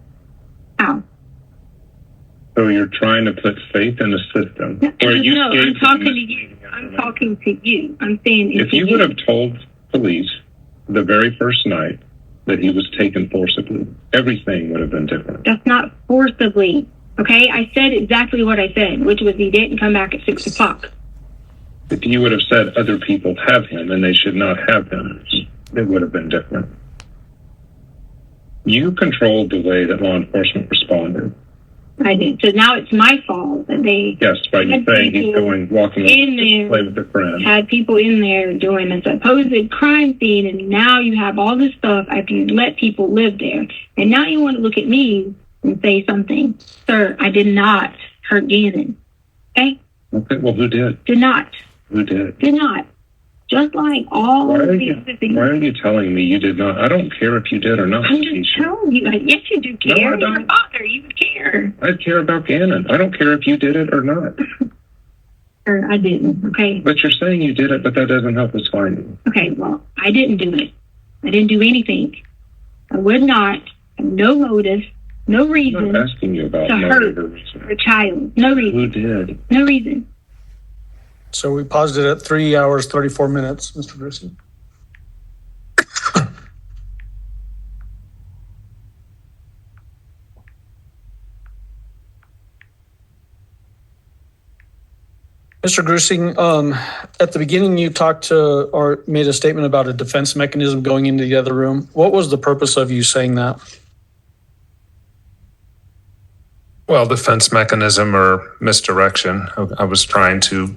S5: How?
S4: So you're trying to put faith in the system. Where you
S5: No, I'm
S4: escaped
S5: talking
S4: from
S5: to you. I'm talking to you. I'm saying
S4: If you would have told police the very first night that he was taken forcibly, everything would have been different.
S5: That's not forcibly. Okay, I said exactly what I said, which was he didn't come back at 6 o'clock.
S4: If you would have said other people have him and they should not have him, it would have been different. You controlled the way that law enforcement responded.
S5: I did. So now it's my fault that they
S4: Yes, by you saying he's walking
S5: in
S4: to
S5: there,
S4: play with a friend.
S5: had people in there doing a supposed crime scene, and now you have all this stuff after you let people live there. And now you want to look at me and say something. Sir, I did not hurt Gannon. Okay?
S4: Okay, well, who did?
S5: Did not.
S4: Who did?
S5: Did not. Just like all
S4: Why
S5: of
S4: are
S5: the other things.
S4: Why are you telling me you did not? I don't care if you did or not.
S5: I'm just telling you. Yes, you do care.
S4: No, I don't.
S5: You're a father. You would care.
S4: I care about Gannon. I don't care if you did it or not.
S5: Or I didn't. Okay.
S4: But you're saying you did it, but that doesn't help us find you.
S5: Okay. Well, I didn't do it. I didn't do anything. I would not. No motive. No
S4: I'm
S5: reason
S4: not asking you about
S5: to
S4: motive
S5: hurt
S4: or reason.
S5: a child. No reason.
S4: Who did?
S5: No reason.
S2: So we paused it at 3 hours, 34 minutes, Mr. Gruesing. Mr. Gruesing, at the beginning you talked to or made a statement about a defense mechanism going into the other room. What was the purpose of you saying that?
S6: Well, defense mechanism or misdirection. I was trying to,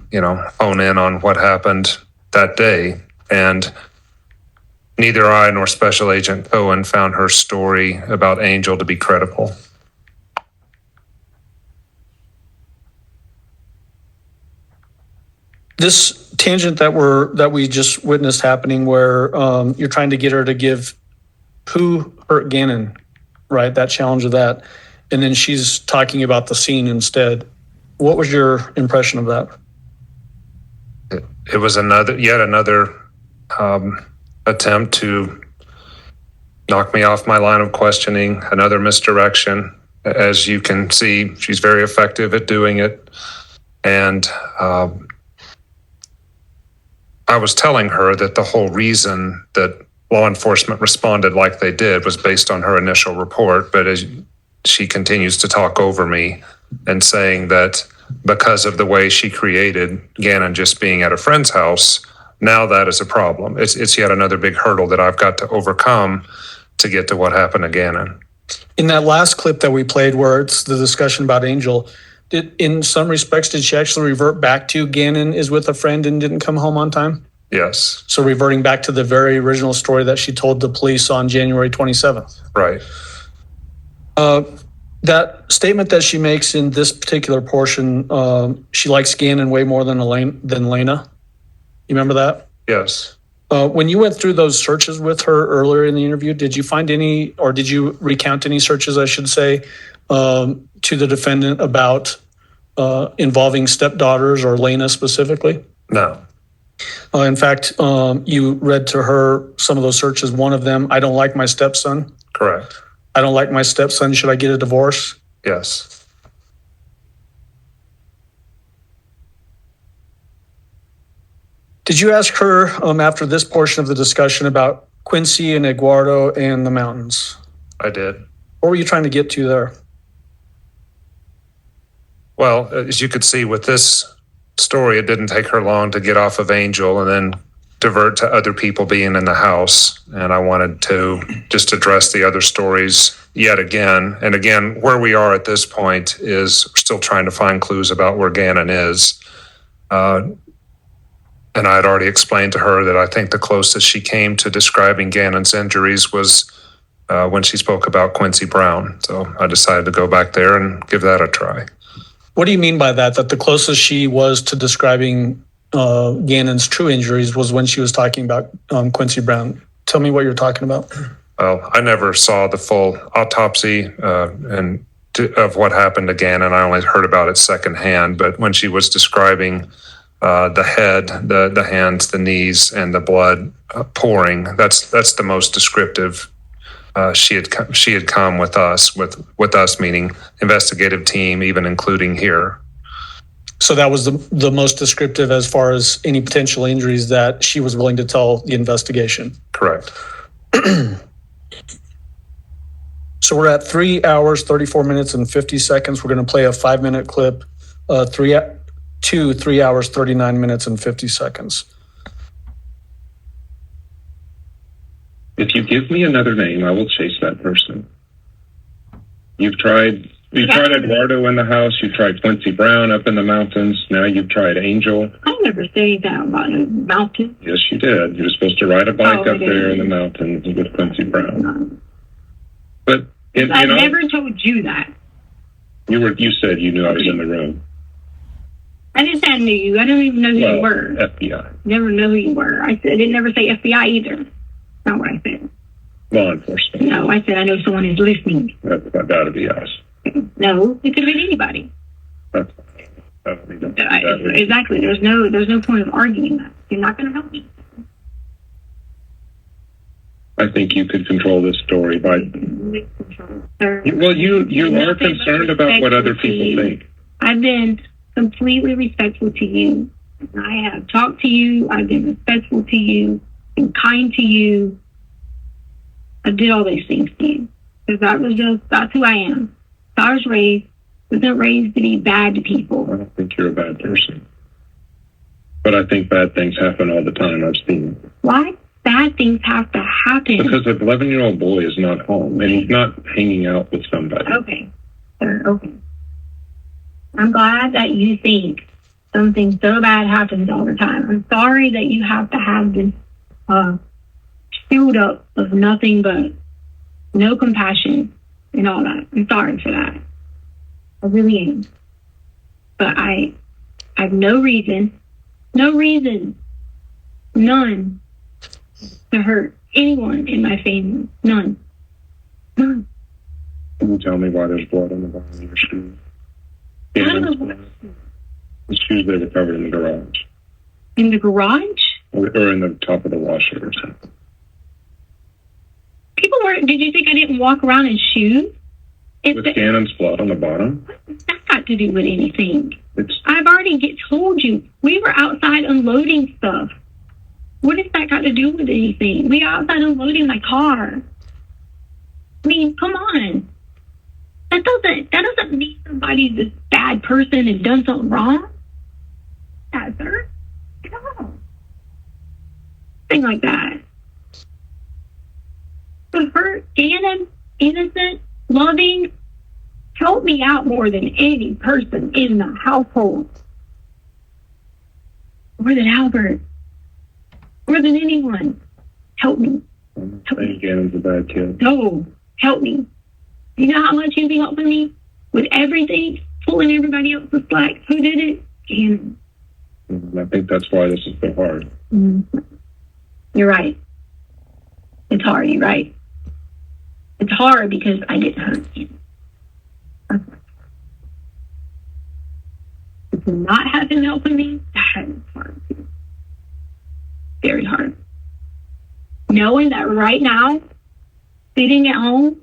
S6: hone in on what happened that day. And neither I nor Special Agent Cohen found her story about Angel to be credible.
S2: This tangent that we just witnessed happening, where you're trying to get her to give who hurt Gannon, right? That challenge of that, and then she's talking about the scene instead. What was your impression of that?
S6: It was yet another attempt to knock me off my line of questioning. Another misdirection. As you can see, she's very effective at doing it, and I was telling her that the whole reason that law enforcement responded like they did was based on her initial report. But as she continues to talk over me and saying that because of the way she created Gannon just being at a friend's house, now that is a problem. It's yet another big hurdle that I've got to overcome to get to what happened to Gannon.
S2: In that last clip that we played, where it's the discussion about Angel, in some respects, did she actually revert back to Gannon is with a friend and didn't come home on time?
S6: Yes.
S2: So reverting back to the very original story that she told the police on January 27th.
S6: Right.
S2: That statement that she makes in this particular portion, she likes Gannon way more than Lena. You remember that?
S6: Yes.
S2: When you went through those searches with her earlier in the interview, did you find any, or did you recount any searches, I should say, to the defendant about involving stepdaughters or Lena specifically?
S6: No.
S2: In fact, you read to her some of those searches. One of them, I don't like my stepson.
S6: Correct.
S2: I don't like my stepson. Should I get a divorce?
S6: Yes.
S2: Did you ask her after this portion of the discussion about Quincy and Eduardo and the mountains?
S6: I did.
S2: What were you trying to get to there?
S6: Well, as you could see with this story, it didn't take her long to get off of Angel and then divert to other people being in the house. And I wanted to just address the other stories yet again. And again, where we are at this point is still trying to find clues about where Gannon is. And I had already explained to her that I think the closest she came to describing Gannon's injuries was when she spoke about Quincy Brown. So I decided to go back there and give that a try.
S2: What do you mean by that? That the closest she was to describing Gannon's true injuries was when she was talking about Quincy Brown. Tell me what you're talking about.
S6: Well, I never saw the full autopsy of what happened to Gannon. I only heard about it secondhand. But when she was describing the head, the hands, the knees, and the blood pouring, that's the most descriptive. She had come with us meaning investigative team, even including here. So that was the most descriptive as far as any potential injuries that she was willing to tell the investigation. Correct. So we're at 3 hours, 34 minutes, and 50 seconds. We're going to play a 5-minute clip, 3 hours, 39 minutes, and 50 seconds.
S4: If you give me another name, I will chase that person. You've tried Eduardo in the house. You've tried Quincy Brown up in the mountains. Now you've tried Angel.
S5: I never say that about a mountain.
S4: Yes, you did. You were supposed to ride a bike up there in the mountains with Quincy Brown. But
S5: I never told you that.
S4: You said you knew I was in the room.
S5: I just said I knew you. I don't even know who you were.
S4: FBI.
S5: Never know who you were. I didn't never say FBI either. Not what I said.
S4: Law enforcement.
S5: No, I said I know someone is listening.
S4: That's got to be us.
S5: No, it could have been anybody. Exactly. There's no point of arguing that. You're not going to help me.
S4: I think you could control this story by. Well, you are concerned about what other people think.
S5: I've been completely respectful to you. I have talked to you. I've been respectful to you. Been kind to you. I did all these things to you because that's who I am. So I was wasn't raised to be bad to people.
S4: I don't think you're a bad person. But I think bad things happen all the time. I've seen it.
S5: Why bad things have to happen?
S4: Because an 11-year-old boy is not home and he's not hanging out with somebody.
S5: Okay. Sir, okay. I'm glad that you think something so bad happens all the time. I'm sorry that you have to have this filled up of nothing but no compassion and all that. I'm sorry for that. I really am. But I have no reason, none, to hurt anyone in my family. None.
S4: Can you tell me why there's blood on the bottom of your shoes?
S5: I don't know.
S4: The shoes that were covered in the garage.
S5: In the garage?
S4: Or in the top of the washer or something.
S5: People were, did you think I didn't walk around in shoes?
S4: With Gannon's blood on the bottom?
S5: What's that got to do with anything?
S4: It's
S5: I've already told you. We were outside unloading stuff. What has that got to do with anything? We were outside unloading my car. I mean, come on. That doesn't mean somebody's this bad person and done something wrong. Yeah, sir. No. Thing like that. To hurt Gannon, innocent, loving, help me out more than any person in the household. More than Albert. More than anyone. Help me.
S4: I think Gannon's a bad kid.
S5: No, help me. You know how much you'd be helping me with everything, pulling everybody else's slack? Who did it? Gannon.
S4: And I think that's why this is so hard.
S5: Mm-hmm. You're right. It's hard, you're right. It's hard because I didn't hurt you. To not have him helping me, that is hard too. Very hard. Knowing that right now, sitting at home,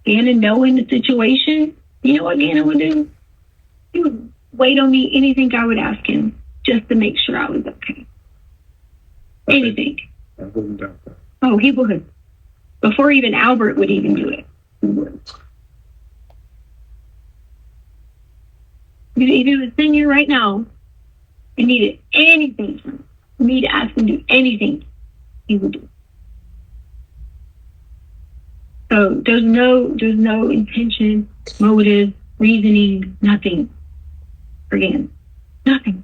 S5: Gannon knowing the situation, you know what Gannon would do? He would wait on me anything I would ask him just to make sure I was okay. Anything.
S4: I wouldn't doubt that.
S5: Oh, he would. Before even Albert would even do it. He would. If he was sitting here right now and needed anything from me to ask him to do anything, he would do it. So there's no intention, motive, reasoning, nothing. Again, nothing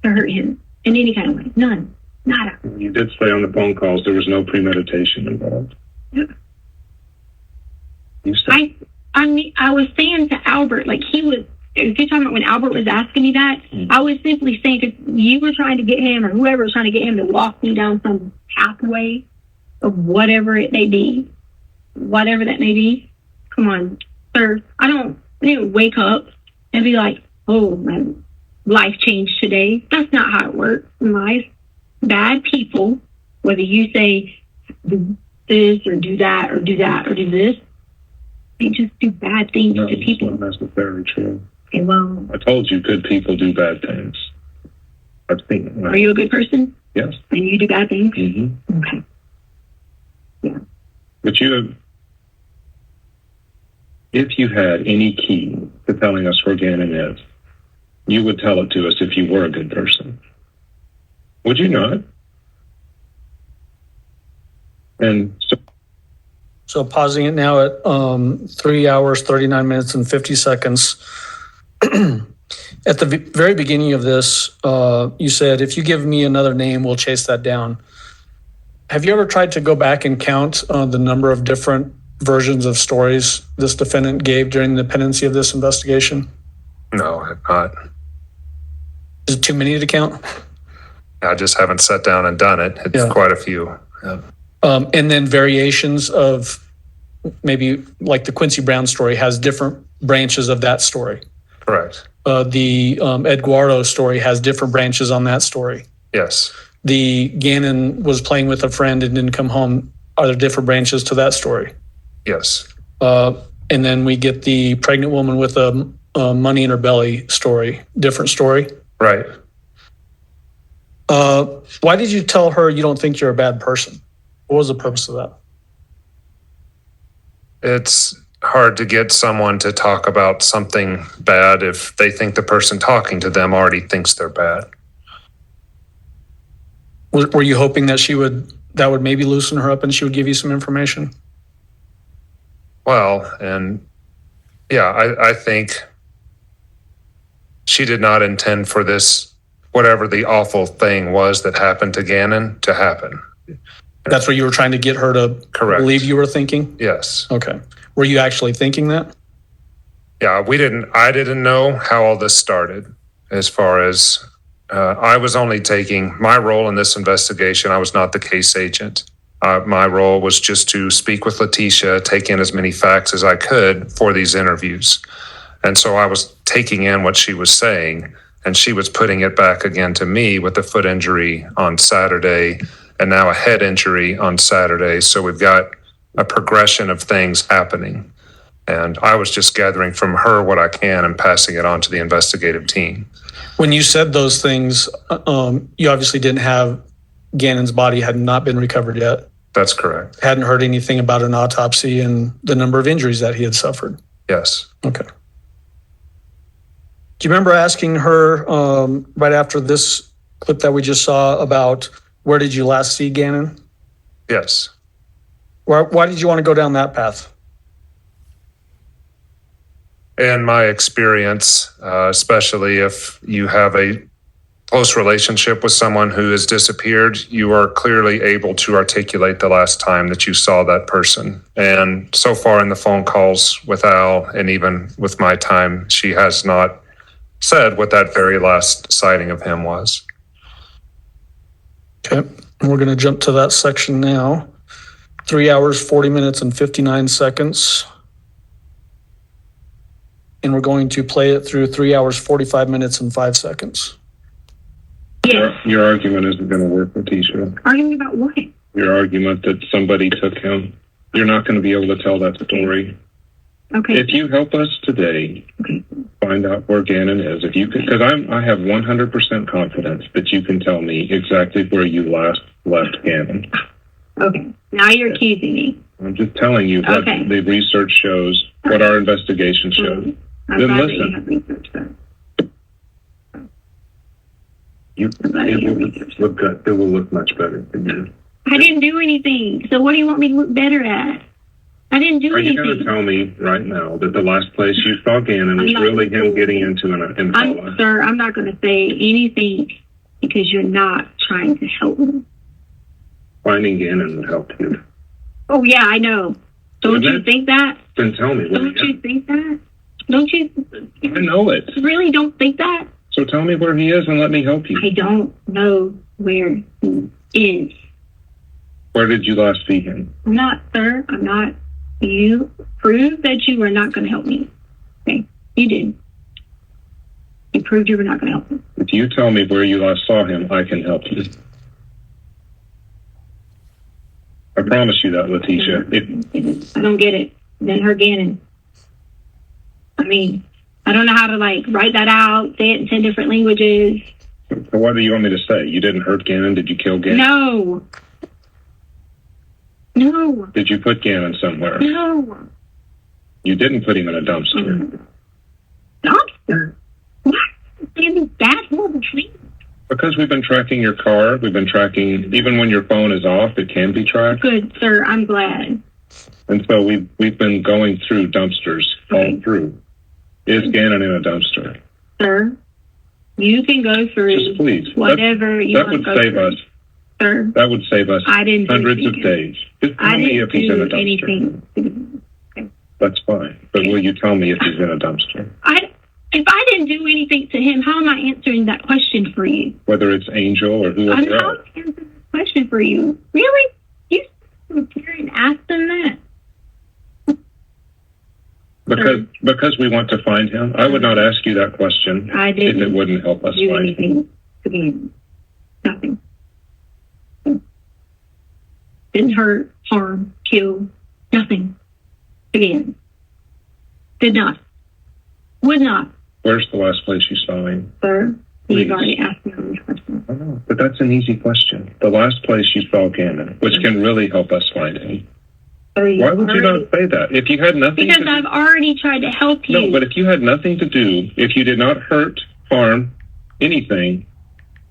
S5: to hurt him in any kind of way. None. Nada.
S4: You did say on the phone calls there was no premeditation involved.
S5: Yeah.
S4: You said
S5: I was saying to Albert, like he was, if you're talking about when Albert was asking me that, I was simply saying, because you were trying to get him, or whoever was trying to get him to walk me down some pathway of whatever it may be, whatever that may be. Come on, sir. I didn't wake up and be like, oh, my life changed today. That's not how it works in life. Bad people, whether you say do this or do that or do that or do this, they just do bad things
S4: no,
S5: to people.
S4: Not necessarily true.
S5: Okay, well,
S4: I told you good people do bad things. I've seen it.
S5: are you a good person?
S4: Yes.
S5: And you do bad things?
S4: Mm-hmm.
S5: Okay. Yeah.
S4: But if you had any key to telling us where Gannon is, you would tell it to us if you were a good person. Would you not? And
S2: So pausing it now at 3 hours, 39 minutes, and 50 seconds. At the very beginning of this, you said, if you give me another name, we'll chase that down. Have you ever tried to go back and count the number of different versions of stories this defendant gave during the pendency of this investigation?
S6: No, I have not.
S2: Is it too many to count?
S6: I just haven't sat down and done it. It's quite a few. Yeah.
S2: And then variations of maybe like the Quincy Brown story has different branches of that story.
S6: Correct.
S2: The Eduardo story has different branches on that story.
S6: Yes.
S2: The Gannon was playing with a friend and didn't come home. Are there different branches to that story?
S6: Yes.
S2: And then we get the pregnant woman with a money in her belly story. Different story.
S6: Right.
S2: Why did you tell her you don't think you're a bad person? What was the purpose of that?
S6: It's hard to get someone to talk about something bad if they think the person talking to them already thinks they're bad.
S2: Were you hoping that that would maybe loosen her up and she would give you some information?
S6: Well, and yeah, I think she did not intend for this, whatever the awful thing was that happened to Gannon, to happen.
S2: That's what you were trying to get her to
S6: Correct.
S2: believe you were thinking?
S6: Yes.
S2: Okay. Were you actually thinking that?
S6: Yeah, I didn't know how all this started. As far as I was only taking my role in this investigation, I was not the case agent. My role was just to speak with Leticia, take in as many facts as I could for these interviews. And so I was taking in what she was saying, and she was putting it back again to me with a foot injury on Saturday and now a head injury on Saturday. So we've got a progression of things happening. And I was just gathering from her what I can and passing it on to the investigative team.
S2: When you said those things, you obviously didn't have Gannon's body had not been recovered yet.
S6: That's correct.
S2: Hadn't heard anything about an autopsy and the number of injuries that he had suffered.
S6: Yes.
S2: Okay. Do you remember asking her right after this clip that we just saw about where did you last see Gannon?
S6: Yes.
S2: Why did you want to go down that path?
S6: In my experience, especially if you have a close relationship with someone who has disappeared, you are clearly able to articulate the last time that you saw that person. And so far in the phone calls with Al and even with my time, she has not said what that very last sighting of him was.
S2: Okay, and we're going to jump to that section now. 3 hours, 40 minutes, and 59 seconds. And we're going to play it through 3 hours, 45 minutes, and 5 seconds.
S5: Yes.
S4: Your argument isn't going to work, Leticia.
S5: Arguing about what?
S4: Your argument that somebody took him. You're not going to be able to tell that story.
S5: Okay.
S4: If you help us today find out where Gannon is, if you could, because I have 100% confidence that you can tell me exactly where you last left Gannon.
S5: Okay. Now you're accusing me.
S4: I'm just telling you what the research shows, what our investigation shows.
S5: I'm
S4: Then
S5: glad
S4: listen.
S5: that you have research that.
S4: It will look much better than you.
S5: I didn't do anything. So what do you want me to look better at? I didn't do
S4: Are you
S5: anything.
S4: going to tell me right now that the last place you saw Gannon was really him getting into an Impala?
S5: Sir, I'm not going to say anything because you're not trying to help me.
S4: Finding Gannon would help you.
S5: Oh, yeah, I know. Don't you think that?
S4: Then tell me.
S5: Don't you think that? Don't you?
S4: I know it.
S5: Really don't think that?
S4: So tell me where he is and let me help you.
S5: I don't know where he is.
S4: Where did you last see him?
S5: I'm not, sir. I'm not. You proved that you were not going to help me. Okay, you did. You proved you were not going to help me.
S4: If you tell me where you last saw him, I can help you. I promise you that, Leticia.
S5: I don't get it. Then her Gannon. I mean, I don't know how to write that out, say it in 10 different languages.
S4: So what do you want me to say? You didn't hurt Gannon? Did you kill Gannon?
S5: No. No.
S4: Did you put Gannon somewhere?
S5: No.
S4: You didn't put him in a dumpster.
S5: Dumpster? What? These bad, horrible things.
S4: Because we've been tracking your car. We've been tracking, even when your phone is off, it can be tracked.
S5: Good, sir. I'm glad.
S4: And so we've been going through dumpsters all through. Is Gannon in a dumpster?
S5: Sir, you can go through
S4: Just please.
S5: whatever you want to go
S4: That would save
S5: through.
S4: us.
S5: Sir,
S4: That would save us
S5: I didn't do
S4: hundreds of
S5: anything.
S4: days. Just tell
S5: I
S4: me if
S5: didn't
S4: he's in a
S5: do
S4: dumpster.
S5: anything.
S4: That's fine. But will you tell me if he's in a dumpster?
S5: If I didn't do anything to him, how am I answering that question for you?
S4: Whether it's Angel or
S5: I'm
S4: whoever
S5: not
S4: else.
S5: answering the question for you. Really? You sit here and ask them that?
S4: Because we want to find him. I would not ask you that question
S5: I
S4: if
S5: didn't
S4: it wouldn't help us
S5: do
S4: find him.
S5: anything to him. Nothing. Didn't hurt, harm, kill, nothing. Again. Did not. Would not.
S4: Where's the last place you saw him?
S5: Sir,
S4: Please.
S5: you've already asked me all these questions.
S4: I know, but that's an easy question. The last place you saw Gannon, which can really help us find him.
S5: Sir,
S4: Why would you not say that? If you had nothing
S5: Because
S4: to
S5: I've already tried to help you.
S4: No, but if you had nothing to do, if you did not hurt, harm, anything,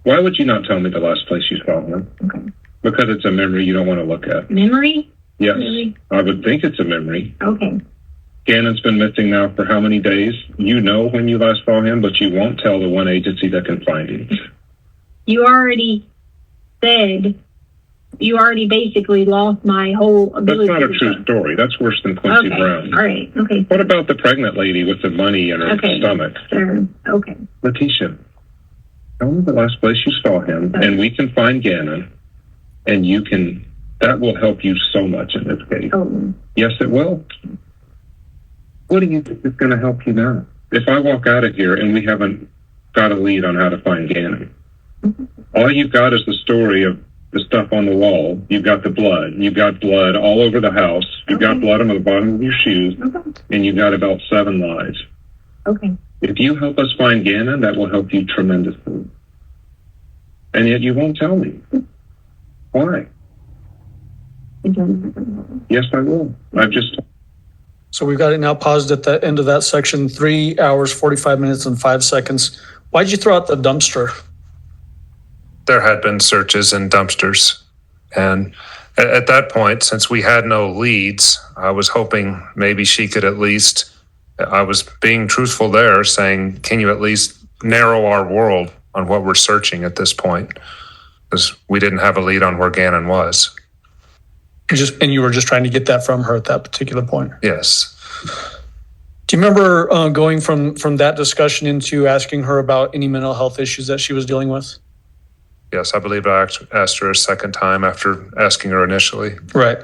S4: Why would you not tell me the last place you saw him?
S5: Okay.
S4: Because it's a memory you don't want to look at.
S5: Memory?
S4: Yes,
S5: Really?
S4: I would think it's a memory.
S5: Okay.
S4: Gannon's been missing now for how many days? You know when you last saw him, but you won't tell the one agency that can find him.
S5: You already said, you already basically lost my whole
S4: That's
S5: ability.
S4: not a
S5: to
S4: true story. That's worse than Quincy
S5: Okay.
S4: Brown.
S5: All right. Okay.
S4: What about the pregnant lady with the money in her
S5: Okay.
S4: stomach?
S5: Sure. Okay.
S4: Leticia, tell me the last place you saw him, and we can find Gannon, and you can, that will help you so much in this case.
S5: Oh.
S4: Yes, it will. What do you think is going to help you now? If I walk out of here and we haven't got a lead on how to find Gannon, all you've got is the story of the stuff on the wall. You've got the blood. You've got blood all over the house. You've got blood on the bottom of your shoes, and you've got about 7 lies.
S5: Okay.
S4: If you help us find Gannon, that will help you tremendously. And yet you won't tell me. Why? Yes, I will. I've just...
S2: So we've got it now paused at the end of that section, 3 hours, 45 minutes and 5 seconds. Why'd you throw out the dumpster?
S6: There had been searches in dumpsters. And at that point, since we had no leads, I was hoping maybe she could at least, I was being truthful there, saying, can you at least narrow our world on what we're searching at this point? Because we didn't have a lead on where Gannon was.
S2: And you were just trying to get that from her at that particular point.
S6: Yes.
S2: Do you remember going from that discussion into asking her about any mental health issues that she was dealing with?
S6: Yes, I believe I asked her a second time after asking her initially.
S2: Right.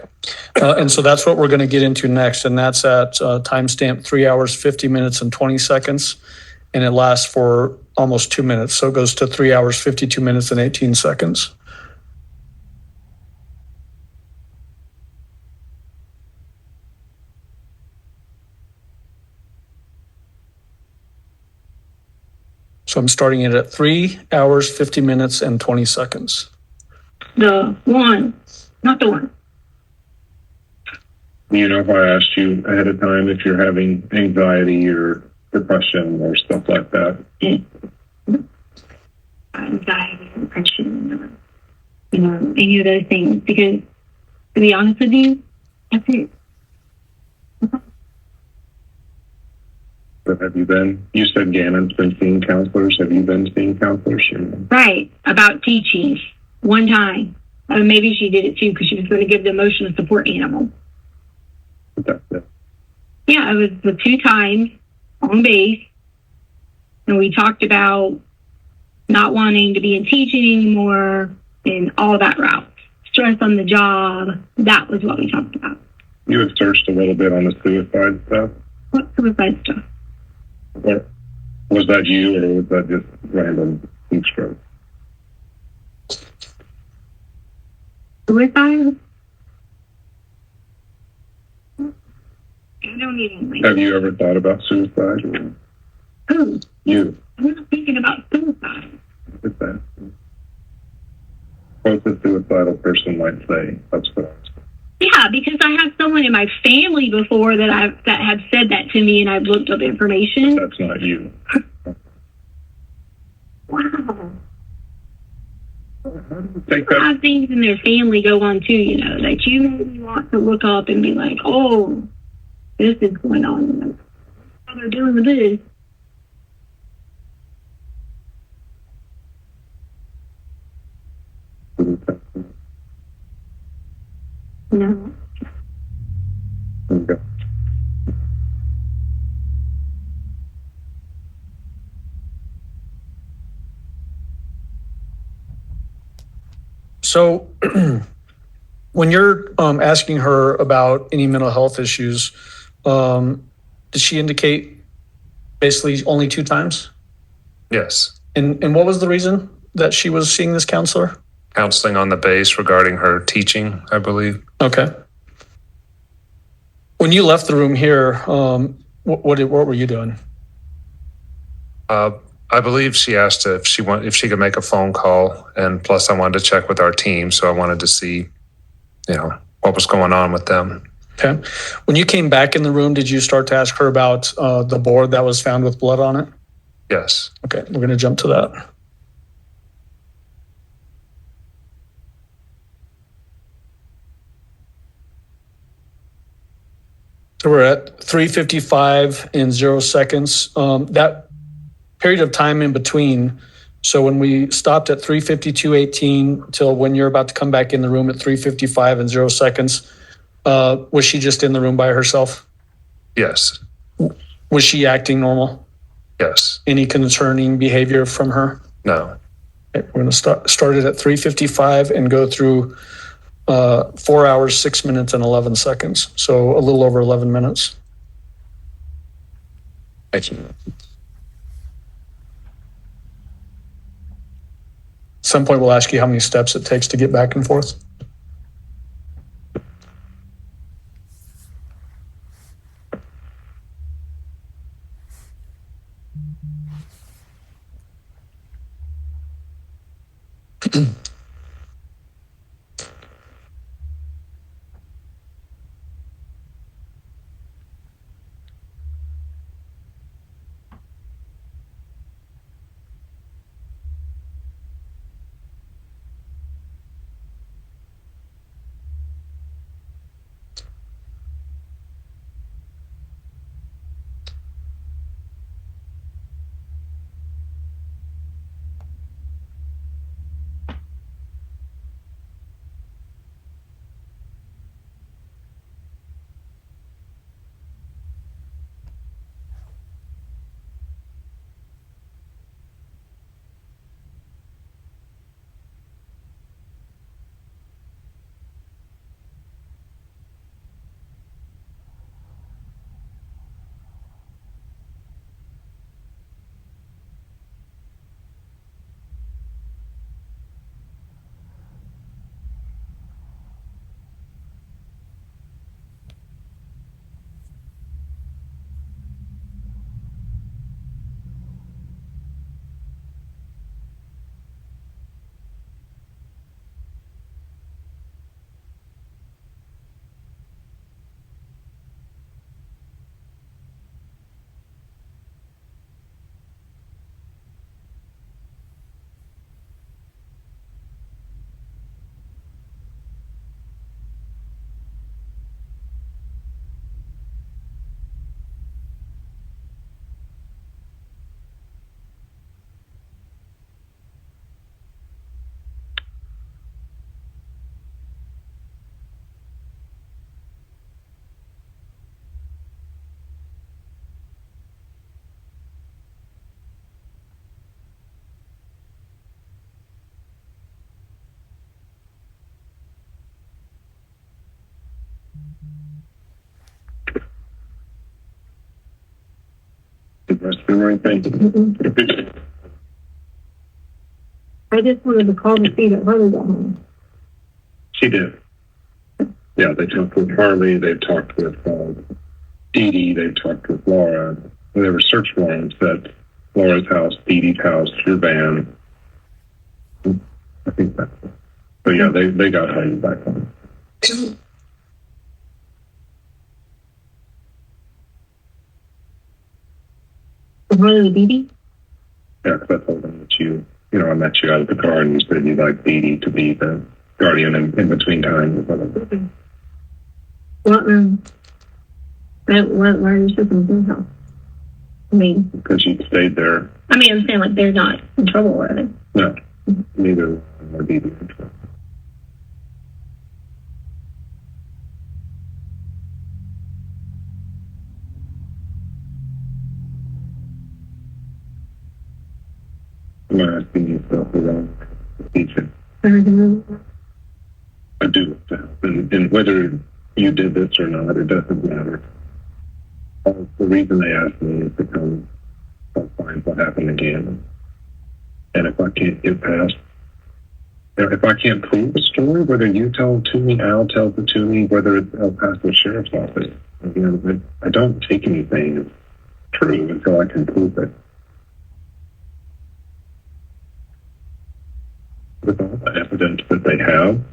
S2: And so that's what we're going to get into next. And that's at timestamp 3 hours, 50 minutes and 20 seconds. And it lasts for almost 2 minutes. So it goes to 3 hours, 52 minutes and 18 seconds. So I'm starting it at 3 hours, 50 minutes and 20 seconds.
S5: The one, not the one.
S4: You know, if I asked you ahead of time if you're having anxiety or depression or stuff like that.
S5: Anxiety, depression, any of those things. Because to be honest with you, that's it.
S4: But have you been, you said Gannon's been seeing counselors. Have you been seeing counselors?
S5: Right, about teaching. One time. Maybe she did it too because she was going to give the emotional support animal.
S4: That's it.
S5: Yeah, it was the 2 times on base. And we talked about not wanting to be in teaching anymore and all that route. Stress on the job. That was what we talked about.
S4: You had searched a little bit on the suicide stuff.
S5: What suicide stuff?
S4: Or was that you, or was that just random heat stroke?
S5: Suicide? I don't even
S4: Have you ever thought about suicide?
S5: Who?
S4: You.
S5: I'm not thinking about suicide.
S4: What's that? What a suicidal person might say. That's what I was.
S5: Yeah, because I have someone in my family before that have said that to me, and I've looked up information.
S4: That's not you.
S5: Wow.
S4: Take
S5: People
S4: that.
S5: have things in their family go on too, that you maybe want to look up and be like, oh, this is going on. How they're dealing with this. No.
S4: Okay.
S2: So when you're asking her about any mental health issues, did she indicate basically only 2 times?
S6: Yes.
S2: And what was the reason that she was seeing this counselor?
S6: Counseling on the base regarding her teaching, I believe.
S2: Okay. When you left the room here, what were you doing?
S6: I believe she asked if she could make a phone call, and plus I wanted to check with our team, so I wanted to see, what was going on with them.
S2: Okay. When you came back in the room, did you start to ask her about the board that was found with blood on it?
S6: Yes.
S2: Okay, we're going to jump to that. So we're at 3:55 in 0 seconds. That period of time in between, so when we stopped at 3:52:18 till when you're about to come back in the room at 3:55 and 0 seconds, was she just in the room by herself?
S6: Yes.
S2: Was she acting normal?
S6: Yes.
S2: Any concerning behavior from her?
S6: No.
S2: Okay, we're going to start it at 3:55 and go through 4 hours, 6 minutes, and 11 seconds. So a little over 11 minutes.
S7: Thank you.
S2: At some point, we'll ask you how many steps it takes to get back and forth.
S5: I just wanted to call to see that Harley got home.
S4: She did. Yeah, they talked with Harley, they've talked with Dee Dee, they've talked with Laura. There were search warrants at Laura's house, Dee Dee's house, your van. I think that's it. So yeah, they got Harley back home.
S5: Harley with Dee Dee?
S4: Yeah, because I told them that I met you out of the car and you said you'd like Dee Dee to be the guardian in between times.
S5: What why are you shipping to their house? I mean,
S4: because you stayed there.
S5: I mean, I'm saying like they're not in trouble, are they?
S4: No, neither are Dee Dee in trouble. I'm asking you around teaching. I do. And whether you did this or not, it doesn't matter. The reason they asked me is because I'll find what happened again. And if I can't get past, if I can't prove a story, whether you tell it to me, Al tells it to me, whether it's El Paso Sheriff's Office, I don't take anything as true until I can prove it. With all the evidence that they have,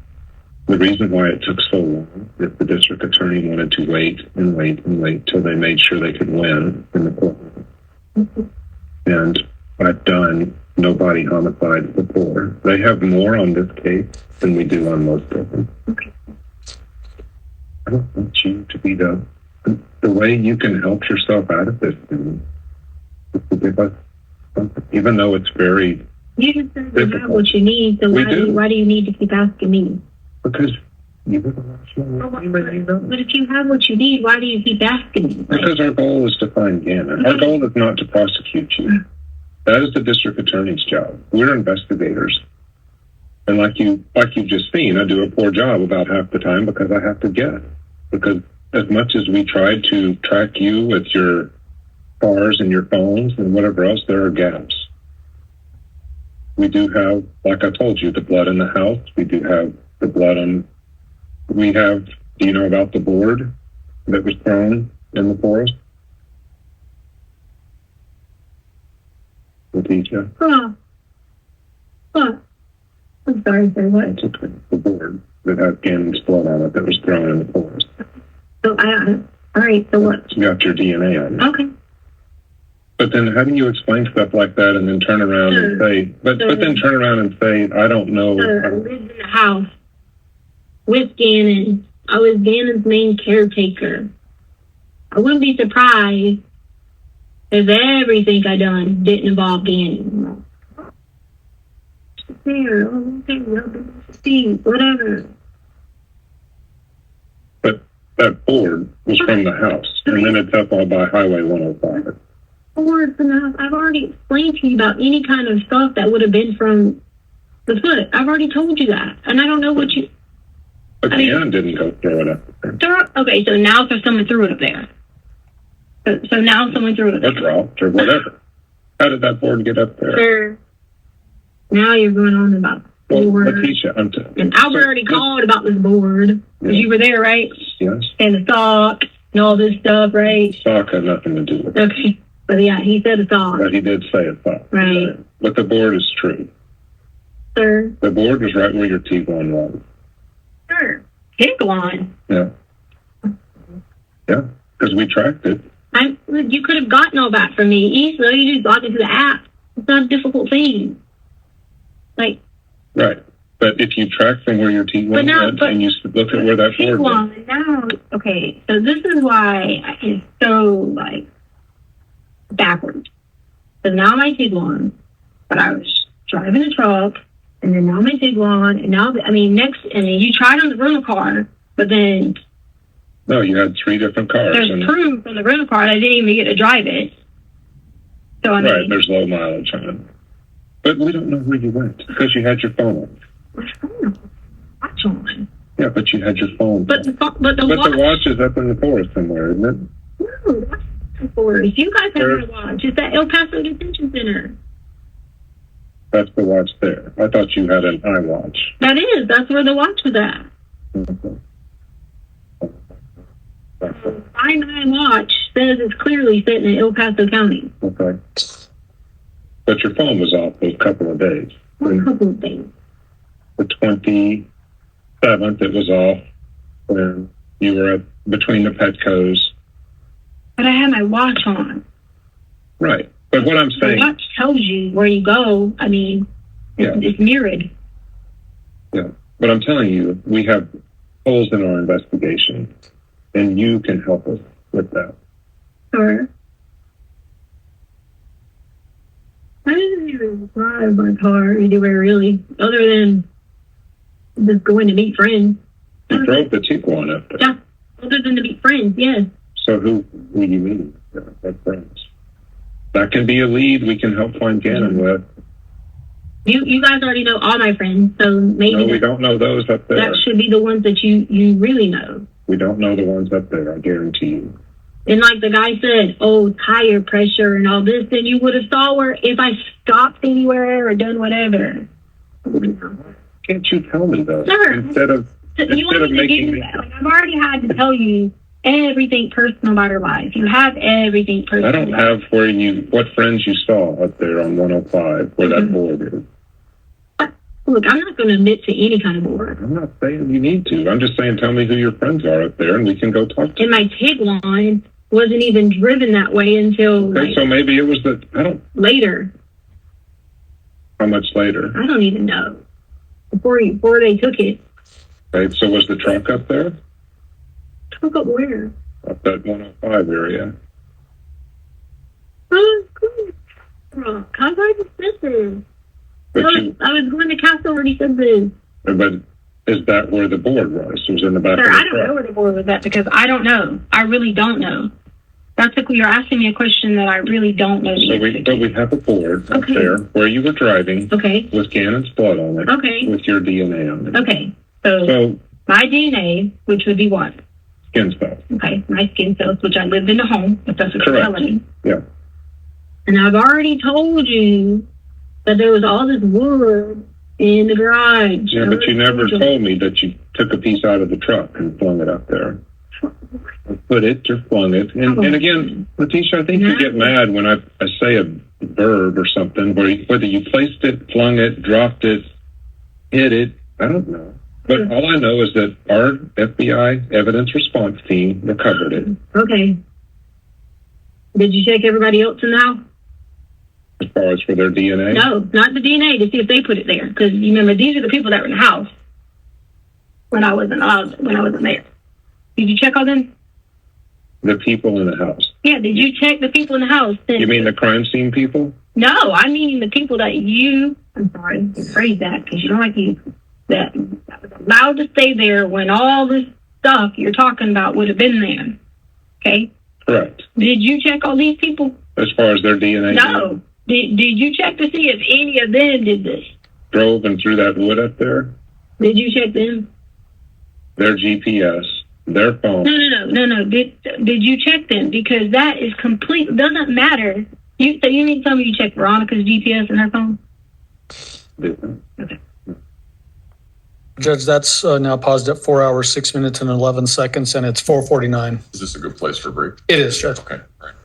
S4: the reason why it took so long is the district attorney wanted to wait and wait and wait till they made sure they could win in the courtroom. And I've done no body homicide before. They have more on this case than we do on most of them. I don't want you to be the the way you can help yourself out of this is to give us something, even though it's very
S5: You just said you
S4: difficult.
S5: have what you need, so
S4: We
S5: why do you need to keep asking me?
S4: Because you were the last one.
S5: But if you have what you need, why do you keep asking me?
S4: Because our goal is to find Gannon. Our goal is not to prosecute you. That is the district attorney's job. We're investigators. And like you've just seen, I do a poor job about half the time because I have to guess. Because as much as we tried to track you with your cars and your phones and whatever else, there are gaps. We do have, like I told you, the blood in the house. We do have the blood on, do you know about the board that was thrown in the forest? Leticia?
S5: What? I'm sorry, sir, what?
S4: The board that had Gannon's blood on it that was thrown in the forest.
S5: So all right, so what?
S4: You got your DNA on it.
S5: Okay.
S4: But then how do you explain stuff like that and then turn around and say, but then turn around and say, I don't know.
S5: I lived in the house with Gannon. I was Gannon's main caretaker. I wouldn't be surprised if everything I done didn't involve Gannon. There, okay, whatever.
S4: But that board was from the house, and then it's up on by Highway 105.
S5: Board's enough. I've already explained to you about any kind of stuff that would have been from the foot. I've already told you that, and I don't know what you.
S4: But Gannon didn't go throw it up there.
S5: Okay, so now someone threw it up there. So now someone threw it up
S4: Or
S5: there.
S4: dropped or whatever. How did that board get up there?
S5: Sir, now you're going on about the
S4: Well,
S5: board.
S4: Leticia,
S5: And Albert already called about this board. Because you were there, right?
S4: Yes.
S5: And the sock and all this stuff, right?
S4: Stock had nothing to do with it.
S5: Okay. But yeah, he said a sock.
S4: But he did say it, though.
S5: Right.
S4: But the board is true.
S5: Sir.
S4: The board was right where your T1 was.
S5: Sir. Pick one.
S4: Yeah. Yeah, because we tracked it.
S5: You could have gotten all that from me easily. You just logged into the app. It's not a difficult thing. Like.
S4: Right. But if you track from where your T1 went and you look at where that board went.
S5: Now, okay, so this is why it's so, backwards. So now my Tiguan, but I was driving a truck, and then now my Tiguan, and now, next, and then you tried on the rental car, but then
S4: No, you had 3 different cars.
S5: there's proof on the rental car that I didn't even get to drive it. So,
S4: Right, there's low mileage on it. But we don't know where you went because you had your phone on.
S5: my phone, watch on.
S4: Yeah, but you had your phone.
S5: But the
S4: the watch is up in the forest somewhere, isn't it?
S5: No, that's the forest. You guys have my watch. It's at El Paso Detention Center.
S4: That's the watch there. I thought you had an iWatch.
S5: That's where the watch was at. I-9 watch says it's clearly sitting in El Paso County.
S4: Okay. But your phone was off those couple of days.
S5: What couple of things?
S4: The 27th, it was off when you were between the Petcos.
S5: But I had my watch on.
S4: Right. But what I'm saying...
S5: The watch tells you where you go. It's mirrored.
S4: Yeah. But I'm telling you, we have holes in our investigation, and you can help us with that.
S5: Sure. I didn't even drive my car anywhere, really, other than just going to meet friends.
S4: You drove the Tiguan up there.
S5: Yeah, other than to meet friends, yes.
S4: So who do you meet? What friends? That can be a lead we can help find Gannon with.
S5: You guys already know all my friends, so maybe...
S4: No, we don't know those up there.
S5: That should be the ones that you really know.
S4: We don't know the ones up there, I guarantee you.
S5: And like the guy said, tire pressure and all this, then you would have saw where if I stopped anywhere or done whatever.
S4: Can't you tell me though?
S5: Sure.
S4: Instead of making me...
S5: I've already had to tell you everything personal about her life. You have everything personal.
S4: I don't have what friends you saw up there on 105 where that board is.
S5: Look, I'm not going to admit to any kind of board.
S4: I'm not saying you need to. I'm just saying tell me who your friends are up there and we can go talk to
S5: And my Tiguan wasn't even driven that way until
S4: so maybe it was
S5: later.
S4: How much later?
S5: I don't even know. Before they took it.
S4: Okay, so was the truck up there?
S5: Truck up where?
S4: up that 105 area.
S5: Oh, cool. How do I just this?
S4: But
S5: I was going to Castle where he said this.
S4: but is that where the board was? It was in the back
S5: Sir,
S4: of the
S5: I don't know where the board was at because I don't know. I really don't know. You're asking me a question that I really don't know.
S4: But we have a board up
S5: Okay.
S4: there where you were driving
S5: Okay.
S4: with Gannon's blood on it,
S5: Okay.
S4: with your DNA on it.
S5: Okay. So
S4: So
S5: my DNA, which would be what?
S4: skin cells.
S5: Okay. My skin cells, which I lived in a home, if that's what you're
S4: Correct.
S5: telling me.
S4: Yeah.
S5: And I've already told you that there was all this wood in the garage.
S4: Yeah, but you never told me that you took a piece out of the truck and flung it up there. Put it or flung it. And again, Leticia, I think you get mad when I say a verb or something, whether you placed it, flung it, dropped it, hit it, I don't know. But all I know is that our FBI evidence response team recovered it.
S5: Okay. Did you check everybody else in the house?
S4: As far as for their DNA?
S5: No, not the DNA to see if they put it there. Because you remember, these are the people that were in the house when I wasn't there. Did you check all them?
S4: The people in the house.
S5: Yeah, did you check the people in the house?
S4: You mean the crime scene people?
S5: No, I mean the people that I'm sorry, phrase that because you don't like you, that was allowed to stay there when all this stuff you're talking about would have been there. Okay?
S4: Correct.
S5: Did you check all these people?
S4: As far as their DNA?
S5: No. Did you check to see if any of them did this?
S4: Drove and threw that wood up there?
S5: Did you check them?
S4: Their GPS, their phone.
S5: No. Did you check them? Because that is complete. Doesn't matter. You need to tell me you checked Veronica's GPS and her phone? Okay.
S2: Judge, that's now paused at 4 hours, 6 minutes and 11 seconds, and it's 4:49.
S7: Is this a good place for a break?
S2: It is, Judge.
S7: Okay, all right.